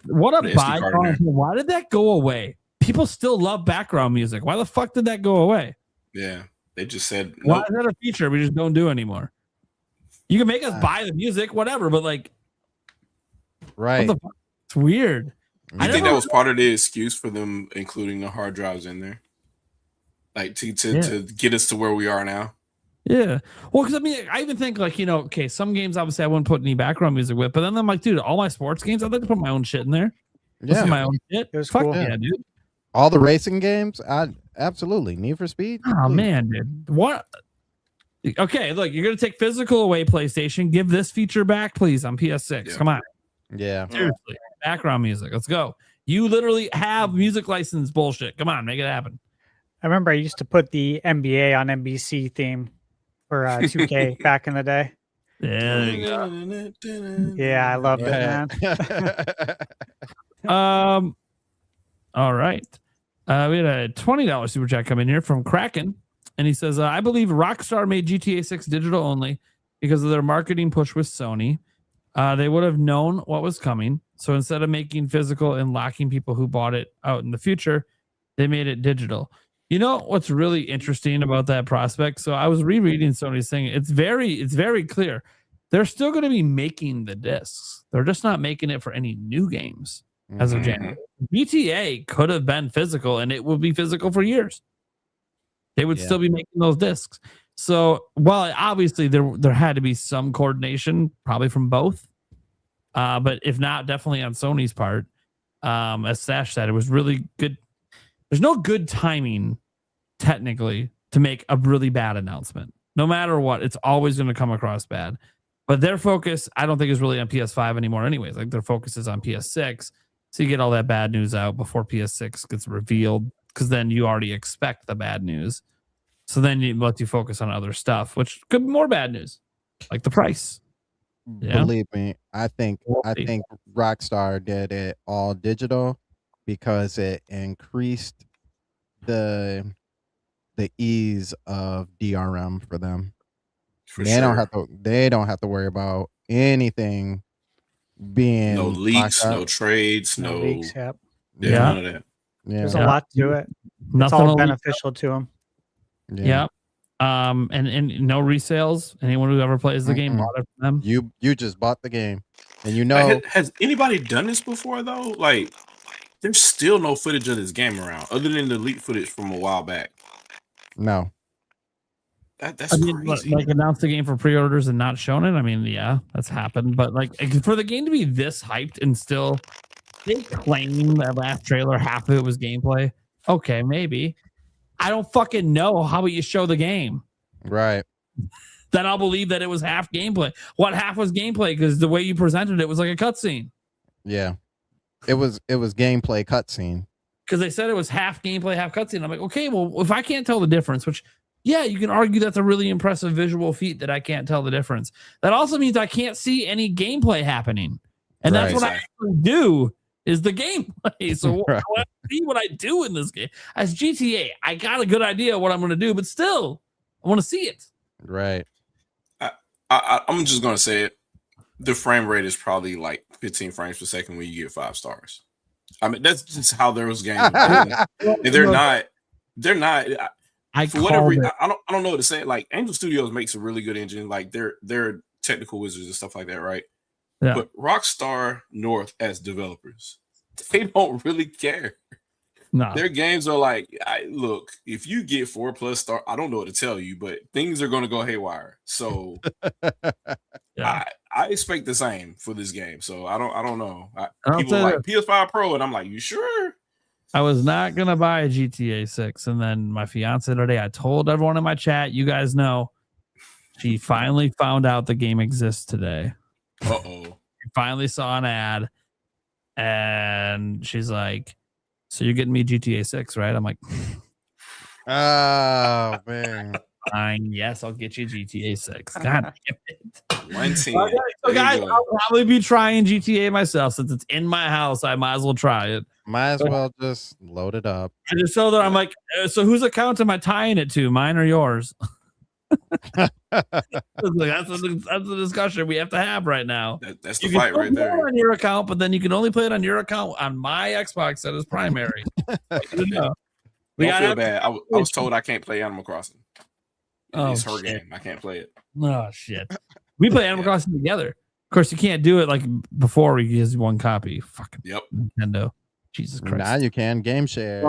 what put a an SD card in byproduct. there. Why did that go away? People still love background music. Why the fuck did that go away? Yeah. They just said Why nope. is that a feature we just don't do anymore? You can make us buy the music, whatever, but like, Right. what the fuck? It's weird. I think that was part of the excuse for them including the hard drives in there, like to get us to where we are now. Yeah. Well, because I mean, I even think like, okay, some games obviously I wouldn't put any background music with, but then I'm like, dude, all my sports games, I'd like to put my own shit in there. Listen to my own shit. It was Fuck cool. yeah, dude. All the racing games, absolutely. Need for Speed. Oh man, dude. What? Okay, look, you're gonna take physical away, PlayStation. Give this feature back, please, on PS6. Yeah. Come on. Yeah. Seriously. Background music. Let's go. You literally have music license bullshit. Come on, make it happen. I remember I used to put the NBA on NBC theme for 2K back in the day. Yeah, there you go. Yeah, I loved Yeah. it, man. All right. We had a $20 super chat come in here from Kraken, and he says, I believe Rockstar made GTA 6 digital only because of their marketing push with Sony. They would have known what was coming. So instead of making physical and locking people who bought it out in the future, they made it digital. You know what's really interesting about that prospect? So I was rereading Sony's thing. It's very clear. They're still going to be making the discs. They're just not making it for any new games as of January. GTA could have been physical, and it will be physical for years. They would still be making those discs. So while obviously there had to be some coordination, probably from both, but if not, definitely on Sony's part. As Sash said, it was really good. There's no good timing, technically, to make a really bad announcement. No matter what, it's always going to come across bad. But their focus, I don't think, is really on PS5 anymore anyways. Like, their focus is on PS6. So you get all that bad news out before PS6 gets revealed, because then you already expect the bad news. So then you let you focus on other stuff, which could be more bad news, like the price. Yeah. Believe me, I think Rockstar did it all digital because it increased the ease of DRM for them. They don't have to worry about anything being No leaks, locked no up. trades, No no leaks, yep. none of that. Yeah. There's a lot to it. It's Nothing all will leak. beneficial to them. Yeah. And no resales. Anyone who ever plays the game bought it from them. You just bought the game, and you know. Has anybody done this before though? Like, there's still no footage of this game around, other than the leaked footage from a while back. No. That's crazy. Like announce the game for pre-orders and not shown it. I mean, yeah, that's happened. But like for the game to be this hyped and still they claim that last trailer half of it was gameplay. Okay, maybe. I don't fucking know. How about you show the game? Right. Then I'll believe that it was half gameplay. What half was gameplay? Because the way you presented it was like a cutscene. Yeah. It was gameplay cutscene. Because they said it was half gameplay, half cutscene. I'm like, okay, well, if I can't tell the difference, which yeah, you can argue that's a really impressive visual feat that I can't tell the difference. That also means I can't see any gameplay happening. And that's what I actually do is the gameplay. So I want to see what I do in this game. As GTA, I got a good idea of what I'm going to do, but still, I want to see it. Right. I'm just going to say it. The frame rate is probably like 15 frames per second when you get 5 stars. I mean, that's just how those games are. They're not. For whatever reason, I don't know what to say. Like Angel Studios makes a really good engine. Like they're technical wizards and stuff like that, right? Yeah. But Rockstar North as developers, they don't really care. No. Their games are like, look, if you get 4+ star, I don't know what to tell you, but things are going to go haywire. So I expect the same for this game. So I don't know. People like PS5 Pro, and I'm like, you sure? I was not going to buy a GTA 6. And then my fiance today, I told everyone in my chat, you guys know, she finally found out the game exists today. Uh-oh. She finally saw an ad. And she's like, so you're getting me GTA 6, right? I'm like, oh, man. Fine. Yes, I'll get you GTA 6. God damn it. One team. Okay, so guys, I'll probably be trying GTA myself since it's in my house. I might as well try it. Might as well just load it up. I just so that I'm like, so whose account am I tying it to? Mine or yours? That's a discussion we have to have right now. That's the fight right there. On your account, but then you can only play it on your account on my Xbox that is primary. Don't feel bad. I was told I can't play Animal Crossing. It's her game. I can't play it. Oh shit. We play Animal Crossing together. Of course, you can't do it like before we use one copy. Fucking Nintendo. Jesus Christ. Now you can game share.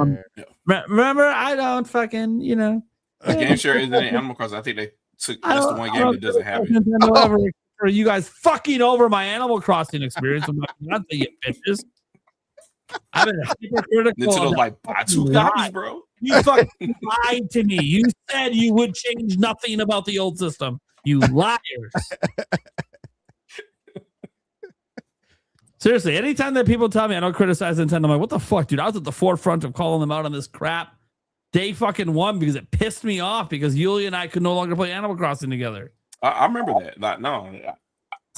Remember, I don't fucking, Game share isn't in Animal Crossing. I think that's the one game that doesn't have it. Nintendo ever for you guys fucking over my Animal Crossing experience with my fiance, you bitches. I've been hypercritical. Nintendo's like, buy 2 copies, bro. You fucking lied to me. You said you would change nothing about the old system. You liars. Seriously, anytime that people tell me I don't criticize Nintendo, I'm like, what the fuck, dude? I was at the forefront of calling them out on this crap. Day fucking one because it pissed me off because Yulia and I could no longer play Animal Crossing together. I remember that. Like, no,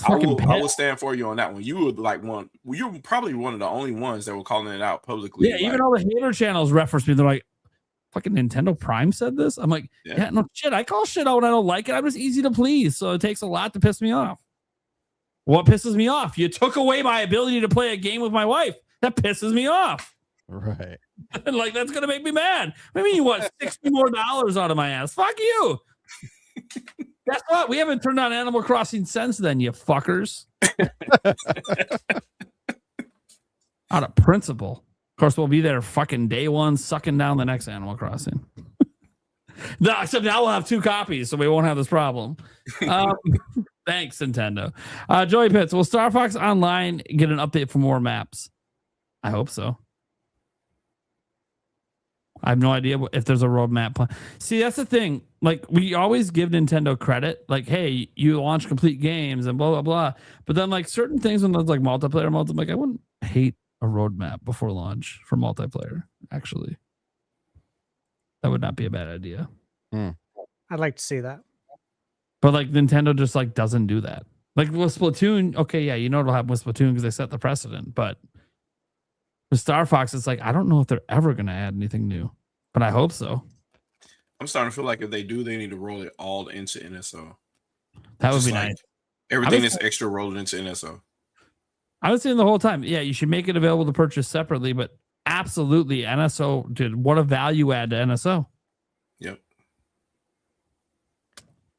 I will stand for you on that one. You would like one. You were probably one of the only ones that were calling it out publicly. Yeah, even all the hater channels reference me. They're like, fucking Nintendo Prime said this. I'm like, yeah, no shit. I call shit out when I don't like it. I'm just easy to please. So it takes a lot to piss me off. What pisses me off? You took away my ability to play a game with my wife. That pisses me off. Right. Like, that's going to make me mad. I mean, you want $60 more out of my ass. Fuck you. Guess what? We haven't turned on Animal Crossing since then, you fuckers. Out of principle. Of course, we'll be there fucking day one, sucking down the next Animal Crossing. No, except now we'll have 2 copies, so we won't have this problem. Thanks, Nintendo. Joey Pitts, will Star Fox Online get an update for more maps? I hope so. I have no idea if there's a roadmap plan. See, that's the thing. Like, we always give Nintendo credit. Like, hey, you launch complete games and blah, blah, blah. But then, like, certain things when there's, like, multiplayer modes, I'm like, I wouldn't hate a roadmap before launch for multiplayer, actually. That would not be a bad idea. I'd like to see that. But, like, Nintendo just, like, doesn't do that. Like, with Splatoon, okay, yeah, you know it'll happen with Splatoon because they set the precedent. But with Star Fox, it's like, I don't know if they're ever going to add anything new. But I hope so. I'm starting to feel like if they do, they need to roll it all into NSO. That would be nice. Everything is extra rolled into NSO. I was saying the whole time, yeah, you should make it available to purchase separately, but absolutely, NSO, dude, what a value add to NSO. Yep.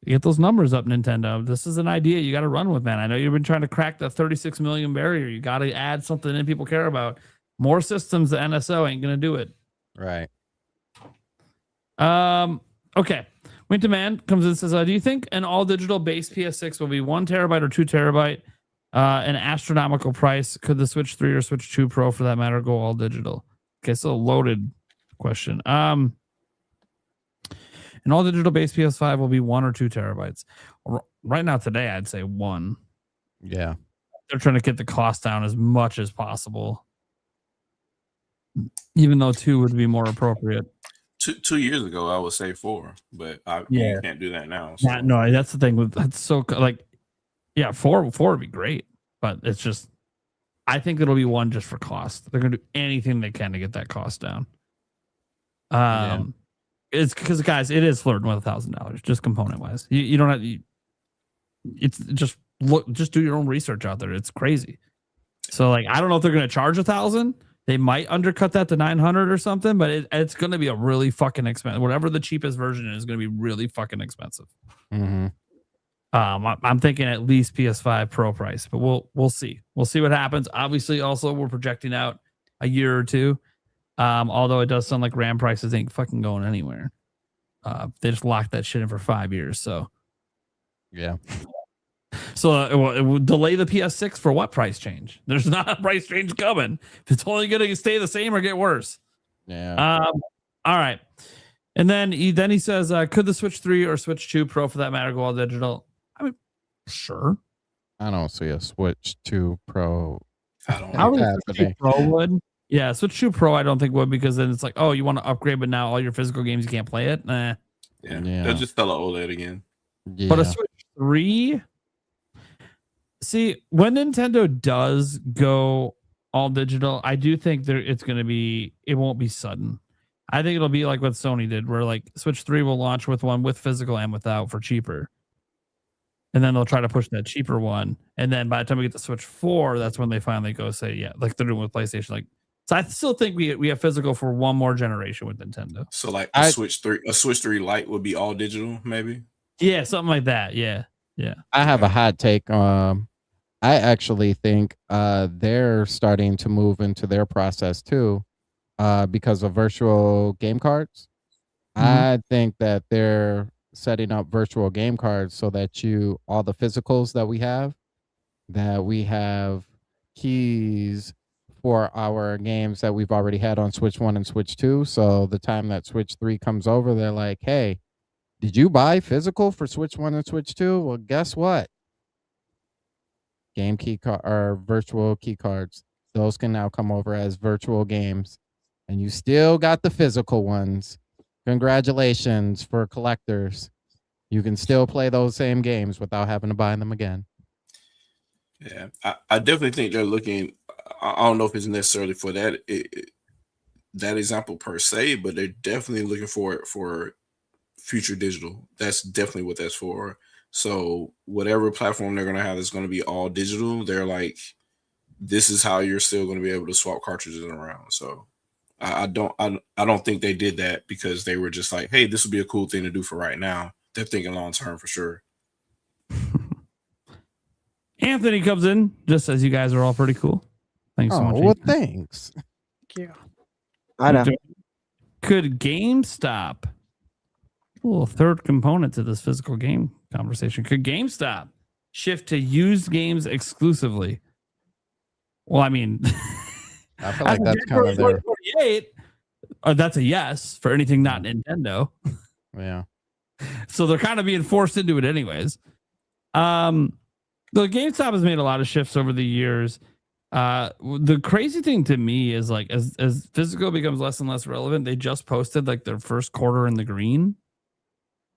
Get those numbers up, Nintendo. This is an idea you got to run with, man. I know you've been trying to crack the 36 million barrier. You got to add something that people care about. More systems, the NSO ain't gonna do it. Right. Okay. Winter Man comes in and says, do you think an all digital base PS6 will be 1 terabyte or 2 terabyte? An astronomical price? Could the Switch 3 or Switch 2 Pro, for that matter, go all digital? Okay, so loaded question. An all digital base PS5 will be 1 or 2 terabytes. Right now, today, I'd say 1. Yeah. They're trying to get the cost down as much as possible, even though 2 would be more appropriate. 2 years ago, I would say 4, but you can't do that now. So. No, that's the thing with that's so like, yeah, 4 would be great, but it's just, I think it'll be 1 just for cost. They're gonna do anything they can to get that cost down. It's because, guys, it is flirting with $1,000 just component wise. You don't have it's just just do your own research out there. It's crazy. So like, I don't know if they're gonna charge $1,000. They might undercut that to 900 or something, but it's going to be a really fucking expensive. Whatever the cheapest version is going to be really fucking expensive. Mm-hmm. I'm thinking at least PS5 Pro price, but we'll see. We'll see what happens. Obviously, also we're projecting out a year or two. Although it does sound like RAM prices ain't fucking going anywhere. They just locked that shit in for 5 years. So yeah. So it will delay the PS6 for what price change? There's not a price change coming. It's only going to stay the same or get worse. Yeah. All right. And then he says, could the Switch 3 or Switch 2 Pro, for that matter, go all digital? I mean, sure. I don't see a Switch 2 Pro. I don't know. Switch 2 Pro would. Yeah, Switch 2 Pro I don't think would, because then it's like, oh, you want to upgrade, but now all your physical games you can't play it. Nah. Yeah. They'll just sell an OLED again. Yeah. But a Switch 3. See, when Nintendo does go all digital, I do think it won't be sudden. I think it'll be like what Sony did, where like Switch 3 will launch with one with physical and without for cheaper. And then they'll try to push that cheaper one. And then by the time we get to Switch 4, that's when they finally go say, yeah, like they're doing with PlayStation. Like, so I still think we have physical for one more generation with Nintendo. So like a Switch 3 Lite would be all digital, maybe? Yeah, something like that. Yeah. Yeah. I have a hot take. I actually think they're starting to move into their process too, because of virtual game cards. Mm-hmm. I think that they're setting up virtual game cards so that all the physicals that we have keys for our games that we've already had on Switch 1 and Switch 2. So the time that Switch 3 comes over, they're like, hey, did you buy physical for Switch 1 and Switch 2? Well, guess what? Game key or virtual key cards. Those can now come over as virtual games, and you still got the physical ones. Congratulations for collectors. You can still play those same games without having to buy them again. Yeah, I definitely think they're looking. I don't know if it's necessarily for that example per se, but they're definitely looking for it for future digital. That's definitely what that's for. So whatever platform they're going to have is going to be all digital. They're like, this is how you're still going to be able to swap cartridges around. So I don't think they did that because they were just like, hey, this would be a cool thing to do for right now. They're thinking long term for sure. Anthony comes in just as you guys are all pretty cool. Thanks so much. Well, thanks. Thank you. I know. Could GameStop, a little third component to this physical game conversation, could GameStop shift to used games exclusively? Well, I mean, I feel like that's kind of there. That's a yes for anything not Nintendo. Yeah. So they're kind of being forced into it anyways. The GameStop has made a lot of shifts over the years. The crazy thing to me is like as physical becomes less and less relevant, they just posted like their first quarter in the green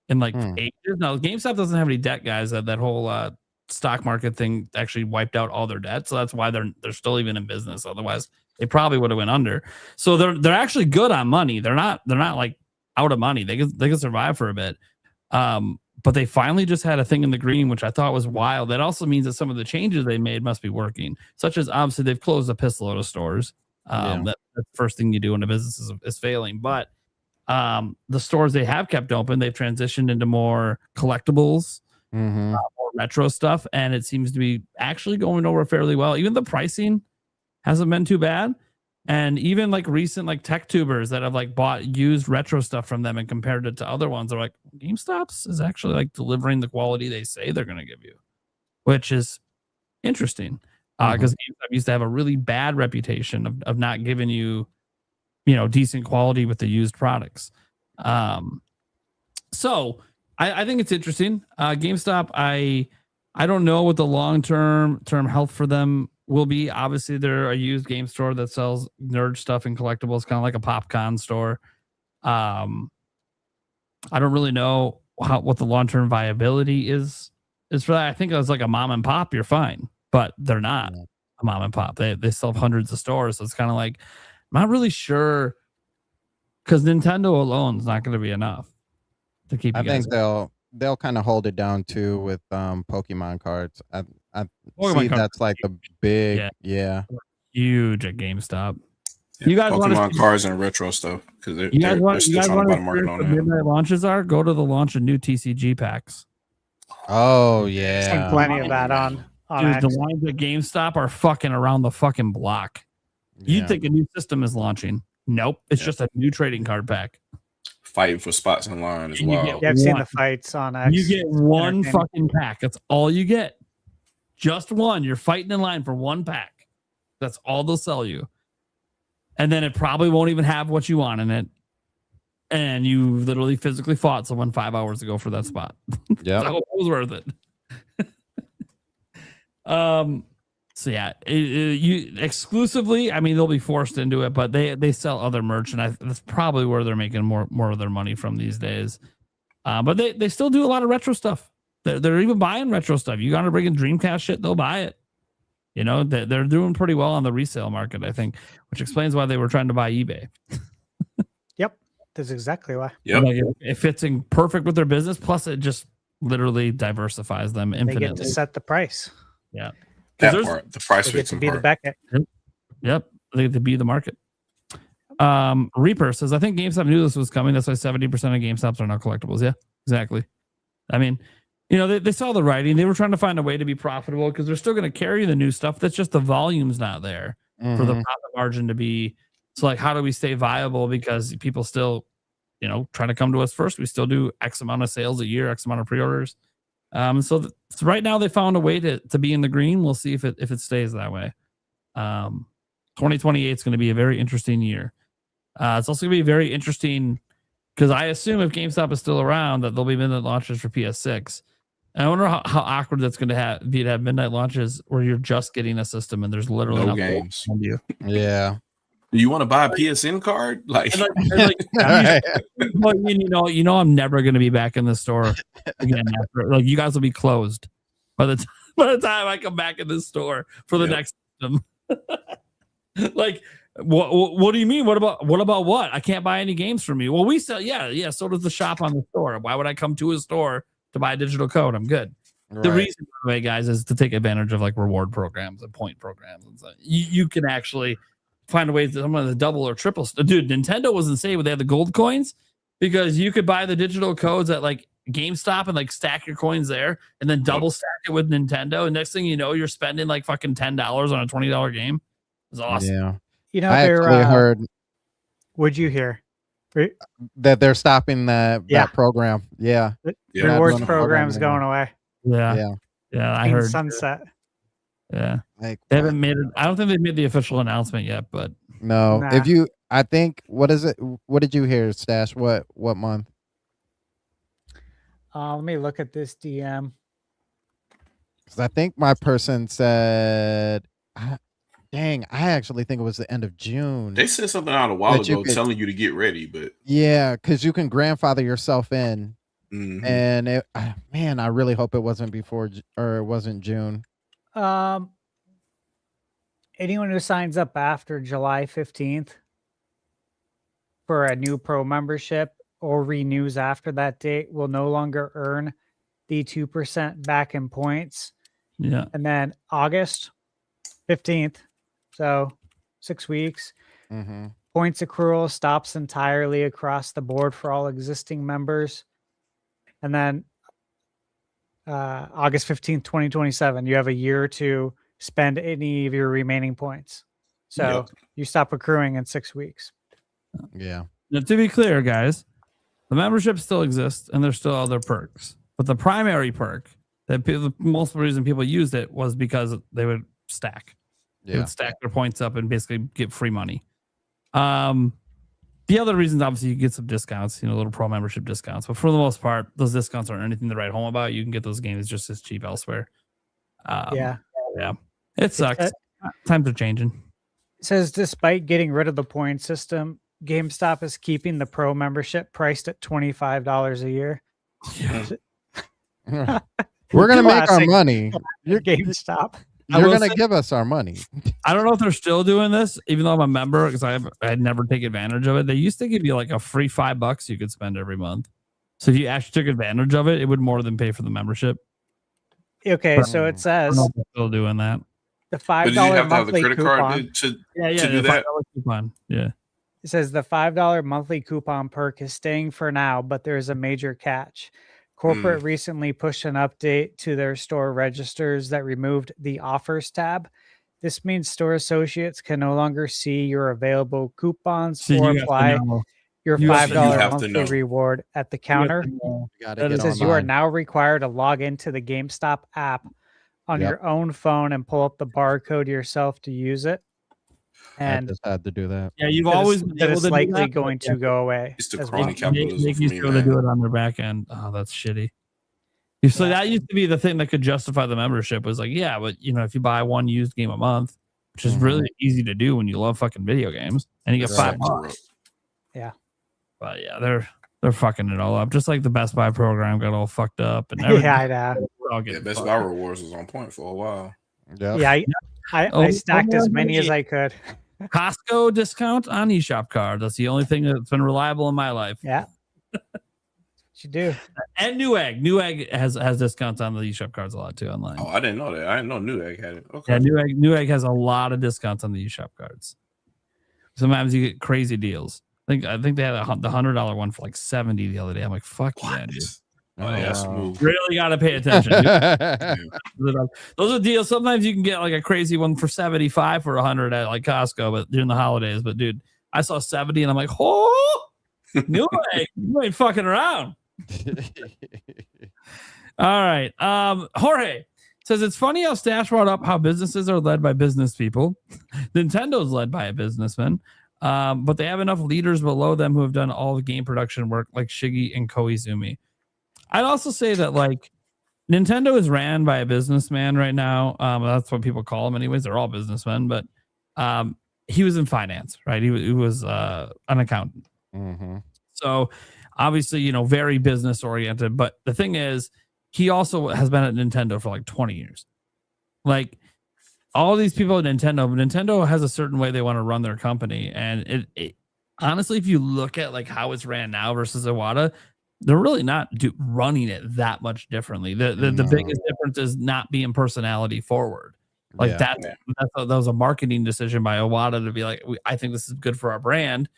in like ages. Now GameStop doesn't have any debt, guys. That whole stock market thing actually wiped out all their debt, so that's why they're still even in business. Otherwise, they probably would have went under. So they're actually good on money. They're not like out of money. They can survive for a bit. But they finally just had a thing in the green, which I thought was wild. That also means that some of the changes they made must be working, such as obviously they've closed a piss load of stores. That's the first thing you do when a business is failing. But The stores they have kept open, they've transitioned into more collectibles, more retro stuff, and it seems to be actually going over fairly well. Even the pricing hasn't been too bad. And even like recent like tech tubers that have like bought used retro stuff from them and compared it to other ones, are like, GameStop's is actually like delivering the quality they say they're going to give you, which is interesting. Because GameStop used to have a really bad reputation of not giving you, decent quality with the used products. So I think it's interesting. GameStop, I don't know what the long-term health for them will be. Obviously, they're a used game store that sells nerd stuff and collectibles, kind of like a PopCon store. I don't really know what the long-term viability is for that. I think it was like a mom and pop, you're fine, but they're not a mom and pop. They still have hundreds of stores, so it's kind of like, I'm not really sure, because Nintendo alone is not going to be enough to keep. I think they'll kind of hold it down too with Pokemon cards. I Pokemon see cards that's like the big, huge at GameStop. Yeah, You guys want Pokemon cards and retro stuff because they're you guys still trying to buy the to market on the that. midnight launches are? Go to the launch of new TCG packs. Oh Seen yeah, plenty of that on Dude, X. the lines at GameStop are fucking around the fucking block. You'd think a new system is launching. Nope, it's just a new trading card pack. Fighting for spots in line as And you well. get Yeah, I've seen the one. fights on X. You get one Entertaining. fucking pack. That's all you get. Just one. You're fighting in line for one pack. That's all they'll sell you. And then it probably won't even have what you want in it. And you literally physically fought someone 5 hours ago for that spot. yeah. So it was worth it. So yeah, you exclusively. I mean, they'll be forced into it, but they sell other merch, and that's probably where they're making more of their money from these days. But they still do a lot of retro stuff. They're even buying retro stuff. You got to bring in Dreamcast shit, they'll buy it. They're doing pretty well on the resale market, I think, which explains why they were trying to buy eBay. Yep, that's exactly why. Yep. Like, it fits in perfect with their business. Plus, it just literally diversifies them They infinitely. get to set the price. Yeah. That part, the price They get to fixing be the part. Beckett. Yep. They get to be the market. Reaper says, I think GameStop knew this was coming. That's why 70% of GameStops are now collectibles. Yeah, exactly. I mean, they saw the writing. They were trying to find a way to be profitable because they're still going to carry the new stuff. That's just the volume's not there for the profit margin to be. So, like, how do we stay viable? Because people still, trying to come to us first. We still do X amount of sales a year, X amount of pre-orders. So right now they found a way to be in the green. We'll see if it stays that way. 2028 is going to be a very interesting year. It's also going to be very interesting because I assume if GameStop is still around, that there'll be midnight launches for PS6. And I wonder how awkward that's going to be to have midnight launches where you're just getting a system and there's literally No nothing games. on you. Yeah. Do you want to buy a PSN card? Like, Well, I'm never going to be back in the store again. Like, you guys will be closed by the time I come back in this store for the next system. Like, what do you mean? What about what? I can't buy any games from you. Well, we sell. Yeah. So does the shop on the store. Why would I come to a store to buy a digital code? I'm good. Right. The reason, by the way, guys, is to take advantage of like reward programs and point programs and stuff. You can actually find a way to some of the double or triple. Dude, Nintendo was insane when they had the gold coins because you could buy the digital codes at like GameStop and like stack your coins there and then double stack it with Nintendo. And next thing you know, you're spending like fucking $10 on a $20 game. It's awesome. Yeah. I actually heard. What'd you hear? That they're stopping that program. Yeah. The rewards program's going away. Yeah. I heard sunset. Yeah. Like, they haven't made it. I don't think they've made the official announcement yet, but no. Nah. I think, what is it? What did you hear, Stash? What month? Let me look at this DM. Because I think my person said, dang, I actually think it was the end of June. they said something out a while ago telling you to get ready, but Yeah, because you can grandfather yourself in. Mhm. And I really hope it wasn't it wasn't June. Anyone who signs up after July 15th for a new pro membership or renews after that date will no longer earn the 2% back in points. yeah. And then August 15th, so 6 weeks, Points accrual stops entirely across the board for all existing members. And then August 15th, 2027, you have a year to spend any of your remaining points. So you stop accruing in 6 weeks. Yeah. Now, to be clear, guys, the membership still exists and there's still other perks. But the primary perk that the most reason people used it was because they would stack. They would stack their points up and basically get free money. The other reasons, obviously, you get some discounts, little pro membership discounts. But for the most part, those discounts aren't anything to write home about. You can get those games just as cheap elsewhere. Yeah. It sucks. Times are changing. It says, despite getting rid of the point system, GameStop is keeping the pro membership priced at $25 a year. We're going to make our money. You're GameStop. You're going to give us our money. I don't know if they're still doing this, even though I'm a member, because I had never taken advantage of it. They used to give you like a free $5 you could spend every month. So if you actually took advantage of it, it would more than pay for the membership. Okay, But so it I don't says know if they're still doing that. the $5 monthly coupon. to Yeah, do the that? $5 coupon. Yeah. It says the $5 monthly coupon perk is staying for now, but there is a major catch. Corporate recently pushed an update to their store registers that removed the offers tab. This means store associates can no longer see your available coupons So or you have to apply know. your You have $5 to monthly know. reward at the counter. It says you are now required to log into the GameStop app on your own phone and pull up the barcode yourself to use it. And I just had to do that. Yeah, you've that always is, been that able is to do likely that, going but to go away. It's the as crony well. capitalism Make for you me, sure to man. do it on their back end. Oh, that's shitty. So that used to be the thing that could justify the membership was like, yeah, but if you buy one used game a month, which is really easy to do when you love fucking video games, and you get $5. Yeah. But yeah, they're fucking it all up. Just like the Best Buy program got all fucked up and everything. Yeah, I know. Yeah, Best Buy rewards was on point for a while. Yeah, I stacked as many as I could. Costco discount on eShop card. That's the only thing that's been reliable in my life. Yeah. You do. And Newegg. Newegg has discounts on the eShop cards a lot too online. Oh, I didn't know that. I didn't know Newegg had it. Okay. Yeah, Newegg has a lot of discounts on the eShop cards. Sometimes you get crazy deals. I think they had the $100 one for like $70 the other day. I'm like, fuck yeah, dude. Oh, yeah, smooth. Really got to pay attention. Those are deals. Sometimes you can get like a crazy one for 75 for 100 at like Costco, but during the holidays. But dude, I saw 70 and I'm like, oh, Newegg, you ain't fucking around. All right. Jorge says it's funny how Stash brought up how businesses are led by business people. Nintendo's led by a businessman. But they have enough leaders below them who have done all the game production work, like Shiggy and Koizumi. I'd also say that like Nintendo is ran by a businessman right now. That's what people call them anyways. They're all businessmen, but he was in finance, right? He was an accountant. So obviously, very business oriented. But the thing is, he also has been at Nintendo for like 20 years. Like all these people at Nintendo has a certain way they want to run their company. And it honestly, if you look at like how it's ran now versus Iwata, they're really not running it that much differently. The biggest difference is not being personality forward. Like that was a marketing decision by Iwata to be like, I think this is good for our brand.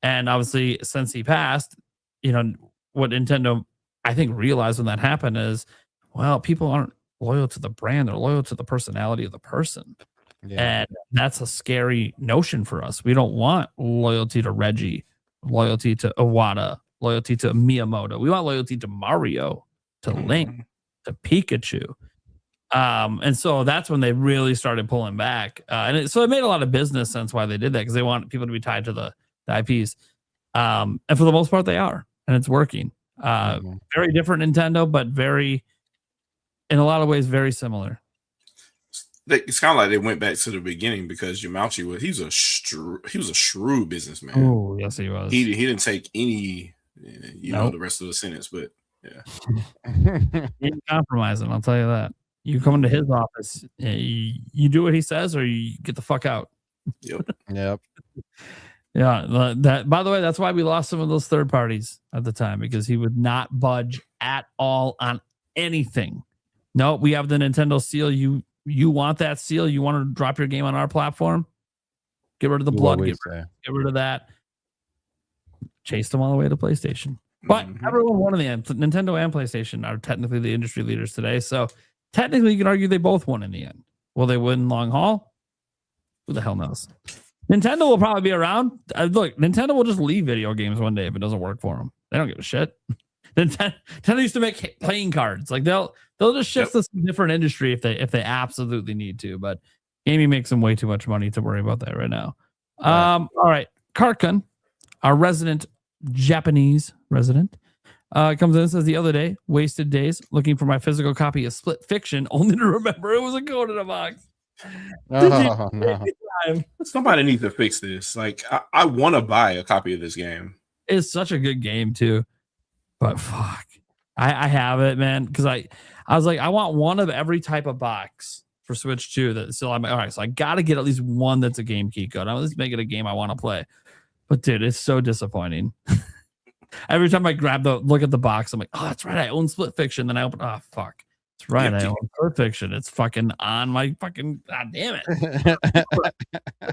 And obviously, since he passed, what Nintendo, I think, realized when that happened is, well, people aren't loyal to the brand. They're loyal to the personality of the person. And that's a scary notion for us. We don't want loyalty to Reggie, loyalty to Iwata, loyalty to Miyamoto. We want loyalty to Mario, to Link, to Pikachu. And so that's when they really started pulling back. So it made a lot of business sense why they did that, because they want people to be tied to the IPs. And for the most part, they are. And it's working. Very different Nintendo, but in a lot of ways, very similar. It's kind of like they went back to the beginning, because Yamauchi he was a shrewd businessman. Oh, yes, he was. He didn't take any, the rest of the sentence, but yeah. He ain't compromising, I'll tell you that. You come into his office, you do what he says, or you get the fuck out. Yep. Yeah. That, by the way, that's why we lost some of those third parties at the time, because he would not budge at all on anything. No, we have the Nintendo seal. You want that seal? You want to drop your game on our platform? Get rid of the Do blood. what we Get say. rid of that. Chase them all the way to PlayStation. But everyone won in the end. Nintendo and PlayStation are technically the industry leaders today. So technically, you can argue they both won in the end. Will they win long haul? Who the hell knows? Nintendo will probably be around. Look, Nintendo will just leave video games one day if it doesn't work for them. They don't give a shit. Nintendo used to make playing cards. Like they'll just shift this to a different industry if they absolutely need to. But gaming makes them way too much money to worry about that right now. All right, Karkun, our resident Japanese resident, comes in and says the other day, wasted days looking for my physical copy of Split Fiction, only to remember it was a code in a box. Oh, no. Somebody needs to fix this. Like, I want to buy a copy of this game. It's such a good game too, but fuck, I have it, man, because I was like, I want one of every type of box for Switch 2. That so I'm all right. So I got to get at least one that's a game key code. I'm let's make it a game I want to play. But dude, it's so disappointing. Every time I look at the box, I'm like, oh, that's right, I own Split Fiction. Then I open, oh fuck, that's right, I own Split Fiction. It's fucking on my fucking, god damn it. It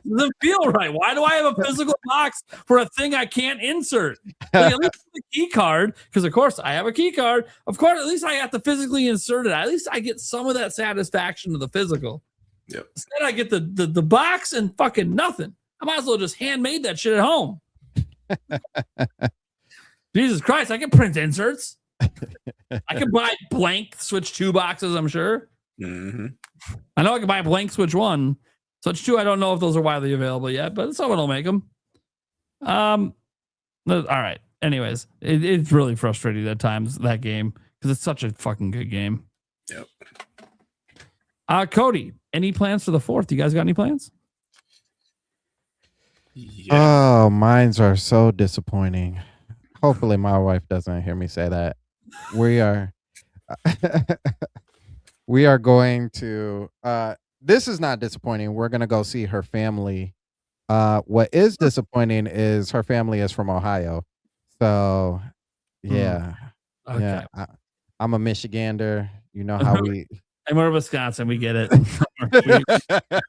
doesn't feel right. Why do I have a physical box for a thing I can't insert? Like, at least the key card, because of course I have a key card. Of course, at least I have to physically insert it. At least I get some of that satisfaction of the physical. Yep. Instead, I get the box and fucking nothing. I might as well just handmade that shit at home. Jesus Christ, I can print inserts. I can buy blank Switch 2 boxes, I'm sure. Mm-hmm. I know I can buy a blank Switch 1. Switch 2, I don't know if those are widely available yet, but someone will make them. All right. Anyways, it's really frustrating at times, that game, because it's such a fucking good game. Yep. Cody, any plans for the 4th? You guys got any plans? Yeah. Oh, mines are so disappointing. Hopefully my wife doesn't hear me say that. We are going to this is not disappointing. We're going to go see her family. What is disappointing is her family is from Ohio. So yeah. Okay. Yeah. I'm a Michigander. You know how we And we're Wisconsin. We get it. That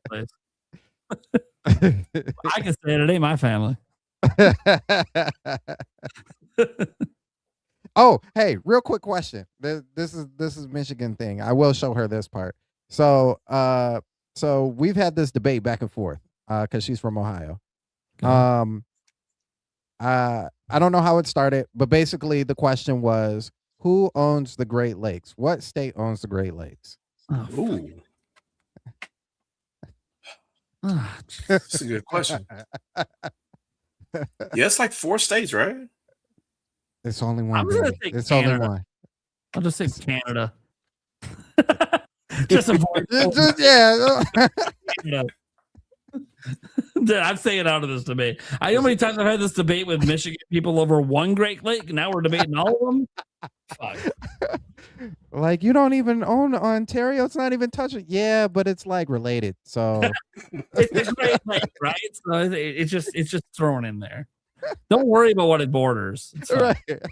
place. I can say it ain't my family. Oh, hey, real quick question. This is Michigan thing. I will show her this part. So we've had this debate back and forth because she's from Ohio. I don't know how it started, but basically the question was, who owns the Great Lakes? What state owns the Great Lakes? Oh, ooh. That's a good question. Yeah, it's like 4 states, right? It's only one. I'm gonna say It's Canada. only one. I'll just say Canada. Just avoid. Yeah. Canada. Dude, I'm staying out of this debate. I know how many times I've had this debate with Michigan people over one Great Lake. Now we're debating all of them. Fuck. Like, you don't even own Ontario. It's not even touching. Yeah, but it's like related. So it's a Great Lake, right? So it's just thrown in there. Don't worry about what it borders. It's fine. Right.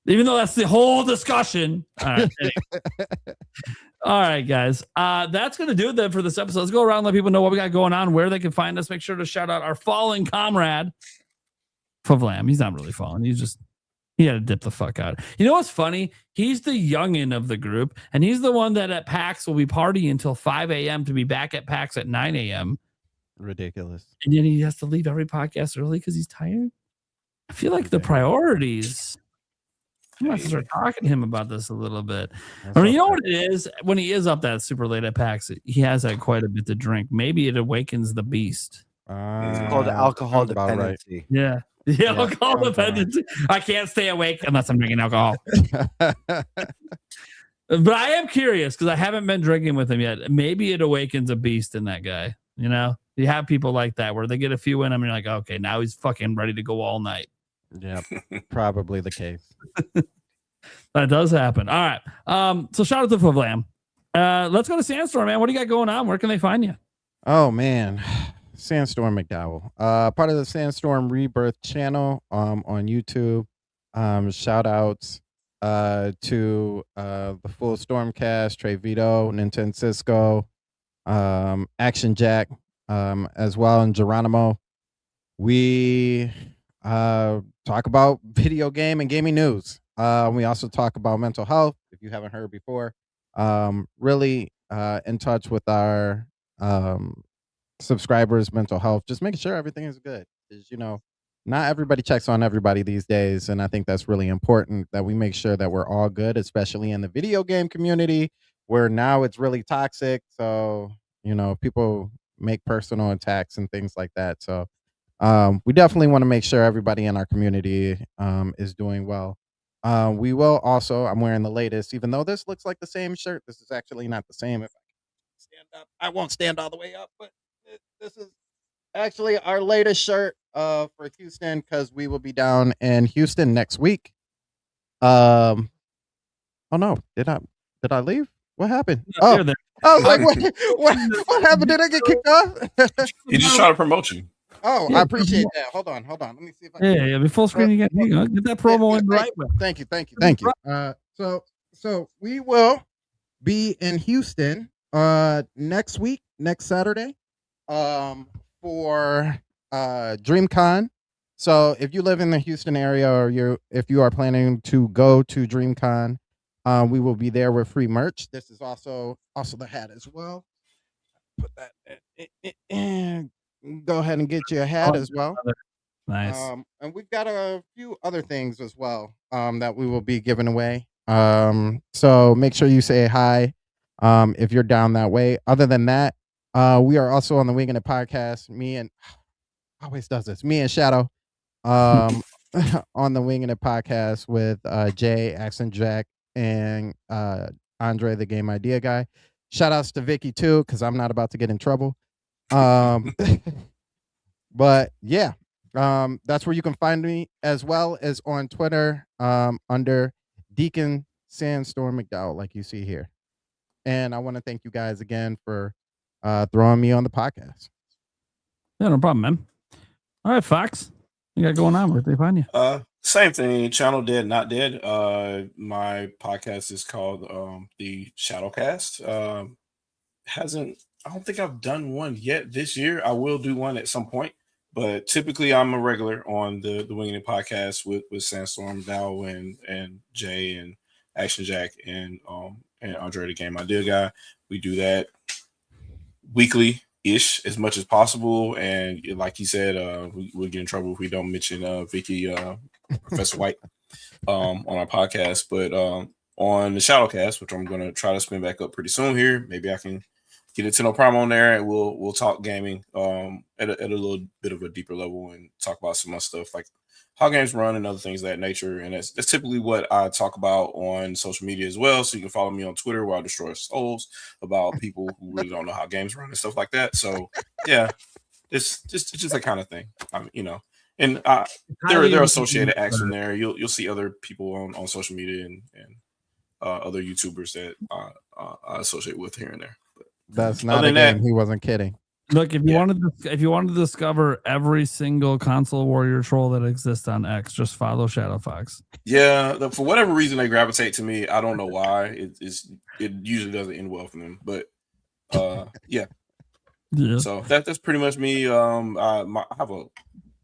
Even though that's the whole discussion. All right. All right, guys. That's going to do it then for this episode. Let's go around and let people know what we got going on, where they can find us. Make sure to shout out our fallen comrade, Favlam. He's not really fallen. He had to dip the fuck out. You know what's funny? He's the youngin' of the group, and he's the one that at PAX will be partying until 5 a.m. to be back at PAX at 9 a.m. Ridiculous. And then he has to leave every podcast early because he's tired. I feel like the priorities. I'm going to start talking to him about this a little bit. I mean, you know what it is? When he is up that super late at PAX, he has had quite a bit to drink. Maybe it awakens the beast. It's called alcohol dependency. Yeah. Yeah, alcohol dependency. I can't stay awake unless I'm drinking alcohol. But I am curious because I haven't been drinking with him yet. Maybe it awakens a beast in that guy. You know, you have people like that where they get a few in them and you're like, okay, now he's fucking ready to go all night. Yeah, probably the case. That does happen. All right. So shout out to Favlam. Let's go to Sandstorm, man. What do you got going on? Where can they find you? Oh man, Sandstorm McDowell. Part of the Sandstorm Rebirth channel on YouTube. Shout outs to the full Stormcast, Trey Vito, Nintendo Cisco, Action Jack, as well, and Geronimo. We talk about video game and gaming news. We also talk about mental health, if you haven't heard before. Really in touch with our subscribers' mental health, just making sure everything is good. Because, not everybody checks on everybody these days, and I think that's really important that we make sure that we're all good, especially in the video game community, where now it's really toxic. So, people make personal attacks and things like that. So, we definitely want to make sure everybody in our community is doing well. We will also, I'm wearing the latest, even though this looks like the same shirt, this is actually not the same. If I can stand up, I won't stand all the way up, but this is actually our latest shirt for Houston, because we will be down in Houston next week. Oh no, did I leave? What happened? Oh, I was like, what happened? Did I get kicked off? He just trying to promote you. Oh, I appreciate that. Hold on. Let me see if I can. Yeah, be full screen again. Get that promo in right. Thank you. So we will be in Houston next week, next Saturday, for DreamCon. So if you live in the Houston area, or if you are planning to go to DreamCon, we will be there with free merch. This is also the hat as well. Put that in. Go ahead and get you a hat as well. Nice. And we've got a few other things as well that we will be giving away. So make sure you say hi if you're down that way. Other than that, we are also on the Winging It Podcast. Me and Shadow on the Winging It Podcast with Jay, Accent Jack, and Andre, the game idea guy. Shout outs to Vicky too, because I'm not about to get in trouble. But yeah, that's where you can find me, as well as on Twitter under Deacon Sandstorm McDowell, like you see here. And I want to thank you guys again for throwing me on the podcast. Yeah, no problem, man. All right, Fox, what you got going on? Where do they find you? Same thing. Channel Dead Not Dead. My podcast is called the Shadowcast. I don't think I've done one yet this year. I will do one at some point, but typically I'm a regular on the Winging It Podcast with Sandstorm, Dow, and Jay, and Action Jack, and Andre, the game idea guy. We do that weekly ish as much as possible, and like he said, we'll get in trouble if we don't mention Vicky, Professor White, on our podcast. But on the Shadowcast, which I'm going to try to spin back up pretty soon here, maybe I can get Nintendo Prime on there, and we'll talk gaming at a little bit of a deeper level, and talk about some other stuff like how games run and other things of that nature. And that's typically what I talk about on social media as well. So you can follow me on Twitter, where I destroy souls about people who really don't know how games run and stuff like that. So yeah, it's just that kind of thing. And there are associated acts in there. You'll see other people on social media and other YouTubers that I associate with here and there. But that's not a game. He wasn't kidding. Look, if you wanted to discover every single console warrior troll that exists on X, just follow Shadow Fox. Yeah, for whatever reason they gravitate to me. I don't know why. It usually doesn't end well for them, but yeah. So that's pretty much me. I have a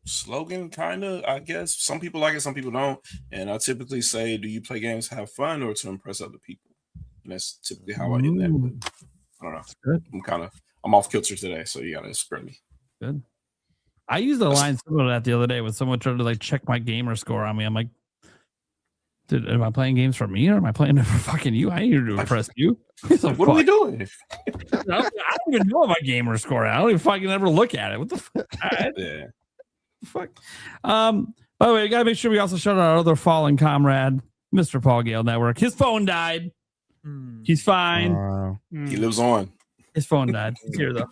slogan, kind of, I guess. Some people like it, some people don't. And I typically say, do you play games to have fun or to impress other people? And that's typically how I end that. But I don't know. That's good. I'm off kilter today, so you gotta spare me. Good. I used a line similar to that the other day when someone tried to check my gamer score on me. I'm like, dude, am I playing games for me or am I playing it for fucking you? I ain't here to impress you. What are we doing? I don't even know my gamer score. I don't even fucking ever look at it. What the fuck? Yeah. Fuck. By the way, we gotta make sure we also shout out our other fallen comrade, Mr. Paul Gale Network. His phone died. He's fine. He lives on. His phone died. He's here though.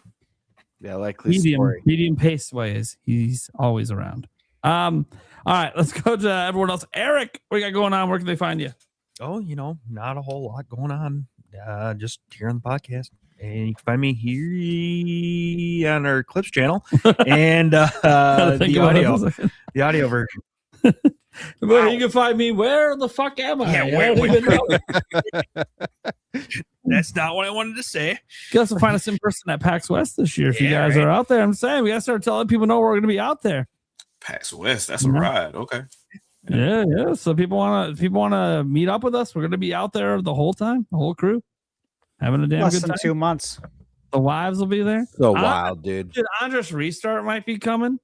Yeah, likely story. Medium pace ways. He's always around. All right, let's go to everyone else. Eric, what you got going on? Where can they find you? Oh, not a whole lot going on. Just here on the podcast. And you can find me here on our Clips channel and the audio version. Well, you can find me. Where the fuck am I? Yeah, That's not what I wanted to say. You guys will find us in person at PAX West this year. If you guys are out there, I'm saying we got to start telling people know we're going to be out there. PAX West, that's a ride. Okay. Yeah. So people want to meet up with us. We're going to be out there the whole time, the whole crew, having a damn Less good than time. 2 months. The wives will be there. So wild, dude. Andres Restart might be coming.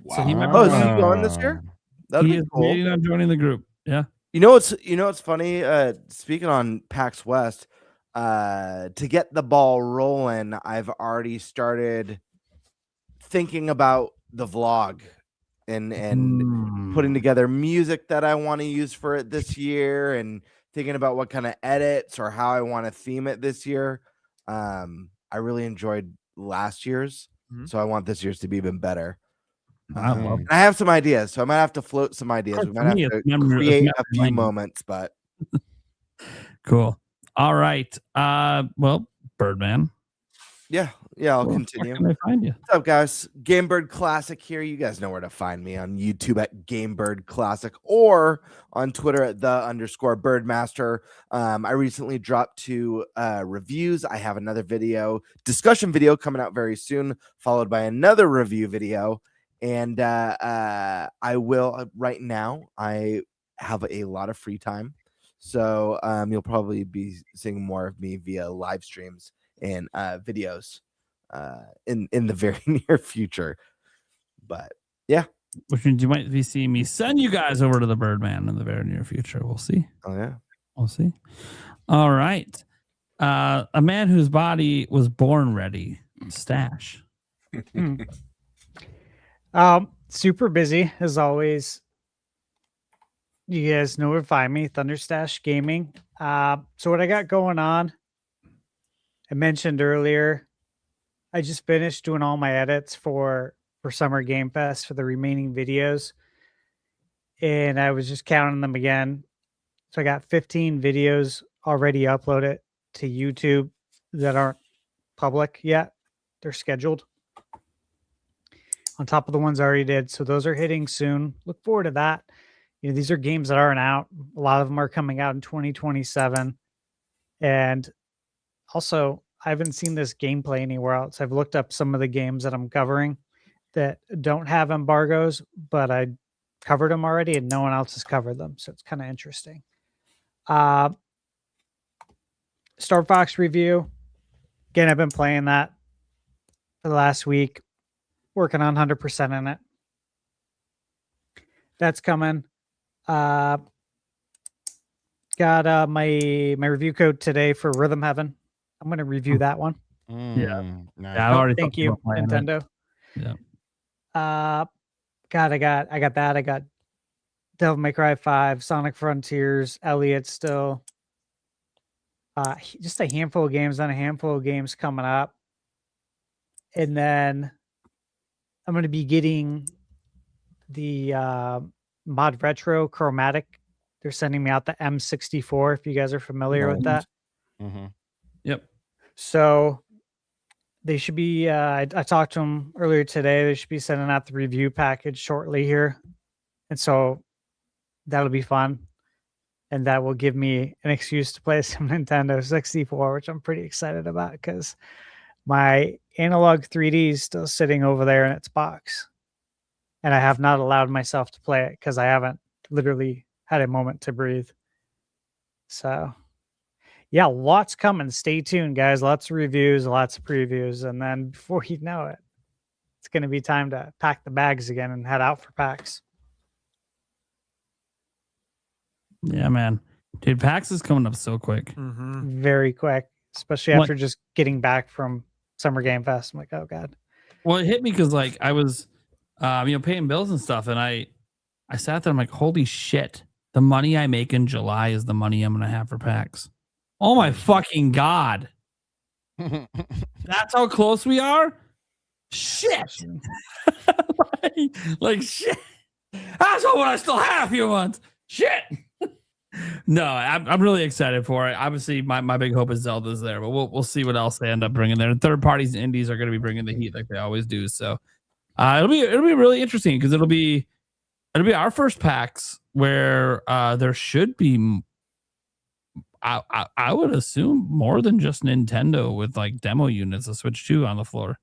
Wow. So he might is he going this year? That'd he be is cool. planning on joining the group. Yeah. You know what's funny? Speaking on PAX West, to get the ball rolling, I've already started thinking about the vlog and putting together music that I want to use for it this year, and thinking about what kind of edits or how I want to theme it this year. I really enjoyed last year's, so I want this year's to be even better. And I have some ideas, so I might have to float some ideas. We might have to create a few moments, but cool. All right. Well, Birdman. Yeah, I'll continue. Where can I find you? What's up, guys? GameBird Classic here. You guys know where to find me on YouTube at GameBird Classic or on Twitter at _Birdmaster. I recently dropped 2 reviews. I have another discussion video coming out very soon, followed by another review video. And I will right now. I have a lot of free time, so you'll probably be seeing more of me via live streams and videos in the very near future. But yeah, which means you might be seeing me send you guys over to the Birdman in the very near future. We'll see. Oh yeah, we'll see. All right. A man whose body was born ready. Stash. Super busy as always. You guys know where to find me, Thunderstash Gaming. So what I got going on, I mentioned earlier, I just finished doing all my edits for Summer Game Fest for the remaining videos, and I was just counting them again. So I got 15 videos already uploaded to YouTube that aren't public yet. They're scheduled on top of the ones I already did. So those are hitting soon. Look forward to that. You know, these are games that aren't out. A lot of them are coming out in 2027. And also, I haven't seen this gameplay anywhere else. I've looked up some of the games that I'm covering that don't have embargoes, but I covered them already and no one else has covered them. So it's kind of interesting. Star Fox review. Again, I've been playing that for the last week. Working on 100% in it. That's coming. Got my review code today for Rhythm Heaven. I'm going to review that one. Yeah. Nice. I already Thank you, Nintendo. Yeah. God, I got that. I got Devil May Cry 5, Sonic Frontiers, Elliot still. Just a handful of games, then a handful of games coming up. And then I'm going to be getting the Mod Retro Chromatic. They're sending me out the M64, if you guys are familiar with that. Mm-hmm. Yep. So they should be, I talked to them earlier today. They should be sending out the review package shortly here. And so that'll be fun. And that will give me an excuse to play some Nintendo 64, which I'm pretty excited about because my analog 3D is still sitting over there in its box. And I have not allowed myself to play it because I haven't literally had a moment to breathe. So, yeah, lots coming. Stay tuned, guys. Lots of reviews, lots of previews. And then before you know it, it's going to be time to pack the bags again and head out for PAX. Yeah, man. Dude, PAX is coming up so quick. Very quick, especially after just getting back from Summer Game Fest. I'm like, oh, God. Well, it hit me because, like, I was, paying bills and stuff, and I sat there, I'm like, holy shit. The money I make in July is the money I'm going to have for PAX. Oh, my fucking God. That's how close we are? Shit. like, shit. That's what I still have a few months. Shit. No, I'm really excited for it. Obviously, my big hope is Zelda's there, but we'll see what else they end up bringing there. And third parties and indies are going to be bringing the heat like they always do. So it'll be really interesting because it'll be our first PAX where there should be I would assume more than just Nintendo with like demo units of Switch 2 on the floor.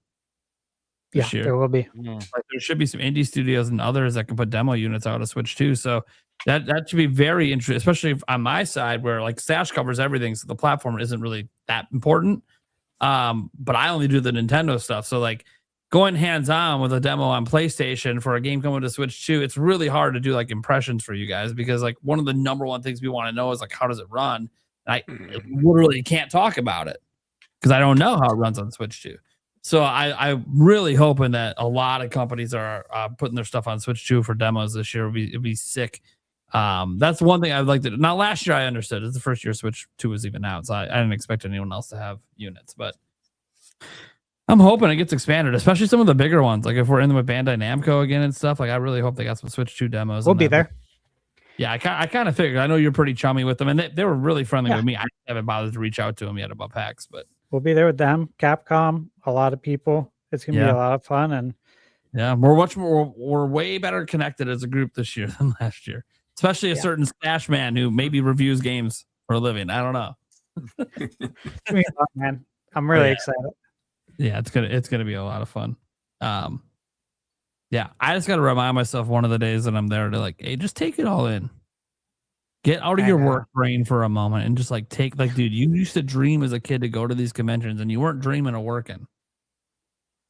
Yeah, there will be. Like there should be some indie studios and others that can put demo units out of Switch 2. So that should be very interesting, especially if on my side where like Stash covers everything, so the platform isn't really that important. But I only do the Nintendo stuff. So like going hands-on with a demo on PlayStation for a game coming to Switch 2, it's really hard to do like impressions for you guys because like one of the number one things we want to know is like how does it run? And I literally can't talk about it because I don't know how it runs on Switch 2. So I'm really hoping that a lot of companies are putting their stuff on Switch 2 for demos this year. It'd be sick. That's one thing I'd like to do. Now, last year I understood. It's the first year Switch 2 was even out, so I didn't expect anyone else to have units. But I'm hoping it gets expanded, especially some of the bigger ones. Like if we're in with Bandai Namco again and stuff, like I really hope they got some Switch 2 demos. We'll be there. Yeah, I kind of figured. I know you're pretty chummy with them, and they were really friendly with me. I haven't bothered to reach out to them yet about PAX, but we'll be there with them. Capcom, a lot of people. It's gonna be a lot of fun, and we're way better connected as a group this year than last year. Especially a certain Stash man who maybe reviews games for a living. I don't know. It's gonna be fun, man. I'm really excited. Yeah, it's gonna be a lot of fun. Yeah, I just got to remind myself one of the days that I'm there to like, hey, just take it all in. Get out of your work brain for a moment and just like take like, dude, you used to dream as a kid to go to these conventions and you weren't dreaming of working.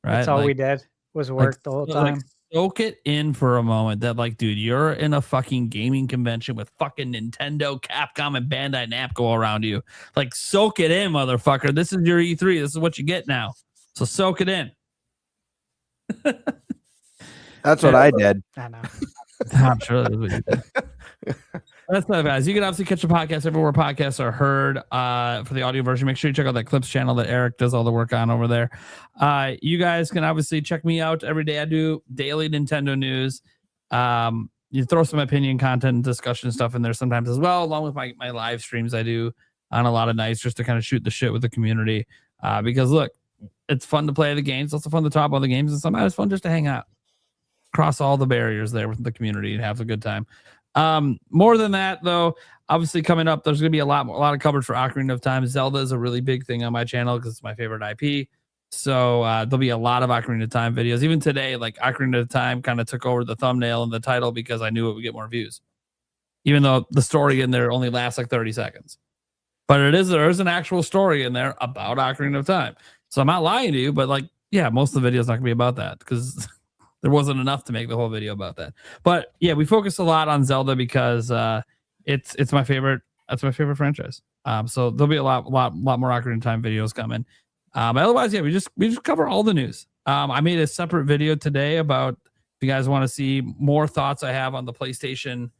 Right? That's all we did was work the whole time. Like, soak it in for a moment that like, dude, you're in a fucking gaming convention with fucking Nintendo, Capcom, and Bandai Namco around you. Like, soak it in, motherfucker. This is your E3. This is what you get now. So soak it in. That's what I did. I know. I'm sure that's what you did. That's not guys. You can obviously catch the podcast everywhere podcasts are heard. For the audio version, make sure you check out that Clips channel that Eric does all the work on over there. You guys can obviously check me out every day. I do daily Nintendo news. You throw some opinion content and discussion stuff in there sometimes as well, along with my live streams I do on a lot of nights just to kind of shoot the shit with the community. Because look, it's fun to play the games. It's also fun to talk about the games, and sometimes it's fun just to hang out, cross all the barriers there with the community and have a good time. More than that, though, obviously coming up, there's going to be a lot of coverage for Ocarina of Time. Zelda is a really big thing on my channel because it's my favorite IP. So there'll be a lot of Ocarina of Time videos. Even today, like Ocarina of Time kind of took over the thumbnail and the title because I knew it would get more views, even though the story in there only lasts like 30 seconds. But there is an actual story in there about Ocarina of Time. So I'm not lying to you, but like, yeah, most of the video is not going to be about that because there wasn't enough to make the whole video about that. But yeah, we focus a lot on Zelda because it's my favorite. That's my favorite franchise. So there'll be a lot more Ocarina of Time videos coming. But otherwise, yeah, we just cover all the news. I made a separate video today about if you guys want to see more thoughts I have on the PlayStation,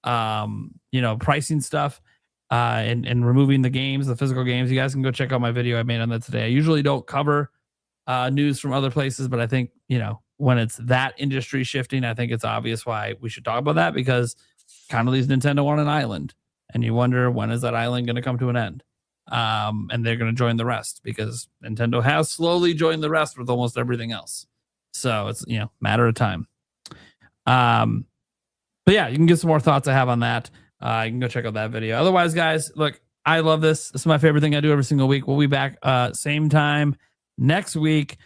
pricing stuff, and removing the games, the physical games. You guys can go check out my video I made on that today. I usually don't cover news from other places, but I think, when it's that industry shifting, I think it's obvious why we should talk about that because kind of leaves Nintendo on an island. And you wonder, when is that island going to come to an end? And they're going to join the rest because Nintendo has slowly joined the rest with almost everything else. So it's, matter of time. But yeah, you can get some more thoughts I have on that. You can go check out that video. Otherwise, guys, look, I love this. This is my favorite thing I do every single week. We'll be back same time next week.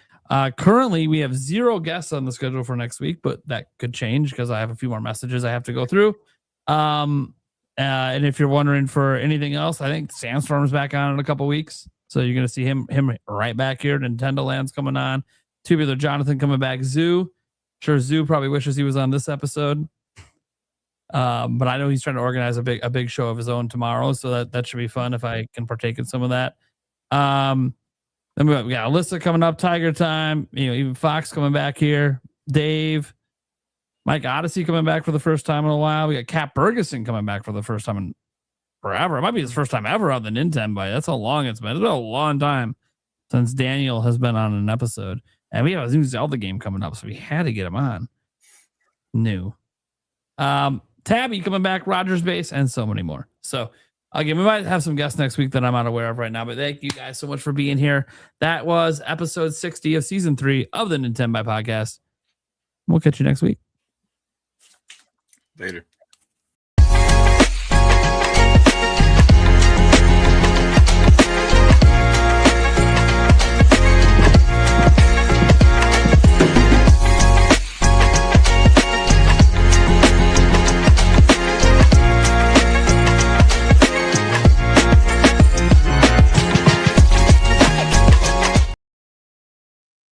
Currently, we have 0 guests on the schedule for next week, but that could change because I have a few more messages I have to go through. And if you're wondering for anything else, I think Sandstorm's back on in a couple weeks. So you're going to see him right back here. Nintendo Land's coming on. Tubular Jonathan coming back. Zoo. Sure, Zoo probably wishes he was on this episode. But I know he's trying to organize a big show of his own tomorrow. So that should be fun if I can partake in some of that. Then we got Alyssa coming up, Tiger Time, even Fox coming back here, Dave, Mike Odyssey coming back for the first time in a while. We got Kat Bergeson coming back for the first time in forever. It might be his first time ever on the NintenByte. That's how long it's been. It's been a long time since Daniel has been on an episode. And we have a new Zelda game coming up, so we had to get him on. New. Tabby coming back, Rogers Base, and so many more. So again, we might have some guests next week that I'm not aware of right now, but thank you guys so much for being here. That was episode 60 of season 3 of the NintenByte Podcast. We'll catch you next week. Later.